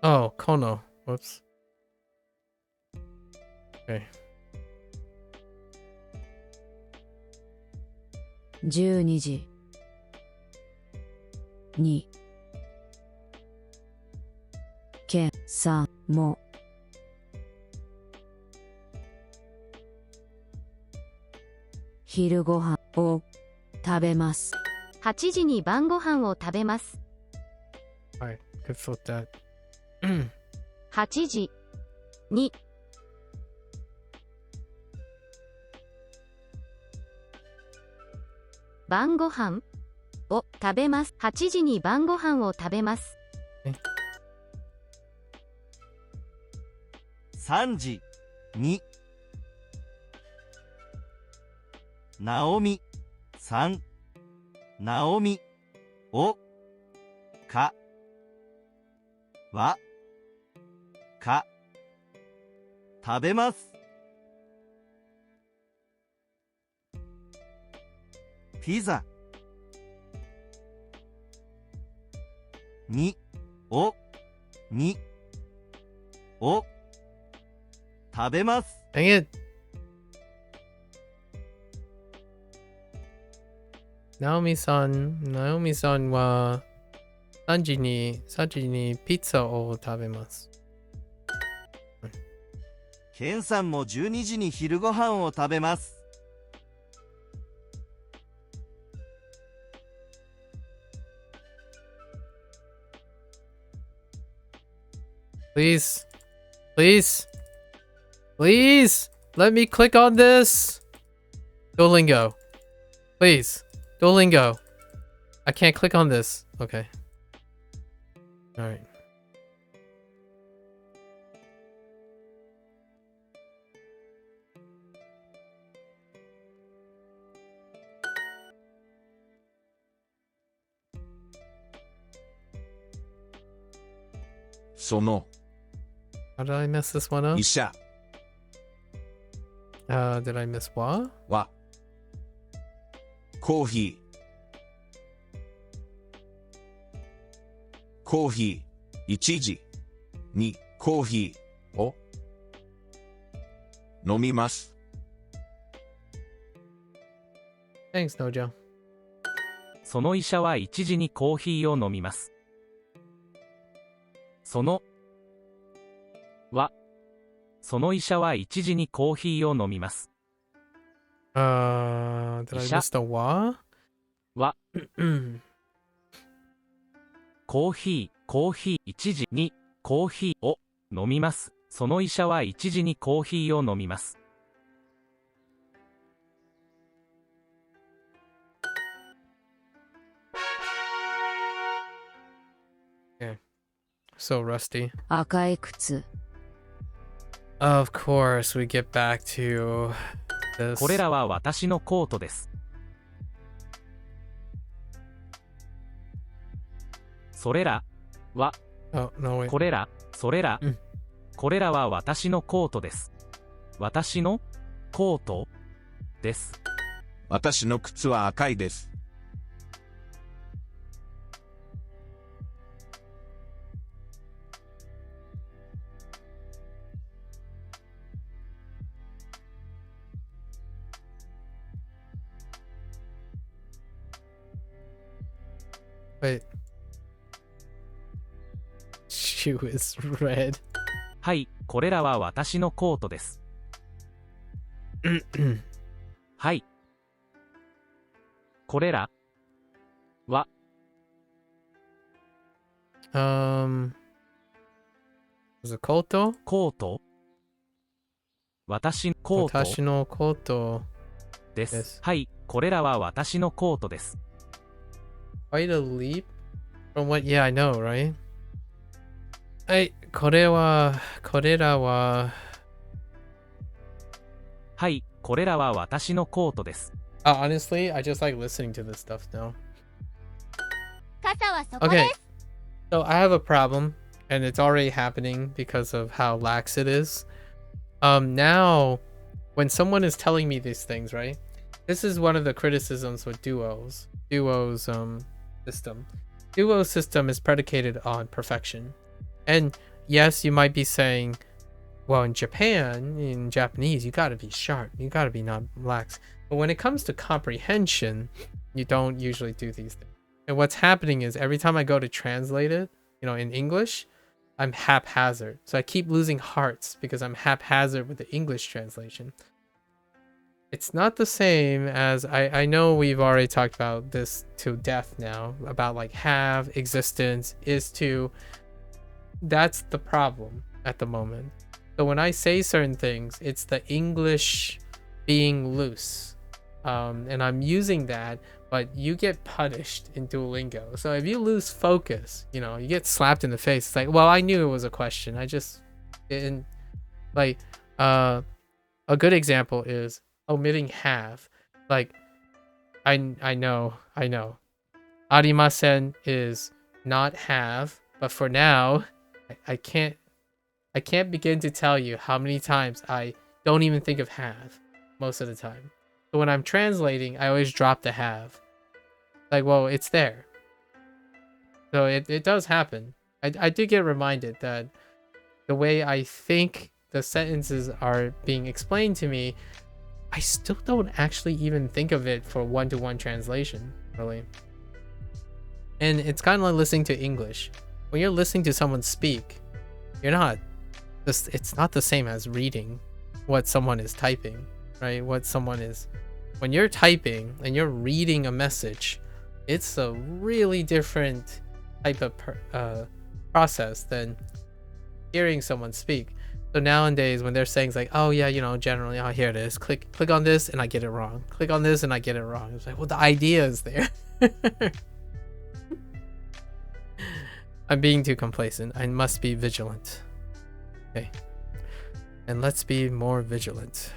Oh, Kono. Whoops. Okay. 12時に今朝も昼ご飯を食べます。8時に晩ご飯を食べます。 Alright, could flip that. 8時に晩ご飯を食べます。8時に晩ご飯を食べます。3時にナオミさんナオミをかはか食べます。ピザにを食べます。 Dang it! Naomi-san wa 3時にピッツァを食べます。ケンさんも12時に昼ご飯を食べます。Please, let me click on this. Duolingo, please, Duolingo. I can't click on this. Okay. All right. So no. How did I mess this one up? 医者 Did I miss wa? はコーヒーコーヒー1時にコーヒーを飲みます Thanks, Nojo. その医者は1時にコーヒーを飲みます。その医者は1時にコーヒーを飲みます。Did I miss the wa? はコーヒー1時にコーヒーを飲みます。その医者は1時にコーヒーを飲みます。So rusty. 赤い靴。Of course, we get back to this. これらは私のコートです。それらは Oh, no, wait. これら、それら、うんこれらは私のコートです。私のコートです。私の靴は赤いです Wait. Shoe is red. はい、これらは私のコートです。はい。これらは Was it koto? コート私コート Watashi no koto. で ですす。はい、これらは私のコートです。 Quite a leap from what? Yeah, I know, right? これらははい、これらは私のコートです。honestly, I just like listening to this stuff now. 傘はそこで Okay, す。 so I have a problem, and it's already happening because of how lax it is. Now, when someone is telling me these things, right? This is one of the criticisms with Duo's system. Duo's system is predicated on perfection. And yes, you might be saying, well, in Japan, in Japanese, you gotta be sharp. You gotta be not lax. But when it comes to comprehension, you don't usually do these things. And what's happening is every time I go to translate it, in English, I'm haphazard. So I keep losing hearts because I'm haphazard with the English translation. It's not the same as I know we've already talked about this to death now, about like have, existence, is to. That's the problem at the moment. So when I say certain things, it's the English being loose. And I'm using that, but you get punished in Duolingo. So if you lose focus, you get slapped in the face. It's like, well, I knew it was a question. I just didn't like a good example is omitting have. Like I know. Arimasen is not have, but for now, I can't begin to tell you how many times I don't even think of have most of the time. So when I'm translating, I always drop the have. Like, well, it's there. So it does happen. I do get reminded that the way I think the sentences are being explained to me, I still don't actually even think of it for one-to-one translation, really. And it's kind of like listening to English. When you're listening to someone speak, it's not the same as reading what someone is typing, right? When you're typing and you're reading a message, it's a really different type of process than hearing someone speak. So nowadays when they're saying like, oh yeah, generally, oh, here it is, click on this and I get it wrong, click on this and I get it wrong. It's like, well, the idea is there. I'm being too complacent. I must be vigilant. Okay. And let's be more vigilant.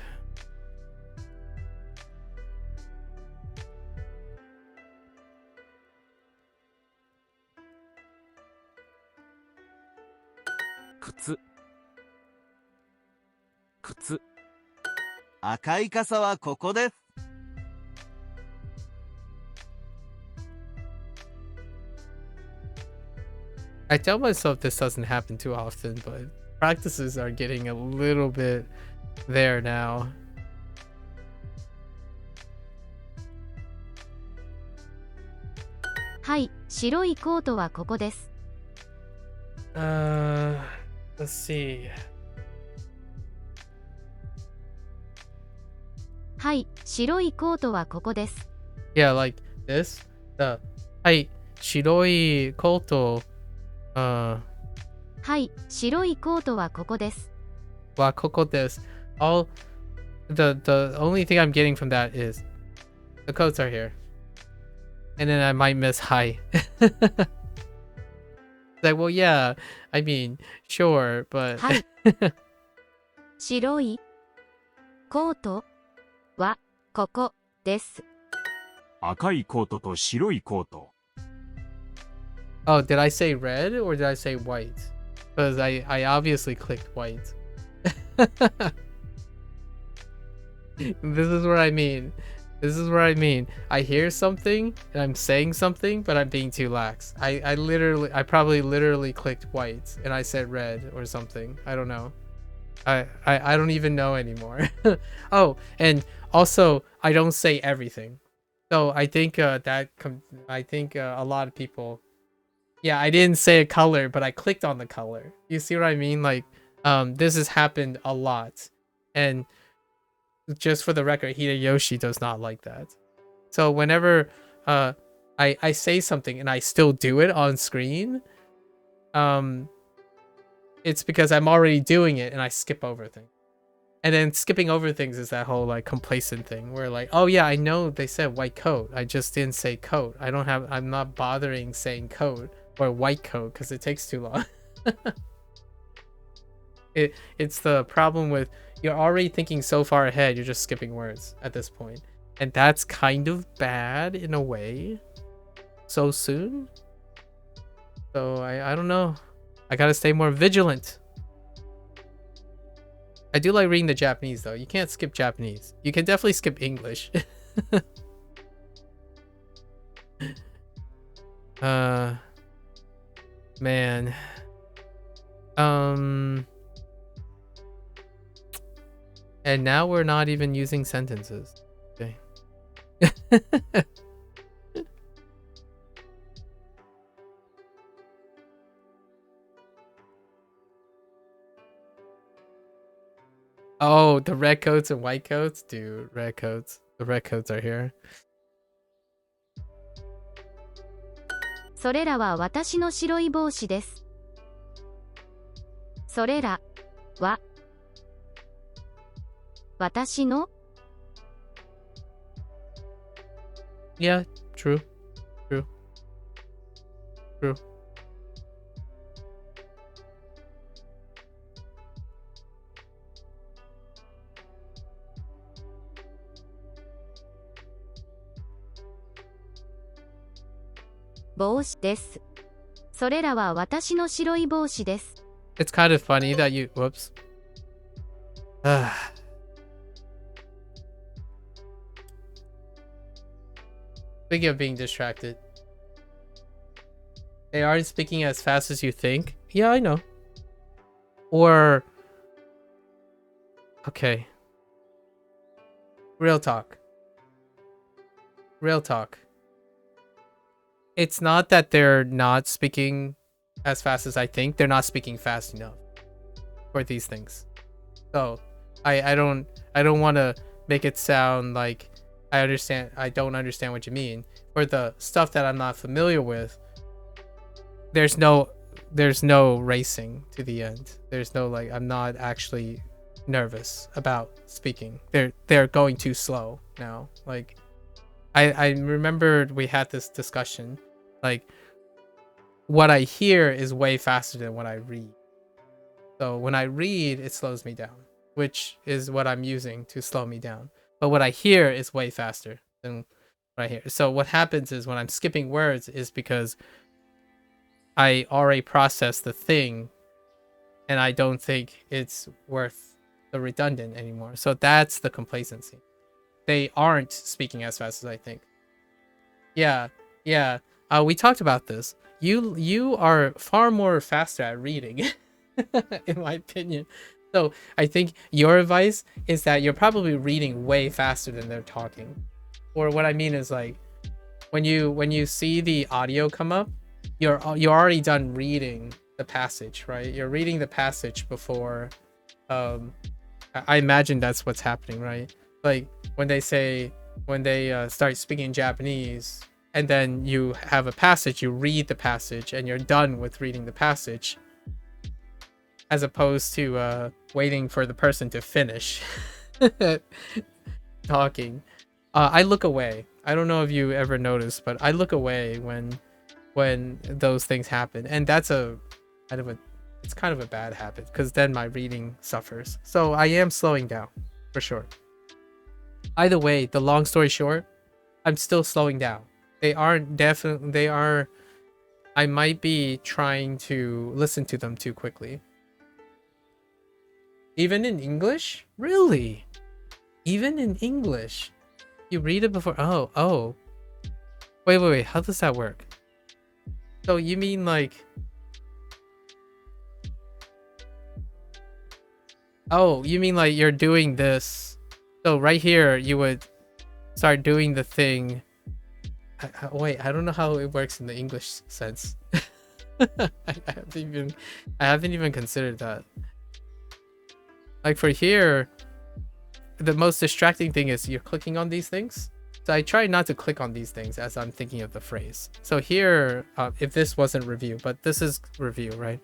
Kutsu. 赤い傘はここです。I tell myself this doesn't happen too often, but practices are getting a little bit there now. Hi, 白いコートはここです。Let's see. はい、白いコートはここです。Yeah, like this. Hi, 白いコート。はい、白いコートはここです。はここです。All the only thing I'm getting from that is the coats are here. And then I might miss hi. Like, well, yeah, I mean, sure, but はい。白いコートはここです。赤いコートと白いコート。Oh, did I say red or did I say white? Because I obviously clicked white. This is what I mean. This is what I mean. I hear something and I'm saying something, but I'm being too lax. I probably literally clicked white and I said red or something. I don't know. I don't even know anymore. Oh, and also I don't say everything. So I think a lot of people. Yeah, I didn't say a color, but I clicked on the color. You see what I mean? Like, this has happened a lot. And just for the record, Hideyoshi does not like that. So whenever I say something and I still do it on screen, it's because I'm already doing it and I skip over things. And then skipping over things is that whole like complacent thing where like, oh yeah, I know they said white coat. I just didn't say coat. I'm not bothering saying coat or white coat because it takes too long. It's the problem with you're already thinking so far ahead, you're just skipping words at this point. And that's kind of bad in a way. So soon. So I don't know. I gotta stay more vigilant. I do like reading the Japanese though. You can't skip Japanese. You can definitely skip English. Man. And now we're not even using sentences. Okay. Oh, the red coats and white coats? Dude, red coats. The red coats are here. それらは私の白い帽子です。それらは私の Yeah, true. True. True. 帽子です。それらは私の白い帽子です。It's kind of funny that you... Whoops. Speaking of being distracted. They aren't speaking as fast as you think. Yeah, I know. Or... Okay. Real talk. Real talk. It's not that they're not speaking as fast as I think. They're not speaking fast enough for these things. So I don't want to make it sound like I don't understand what you mean. For the stuff that I'm not familiar with, there's no racing to the end. There's no like I'm not actually nervous about speaking. They're going too slow now. Like I remembered we had this discussion. Like what I hear is way faster than what I read. So when I read, it slows me down, which is what I'm using to slow me down. But what I hear is way faster than what I hear. So what happens is when I'm skipping words is because I already processed the thing and I don't think it's worth the redundant anymore. So that's the complacency. They aren't speaking as fast as I think. Yeah, yeah. We talked about this. You are far more faster at reading, in my opinion. So I think your advice is that you're probably reading way faster than they're talking. Or what I mean is like when you see the audio come up, you're already done reading the passage, right? You're reading the passage before. I imagine that's what's happening, right? Like when they start speaking Japanese, and then you have a passage, you read the passage, and you're done with reading the passage, as opposed to waiting for the person to finish talking. I look away. I don't know if you ever noticed, but I look away when those things happen, and that's it's kind of a bad habit because then my reading suffers. So I am slowing down for sure. Either way, the long story short, I'm still slowing down. They are. I might be trying to listen to them too quickly. Even in English? Really? Even in English? You read it before? Oh. Wait. How does that work? So you mean like... Oh, you mean like you're doing this. So right here, you would start doing the thing. Wait, I don't know how it works in the English sense. I haven't even considered that. Like for here, the most distracting thing is you're clicking on these things. So I try not to click on these things as I'm thinking of the phrase. So here, if this wasn't review, but this is review, right?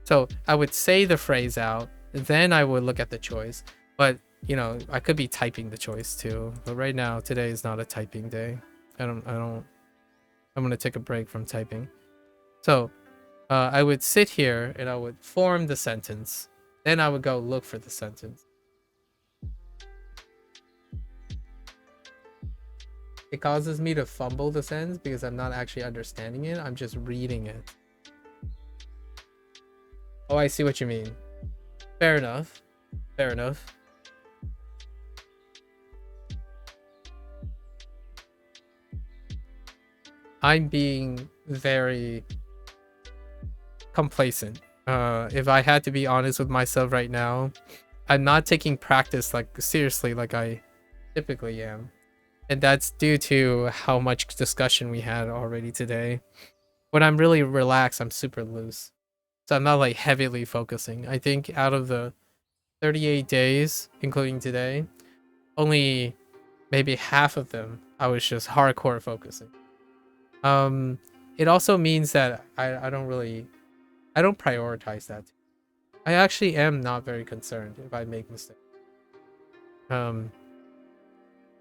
So I would say the phrase out, then I would look at the choice. But you know, I could be typing the choice too. But right now, today is not a typing day. I'm gonna take a break from typing. So I would sit here and I would form the sentence. Then I would go look for the sentence. It causes me to fumble the sentence because I'm not actually understanding it. I'm just reading it. Oh, I see what you mean. Fair enough. Fair enough. I'm being very complacent. If I had to be honest with myself right now, I'm not taking practice like seriously like I typically am. And that's due to how much discussion we had already today. When I'm really relaxed, I'm super loose. So I'm not like heavily focusing. I think out of the 38 days, including today, only maybe half of them I was just hardcore focusing. It also means that I don't prioritize that. I actually am not very concerned if I make mistakes.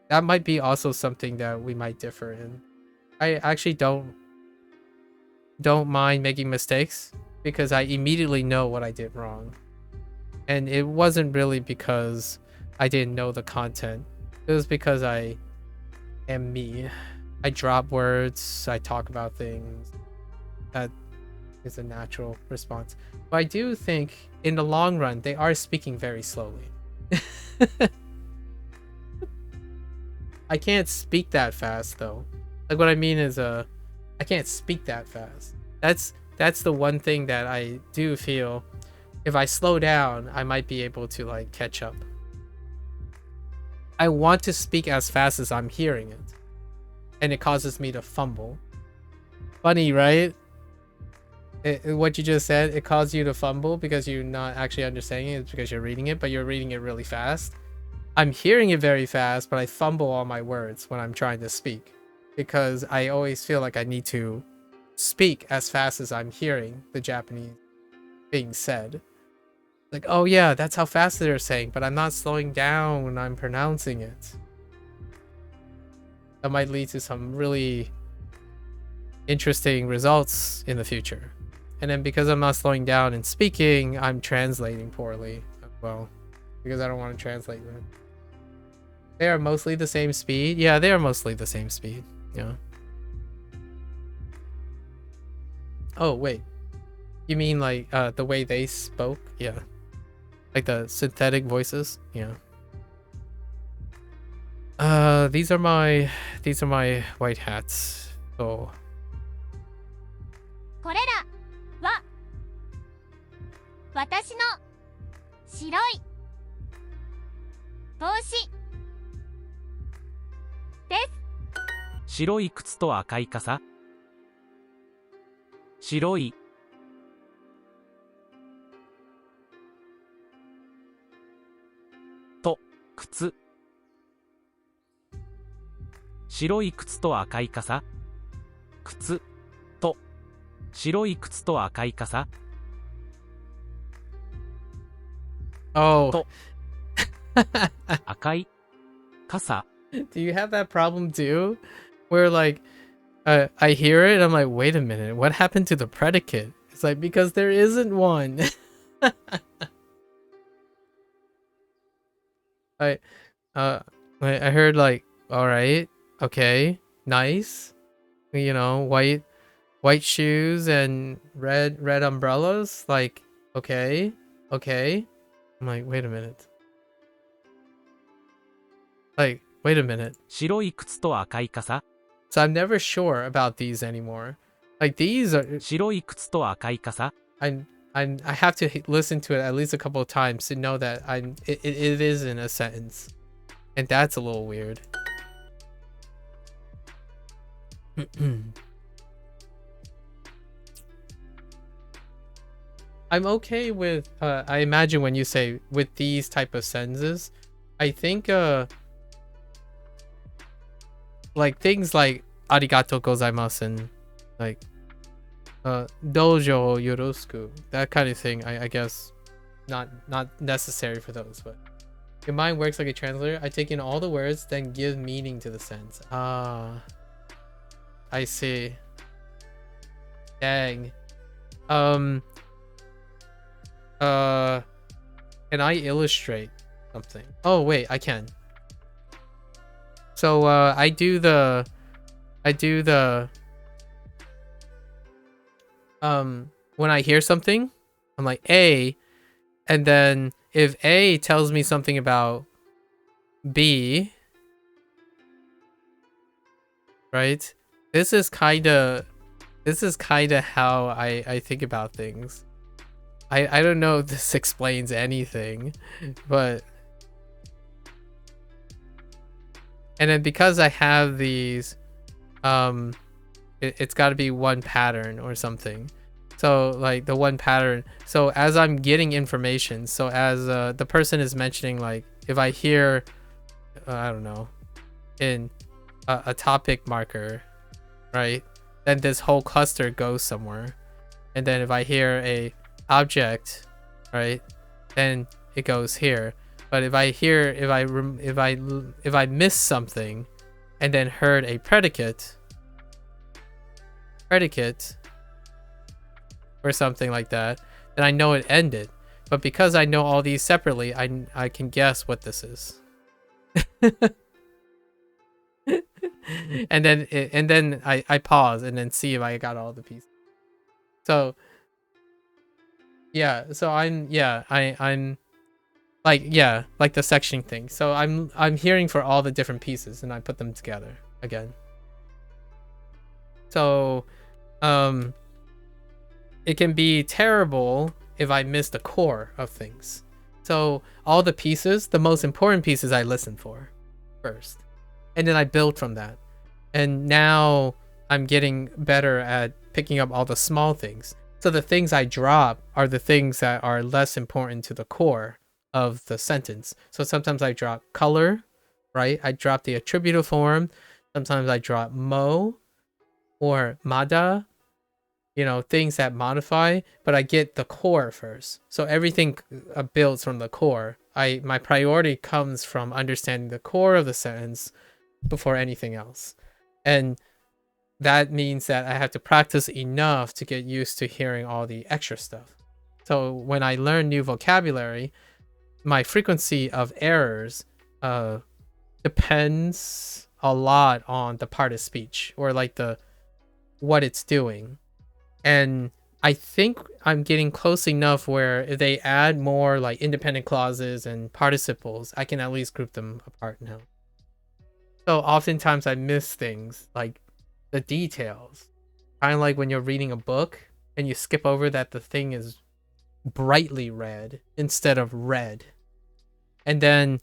That might be also something that we might differ in. I actually don't mind making mistakes because I immediately know what I did wrong. And it wasn't really because I didn't know the content. It was because I am me. I drop words, I talk about things. That is a natural response. But I do think in the long run, they are speaking very slowly. I can't speak that fast though. Like what I mean is I can't speak that fast. That's the one thing that I do feel if I slow down, I might be able to like catch up. I want to speak as fast as I'm hearing it. And it causes me to fumble. Funny, right? What you just said, it caused you to fumble because you're not actually understanding it. It's because you're reading it, but you're reading it really fast. I'm hearing it very fast, but I fumble all my words when I'm trying to speak because I always feel like I need to speak as fast as I'm hearing the Japanese being said. Like, oh yeah, that's how fast they're saying, but I'm not slowing down when I'm pronouncing it. That might lead to some really interesting results in the future. And then because I'm not slowing down and speaking, I'm translating poorly as well. Because I don't want to translate them. They are mostly the same speed. Yeah, they are mostly the same speed. Yeah. Oh, wait. You mean like the way they spoke? Yeah. Like the synthetic voices. Yeah. These are my white hats. So これらは私の白い帽子です。白い靴と赤い傘。白いと靴。白い靴と赤い傘。靴と白い靴と赤い傘。 oh. と赤い傘。 Do you have that problem too? Where like I hear it and I'm like, wait a minute, what happened to the predicate? It's like because there isn't one. I I heard like, all right, okay, nice. You know, white shoes and red umbrellas, like okay. I'm like, wait a minute. Like, wait a minute. 白い靴と赤い傘。 So I'm never sure about these anymore. Like these are 白い靴と赤い傘。 I have to listen to it at least a couple of times to know that it is in a sentence. And that's a little weird. I'm okay with I imagine when you say with these type of sentences, I think like things like arigato gozaimasu and like dojo yoroshiku, that kind of thing, I guess not necessary for those, but your mind works like a translator. I take in all the words, then give meaning to the sentence. Ah, I see. Dang. Can I illustrate something? Oh wait, I can. So I do the when I hear something, I'm like A, and then if A tells me something about B, right? This is kind of how I think about things. I don't know if this explains anything, but and then because I have these it's got to be one pattern or something. So like the one pattern, so as I'm getting information, so as the person is mentioning, like if I hear I don't know, in a topic marker, right, then this whole cluster goes somewhere. And then if I hear a object, right, then it goes here. But if I hear, if I miss something and then heard a predicate or something like that, then I know it ended. But because I know all these separately, I can guess what this is. and then I pause and then see if I got all the pieces. So yeah, so I'm like, yeah, like the section thing. So I'm hearing for all the different pieces and I put them together again. So it can be terrible if I miss the core of things. So all the pieces, the most important pieces, I listen for first, and then I build from that. And now I'm getting better at picking up all the small things. So the things I drop are the things that are less important to the core of the sentence. So sometimes I drop color, right? I drop the attributive form. Sometimes I drop mo or mada, you know, things that modify, but I get the core first. So everything builds from the core. My priority comes from understanding the core of the sentence before anything else. And that means that I have to practice enough to get used to hearing all the extra stuff. So when I learn new vocabulary, my frequency of errors depends a lot on the part of speech or like what it's doing. And I think I'm getting close enough where if they add more like independent clauses and participles, I can at least group them apart now. So oftentimes I miss things like the details. Kind of like when you're reading a book and you skip over that the thing is brightly red instead of red. And then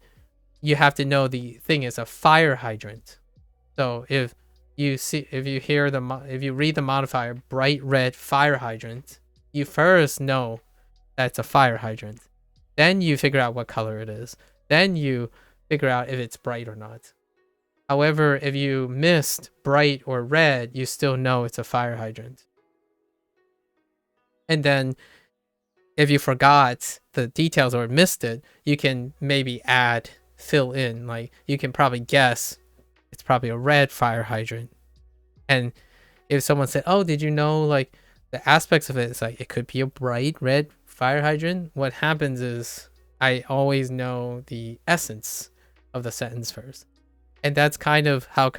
you have to know the thing is a fire hydrant. So if you read the modifier bright red fire hydrant, you first know that's a fire hydrant. Then you figure out what color it is. Then you figure out if it's bright or not. However, if you missed bright or red, you still know it's a fire hydrant. And then if you forgot the details or missed it, you can maybe fill in. Like you can probably guess it's probably a red fire hydrant. And if someone said, oh, did you know like the aspects of it? It's like it could be a bright red fire hydrant. What happens is I always know the essence of the sentence first. And that's kind of how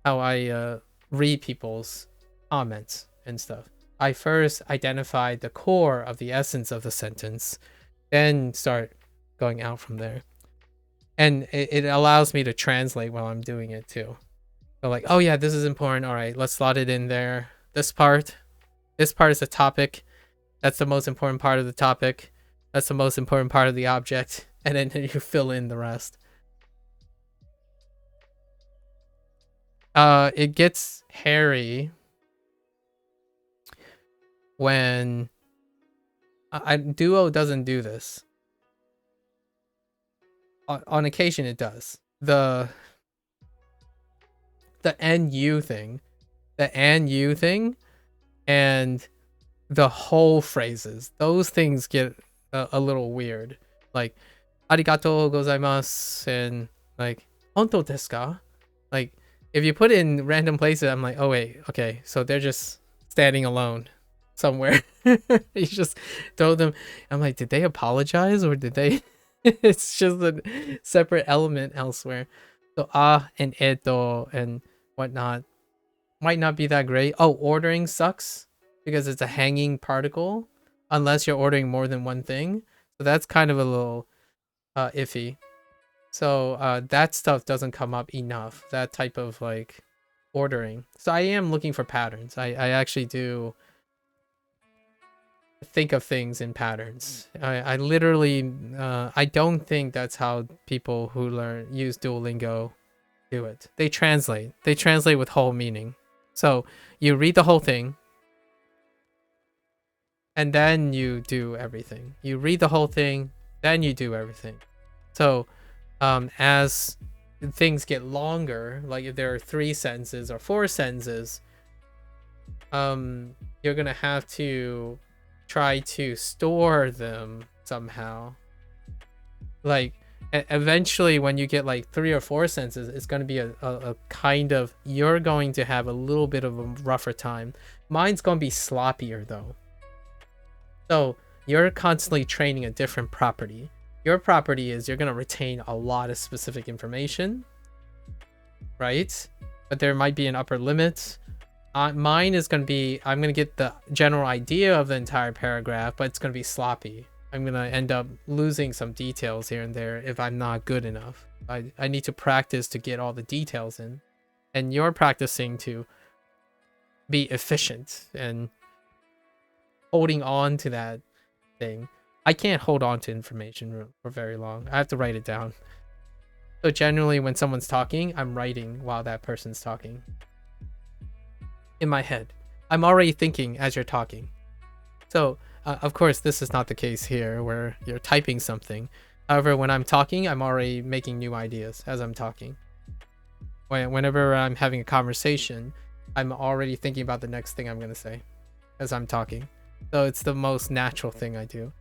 I read people's comments and stuff. I first identify the core of the essence of the sentence, then start going out from there. And it allows me to translate while I'm doing it too. So like, oh yeah, this is important. All right, let's slot it in there. This part is the topic. That's the most important part of the topic. That's the most important part of the object. And then you fill in the rest. It gets hairy when Duo doesn't do this. On occasion it does. The NU thing, and the whole phrases, those things get a little weird. Like arigatou gozaimasu and like hontou desu ka? Like if you put it in random places, I'm like, oh wait, okay, so they're just standing alone somewhere. You just throw them. I'm like, did they apologize or did they? It's just a separate element elsewhere. So and eto and whatnot might not be that great. Oh, ordering sucks because it's a hanging particle unless you're ordering more than one thing. So that's kind of a little iffy. So that stuff doesn't come up enough, that type of like ordering. So I am looking for patterns. I actually do think of things in patterns. I literally I don't think that's how people who use Duolingo do it. They translate with whole meaning. So you read the whole thing and then you do everything. You read the whole thing, then you do everything. So as things get longer, like if there are 3 sentences or 4 sentences, you're gonna have to try to store them somehow. Like eventually when you get like 3 or 4 sentences, it's going to be a kind of, you're going to have a little bit of a rougher time. Mine's going to be sloppier though. So you're constantly training a different property. Your property is you're going to retain a lot of specific information, right? But there might be an upper limit. Mine is going to be, I'm going to get the general idea of the entire paragraph, but it's going to be sloppy. I'm going to end up losing some details here and there if I'm not good enough. I need to practice to get all the details in. And you're practicing to be efficient and holding on to that thing. I can't hold on to information for very long. I have to write it down. So generally when someone's talking, I'm writing while that person's talking. In my head. I'm already thinking as you're talking. So of course this is not the case here where you're typing something. However, when I'm talking, I'm already making new ideas as I'm talking. Whenever I'm having a conversation, I'm already thinking about the next thing I'm going to say as I'm talking. So it's the most natural thing I do.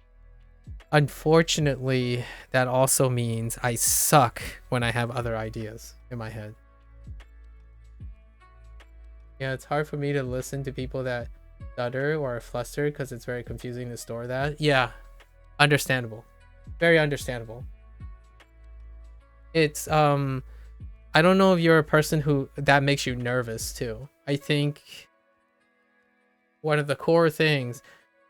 Unfortunately, that also means I suck when I have other ideas in my head. Yeah, it's hard for me to listen to people that stutter or are flustered because it's very confusing to store that. Yeah, understandable. Very understandable. It's I don't know if you're a person who that makes you nervous too. I think one of the core things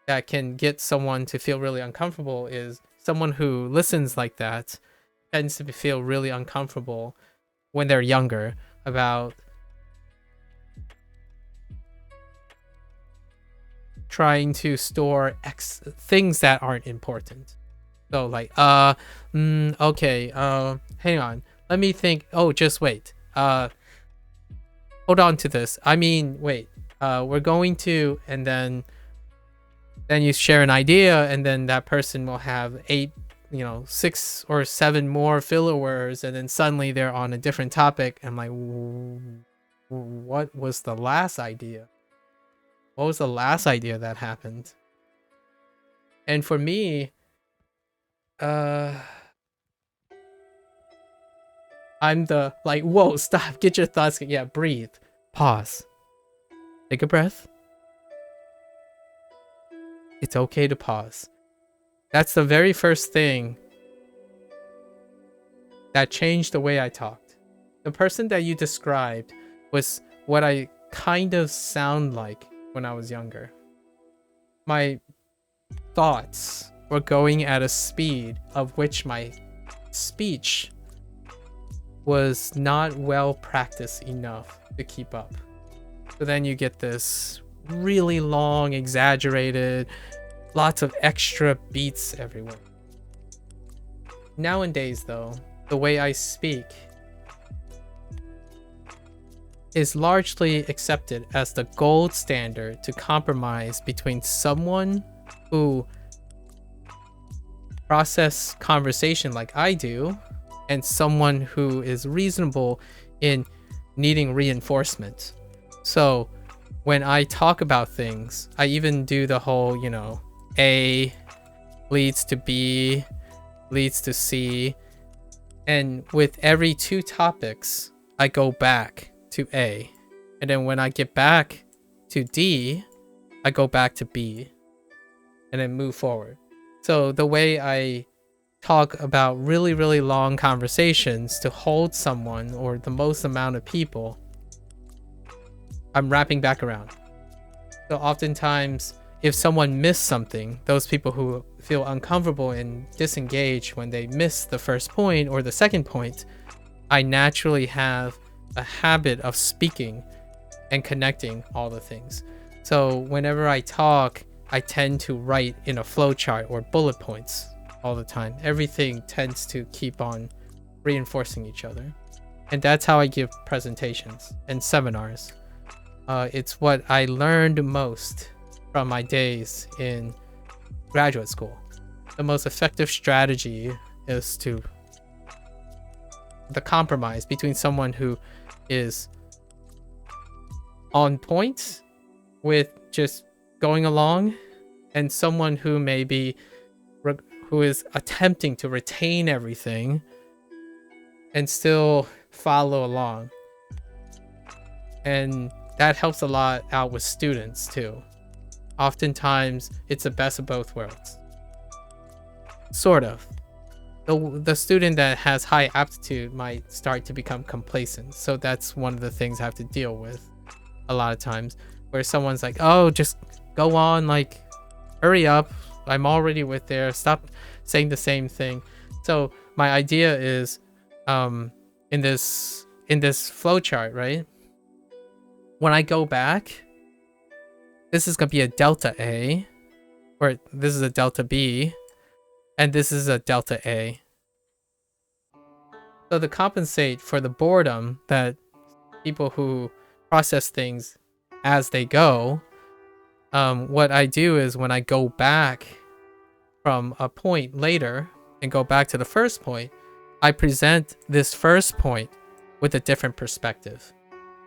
that can get someone to feel really uncomfortable is someone who listens like that tends to feel really uncomfortable when they're younger about trying to store things that aren't important. So like, okay, hang on, let me think. Oh, just wait. Hold on to this. I mean, wait. We're going to, and then you share an idea, and then that person will have 6 or 7 more filler words, and then suddenly they're on a different topic. I'm like, what was the last idea? What was the last idea that happened? And for me, I'm the like, whoa, stop, get your thoughts. Yeah, breathe, pause, take a breath. It's okay to pause. That's the very first thing that changed the way I talked. The person that you described was what I kind of sound like when I was younger. My thoughts were going at a speed of which my speech was not well practiced enough to keep up. So then you get this really long, exaggerated, lots of extra beats everywhere. Nowadays, though, the way I speak is largely accepted as the gold standard to compromise between someone who process conversation like I do and someone who is reasonable in needing reinforcement. So when I talk about things, I even do the whole, A leads to B, leads to C. And with every 2 topics, I go back to A. And then when I get back to D, I go back to B. And then move forward. So the way I talk about really, really long conversations to hold someone or the most amount of people, I'm wrapping back around. So oftentimes, if someone missed something, those people who feel uncomfortable and disengage when they miss the first point or the second point, I naturally have a habit of speaking and connecting all the things. So whenever I talk, I tend to write in a flowchart or bullet points all the time. Everything tends to keep on reinforcing each other. And that's how I give presentations and seminars. It's what I learned most from my days in graduate school. The most effective strategy is the compromise between someone who is on point with just going along and someone who who is attempting to retain everything and still follow along. And that helps a lot out with students too. Oftentimes, it's the best of both worlds. Sort of. The student that has high aptitude might start to become complacent. So that's one of the things I have to deal with a lot of times, where someone's like, oh, just go on, like, hurry up. I'm already with there. Stop saying the same thing. So my idea is, in this flowchart, right? When I go back, this is going to be a delta A, or this is a delta B, and this is a delta A. So to compensate for the boredom that people who process things as they go, what I do is when I go back from a point later and go back to the first point, I present this first point with a different perspective.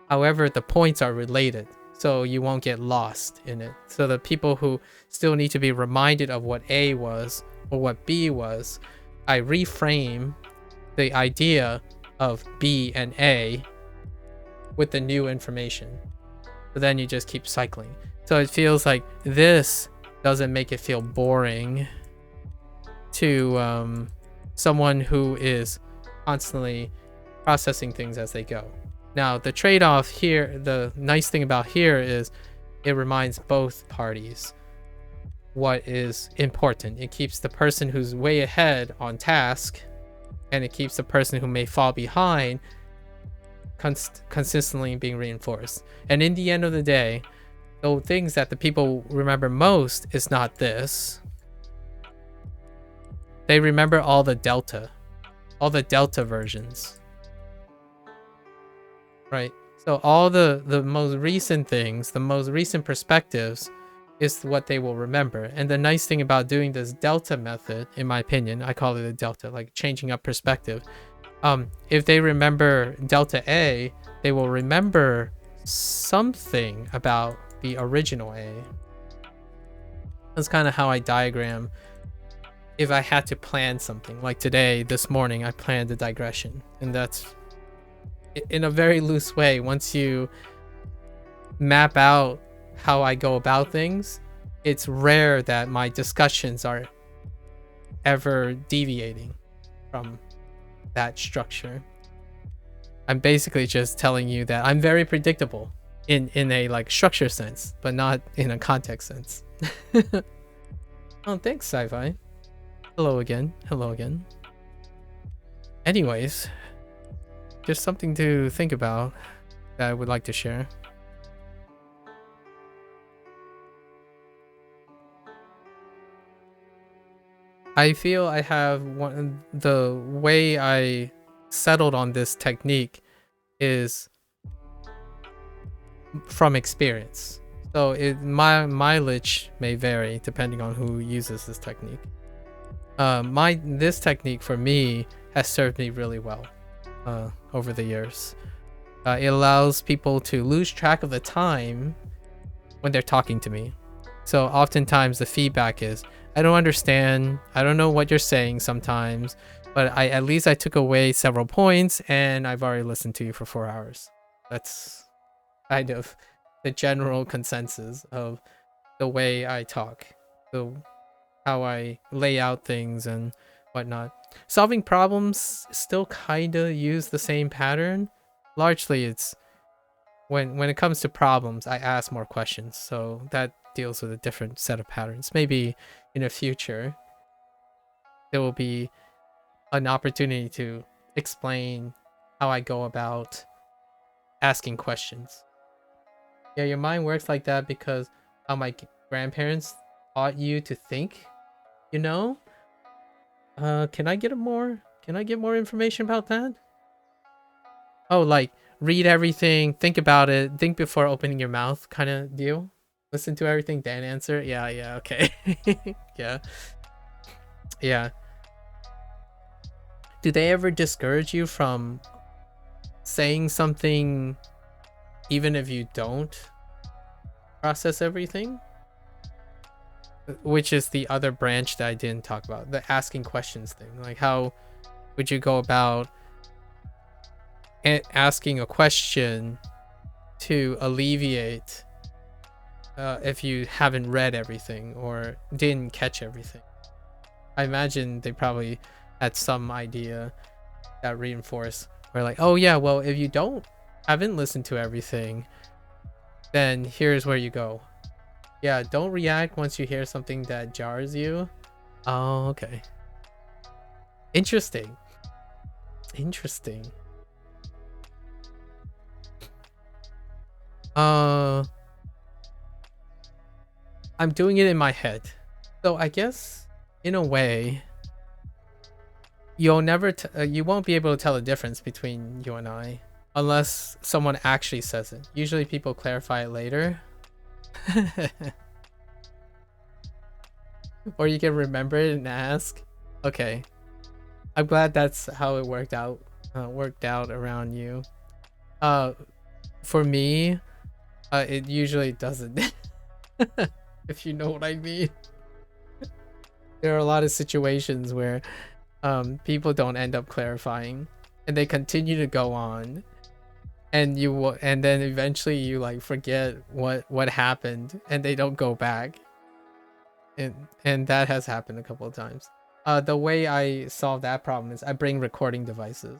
However, the points are related, so you won't get lost in it. So the people who still need to be reminded of what A was or what B was, I reframe the idea of B and A with the new information. So then you just keep cycling. So it feels like this doesn't make it feel boring to someone who is constantly processing things as they go. Now, the trade-off here, the nice thing about here is it reminds both parties what is important. It keeps the person who's way ahead on task, and it keeps the person who may fall behind consistently being reinforced. And in the end of the day, the things that the people remember most is not this. They remember all the delta versions, right? So all the most recent things, the most recent perspectives is what they will remember. And the nice thing about doing this delta method, in my opinion, I call it a delta, like changing up perspective. If they remember delta A, they will remember something about the original A. That's kind of how I diagram if I had to plan something. Like today, this morning, I planned a digression, and that's in a very loose way. Once you map out how I go about things, it's rare that my discussions are ever deviating from that structure. I'm basically just telling you that I'm very predictable in a like structure sense, but not in a context sense. Oh, thanks, sci-fi. Hello again. Anyways, just something to think about that I would like to share. I feel I have the way I settled on this technique is from experience. So my mileage may vary depending on who uses this technique. This technique for me has served me really well over the years. It allows people to lose track of the time when they're talking to me. So oftentimes the feedback is, I don't understand, I don't know what you're saying sometimes, but at least I took away several points and I've already listened to you for 4 hours. That's kind of the general consensus of the way I talk, how I lay out things and whatnot. Solving problems still kind of use the same pattern. Largely it's when it comes to problems, I ask more questions, so that deals with a different set of patterns. Maybe in the future there will be an opportunity to explain how I go about asking questions. Yeah, your mind works like that because how my grandparents taught you to think, you know? Can I get more information about that? Oh, like read everything, think about it, think before opening your mouth kind of deal. Listen to everything, then answer. Yeah, okay. Yeah. Do they ever discourage you from saying something even if you don't process everything? Which is the other branch that I didn't talk about, the asking questions thing. Like, how would you go about asking a question to alleviate if you haven't read everything or didn't catch everything? I imagine they probably had some idea that reinforced, where like, oh yeah, well, if you haven't listened to everything, then here's where you go. Yeah, don't react once you hear something that jars you. Oh, okay. Interesting. I'm doing it in my head. So I guess in a way you won't be able to tell the difference between you and I unless someone actually says it. Usually people clarify it later. Or you can remember it and ask. Okay. I'm glad that's how it worked out around you. For me, it usually doesn't. If you know what I mean. There are a lot of situations where people don't end up clarifying and they continue to go on, and then eventually you like forget what happened and they don't go back, and that has happened a couple of times. The way I solve that problem is I bring recording devices.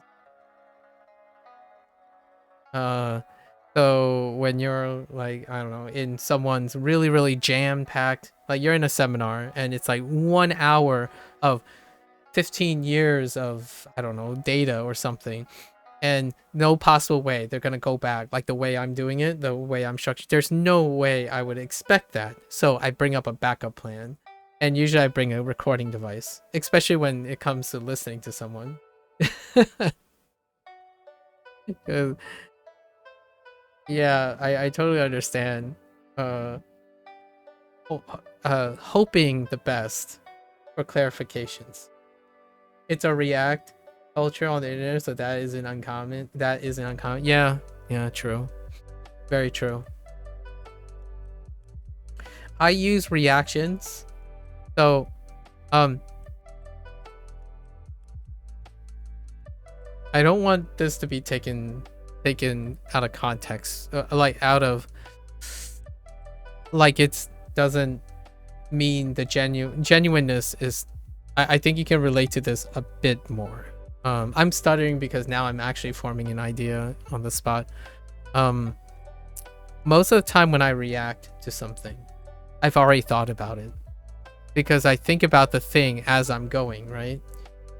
So when you're like, I don't know, in someone's really, really jam-packed, like you're in a seminar and it's like 1 hour of 15 years of, I don't know, data or something, and no possible way they're going to go back like the way I'm doing it, the way I'm structured. There's no way I would expect that. So I bring up a backup plan. And usually I bring a recording device, especially when it comes to listening to someone. 'Cause, yeah, I totally understand. Hoping the best for clarifications. It's a React culture on the internet, so that isn't uncommon. That isn't uncommon. Yeah, true. Very true. I use reactions. So, I don't want this to be taken out of context, like out of, like it doesn't mean the genuineness is. I think you can relate to this a bit more. I'm stuttering because now I'm actually forming an idea on the spot. Most of the time when I react to something, I've already thought about it. Because I think about the thing as I'm going, right?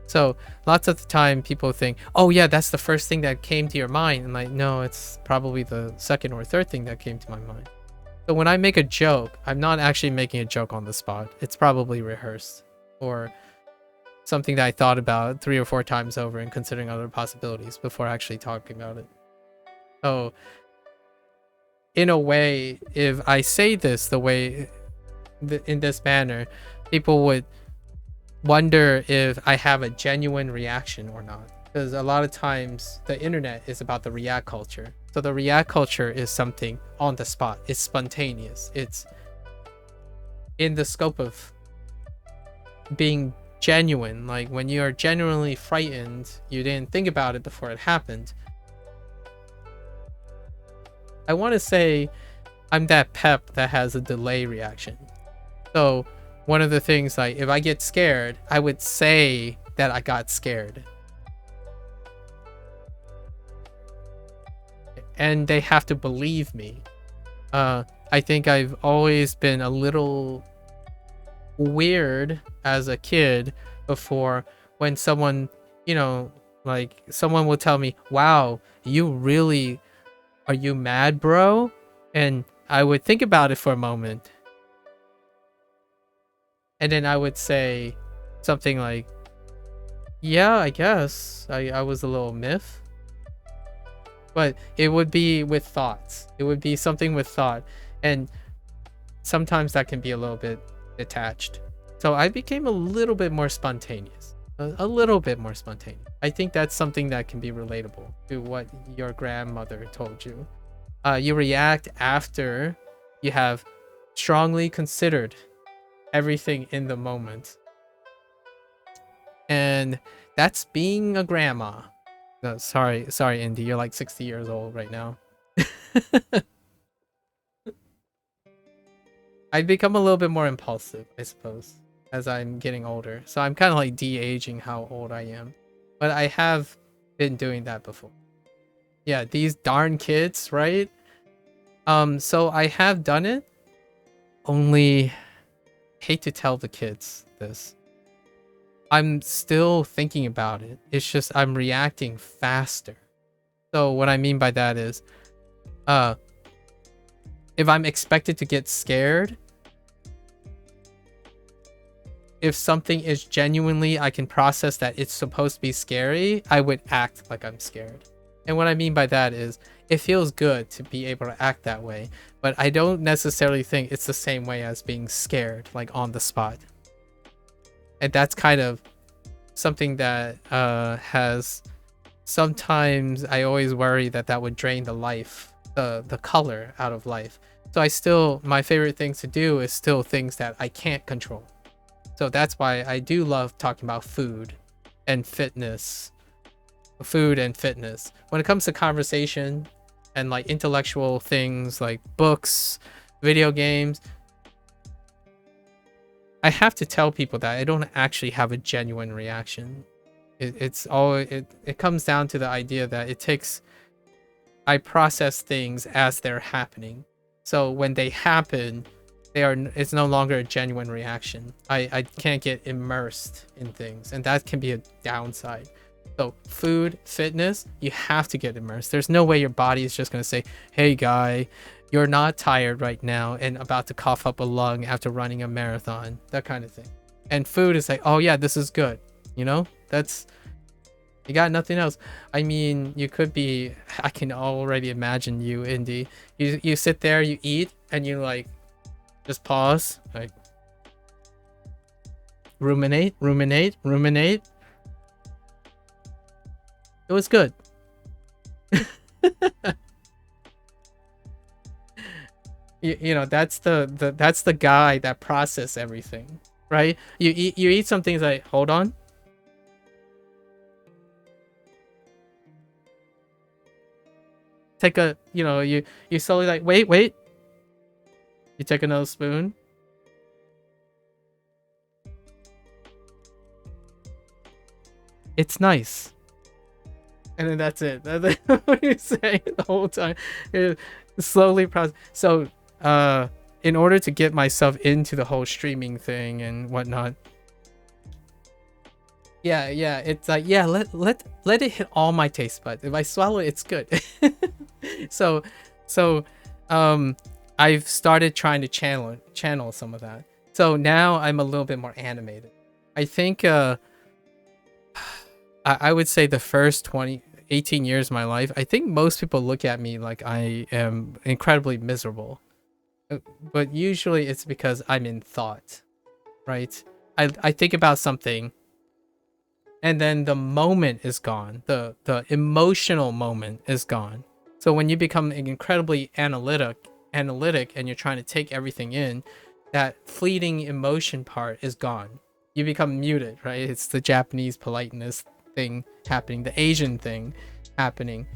So lots of the time people think, oh yeah, that's the first thing that came to your mind. And like, no, it's probably the second or third thing that came to my mind. So when I make a joke, I'm not actually making a joke on the spot. It's probably rehearsed or something that I thought about 3 or 4 times over and considering other possibilities before actually talking about it. So in a way, if I say this the way in this manner, people would wonder if I have a genuine reaction or not, because a lot of times the internet is about the react culture. So the react culture is something on the spot, it's spontaneous, it's in the scope of being genuine. Like when you are genuinely frightened, you didn't think about it before it happened. I want to say I'm that pep that has a delay reaction. So one of the things, like if I get scared, I would say that I got scared. And they have to believe me. I think I've always been a little weird as a kid before when someone, like someone will tell me, wow, are you mad, bro? And I would think about it for a moment. And then I would say something like, yeah, I guess I was a little miffed. But it would be with thoughts. It would be something with thought. And sometimes that can be a little bit detached. So I became a little bit more spontaneous. A little bit more spontaneous. I think that's something that can be relatable to what your grandmother told you. You react after you have strongly considered everything in the moment. And that's being a grandma. No, sorry, Indy, you're like 60 years old right now. I've become a little bit more impulsive, I suppose, as I'm getting older. So I'm kind of like de-aging how old I am. But I have been doing that before. Yeah, these darn kids, right? So I have done it. Only hate to tell the kids this. I'm still thinking about it. It's just I'm reacting faster. So what I mean by that is, if I'm expected to get scared, if something is genuinely, I can process that it's supposed to be scary, I would act like I'm scared. And what I mean by that is, it feels good to be able to act that way, but I don't necessarily think it's the same way as being scared, like on the spot. And that's kind of something that has, sometimes I always worry that would drain the life, the color out of life. So my favorite things to do is still things that I can't control. So that's why I do love talking about food and fitness. When it comes to conversation and like intellectual things like books, video games, I have to tell people that I don't actually have a genuine reaction. It comes down to the idea that it takes I process things as they're happening. So when they happen, it's no longer a genuine reaction. I can't get immersed in things, and that can be a downside. So food, fitness, you have to get immersed. There's no way your body is just going to say, hey guy, you're not tired right now and about to cough up a lung after running a marathon, that kind of thing. And food is like, oh yeah, this is good. You know, you got nothing else. I mean, you could be, I can already imagine you, Indy. You sit there, you eat, and you like, just pause, like, ruminate. It was good. You know, that's the guy that process everything, right? You eat some things like, hold on. Take a, you know, you slowly like, wait. You take another spoon. It's nice. And then that's it. That's what you're saying the whole time. It slowly process. So, in order to get myself into the whole streaming thing and whatnot, yeah, it's like, yeah, let it hit all my taste buds. If I swallow it, it's good. so, I've started trying to channel some of that. So now I'm a little bit more animated. I think, I would say the first 18 years of my life, I think most people look at me like I am incredibly miserable. But usually it's because I'm in thought, right? I think about something, and then the moment is gone. The emotional moment is gone. So when you become incredibly analytic and you're trying to take everything in, that fleeting emotion part is gone. You become muted, right? It's the Japanese politeness thing happening, the Asian thing happening.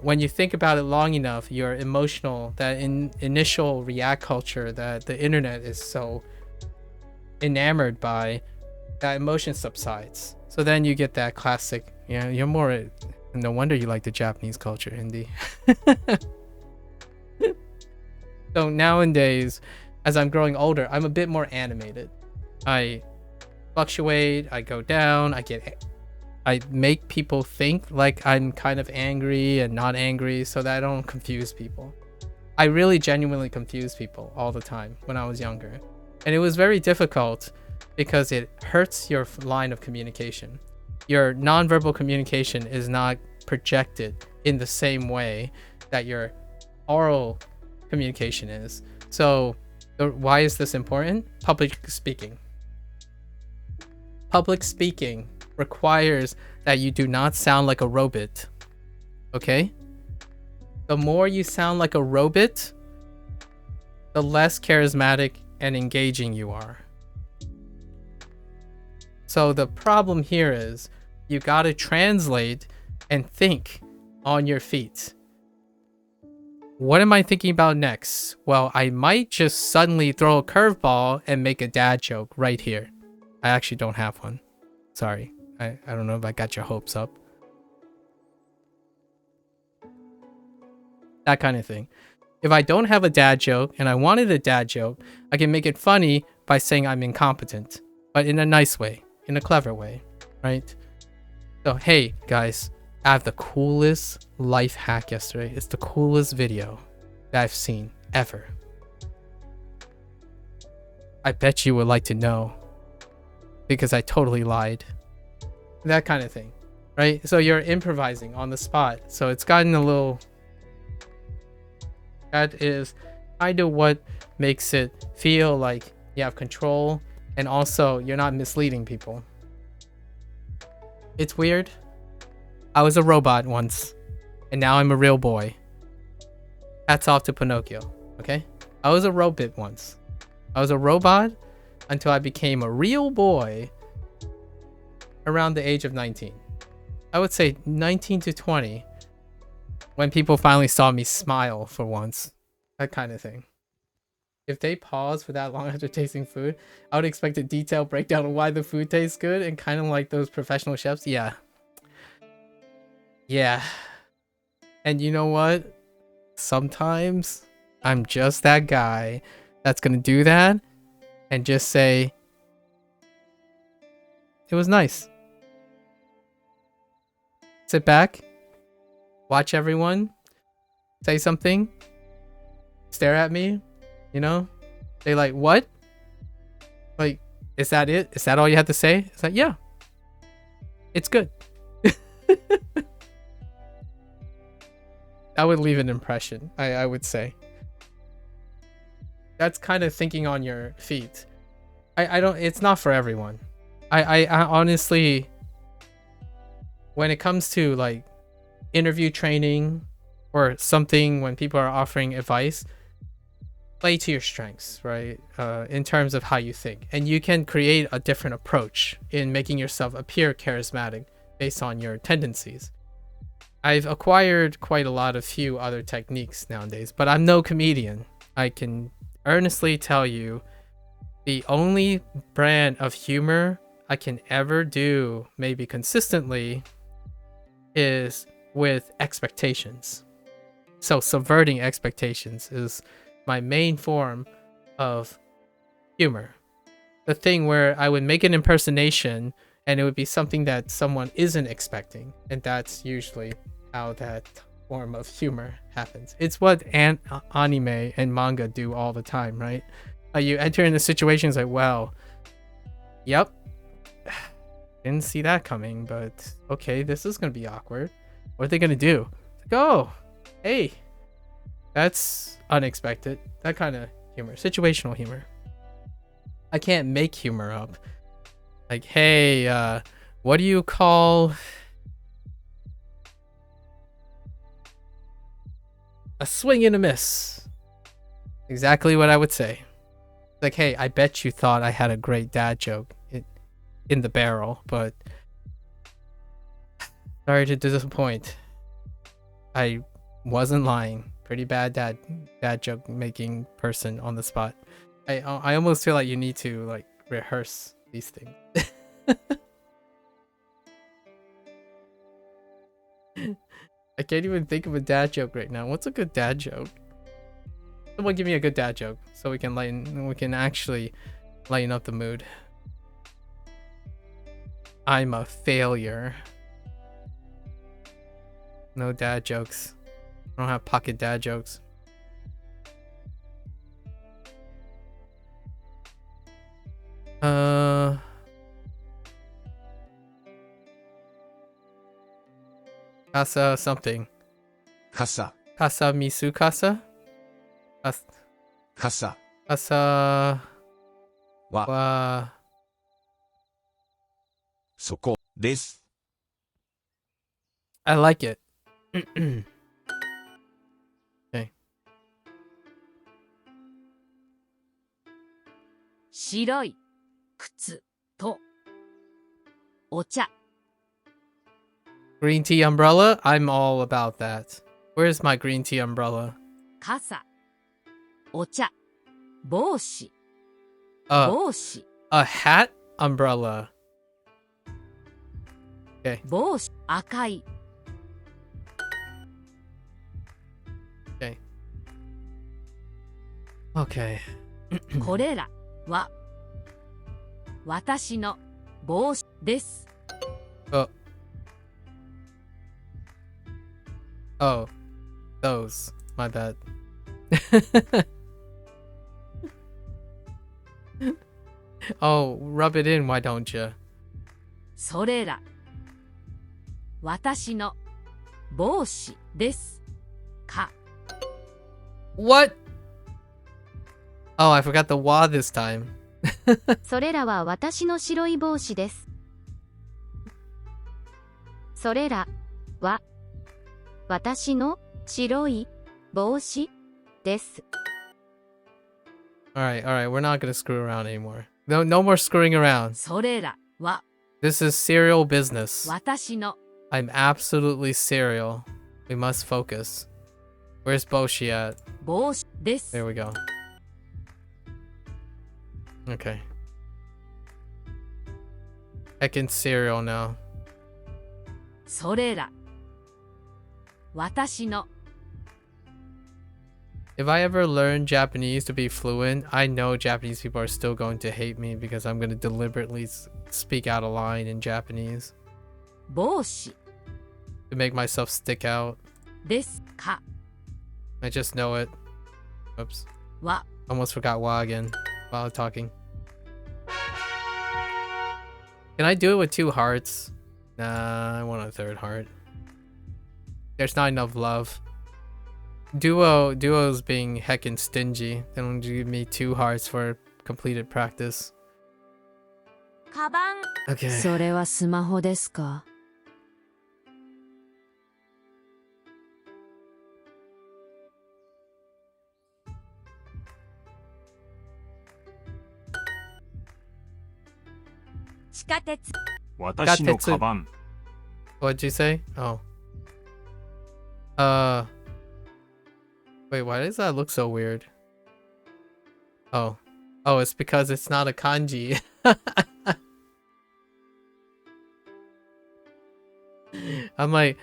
When you think about it long enough, your emotional, that initial react culture that the internet is so enamored by, that emotion subsides. So then you get that classic, you know, you're more, no wonder you like the Japanese culture, Indy. So nowadays, as I'm growing older, I'm a bit more animated. I fluctuate, I go down, I make people think like I'm kind of angry and not angry so that I don't confuse people. I really genuinely confuse people all the time when I was younger. And it was very difficult because it hurts your line of communication. Your nonverbal communication is not projected in the same way that your oral communication is. So why is this important? Public speaking. Public speaking requires that you do not sound like a robot. Okay? The more you sound like a robot, the less charismatic and engaging you are. So the problem here is you gotta translate and think on your feet. What am I thinking about next? Well, I might just suddenly throw a curveball and make a dad joke right here. I actually don't have one. Sorry. I don't know if I got your hopes up. That kind of thing. If I don't have a dad joke and I wanted a dad joke, I can make it funny by saying I'm incompetent, but in a nice way, in a clever way, right? So, hey, guys, I have the coolest life hack yesterday. It's the coolest video that I've seen ever. I bet you would like to know because I totally lied. That kind of thing, right? So you're improvising on the spot. So it's gotten a little... That is kind of what makes it feel like you have control, and also you're not misleading people. It's weird. I was a robot once, and now I'm a real boy. Hats off to Pinocchio, okay? I was a robot once. I was a robot until I became a real boy around the age of 19. I would say 19 to 20, when people finally saw me smile for once. That kind of thing. If they pause for that long after tasting food, I would expect a detailed breakdown of why the food tastes good, and kind of like those professional chefs. Yeah. And you know what? Sometimes I'm just that guy that's gonna do that and just say, it was nice. Sit back, watch everyone, say something, stare at me, you know? They like, what? Like, is that it? Is that all you had to say? It's like, yeah, it's good. That would leave an impression, I would say. That's kind of thinking on your feet. I don't, it's not for everyone. I honestly, when it comes to like interview training or something, when people are offering advice, play to your strengths, right? In terms of how you think. And you can create a different approach in making yourself appear charismatic based on your tendencies. I've acquired quite a lot of few other techniques nowadays, but I'm no comedian. I can earnestly tell you the only brand of humor I can ever do, maybe consistently, is with expectations. So subverting expectations is my main form of humor. The thing where I would make an impersonation and it would be something that someone isn't expecting, and that's usually how that form of humor happens. It's what anime and manga do all the time, right? You enter into situations like, well, yep, didn't see that coming, but okay, this is gonna be awkward. What are they gonna do? Like, oh, hey, that's unexpected. That kind of humor, situational humor. I can't make humor up. Like, hey, what do you call a swing and a miss? Exactly what I would say. Like, hey, I bet you thought I had a great dad joke in the barrel, but sorry to disappoint. I wasn't lying. Pretty bad dad joke making person on the spot. I almost feel like you need to like rehearse these things. I can't even think of a dad joke right now. What's a good dad joke? Someone give me a good dad joke so we can actually lighten up the mood. I'm a failure. No dad jokes. I don't have pocket dad jokes. Kasa something. Kasa. Kasa misu kasa? Kasa. Kasa Wa. wa そこです。I like it. Okay. 白い靴とお茶 Green tea umbrella? I'm all about that. Where's my green tea umbrella? 傘お茶帽子 Uh, 帽子 a hat umbrella. Okay. 帽子赤い Okay. Okay. これらは私の帽子です Oh, those. My bad. Oh, rub it in, why don't you? それら私の帽子ですか What? Oh, I forgot the wa this time. それらは私の白い帽子です。それらは私の白い帽子です。Alright, we're not gonna screw around anymore. No more screwing around. それらは This is serial business. 私の I'm absolutely serial. We must focus. Where's Boshi at? 帽子です There we go. Okay. Heckin' serial now. それら私の If I ever learn Japanese to be fluent, I know Japanese people are still going to hate me because I'm going to deliberately speak out a line in Japanese 帽子 to make myself stick out. ですか I just know it. Oops. は Almost forgot wa again while talking. Can I do it with 2 hearts? Nah, I want a 3rd heart. There's not enough love. Duo's being heckin' stingy. They don't give me 2 hearts for completed practice. カバン Okay. それはスマホですか地下鉄私のカバン。 What'd you say? Oh. Wait, why does that look so weird? Oh. Oh, it's because it's not a kanji. I'm like,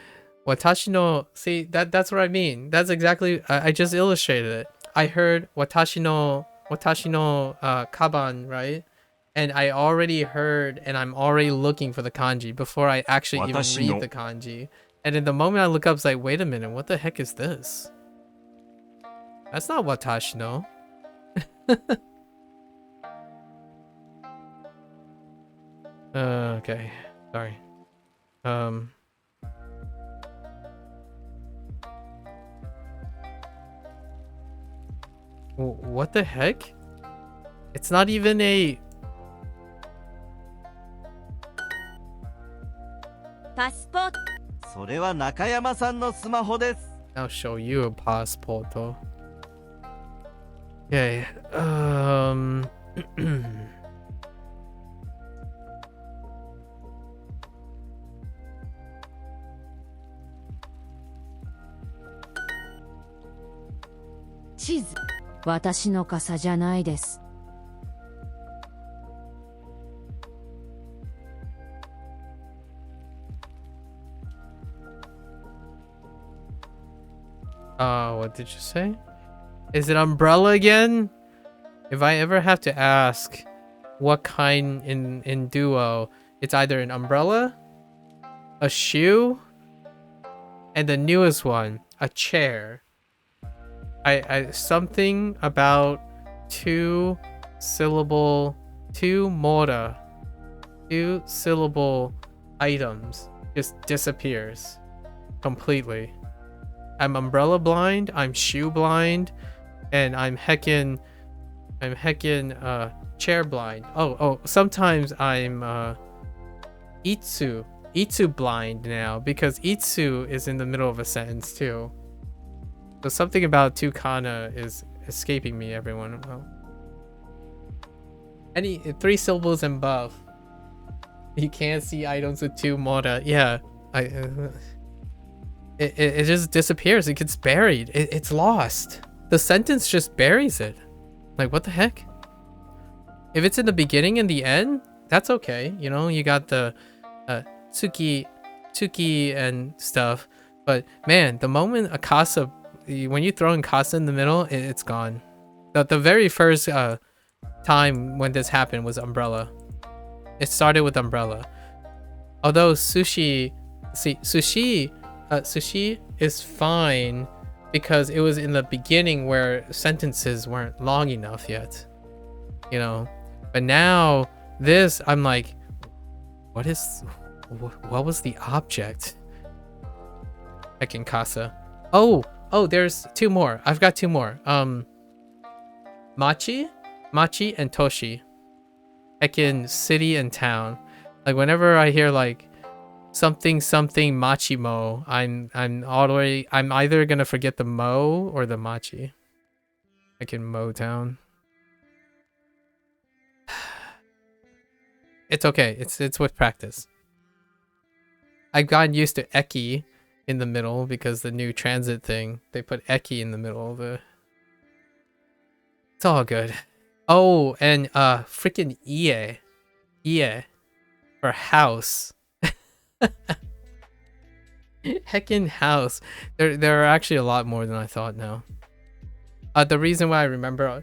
watashi no... See, that's what I mean. That's exactly... I just illustrated it. I heard watashi no kaban, right? And I already heard, and I'm already looking for the kanji before I actually even Watashi no. read the kanji. And in the moment I look up, it's like, wait a minute, what the heck is this? That's not watashi no. Okay, sorry. What the heck? It's not even a... パスポートそれは中山さんのスマホです。 I'll show you a passport. Okay.「地図私の傘じゃないです」 What did you say? Is it umbrella again? If I ever have to ask what kind in Duo, it's either an umbrella, a shoe, and the newest one, a chair. I something about 2 syllable items just disappears completely. I'm umbrella blind, I'm shoe blind, and I'm heckin' chair blind. Oh, sometimes I'm itsu blind now because itsu is in the middle of a sentence too. So something about 2 kana is escaping me, everyone. Oh. Any 3 syllables and above. You can't see items with 2 mora. Yeah, it just disappears. It gets buried. It's lost. The sentence just buries it. Like, what the heck? If it's in the beginning and the end, that's okay. You know, you got the tsuki and stuff. But man, the moment a kasa, when you throw in kasa in the middle, it's gone. The very first time when this happened was umbrella. It started with umbrella. Although sushi is fine because it was in the beginning where sentences weren't long enough yet, you know. But now this, I'm like, what was the object? Heckin' casa. Oh, there's 2 more. I've got 2 more. Machi and Toshi. Heckin' city and town. Like whenever I hear like something machimo, I'm either gonna forget the mo or the machi. Like in Motown. It's okay. It's with practice. I've gotten used to eki in the middle because the new transit thing, they put eki in the middle of the... It's all good. Oh, and freaking ie for house. Heckin' house. There are actually a lot more than I thought now. The reason why I remembering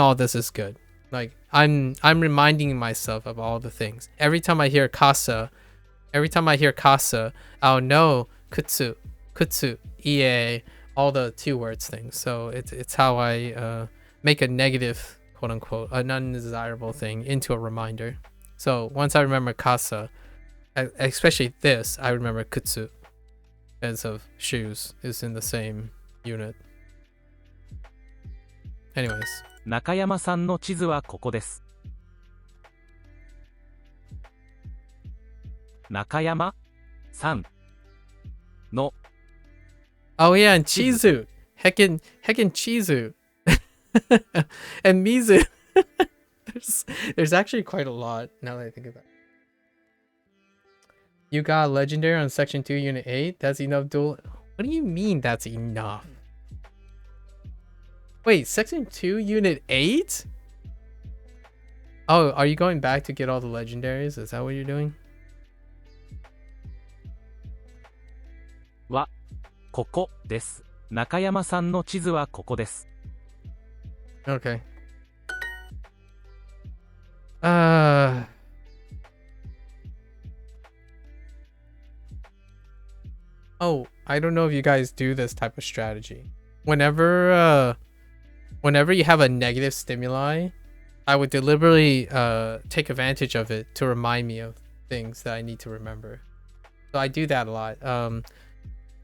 all this is good. Like I'm reminding myself of all the things. Every time I hear casa, I'll know kutsu, ie, all the two words things. So it's how I make a negative, quote unquote, an undesirable thing into a reminder. So once I remember casa, especially this, I remember kutsu as of shoes is in the same unit. Anyways. 中山さんの地図はここです。中山さんの Oh yeah, and Chizu. Heckin' Chizu. And Mizu. there's actually quite a lot now that I think about it. You got legendary on section 2 unit 8. That's enough dual. What do you mean that's enough? Wait, section 2 unit 8? Oh, are you going back to get all the legendaries? Is that what you're doing? はここです。中山さんの地図はここです。 Okay. Oh, I don't know if you guys do this type of strategy. Whenever you have a negative stimuli, I would deliberately take advantage of it to remind me of things that I need to remember. So I do that a lot.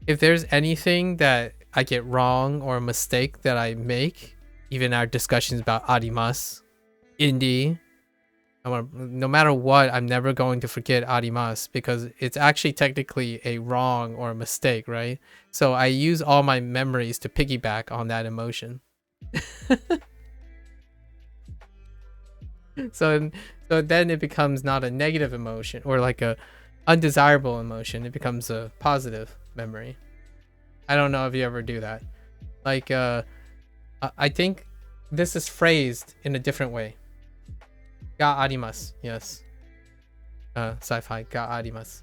If there's anything that I get wrong or a mistake that I make, even our discussions about arimasu, indie, no matter what, I'm never going to forget arimasu because it's actually technically a wrong or a mistake, right? So I use all my memories to piggyback on that emotion. So then it becomes not a negative emotion or like a undesirable emotion. It becomes a positive memory. I don't know if you ever do that. Like I think this is phrased in a different way. Ga arimasu. Yes. Sci-fi. Ga arimasu.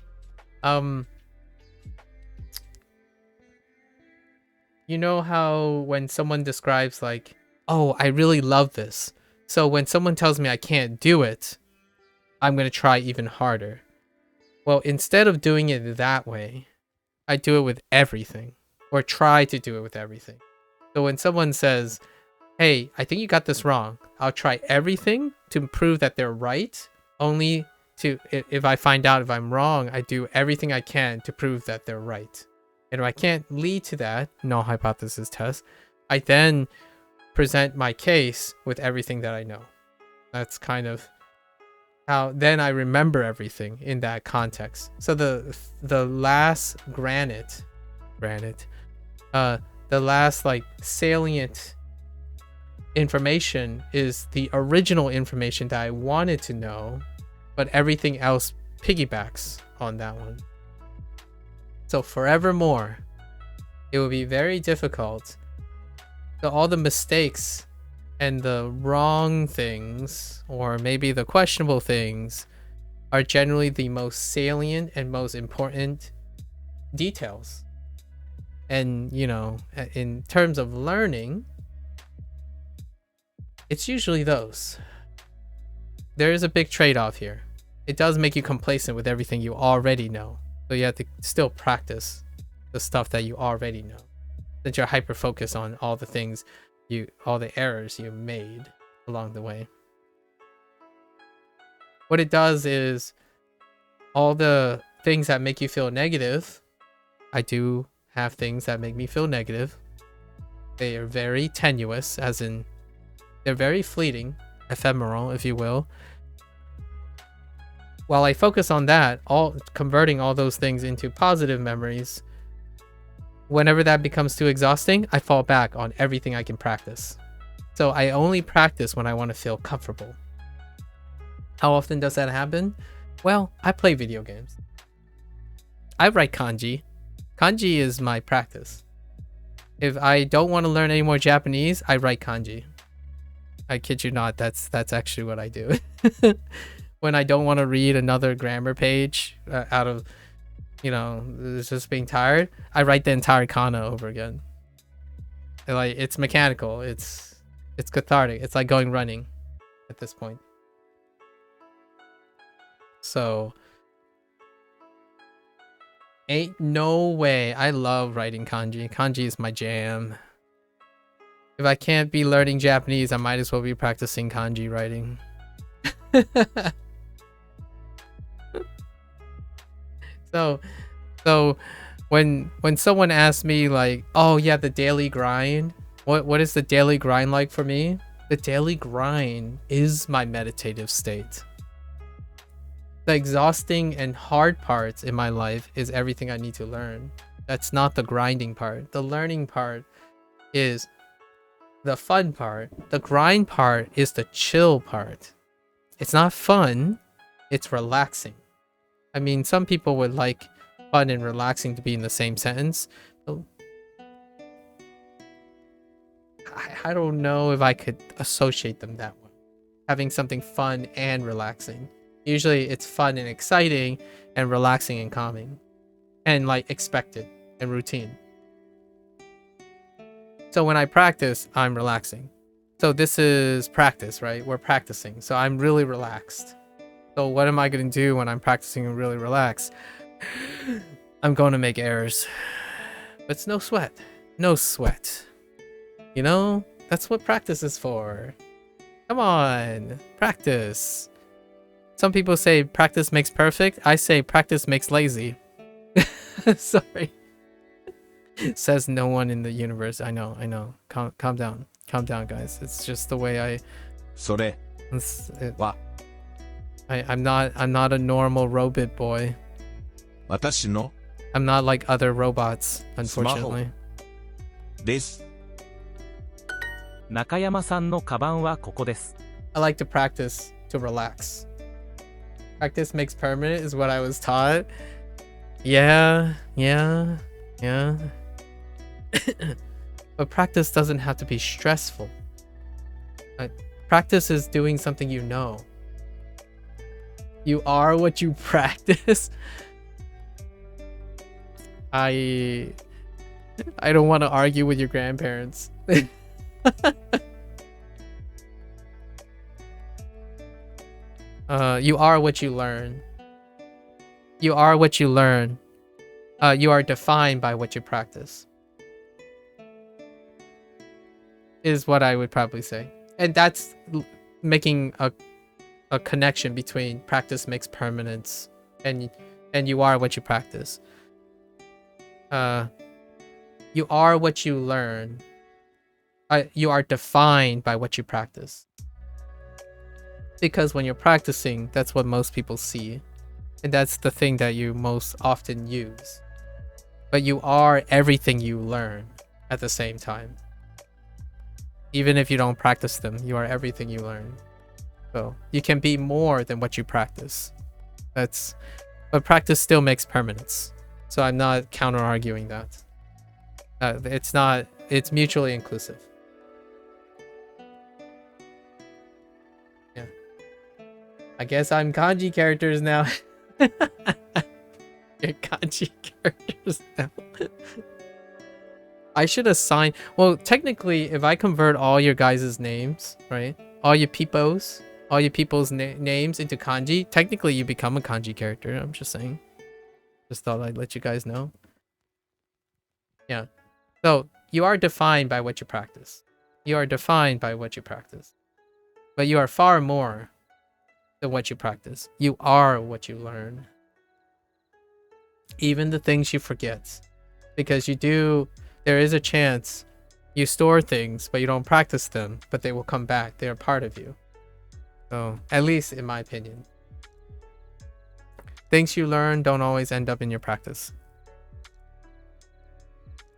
You know how when someone describes like, oh, I really love this. So when someone tells me I can't do it, I'm going to try even harder. Well, instead of doing it that way, I do it with everything or try to do it with everything. So when someone says, hey, I think you got this wrong, I'll try everything to prove that they're right. Only to, if I find out if I'm wrong, I do everything I can to prove that they're right. And if I can't lead to that, null hypothesis test, I then present my case with everything that I know. That's kind of how then I remember everything in that context. So the last the last like salient information is the original information that I wanted to know, but everything else piggybacks on that one. So forevermore, it will be very difficult. So all the mistakes and the wrong things, or maybe the questionable things, are generally the most salient and most important details. And, you know, in terms of learning, it's usually those. There is a big trade-off here. It does make you complacent with everything you already know. So you have to still practice the stuff that you already know. Since you're hyper-focused on all the things all the errors you made along the way. What it does is all the things that make you feel negative, I do have things that make me feel negative. They are very tenuous, as in they're very fleeting, ephemeral, if you will. While I focus on that, converting all those things into positive memories, whenever that becomes too exhausting, I fall back on everything I can practice. So I only practice when I want to feel comfortable. How often does that happen? Well, I play video games. I write kanji. Kanji is my practice. If I don't want to learn any more Japanese, I write kanji. I kid you not, that's actually what I do. When I don't want to read another grammar page out of you know, it's just being tired, I write the entire kana over again. And, like, it's mechanical. It's cathartic. It's like going running at this point. So ain't no way. I love writing kanji. Kanji is my jam. If I can't be learning Japanese, I might as well be practicing kanji writing. So when someone asks me like, oh yeah, the daily grind, what is the daily grind like for me? The daily grind is my meditative state. The exhausting and hard parts in my life is everything I need to learn. That's not the grinding part. The learning part is the fun part. The grind part is the chill part. It's not fun, it's relaxing. I mean, some people would like fun and relaxing to be in the same sentence. I don't know if I could associate them that way. Having something fun and relaxing. Usually it's fun and exciting and relaxing and calming. And like expected and routine. So when I practice, I'm relaxing. So this is practice, right? We're practicing. So I'm really relaxed. So what am I going to do when I'm practicing and really relaxed? I'm going to make errors. But it's no sweat. No sweat. You know? That's what practice is for. Come on. Practice. Some people say practice makes perfect. I say practice makes lazy. Sorry. Says no one in the universe. I know. Calm down. Calm down, guys. It's just the way I... それは I'm not a normal robot boy. 私の I'm not like other robots, unfortunately. です。中山さんのカバンはここです。I like to practice to relax. Practice makes permanent is what I was taught. Yeah. But practice doesn't have to be stressful. Practice is doing something you know. You are what you practice. I don't want to argue with your grandparents. You are what you learn. You are what you learn. You are defined by what you practice. Is what I would probably say. And that's making a connection between practice makes permanence and you are what you practice. You are what you learn. You are defined by what you practice. Because when you're practicing, that's what most people see. And that's the thing that you most often use. But you are everything you learn at the same time. Even if you don't practice them, you are everything you learn. So you can be more than what you practice. But practice still makes permanence. So I'm not counter-arguing that. It's mutually inclusive. Yeah. I guess I'm kanji characters now. You're kanji characters now. I should assign... Well, technically, if I convert all your guys' names, right? All your people's names into kanji, technically you become a kanji character. I'm just saying. Just thought I'd let you guys know. Yeah. So, you are defined by what you practice. You are defined by what you practice. But you are far more than what you practice. You are what you learn. Even the things you forget. Because there is a chance you store things, but you don't practice them, but they will come back. They are part of you. So, at least in my opinion. Things you learn don't always end up in your practice.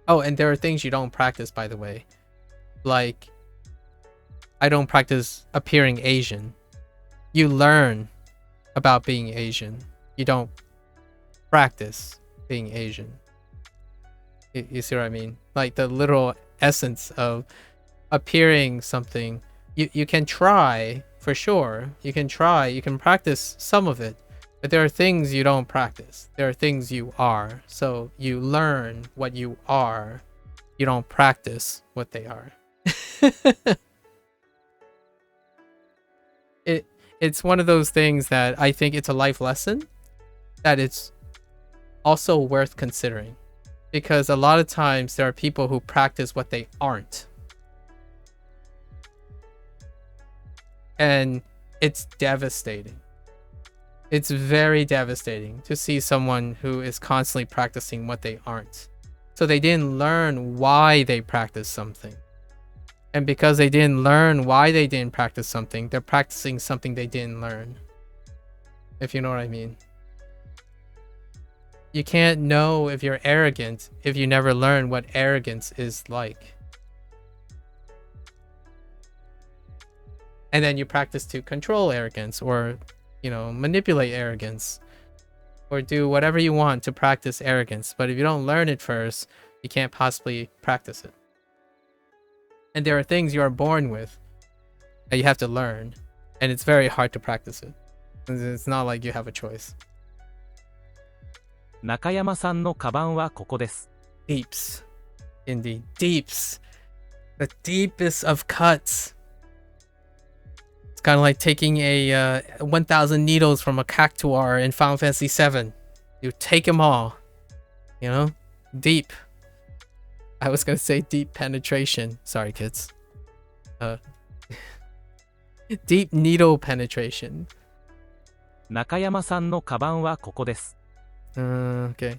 Oh, and there are things you don't practice, by the way. Like, I don't practice appearing Asian. You learn about being Asian. You don't practice being Asian. You see what I mean? Like the literal essence of appearing something. You can try, for sure. You can try. You can practice some of it. But there are things you don't practice. There are things you are. So you learn what you are. You don't practice what they are. It's one of those things that I think it's a life lesson that it's also worth considering. Because a lot of times there are people who practice what they aren't. And it's devastating. It's very devastating to see someone who is constantly practicing what they aren't. So they didn't learn why they practice something. And because they didn't learn why they didn't practice something, they're practicing something they didn't learn. If you know what I mean. You can't know if you're arrogant if you never learn what arrogance is like. And then you practice to control arrogance or, manipulate arrogance or do whatever you want to practice arrogance. But if you don't learn it first, you can't possibly practice it. And there are things you are born with that you have to learn. And it's very hard to practice it. It's not like you have a choice. 中山さんのカバンはここです。 Deeps. Indeed. Deeps. The deepest of cuts. It's kind of like taking a 1,000 needles from a cactuar in Final Fantasy VII. You take them all. Deep. I was going to say deep penetration. Sorry, kids. Deep needle penetration. 中山さんのカバンはここです。 Okay.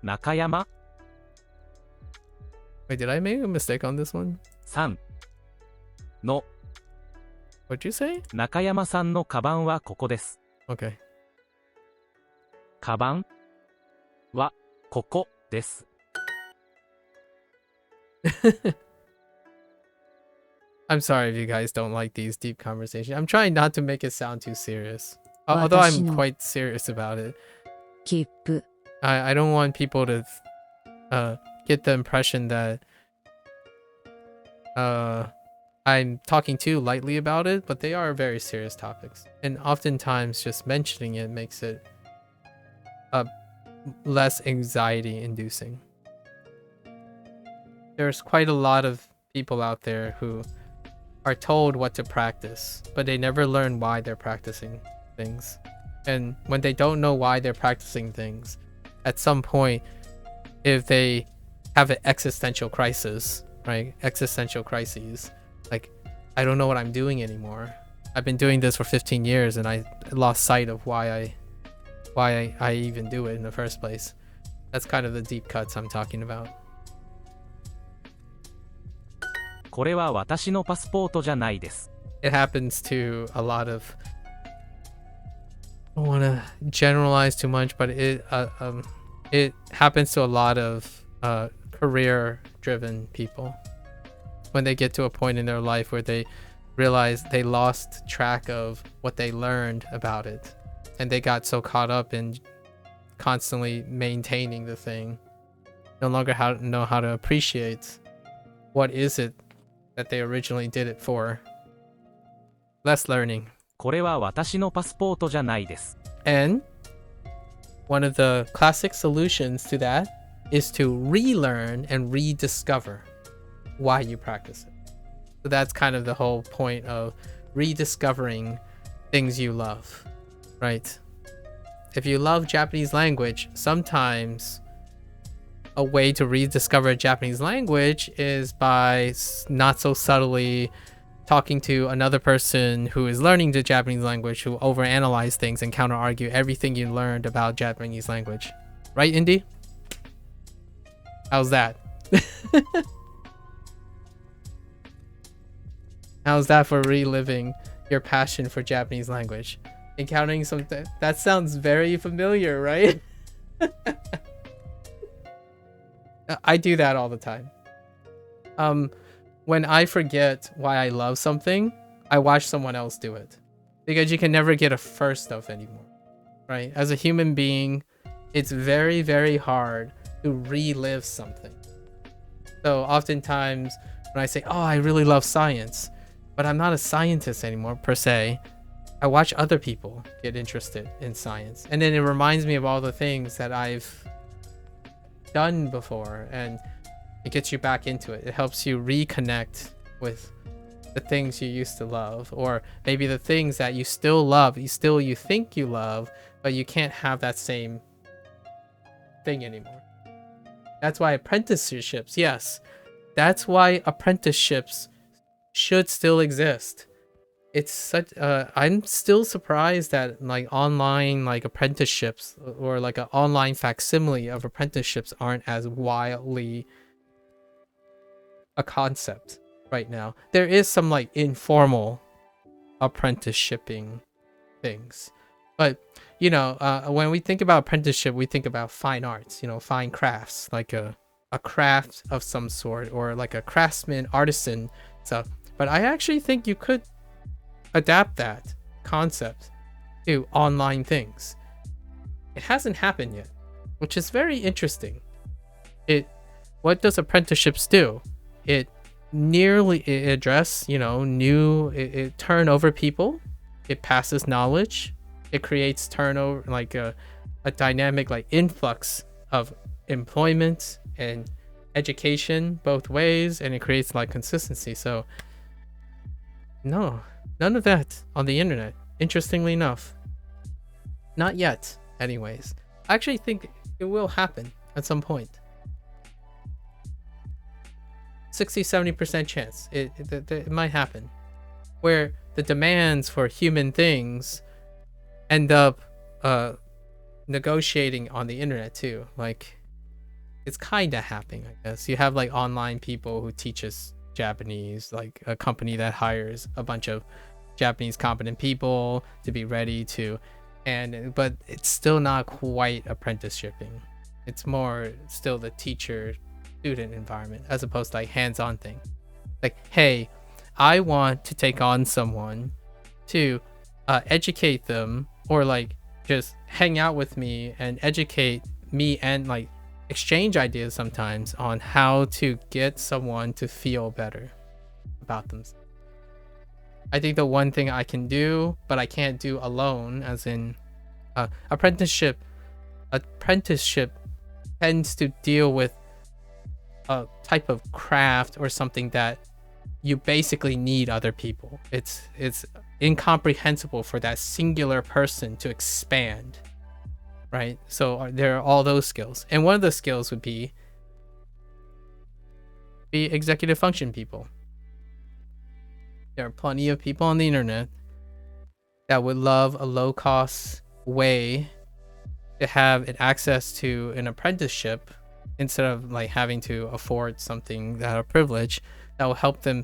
中山 Wait, did I make a mistake on this one? さんの What'd you say? 中山さんのカバンはここです。 Okay. カバンはここです。 I'm sorry if you guys don't like these deep conversations. I'm trying not to make it sound too serious. Although I'm quite serious about it. I don't want people to get the impression that I'm talking too lightly about it, but they are very serious topics. And oftentimes just mentioning it makes it less anxiety inducing. There's quite a lot of people out there who are told what to practice, but they never learn why they're practicing things. And when they don't know why they're practicing things, at some point, if they have an existential crisis, right? Existential crises, like, I don't know what I'm doing anymore. I've been doing this for 15 years and I lost sight of why I even do it in the first place. That's kind of the deep cuts I'm talking about. これは私のパスポートじゃないです。 It happens to a lot of, I don't want to generalize too much, but it happens to a lot of career-driven people when they get to a point in their life where they realize they lost track of what they learned about it, and they got so caught up in constantly maintaining the thing, no longer know how to appreciate what is it that they originally did it for. Less learning. これは私のパスポートじゃないです。 And one of the classic solutions to that is to relearn and rediscover why you practice it. So that's kind of the whole point of rediscovering things you love, right? If you love Japanese language, sometimes a way to rediscover Japanese language is by not so subtly talking to another person who is learning the Japanese language, who overanalyze things and counter-argue everything you learned about Japanese language. Right, Indy? How's that? How's that for reliving your passion for Japanese language? Encountering something that sounds very familiar, right? I do that all the time. When I forget why I love something, I watch someone else do it. Because you can never get a first of anymore, right? As a human being, it's very, very hard to relive something. So oftentimes when I say, oh, I really love science, but I'm not a scientist anymore per se, I watch other people get interested in science, and then it reminds me of all the things that I've done before, and it gets you back into it. It helps you reconnect with the things you used to love, or maybe the things that you still love, you think you love, but you can't have that same thing anymore. That's why apprenticeships, yes, that's why apprenticeships should still exist. It's such I'm still surprised that like online like apprenticeships or like an online facsimile of apprenticeships aren't as wildly a concept right now. There is some like informal apprenticeshipping things, but you know, when we think about apprenticeship, we think about fine arts, you know, fine crafts, like a craft of some sort, or like a craftsman, artisan stuff. But I actually think you could adapt that concept to online things. It hasn't happened yet, which is very interesting. What does apprenticeships do? It address, you know, it turn over people, it passes knowledge, it creates turnover, like a dynamic like influx of employment and education both ways, and it creates like consistency. So no, none of that on the internet, interestingly enough. Not yet, anyways. I actually think it will happen at some point. 60-70% chance it might happen, where the demands for human things end up negotiating on the internet too. Like, it's kind of happening, I guess. You have like online people who teach us Japanese, like a company that hires a bunch of Japanese competent people to be ready to, but it's still not quite apprenticeshipping. It's more still the teacher student environment as opposed to like hands-on thing. Like, hey, I want to take on someone to educate them, or like just hang out with me and educate me, and like exchange ideas sometimes on how to get someone to feel better about themselves. I think the one thing I can do, but I can't do alone, as in apprenticeship tends to deal with a type of craft or something that you basically need other people. It's incomprehensible for that singular person to expand, right? So there are all those skills, and one of the skills would be executive function people. There are plenty of people on the internet that would love a low-cost way to have access to an apprenticeship instead of like having to afford something that are privileged, that will help them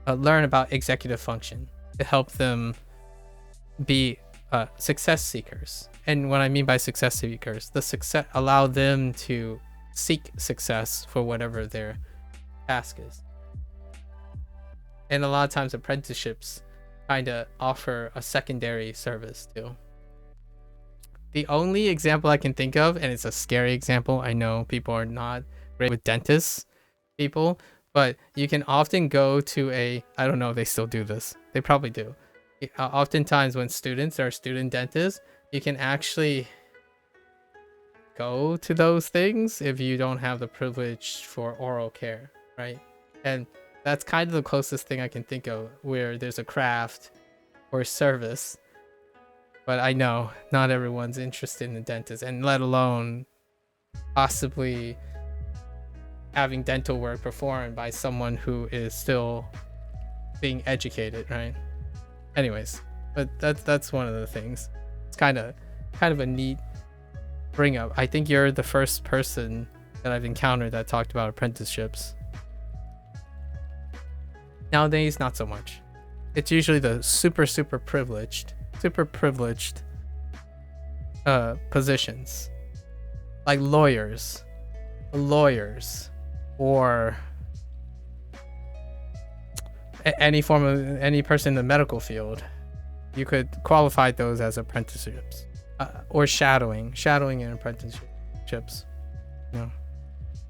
learn about executive function, to help them be success seekers. And what I mean by success seekers, allow them to seek success for whatever their task is. And a lot of times apprenticeships kind of offer a secondary service too. The only example I can think of, and it's a scary example, I know people are not great with dentists people, but you can often go to I don't know if they still do this, they probably do. Oftentimes when students are student dentists, you can actually go to those things if you don't have the privilege for oral care, right? And that's kind of the closest thing I can think of where there's a craft or service. But I know not everyone's interested in the dentist, and let alone possibly having dental work performed by someone who is still being educated, right? Anyways, but that's one of the things. It's kind of a neat bring up. I think you're the first person that I've encountered that talked about apprenticeships. Nowadays, not so much. It's usually the super privileged positions, like lawyers, or any person in the medical field. You could qualify those as apprenticeships, or shadowing and apprenticeships. No.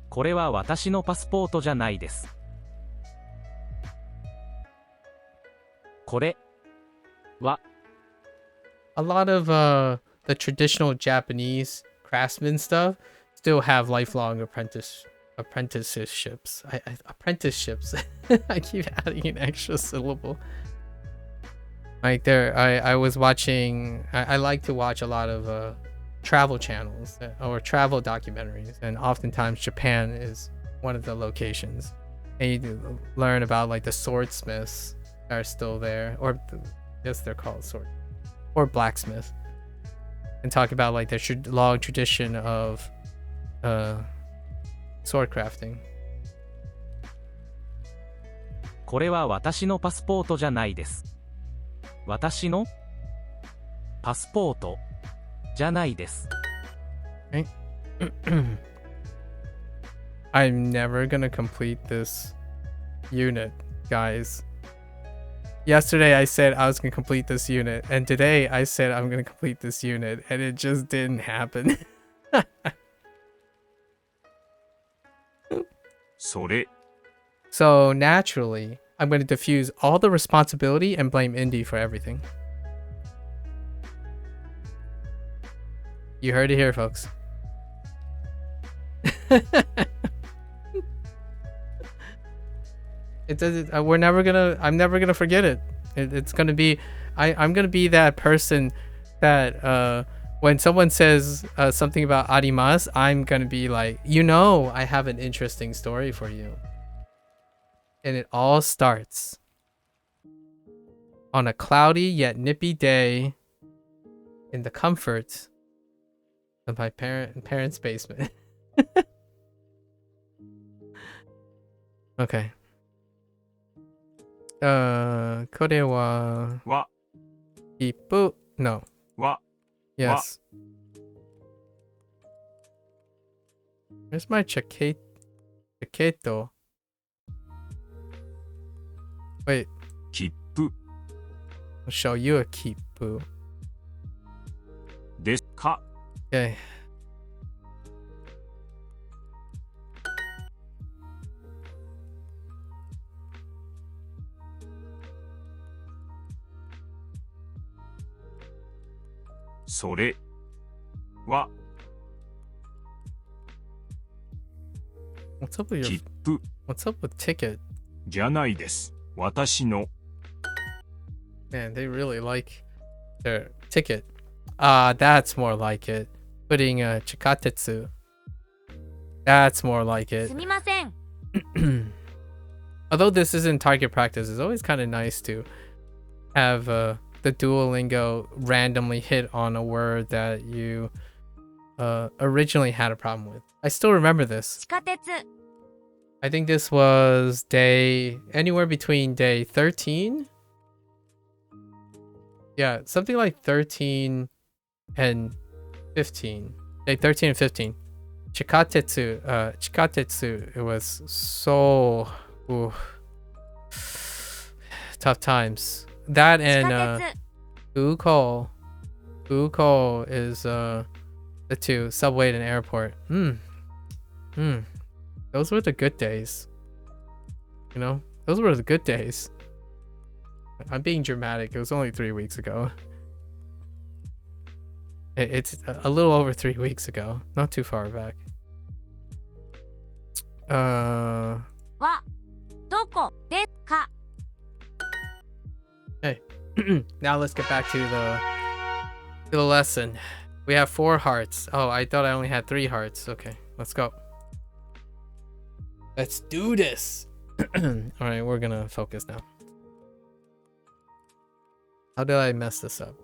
これは私のパスポートじゃないです。これは A lot of the traditional Japanese craftsman stuff still have lifelong apprenticeships. Apprenticeships. I keep adding an extra syllable. Like there, I was watching. I like to watch a lot of travel channels or travel documentaries, and oftentimes Japan is one of the locations. And you do learn about like the swordsmiths that are still there, or yes, they're called sword or blacksmith, and talk about like their long tradition of sword crafting. これは私のパスポートじゃないです。私のパスポートじゃないです。Okay. I'm never gonna complete this unit, guys. Yesterday I said I was gonna complete this unit, and today I said I'm gonna complete this unit, and it just didn't happen. それ So naturally, I'm gonna diffuse all the responsibility and blame Indy for everything. You heard it here, folks. It doesn't. I'm never gonna forget it. It's gonna be. I'm gonna be that person that when someone says something about arimas, I'm gonna be like, I have an interesting story for you. And it all starts on a cloudy yet nippy day in the comfort of my parents' basement. Okay. これはは切符 No. は Yes. Where's my chaqueto? Wait. 切符 I'll show you a kipu. ですか Okay. ?それは What's up with 切符 What's up with ticket? じゃないです。私の Man, they really like their ticket. That's more like it. Putting a chikatetsu. That's more like it. すみません。 Although this isn't target practice, it's always kind of nice to have the Duolingo randomly hit on a word that you originally had a problem with. I still remember this. 地下鉄 I think this was anywhere between day 13. Yeah, something like 13 and 15. Day 13 and 15. Chikatetsu, it was so tough times. That 地 and 下鉄 Uko is the two, subway and airport. Those were the good days. Those were the good days. I'm being dramatic. It was only 3 weeks ago. It's a little over 3 weeks ago. Not too far back. はどこですか Hey. Now let's get back to the lesson. We have 4 hearts. Oh, I thought I only had 3 hearts. Okay, let's go. Let's do this. All right, we're gonna focus now. How did I mess this up?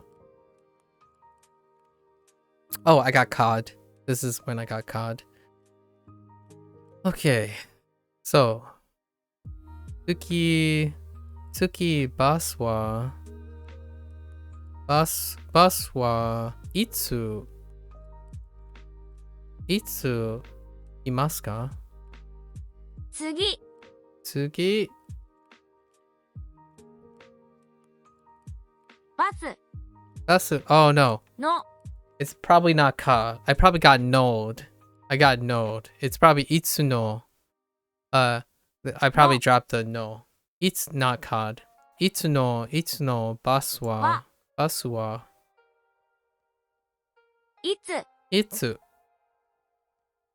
Oh, I got cod. This is when I got cod. Okay. So, Tsuki bus wa itsu imasu ka? 次バス Oh no. の It's probably not ka. I probably got node. I got node. It's probably itsuno. I probably dropped the no. It's not cod. itsuno bus wa itsu itsu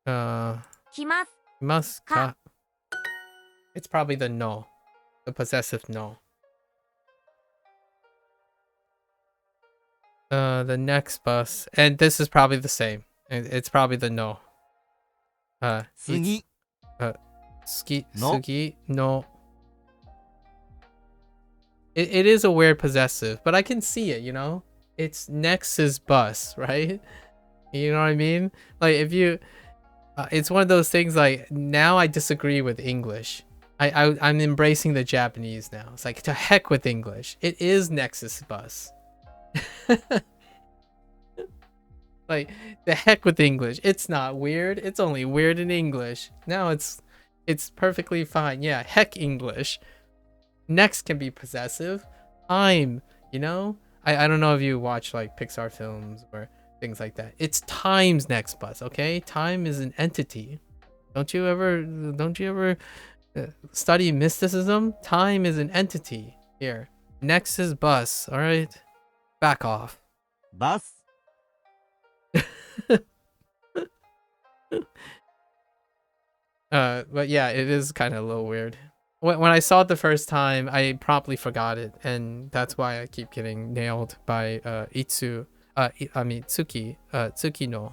来ます kimasu ka. Ka. It's probably the no, the possessive no. The next bus, and this is probably the same. It's probably the no. 次 No. Sugi no. It is a weird possessive, but I can see it, you know? It's next is bus, right? You know what I mean? Like if you it's one of those things like now I disagree with English. I'm embracing the Japanese now. It's like to heck with English. It is Nexus bus. Like the heck with English. It's not weird. It's only weird in English. Now it's perfectly fine. Yeah, heck English. Next can be possessive. Time, you know? I don't know if you watch like Pixar films or things like that. It's time's next bus, okay? Time is an entity. Don't you ever study mysticism? Time is an entity. Here. Next is bus, all right? Back off. バス But yeah, it is kind of a little weird. When I saw it the first time, I promptly forgot it, and that's why I keep getting nailed by Tsuki no.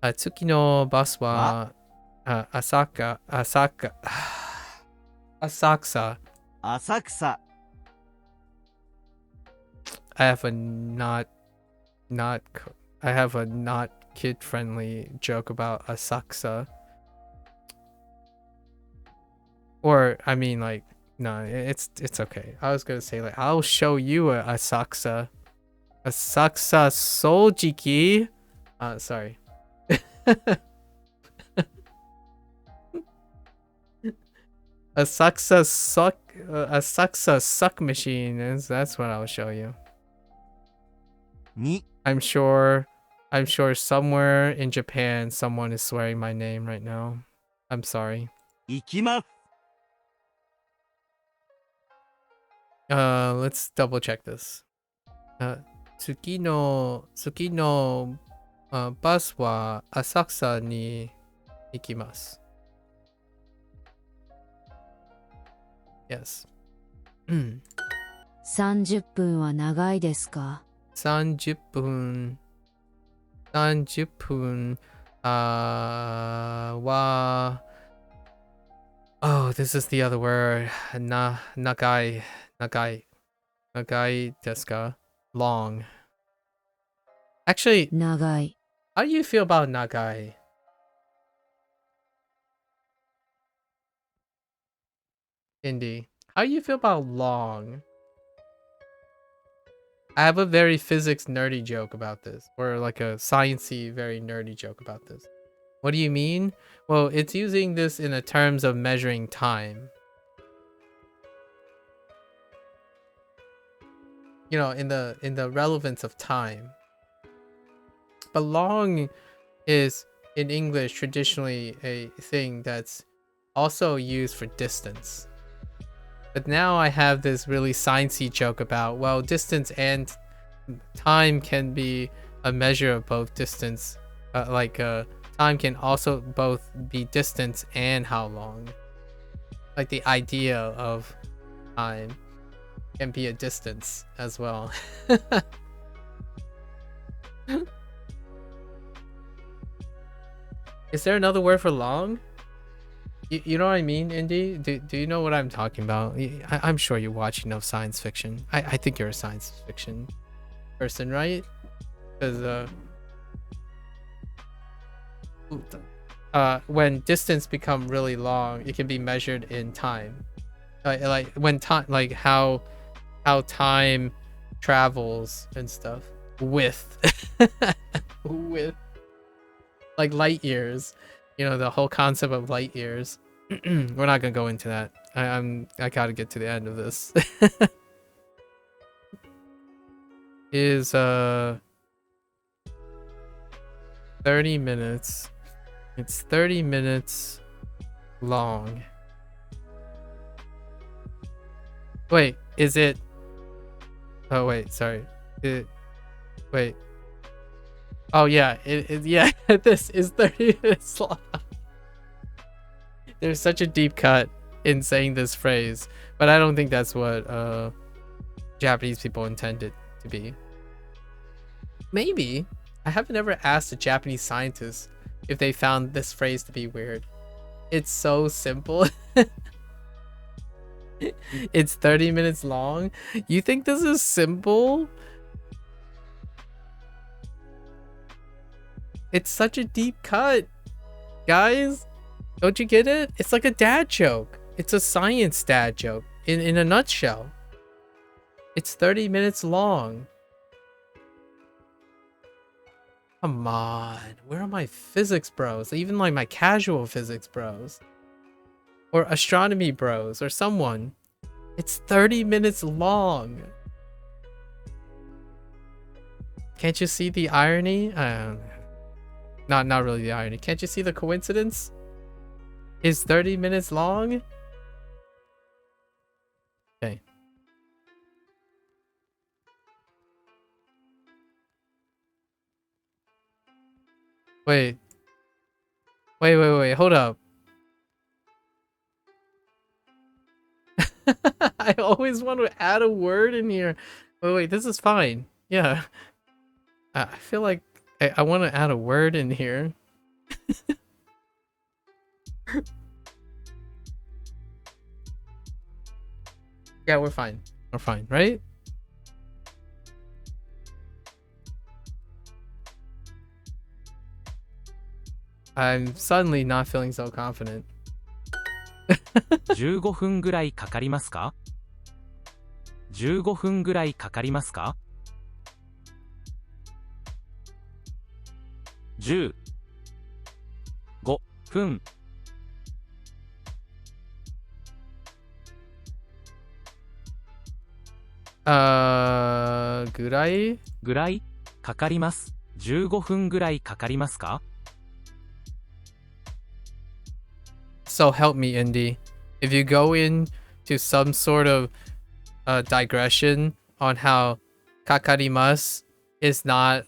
Tsuki no bus wa Asakusa. 浅草 I have a not kid friendly joke about Asakusa. Or I mean like no, it's okay. I was gonna say like I'll show you a Asakusa. Asakusa Soljiki. Sorry. Asakusa suck machine that's what I'll show you. に I'm sure somewhere in Japan someone is swearing my name right now. I'm sorry. 行きます Let's double check this. Tsuki no bus wa Asakusa ni ikimasu. Yes. 30分は長いですか30分wa oh, this is the other word. Nagai desu ka? Long. Actually, 長い how do you feel about nagai? Indy, how do you feel about long? I have a very physics nerdy joke about this, or like a sciencey, very nerdy joke about this. What do you mean? Well, it's using this in the terms of measuring time. You know, in the relevance of time. But long is in English traditionally a thing that's also used for distance. But now I have this really sciencey joke about, well, distance and time can be a measure of both distance. Time can also both be distance and how long. Like the idea of time can be a distance as well. Is there another word for long? You know what I mean, Indy? Do you know what I'm talking about? I'm sure you watch enough science fiction. I think you're a science fiction person, right? Because when distance become really long, it can be measured in time. Like when time, like how time travels and stuff with with like light years. You know, the whole concept of light years. We're not gonna go into that. I gotta get to the end of this. Is 30 minutes. It's 30 minutes long. Wait, is it? Oh wait, sorry. Wait. Oh yeah, yeah. This is 30 minutes long. There's such a deep cut in saying this phrase, but I don't think that's what Japanese people intended to be. Maybe. I haven't ever asked a Japanese scientist if they found this phrase to be weird. It's so simple. It's 30 minutes long. You think this is simple? It's such a deep cut. Guys, don't you get it? It's like a dad joke. It's a science dad joke in a nutshell. It's 30 minutes long. Come on. Where are my physics bros? Even like my casual physics bros. Or astronomy bros or someone. It's 30 minutes long. Can't you see the irony? Not really the irony. Can't you see the coincidence? Is 30 minutes long? Okay. Wait, hold up. I always want to add a word in here. Wait, this is fine. Yeah. I feel like I want to add a word in here. Yeah, we're fine. We're fine, right? I'm suddenly not feeling so confident. 15分ぐらいかかりますか ?15 分ぐらいかかりますか ?10 5分ぐらいぐらいかかります。15分ぐらいかかりますか So help me, Indy. If you go into some sort of digression on how kakarimasu is not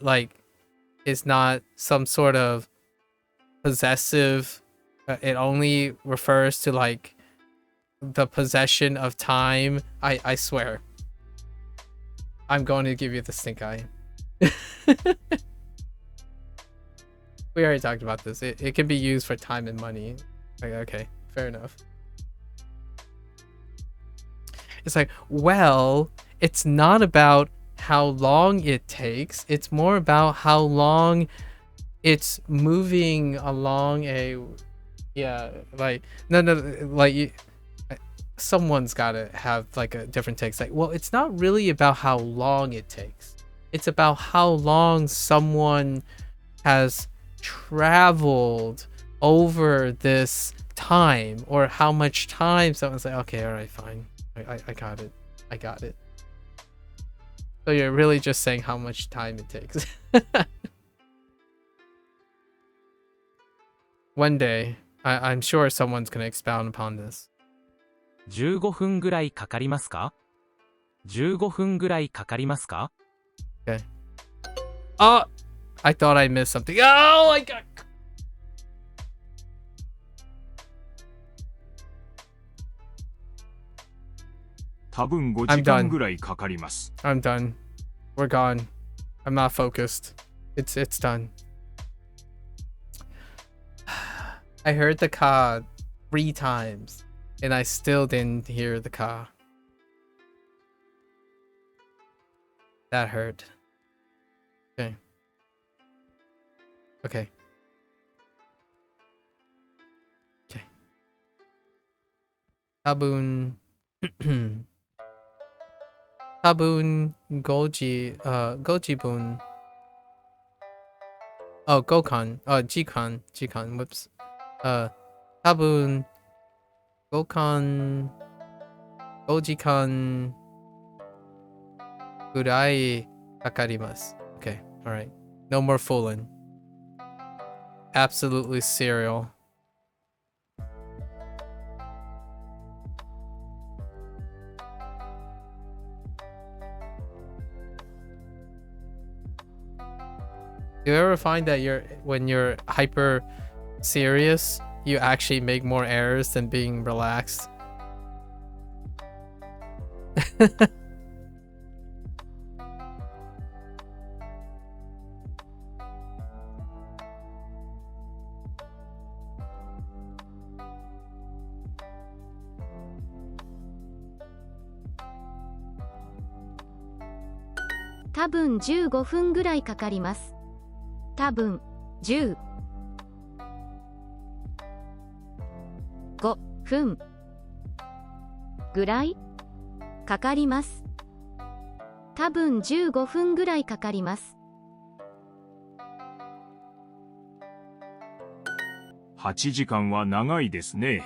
some sort of possessive, it only refers to like the possession of time, I swear I'm going to give you the stink eye. We already talked about this. It can be used for time and money. Okay, fair enough. It's like, well, it's not about how long it takes. It's more about how long it's moving along a... Yeah, like... No, like... Someone's gotta have like a different take. It's like, well, it's not really about how long it takes. It's about how long someone has traveled over this time, or how much time someone's like, okay, all right, fine, I got it. So you're really just saying how much time it takes. One day I'm sure someone's gonna expound upon this. 15分ぐらいかかりますか ?15 分ぐらいかかりますか Okay. Oh, I thought I missed something. Oh, I got... I'm done. I'm done. We're gone. I'm not focused. It's done. I heard the ka 3 times, and I still didn't hear the ka. That hurt. Okay. Okay. Okay. Tabun. Tabun Gojibun. Oh, Gokan. Oh, Jikan. Whoops. Tabun Gokan Gojikan Gurai Kakarimasu. Okay, alright. No more fooling. Absolutely serial. You ever find that when you're hyper serious, you actually make more errors than being relaxed?多分15分ぐらいかかります。多分15分ぐらいかかります。多分15分ぐらいかかります。8時間は長いですね。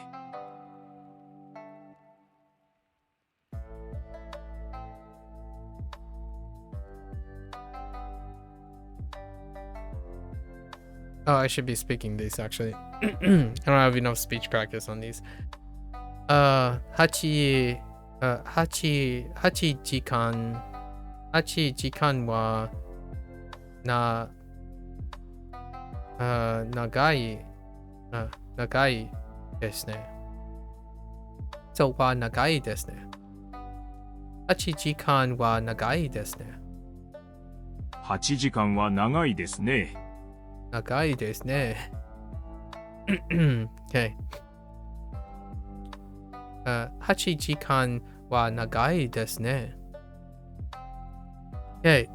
Oh, I should be speaking these actually. I don't have enough speech practice on these. 8時間は長いですね。そうは長いですね。8時間は長いですね。8時間は長いですね。長いですね。Okay. 8時間は長いですね。Okay.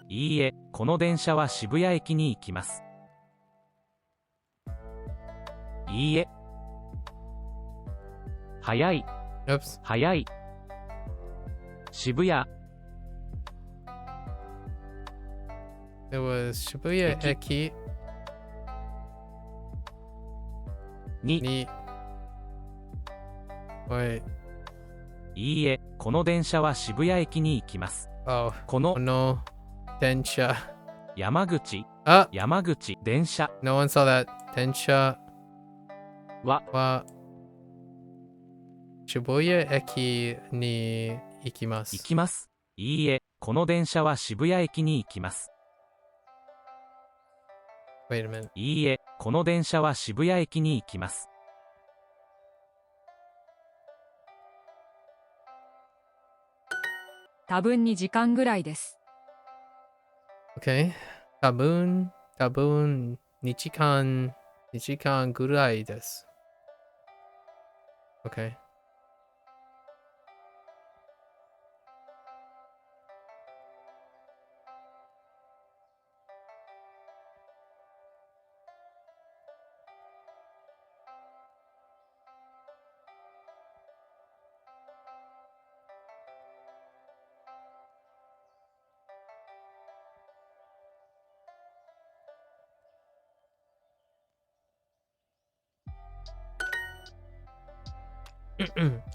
いいえ、この電車は渋谷駅に行きます。いいえ。早い。Oops. 早い。渋谷。It was 渋谷駅に。Wait. いいえ、この電車は渋谷駅に行きます。Oh, この電車。山口。あ、山口電車。No one saw that. 電車は渋谷駅に行きます。行きます。いいえ、この電車は渋谷駅に行きます。Wait a minute. いいえ、この電車は渋谷駅に行きます。多分に時間ぐらいです。Okay. 多分2時間ぐらいです。Okay.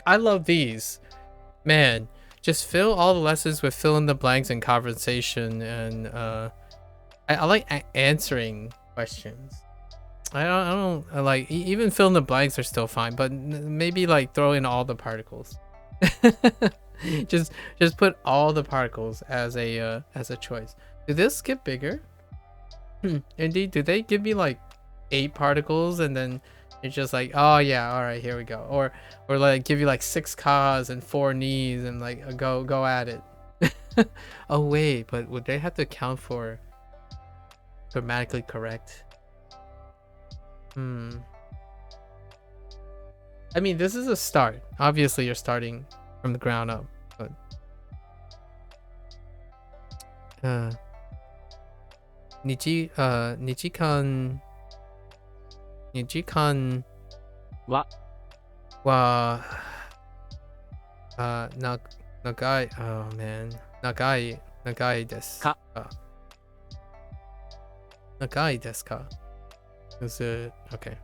I love these. Man, just fill all the lessons with fill in the blanks and conversation, and I like answering questions. I like even fill in the blanks are still fine, but maybe like throw in all the particles. just put all the particles as a choice. Did this get bigger? Indeed, do they give me like 8 particles and then it's just like, oh yeah, all right, here we go, or like give you like 6 kas and 4 knees and like go at it. Oh wait, but would they have to count for grammatically correct? I mean, this is a start. Obviously, you're starting from the ground up, but 2時間は長い oh man 長いですか長いですか Is it okay?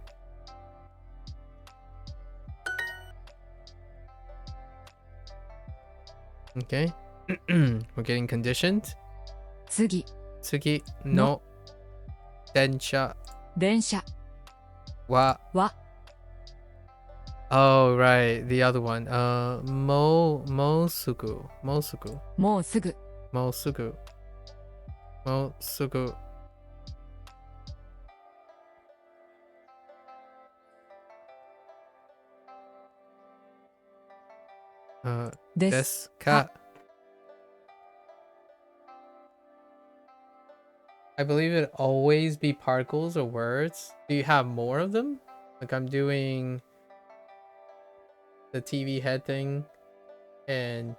Okay. We're getting conditioned. 次の電車電車は Oh, right. The other one. Mosuku. Mosuku. もうすぐ Mosuku. Mosuku. Uh, で desu す ka. I believe it always be particles or words. Do you have more of them? Like I'm doing the TV head thing and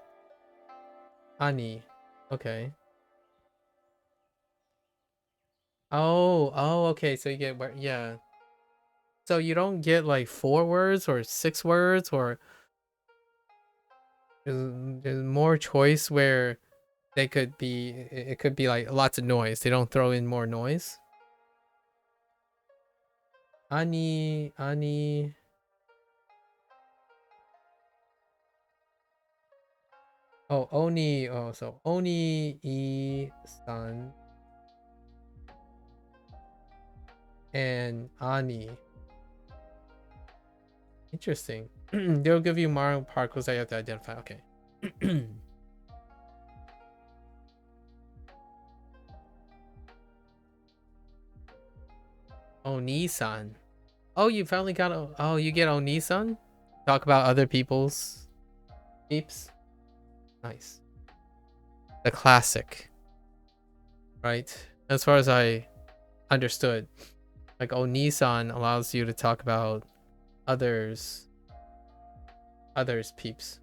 ani. Okay. Oh, okay. So you get where, yeah. So you don't get like 4 words or 6 words, or there's more choice where they could be, it could be like lots of noise. They don't throw in more noise. Ani. Oh, Oni. Oh, so Oni-san and Ani. Interesting. They'll give you more particles that you have to identify. Okay. Oni-san. Oh, you finally got a... Oh, you get Oni-san? Talk about other people's peeps. Nice. The classic. Right? As far as I understood. Like, Oni-san allows you to talk about others' peeps.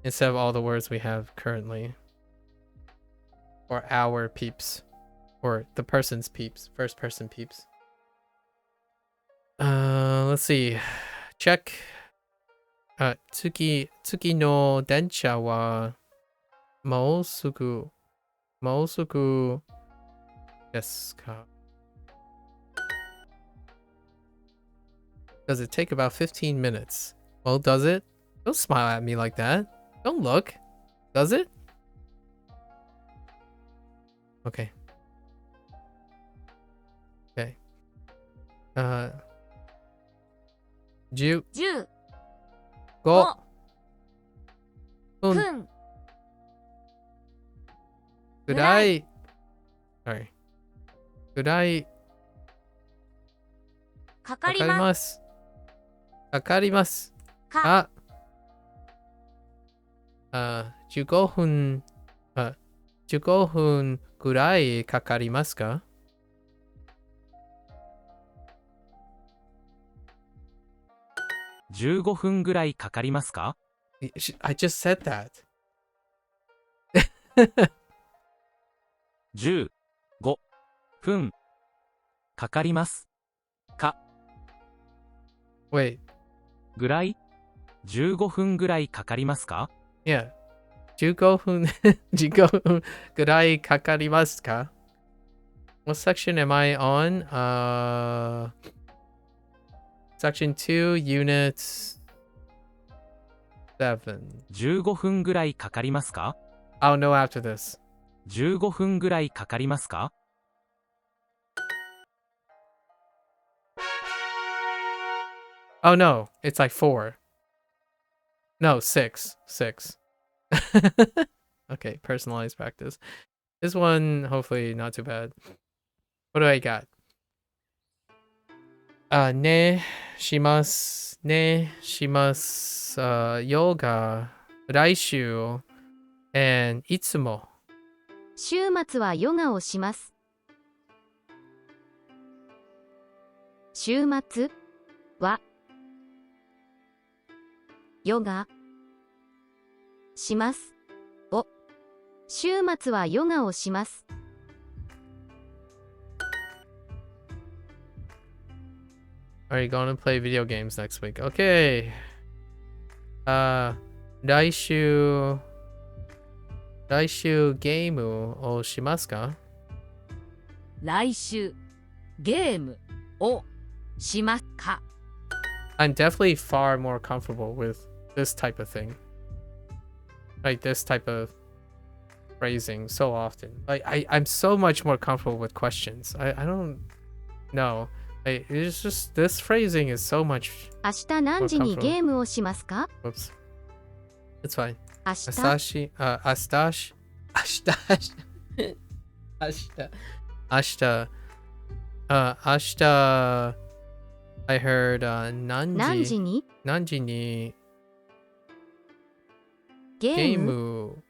Instead of all the words we have currently. Or our peeps. Or the person's peeps. First person peeps. Let's see. Check. Tsuki no densha wa Mousuku desu ka? Does it take about 15 minutes? Well, does it? Don't smile at me like that. Don't look. Does it? Okay. Okay. 10 10 5 分分ぐらい Sorry ぐらいかかかりまかります。かかります。か15分15分ぐらいかかりますか15分ぐらいかかりますか I just said that. 15分かかりますか Wait. ぐらい15分ぐらいかかりますか Yeah. 15分15分ぐらいかかりますか What section am I on? Section 2, Unit 7. 15分ぐらいかかりますか I'll know after this. 15分ぐらいかかりますか Oh no, it's like 4. No, 6. 6. Okay, personalized practice. This one, hopefully not too bad. What do I got? Ne shimasu. Ne shimasu. Yoga. Raishu. And itsumo. 週末はヨガをします。週末はヨガします。お週末はヨガをします。Are you going to play video games next week? Okay. 来週ゲームをしますか？来週ゲームをしますか？ I'm definitely far more comfortable with this type of thing. Like this type of phrasing so often. Like I'm so much more comfortable with questions. I don't know. It's just this phrasing is so much. 明日何時にゲームをしますか？ Whoops. It's fine. 明日 Astashi, Astash, Ashtash, Ashta, Ashta, Ashta. I heard 何時 Nanji, に Nanji ni ゲーム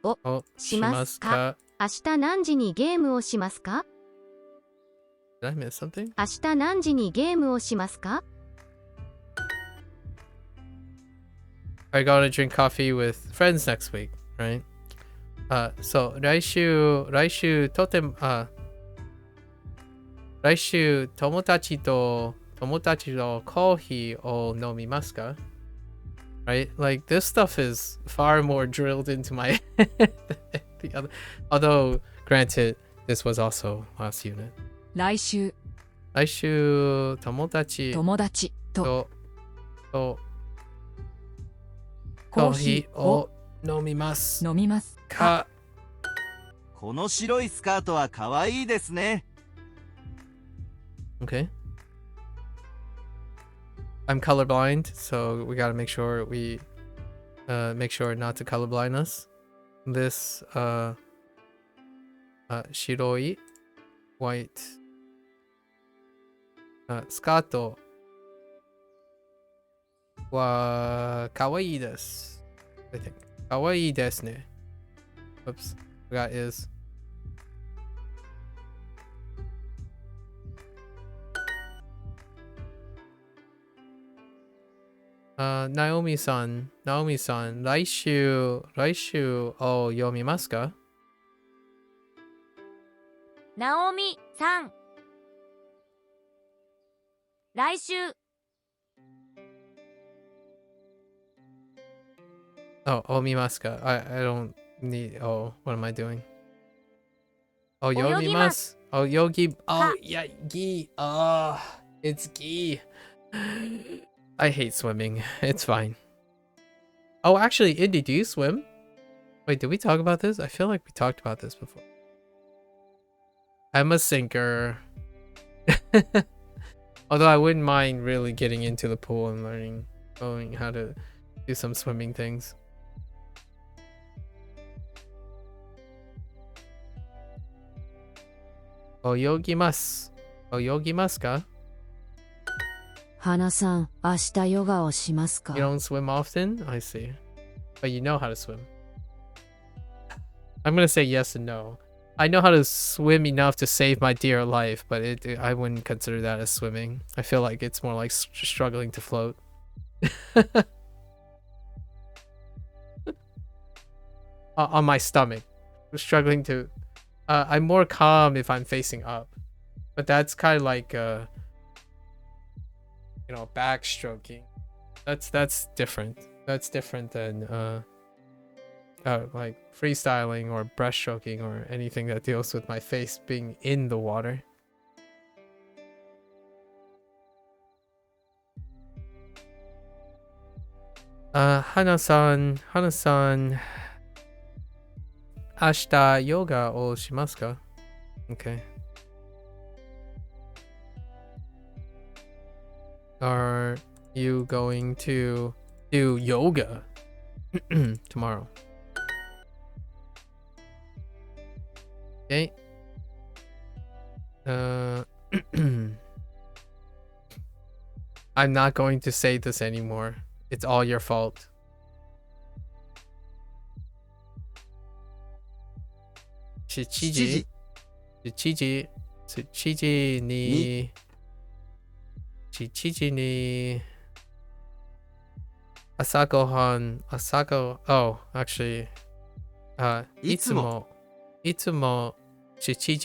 Geimu を o しますか？明日何時にゲームをしますか？ Did I miss something? 明日何時にゲームをしますか？ I gotta drink coffee with friends next week, right? So 来週とても来週友達とコーヒーを飲みますか? Right? Like this stuff is far more drilled into my head than the other. Although, granted, this was also last unit. 来週来週友達友達ととコーヒーを飲みます飲みますか? この白いスカートは可愛いですね。 Okay. I'm colorblind, so we gotta make sure make sure not to colorblind us. This shiroi white スカートは可愛いです。I think 可愛いですね。Oops, forgot is. Naomi さん、来週を読みますか？ナオミさん、来週 Oh, 見ますか? I don't need. Oh, what am I doing? Oh, 読みます。Oh, yogi. Oh, yeah, gi. Oh, it's gi. I hate swimming. It's fine. Oh, actually, Indy, do you swim? Wait, did we talk about this? I feel like we talked about this before. I'm a sinker. Although I wouldn't mind really getting into the pool and learning how to do some swimming things. Oyogimasu. Oyogimasu ka? 花さん、明日ヨガをしますか? You don't swim often? I see. But you know how to swim. I'm gonna say yes and no. I know how to swim enough to save my dear life, but I wouldn't consider that as swimming. I feel like it's more like struggling to float. On my stomach. Struggling to... I'm more calm if I'm facing up. But that's kind of like... you know, backstroking. That's different. That's different than like freestyling or breaststroking or anything that deals with my face being in the water. Hana-san, 明日ヨガをしますか? Okay. Are you going to do yoga tomorrow? Okay. I'm not going to say this anymore. It's all your fault. Chichiji ni asagohan oh actually いつも7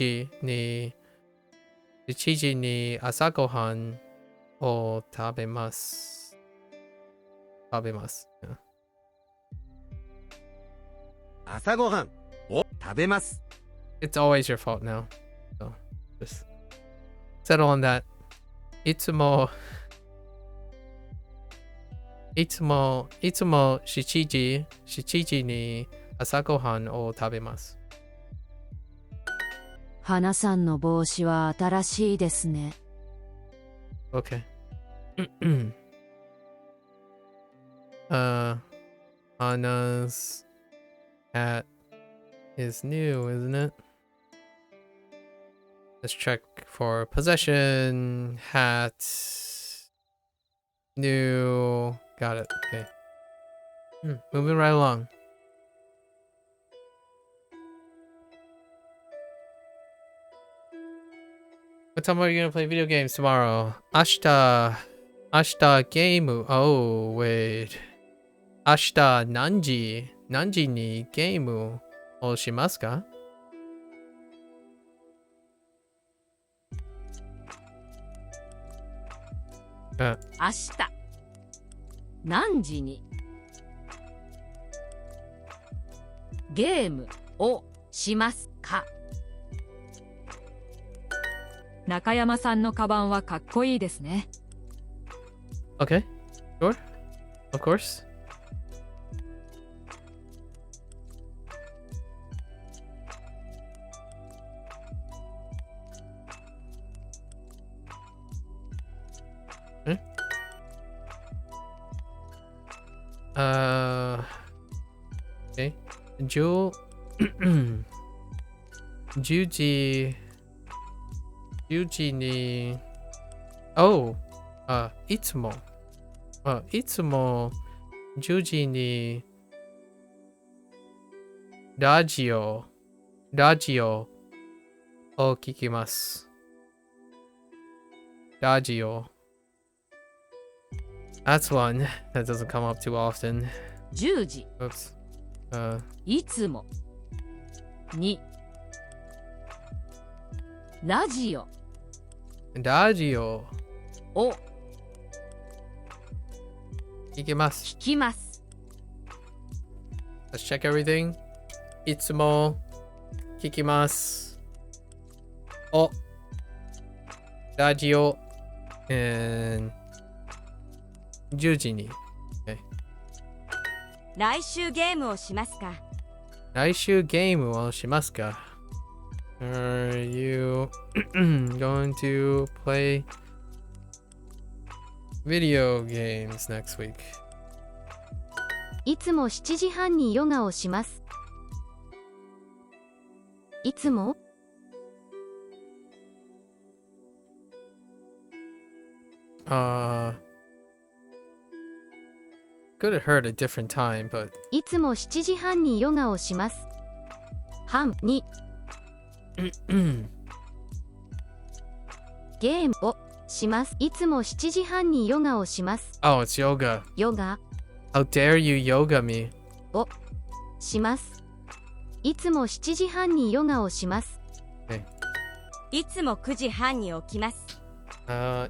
時に朝ごはんを食べます。Yeah. 朝ごはんを食べます。 It's always your fault now. So just settle on that. いつも7時に朝ごはんを食べます。花さんの帽子は新しいですね。Okay. Anna's hat is new, isn't it? Let's check for possession. Hat. New. Got it. Okay. Moving right along. What time are you gonna play video games tomorrow? Ashita game. Oh, wait. Ashita nanji ni game o shimasu ka? 明日何時にゲームをしますか？中山さんのカバンはかっこいいですね。Okay. Sure. Of course. Okay. Juji ni. Oh. いつも Juji ni ラジオを聞きます。ラジオ That's one that doesn't come up too often. 10時 Oops. いつもにラジオを聞きます。聞きます。 Let's check everything. いつも聞きます。おラジオ and 10時に。Okay. 来週ゲームをしますか？来週ゲームをしますか？ Are you going to play video games next week? いつも7時半にヨガをします。いつも Could have heard a different time, but いつも7時半にヨガをします。半にゲームをします。いつも7時半にヨガをします。 oh, it's yoga. ヨガ How dare you yoga me? をします。いつも7時半にヨガをします。いつも9時半に起きます。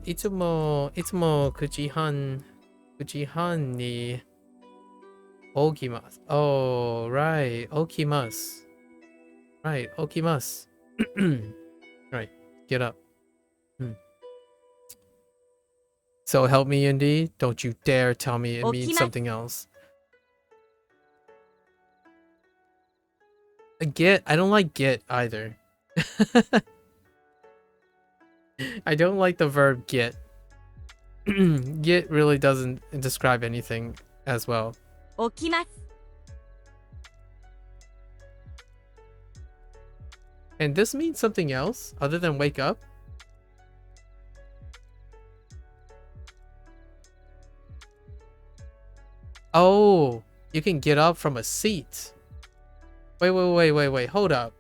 いつも9時半に起きます。Oh, right. 起きます。Right. 起きます。Right. Get up. So help me, Indy. Don't you dare tell me it means something else. Get. I don't like get either. I don't like the verb get. Get really doesn't describe anything as well. 起きます。 And this means something else other than wake up? Oh, you can get up from a seat. Wait, hold up.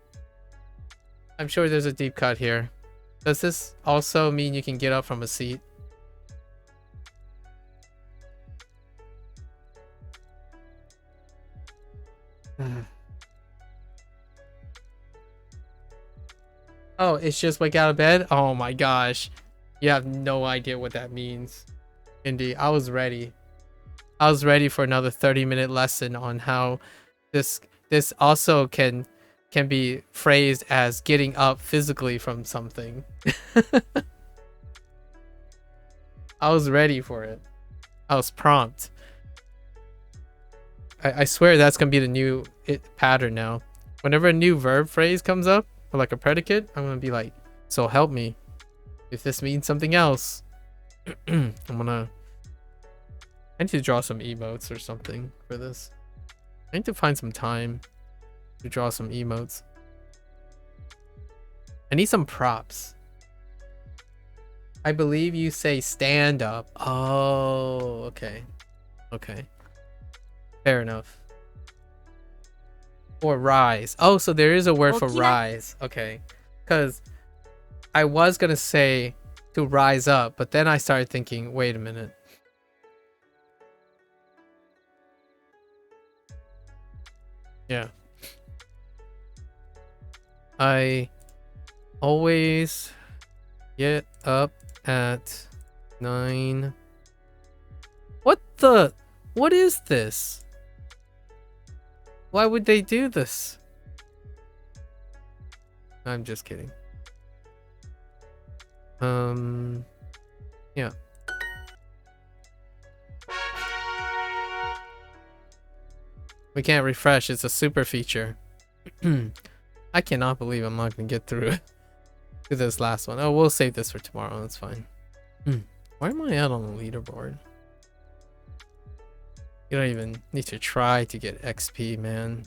I'm sure there's a deep cut here. Does this also mean you can get up from a seat? Oh, it's just wake out of bed? Oh my gosh. You have no idea what that means. Indy, I was ready. I was ready for another 30-minute lesson on how this also can be phrased as getting up physically from something. I was ready for it. I was prompt. I swear that's gonna be the new pattern now. Whenever a new verb phrase comes up, or like a predicate, I'm gonna be like, so help me. If this means something else. I need to draw some emotes or something for this. I need to find some time to draw some emotes. I need some props. I believe you say stand up. Oh, okay. Okay. Fair enough. Or rise. Oh, so there is a word for rise. Okay. Because I was going to say to rise up, but then I started thinking, wait a minute. Yeah. I always get up at 9. What is this? Why would they do this? I'm just kidding. Yeah. We can't refresh, it's a super feature. I cannot believe I'm not gonna get through to this last one. Oh, we'll save this for tomorrow, that's fine. Why am I out on the leaderboard? You don't even need to try to get XP, man.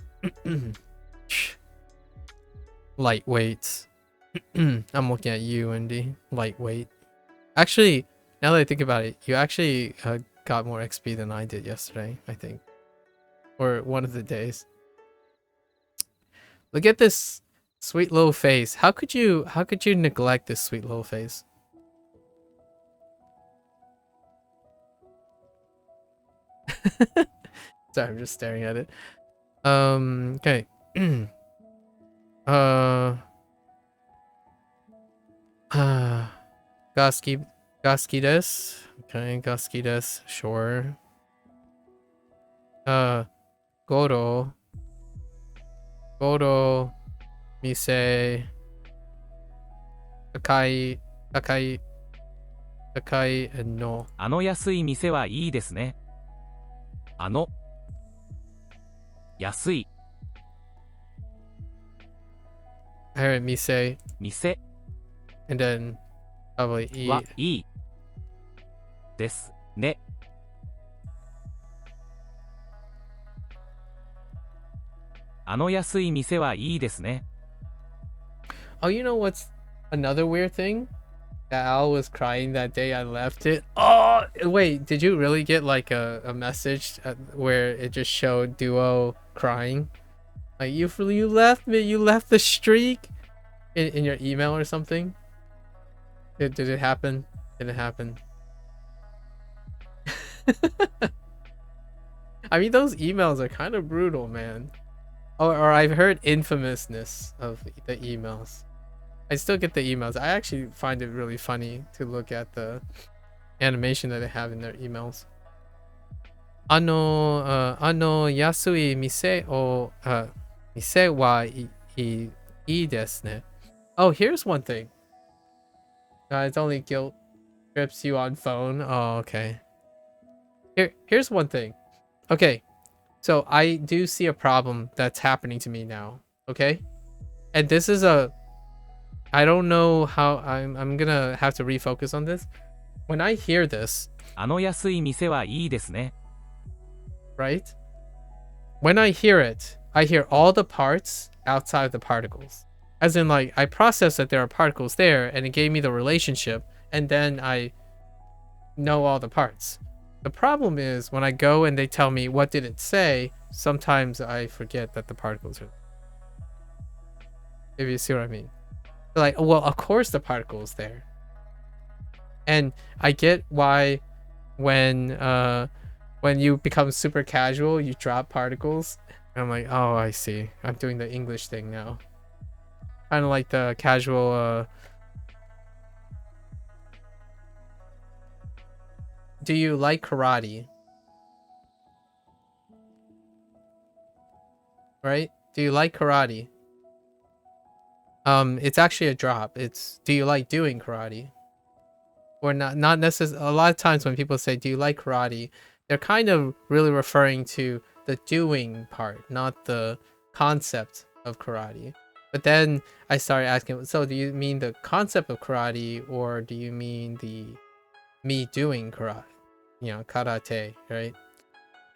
Lightweight. I'm looking at you, Indy. Lightweight. Actually, now that I think about it, you actually got more XP than I did yesterday, I think. Or one of the days. Look at this sweet little face. How could you neglect this sweet little face? Sorry, I'm just staring at it. Okay. Gaski desu. Okay, gaski desu. Sure. Goro mise takai no. 安い店はいいですね。安い I heard mise 店 and then probably はいいですね。安い店はいいですね。Oh, you know what's another weird thing? That Al was crying that day I left it. Oh, wait, did you really get like a message where it just showed Duo crying? Like, you left me, you left the streak in your email or something? Did it happen? Did it happen? I mean, those emails are kind of brutal, man. Or I've heard infamousness of the emails. I still get the emails. I actually find it really funny to look at the animation that they have in their emails. 安い店はいいですね. Oh, here's one thing. It's only guilt trips you on phone. Oh, okay. Here's one thing. Okay. So I do see a problem that's happening to me now. Okay? And this is I don't know how I'm gonna have to refocus on this. When I hear this, 安い店はいいですね. right? When I hear it, I hear all the parts outside the particles. As in, like, I process that there are particles there, and it gave me the relationship, and then I know all the parts. The problem is, when I go and they tell me what did it say, sometimes I forget that the particles are... If you see what I mean. Like, well, of course the particle is there. And I get why when you become super casual, you drop particles. And I'm like, oh, I see. I'm doing the English thing now. Kind of like the casual... Do you like karate? Right? Do you like karate? It's actually a drop. It's, do you like doing karate? Or not necessarily. A lot of times when people say, do you like karate? They're kind of really referring to the doing part, not the concept of karate. But then I started asking, so do you mean the concept of karate, or do you mean the me doing karate, right?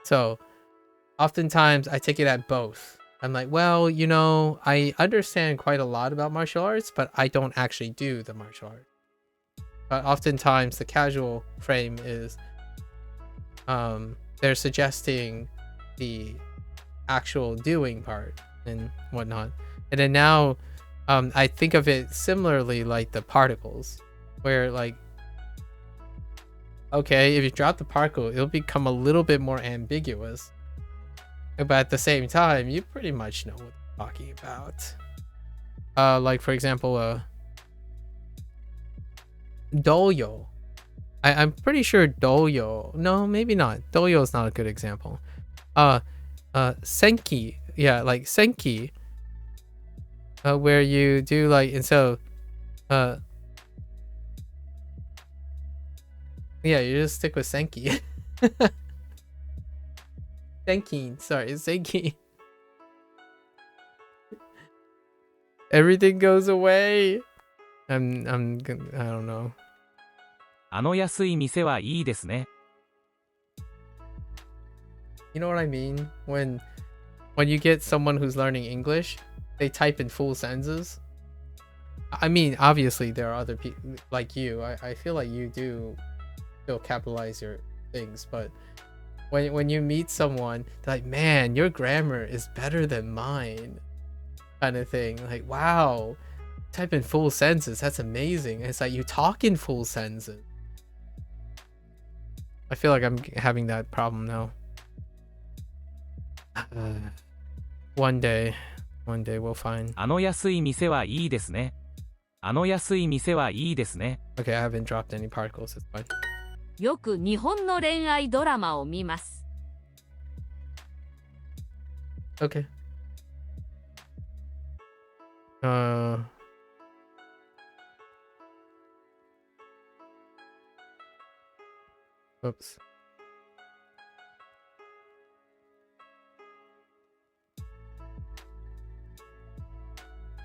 So oftentimes I take it at both. I'm like, well, I understand quite a lot about martial arts, but I don't actually do the martial art. But oftentimes the casual frame is they're suggesting the actual doing part and whatnot. And then now I think of it similarly like the particles, where like, okay, if you drop the particle, it'll become a little bit more ambiguous. But at the same time, you pretty much know what I'm talking about. Like for example, doyo. I'm pretty sure doyo. No, maybe not. Doyo is not a good example. Senki. Yeah, like senki. Where you do like, and so, yeah, you just stick with senki. Senki, sorry, senki. Everything goes away. I don't know. あの安い店はいいですね。 You know what I mean? When you get someone who's learning English, they type in full sentences. I mean, obviously there are other people like you. I feel like you do still capitalize your things, but when you meet someone, they're like, man, your grammar is better than mine, kind of thing. Like, wow, type in full sentences. That's amazing. And it's like you talk in full sentences. I feel like I'm having that problem now. One day we'll find. あの安い店はいいですね。あの安い店はいいですね。 Okay, I haven't dropped any particles. It's fine. よく日本の恋愛ドラマを見ます。 Okay. Oops.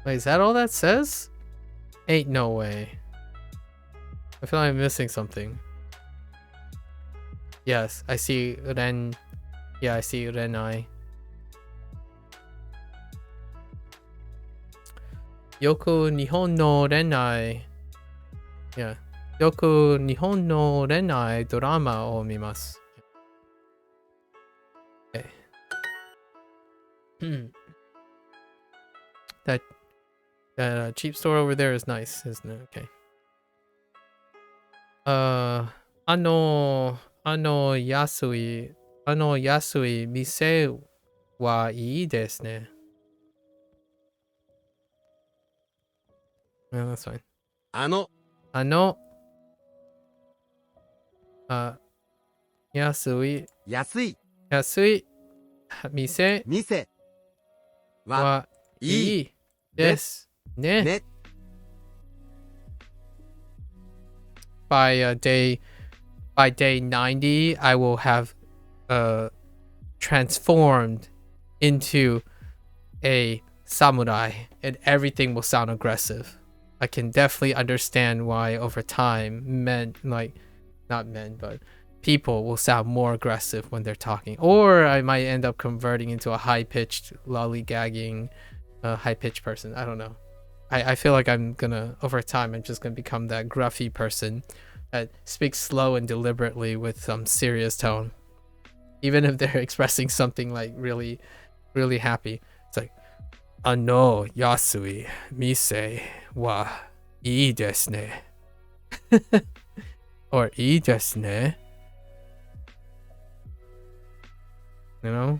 Wait, is that all that says? Ain't no way. I feel like I'm missing something. Yes, I see Ren. Yeah, I see Renai. Yoku Nihon no Renai. Yeah. Yoku Nihon no Renai drama o mimasu. Okay. That cheap store over there is nice, isn't it? Okay. 安い店はいいですね。Yeah, that's fine. 安い店はいいですね。By day 90, I will have transformed into a samurai, and everything will sound aggressive. I can definitely understand why over time not men, but people will sound more aggressive when they're talking. Or I might end up converting into a high-pitched, lollygagging, high-pitched person. I don't know. I feel like over time, I'm just gonna become that gruffy person that speaks slow and deliberately with some serious tone. Even if they're expressing something like really, really happy. It's like, あの安い店はいいですね. Or いいですね. You know?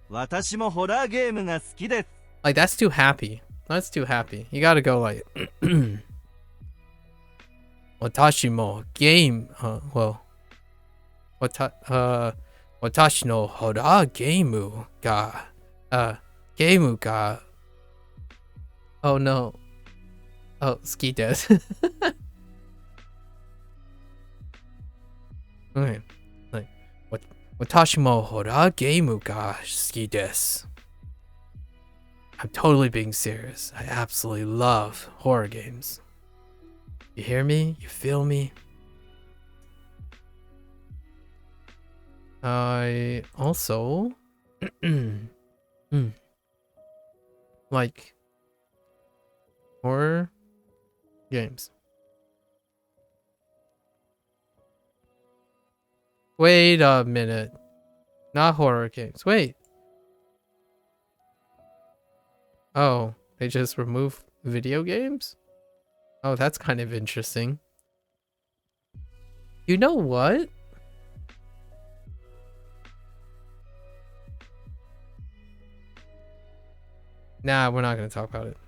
私もホラーゲームが好きです。 Like, that's too happy. That's too happy. You gotta go like, 私もゲーム、well, 私のホラーゲームが、oh no. Oh, 好きです。Okay. Like, 私もホラーゲームが好きです。I'm totally being serious. I absolutely love horror games. You hear me? You feel me? I also like horror games. Wait a minute. Not horror games. Wait. Oh, they just remove video games? Oh, that's kind of interesting. You know what? Nah, we're not gonna talk about it.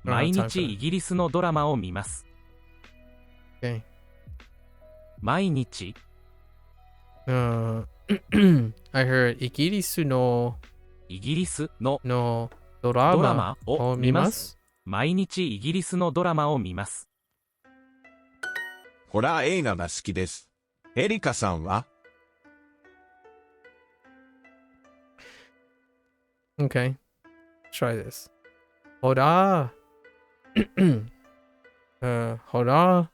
We don't 毎 have time for 日 that. イギリスのドラマを見ます。 Okay. 毎日 I heard イギリスのイギリスのドラドラママをを見ま見ますす。毎日イギリスのドラマを見ます。ホラー映画が好きです。エリカさんは？ Okay. Try this. ホラーホラ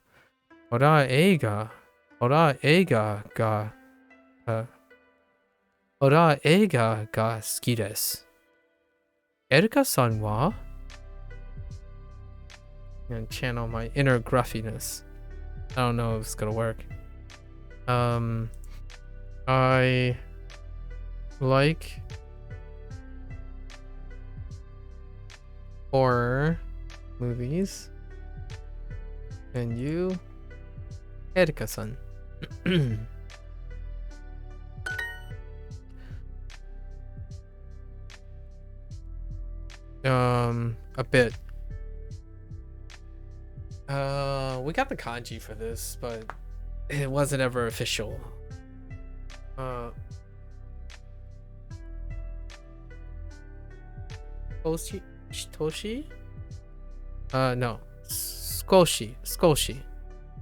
ー映画ホラー映画がホラー映画が好きです。エリカさんは I'm gonna channel my inner gruffiness. I don't know if it's gonna work. I like horror movies. And you, Erika-san. A bit. We got the kanji for this, but it wasn't ever official. Toshi? No. Skoshi. Skoshi.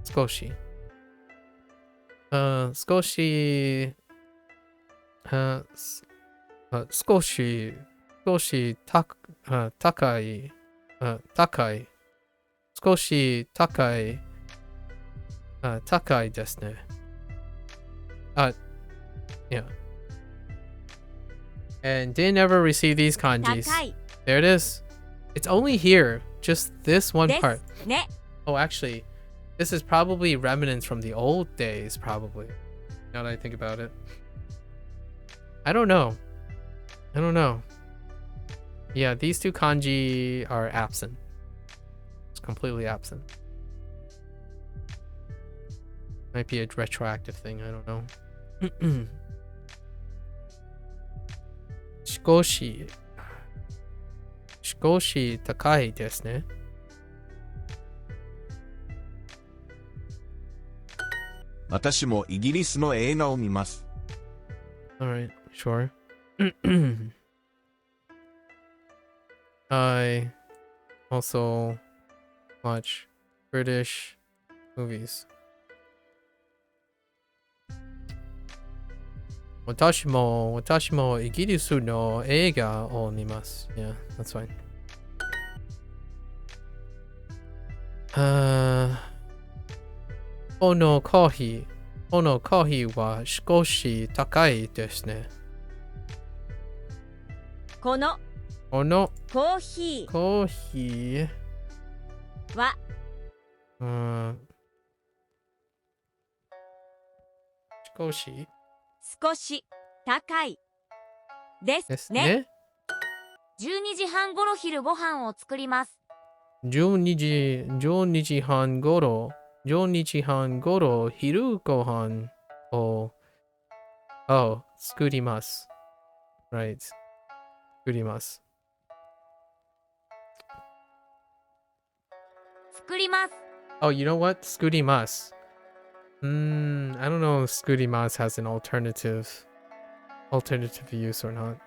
Skoshi. Skoshi. Skoshi. Skoshi takai. Takai. Skoshi takai. Takai desu ne. Yeah. And didn't ever receive these kanjis. 高い There it is. It's only here. Just this one です part. ね。 Oh, actually, this is probably remnants from the old days, probably. Now that I think about it. I don't know. I don't know. Yeah, these two kanji are absent. It's completely absent. Might be a retroactive thing, I don't know. Shikoshi. Shikoshi takai desu ne. 私もイギリスの映画を見ます。 Alright, sure. I also watch British movies. 私もイギリスの映画を見ます。Yeah, that's fine. このコーヒーは少し高いですね。このこのコーヒコーヒーはー、少し少し高いでですすね。ね。 12時半ごろ昼ご飯を作ります。12時半ごろ昼ご飯を作ります。Right. 作ります。作ります。 Oh, you know what? 作ります。I don't know if 作ります has an alternative use or not.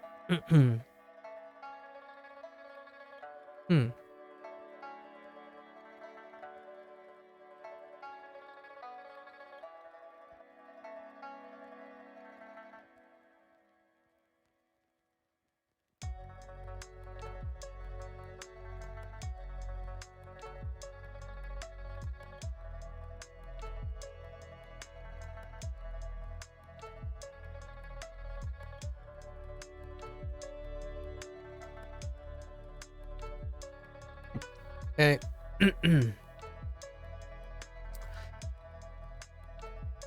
Okay.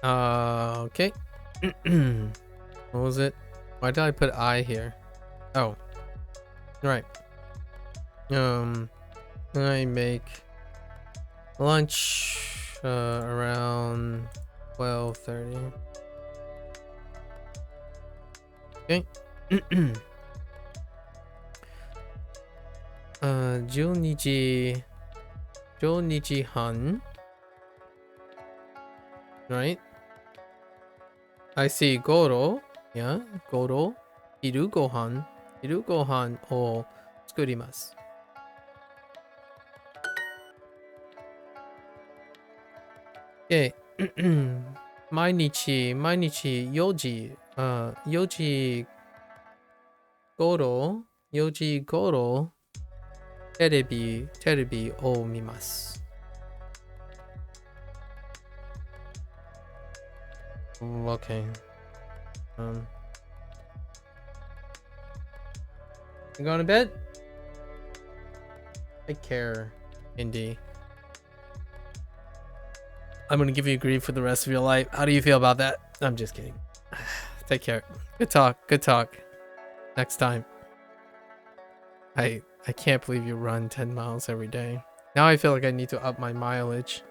Okay. What was it? Why did I put I here? Oh. Right. I make lunch around 12:30. Okay. 12時半 right? I see Goro. Yeah, Goro. 昼ご飯を作ります。で、毎日4時、4時頃、テレビを見ます。Okay. You going to bed? Take care, Indy. I'm gonna give you grief for the rest of your life. How do you feel about that? I'm just kidding. Take care. Good talk. Next time. I can't believe you run 10 miles every day. Now I feel like I need to up my mileage.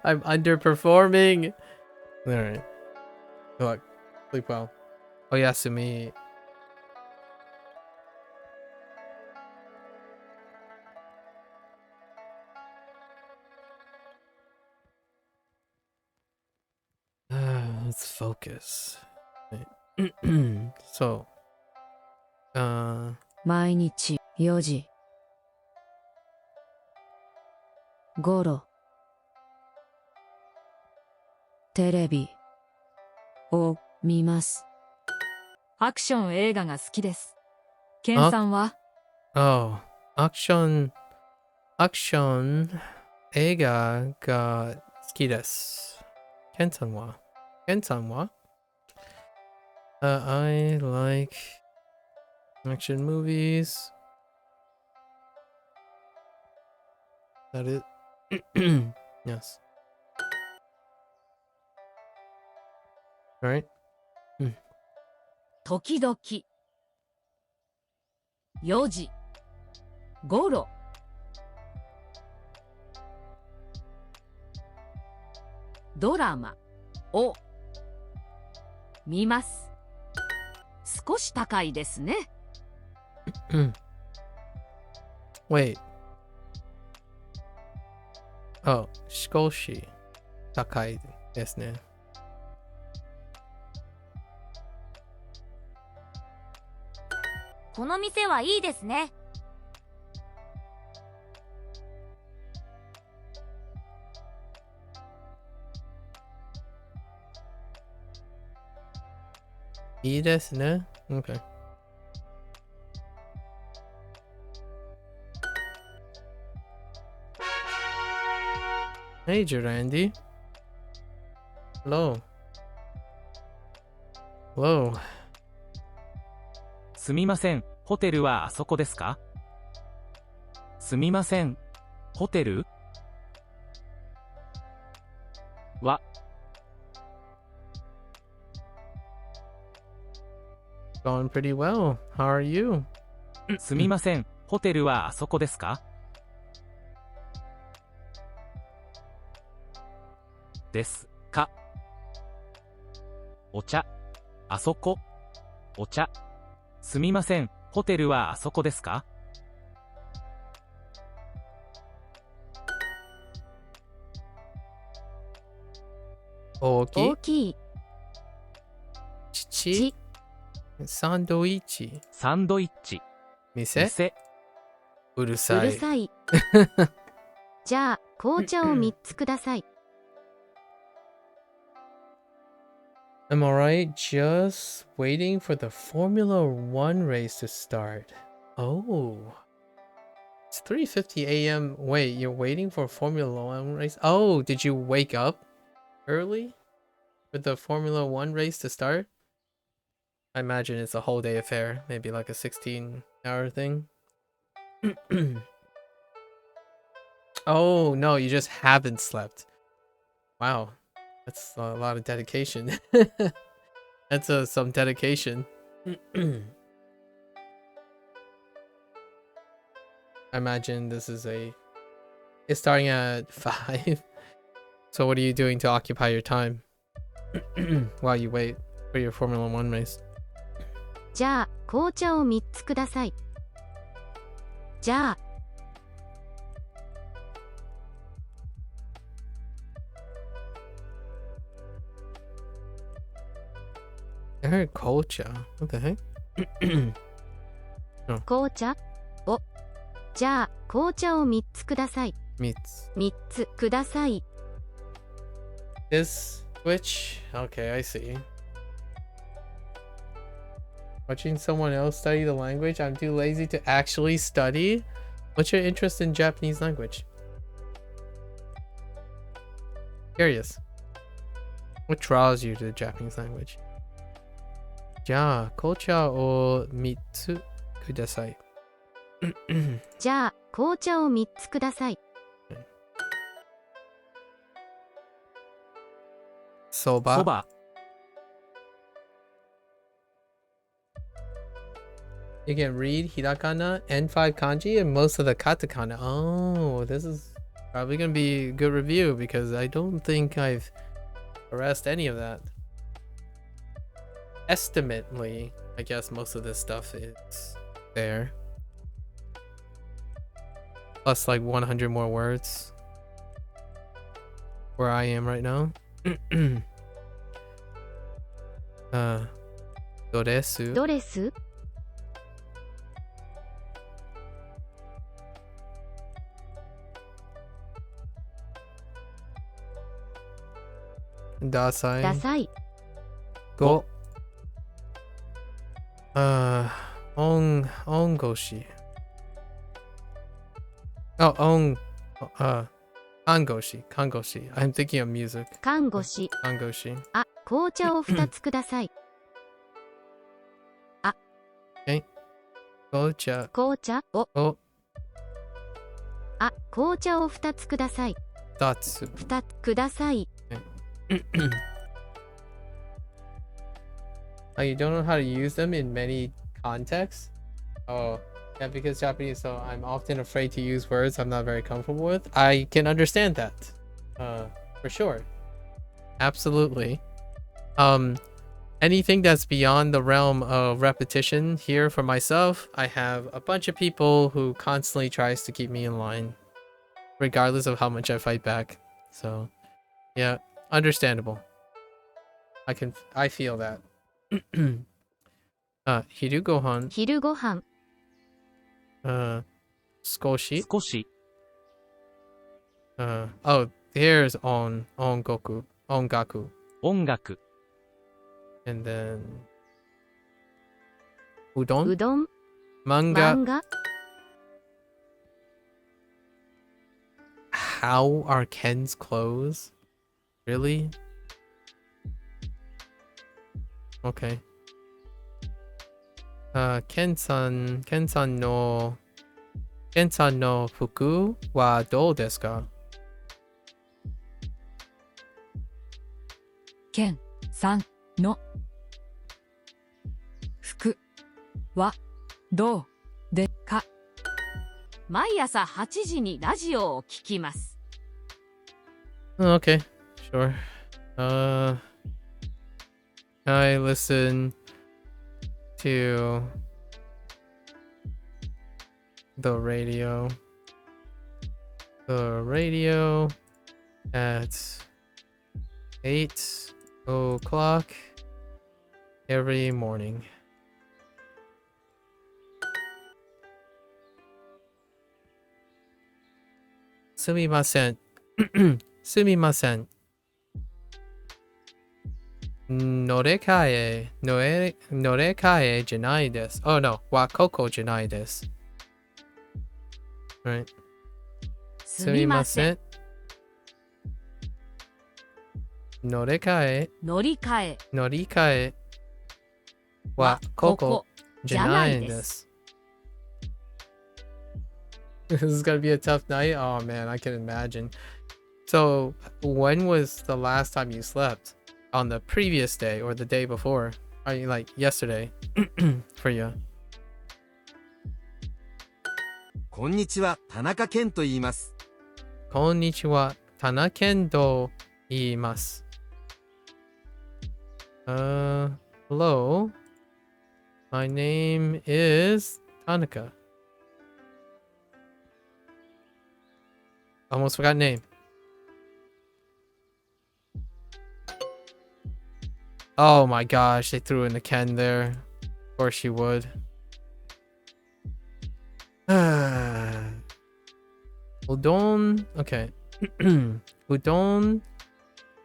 I'm underperforming. Alright. Good luck. Sleep well. Oyasumi. Let's focus. So, 毎日4時頃テレビを見ます。アクション映画が好きです。ケンさんは？ oh, アクション映画が好きです。ケンさんは？ I like action movies. That it? Yes. Alright. 時々4時頃ドラマを見ます。少し高いですね。Wait. Oh, 少し高いですね。この店はいいですね。いいですね。Okay. Hey, Durandi. Hello. すみません、ホテルはあそこですか？すみません、ホテルは Going pretty well. How are you? すみません、ホテルはあそこですか？ですか？お茶、あそこ、お茶。すみません、ホテルはあそこですか？大きい大きいちサンドイッチサンドイッチ。店うるうさい。るさいじゃあ紅茶を3つください。 I'm alright, just waiting for the Formula One race to start. Oh. It's 3:50 a.m. Wait, you're waiting for a Formula One race? Oh, did you wake up early for the Formula One race to start? I imagine it's a whole day affair, maybe like a 16-hour thing. Oh, no, you just haven't slept. Wow. That's a lot of dedication. That's some dedication. I imagine this is it's starting at 5. So what are you doing to occupy your time while you wait for your Formula 1 race? じゃあ、紅茶を3つください。じゃあ、I heard kocha. What the heck? 紅茶を。じゃあ、紅茶を3つください。 Meats. 3つください。 This switch? Okay, I see. Watching someone else study the language? I'm too lazy to actually study? What's your interest in Japanese language? Curious. What draws you to the Japanese language? じゃあ、紅茶を3つください。じゃあ、紅茶を3つください。Soba. そば You can read hiragana and 5 kanji and most of the katakana. Oh, this is probably going to be a good review because I don't think I've harassed any of that. Estimately, I guess most of this stuff is there. Plus like 100 more words. Where I am right now. ドレスドレスダサいダサい。5音越し看護師 I'm thinking of music 看護師。看護師あ、紅茶を2つください。紅茶紅茶を。をあ、紅茶を2つください。2つ2つください。Oh, you don't know how to use them in many contexts? Oh, yeah, because Japanese, so I'm often afraid to use words I'm not very comfortable with. I can understand that. For sure. Absolutely. Anything that's beyond the realm of repetition here for myself, I have a bunch of people who constantly tries to keep me in line, regardless of how much I fight back. So, yeah, understandable. I feel that. 昼ご飯昼ご飯少し少し oh, here's 音楽音楽 and then うどんうどん漫画漫画 How are Ken's clothes? Really? Okay. ケンさんの服はどうですか？ケンさんの服はどうでか？毎朝8時にラジオを聞きます。Okay, sure. I listen to the radio at 8 o'clock every morning. Sumimasen. Sumimasen. 乗り換えじゃないです。Oh no, はここじゃないです。Right. すみません。乗り換えはここじゃないです。This is gonna be a tough night. Oh man, I can imagine. So, when was the last time you slept? On the previous day or the day before? Are you like yesterday for you? こんにちは、田中健と言います。こんにちは、田中健と言います。Hello. My name is Tanaka. Almost forgot name. Oh my gosh, they threw in the Ken there. Of course she would. Udon. Okay. Udon.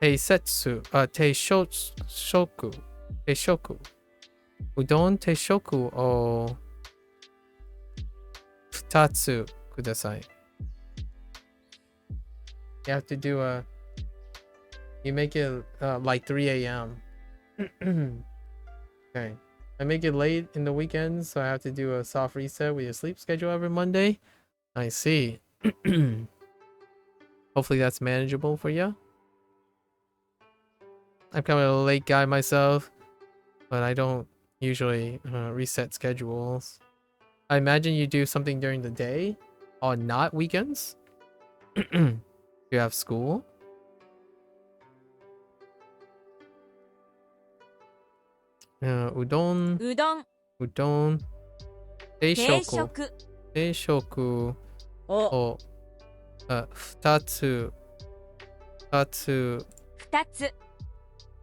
Teisetsu. Teishoku. Teishoku. Udon teishoku o 2つ kudasai. You have to do a... You make it like 3 a.m. Okay. I make it late in the weekends, so I have to do a soft reset with your sleep schedule every Monday. I see. Hopefully that's manageable for you. I'm kind of a late guy myself, but I don't usually reset schedules. I imagine you do something during the day on not weekends. You have school. Udon. うどん Udon. 定 Teishoku. 食 Teishoku を を2つ2つ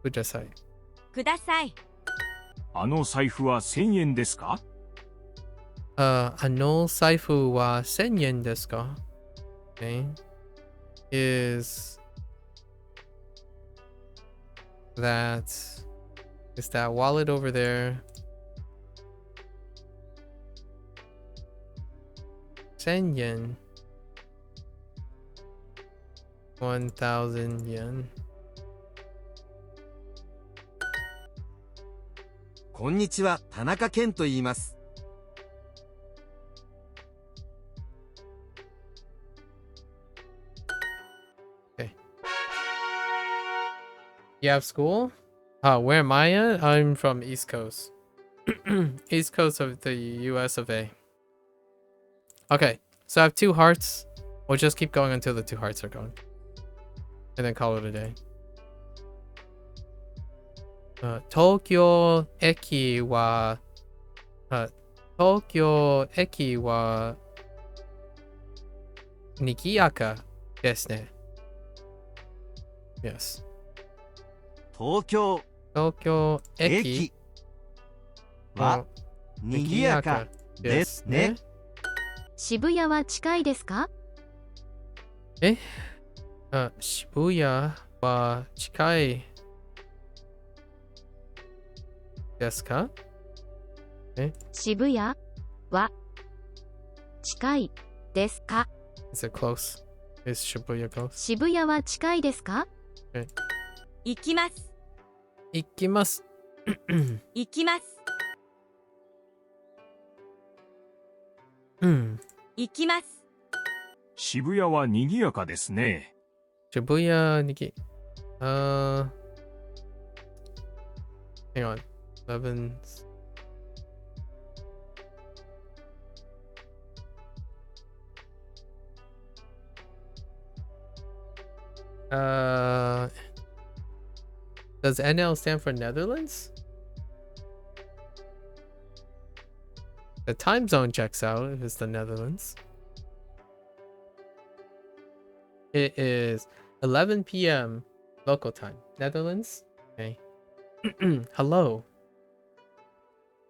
ください。ください。あの財布は1000円ですか？あの財布は1000円ですか？ Okay. Is that wallet over there 1000 yen 1000 yen こんにちは、田中健と言います。Okay. You have school? Where am I at? I'm from East Coast. East Coast of the US of A. Okay, so I have 2 hearts. We'll just keep going until the 2 hearts are gone. And then call it a day. Tokyo Eki wa Nikiyaka desu ne. Yes. 東京 Tokyo 駅 Eki は賑やかですね。渋谷は近いですか？渋谷は近いですか？渋谷は近いですか？ Is it close? Is Shibuya close? 渋谷は近いですか？行きます。行きます。行きます。行きます。渋谷は賑やかですね。渋谷にhang on. 11. Does NL stand for Netherlands? The time zone checks out if it's the Netherlands. It is 11 p.m. local time. Netherlands? Okay. Hello.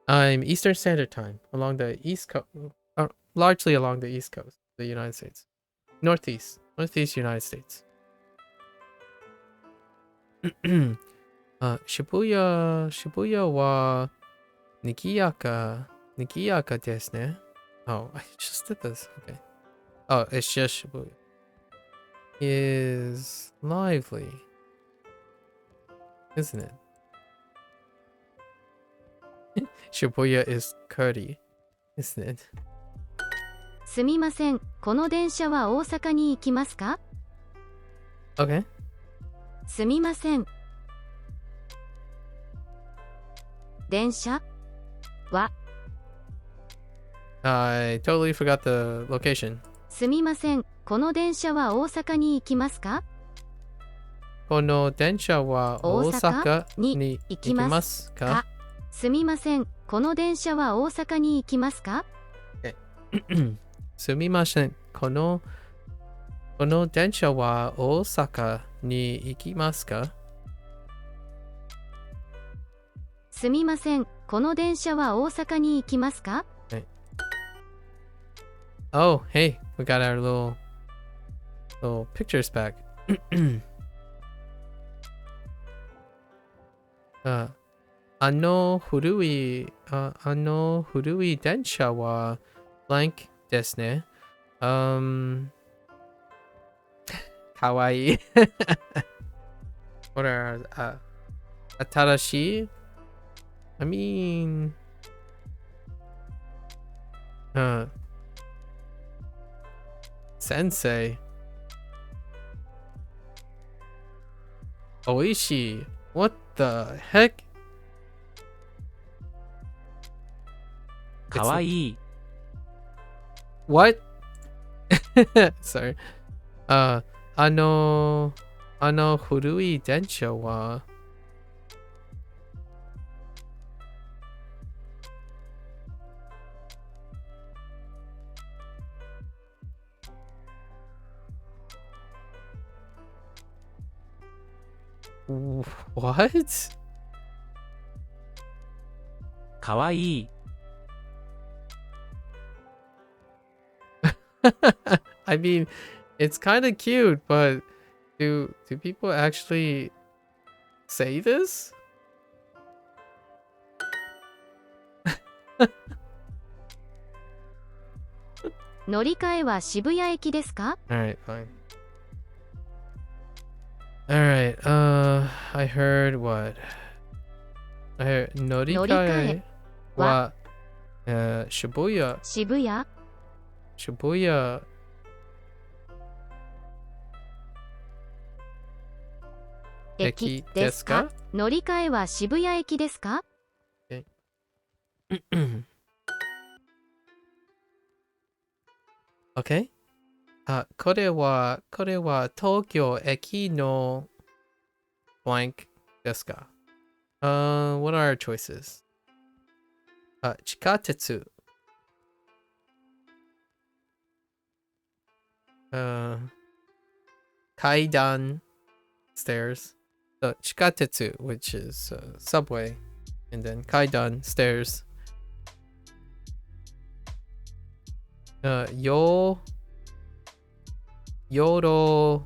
I'm Eastern Standard Time along the East Coast, largely along the East Coast of the United States. Northeast United States. Shibuya wa Nikiyaka desu ne. Oh, I just did this. Okay. Oh, it's just Shibuya. Is lively, isn't it? Shibuya is curdy, isn't it? すみません、この電車は大阪に行きますか？ Okay. すみません。電車は I totally forgot the location. すみません、この電車は大阪に行きますか？この電車は大阪に行きますか？すみません、この電車は大阪に行きますか？すみません。この電車は大阪に行きますか？すみません、この電車は大阪に行きますか？ Oh, hey, we got our little pictures back. 古い電車は blank ですね。かわいい。これ、新しい I mean, 先生。おいしい。What the heck? かわいい。What? Sorry. 古い電車はWhat? かわいい。I mean, it's kind of cute, but do people actually say this? 乗り換えは渋谷駅ですか？ Alright, fine. Alright, I heard what? I heard 乗り換えは渋谷駅ですか？乗り換えは渋谷駅ですか？ Okay. これは東京駅の blank ですか？ What are our choices? 地下鉄。階段 stairs. So 地下鉄 which is subway, and then 階段 stairs. 夜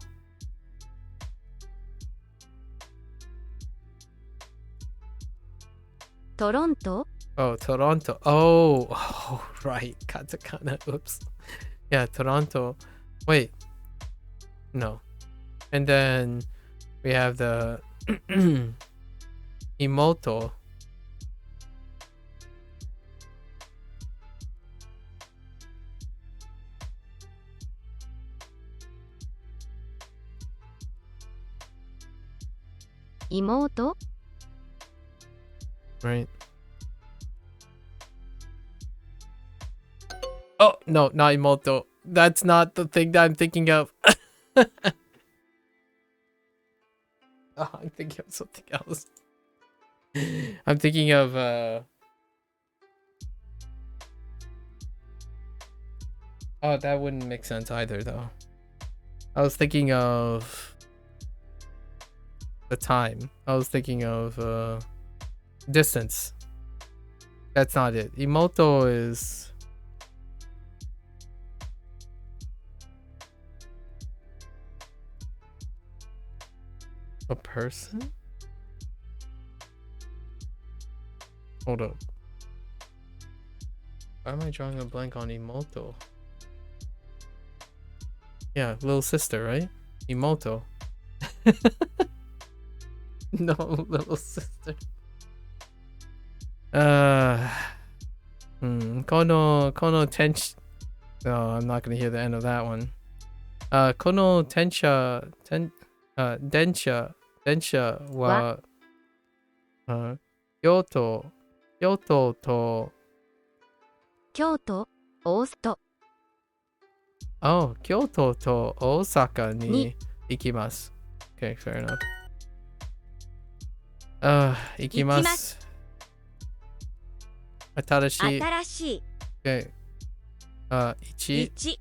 トロント Oh, Toronto. Oh, right. Katakana. Oops. Yeah, Toronto. Wait. No. And then we have the Imoto. Imoto? Right. Oh, no, not Imoto. That's not the thing that I'm thinking of. Oh, I'm thinking of something else. I'm thinking of Oh, that wouldn't make sense either though. I was thinking of the time. I was thinking of distance. That's not it. Imoto is a person? Hold up. Why am I drawing a blank on Imoto? Yeah, little sister, right? Imoto. No, little sister. この No, I'm not going to hear the end of that one. この電車は、京都と、京都、大阪。京都と大阪に行きます。Okay, fair enough. 行きます。新しい。Okay. 1。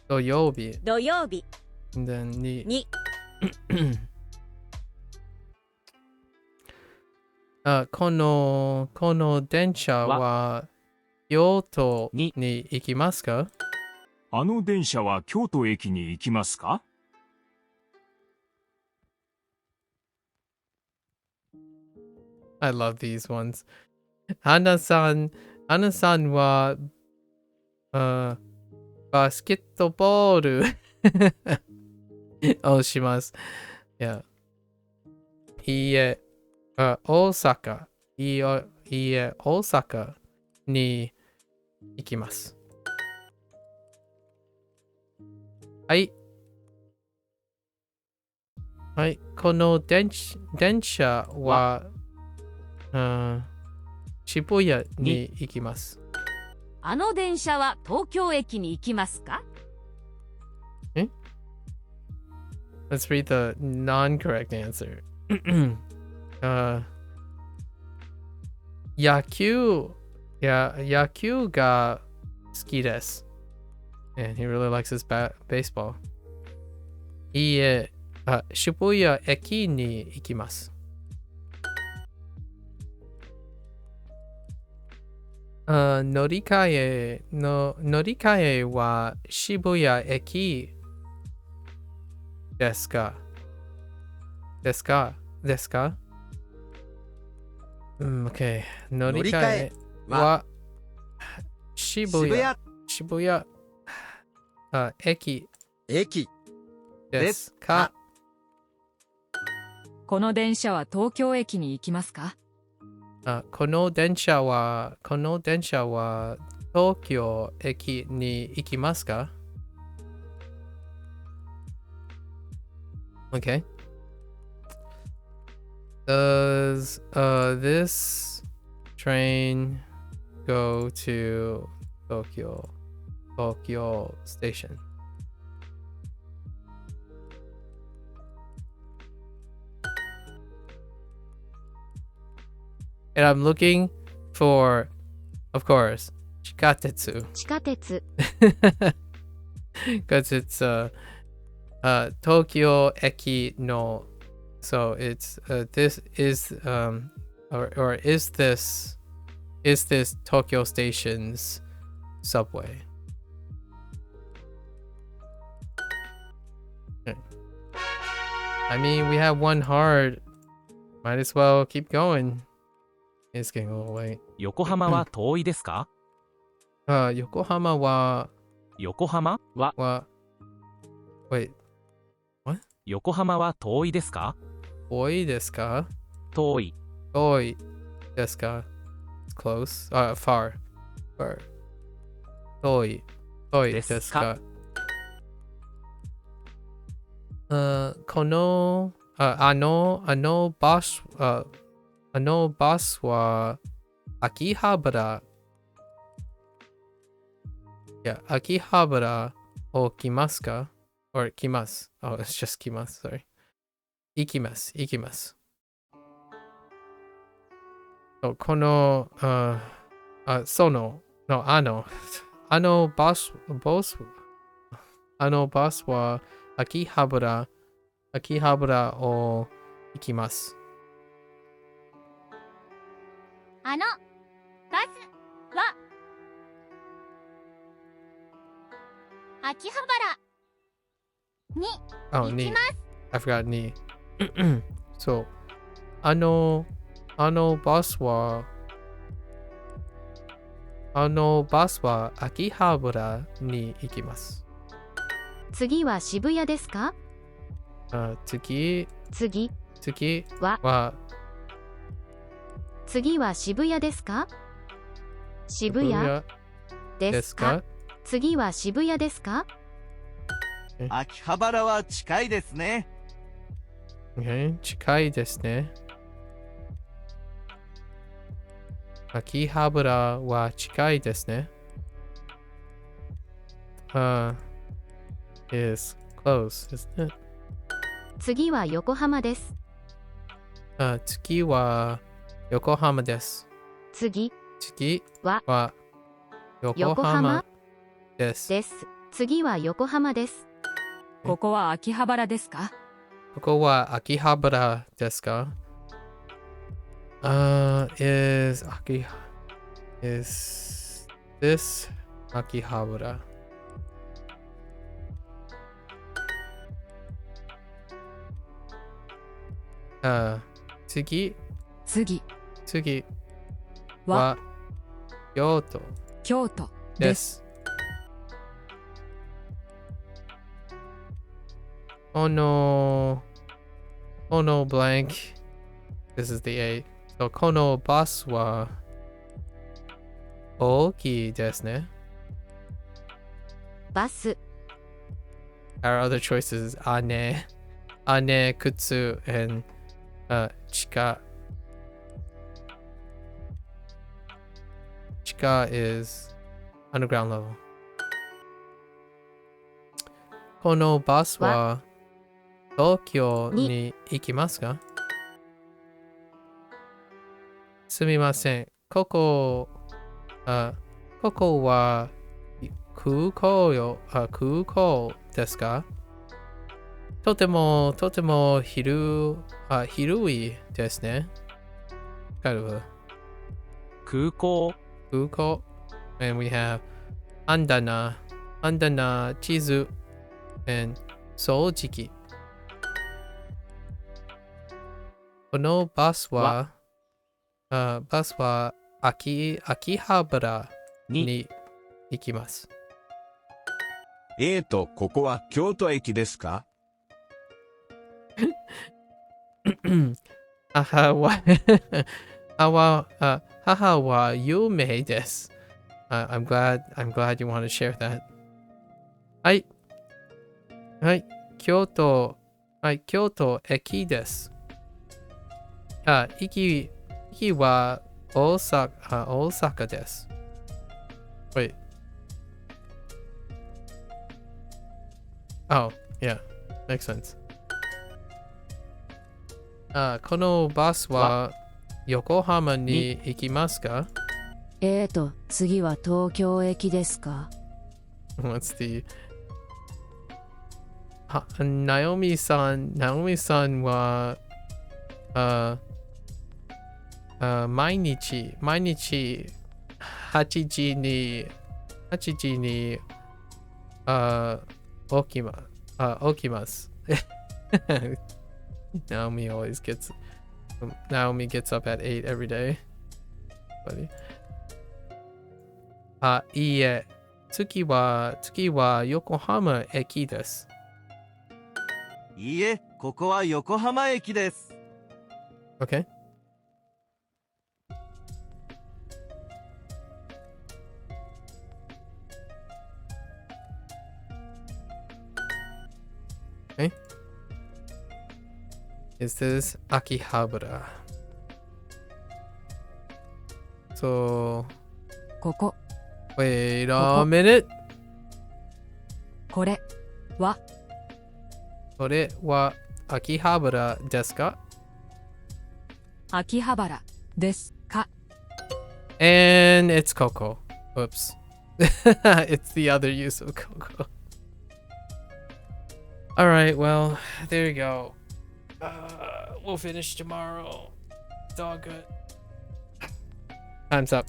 土曜日。then 2。この電車は京都に行きますか？あの電車は京都駅に行きますか？ I love these ones. 花さんはバスケットボールをします。いいえ、大阪に行きます。はい。この電車は、渋谷に行きます。あの電車は東京駅に行きますか？ Let's read the non-correct answer. 野球が好きです。And he really likes his baseball. いいえ、渋谷駅に行きます。乗り換えは渋谷駅ですか？OK。乗り換えは渋谷駅ですか？この電車は東京駅に行きますか？この電車は東京駅に行きますか？ Okay. Does this train go to Tokyo Station? And I'm looking for, of course, 地下鉄. Because it's Tokyo Eki no. So it's this is or is this Tokyo Station's subway? I mean, we have one hard. Might as well keep going. It's getting a little late. 横浜は遠いですか？横浜は Wait. What? 横浜は遠いですか？遠いですか？遠いですか？ It's close. Far. 遠いですか？このあのバスは秋葉原を来ますか？ Or 来ます。Oh, it's just 来ます。Sorry. 行きます。この、その、あのバスは秋葉原を行きます。あのバスは秋葉原に行きます。I forgot に。そう。あのバスは秋葉原に行きます。次は渋谷ですか？次は次は渋谷ですか？渋谷ですか？次は渋谷ですか？秋葉原は近いですね。Okay. 近いですね。秋葉原は近いですね。is close, isn't it? 次は横浜です。次は横浜です。次は横横浜浜です。です。次は横浜です。ここは秋葉原ですか？ここは秋葉原ですか？is this 秋葉原？次は京都京都で。ですこの blank. This is the 8. So このバスは大きいですね。バス Our other choices is 姉、靴 and 地下 is underground level. このバスは東京に行きますか？すみません。ここは空港ですか？とても広いですね。空港。And we have 本棚、地図 and 掃除機。このバスは秋葉原に行きます。ここは京都駅ですか？母は有名です。I'm glad you want to share that. はい。京都駅です。駅は大阪です。Wait. Oh, yeah. Makes sense. このバスは横浜に行きますか？次は東京駅ですか？ What's the ナオミさんは毎日8時に起きます。Naomi gets up at 8 every day. Buddy. いいえ。次は横浜駅です。いいえ、ここは横浜駅です。Okay. Okay. Is this Akihabara? So ここ wait a minute. これはこれは秋葉原ですか？秋葉原ですか？ And it's Coco. Whoops. It's the other use of Coco. Alright, well, there you go. We'll finish tomorrow. It's all good. Time's up.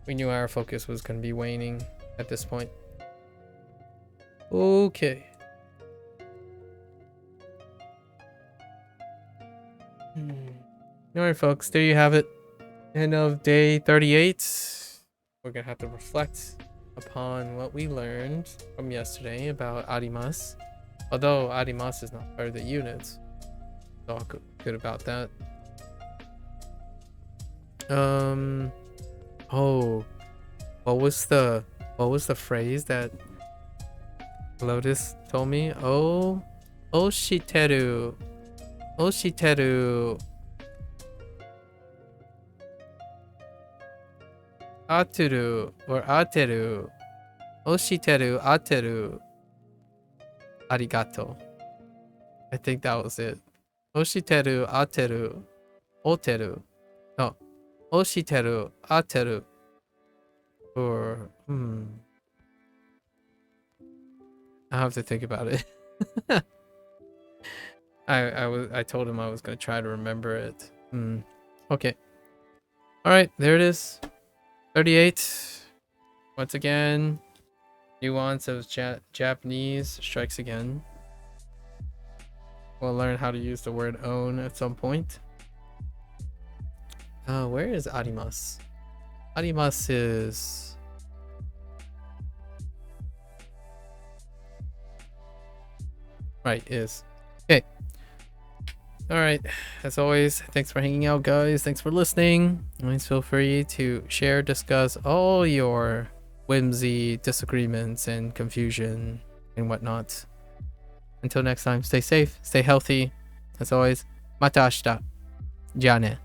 We knew our focus was going to be waning at this point. Okay. Alright, folks, there you have it. End of day 38. We're going to have to reflect upon what we learned from yesterday about arimas. Although arimas is not part of the units. So all good about that. Oh, what was the phrase that Lotus told me? Oh, oshiteru. Oshiteru. Aturu or ateru. Oshiteru ateru. Arigato. I think that was it. Oshiteru ateru. Oteru. No. Oshiteru ateru. Or I have to think about it. I told him I was gonna try to remember it. Okay. Alright, there it is. 38. Once again, nuance of Japanese strikes again. We'll learn how to use the word own at some point. Where is arimasu? Arimasu is... Right, is. Okay. Alright, as always, thanks for hanging out, guys. Thanks for listening. Always feel free to share, discuss all your whimsy, disagreements, and confusion and whatnot. Until next time, stay safe, stay healthy. As always, mata ashita. Ja ne.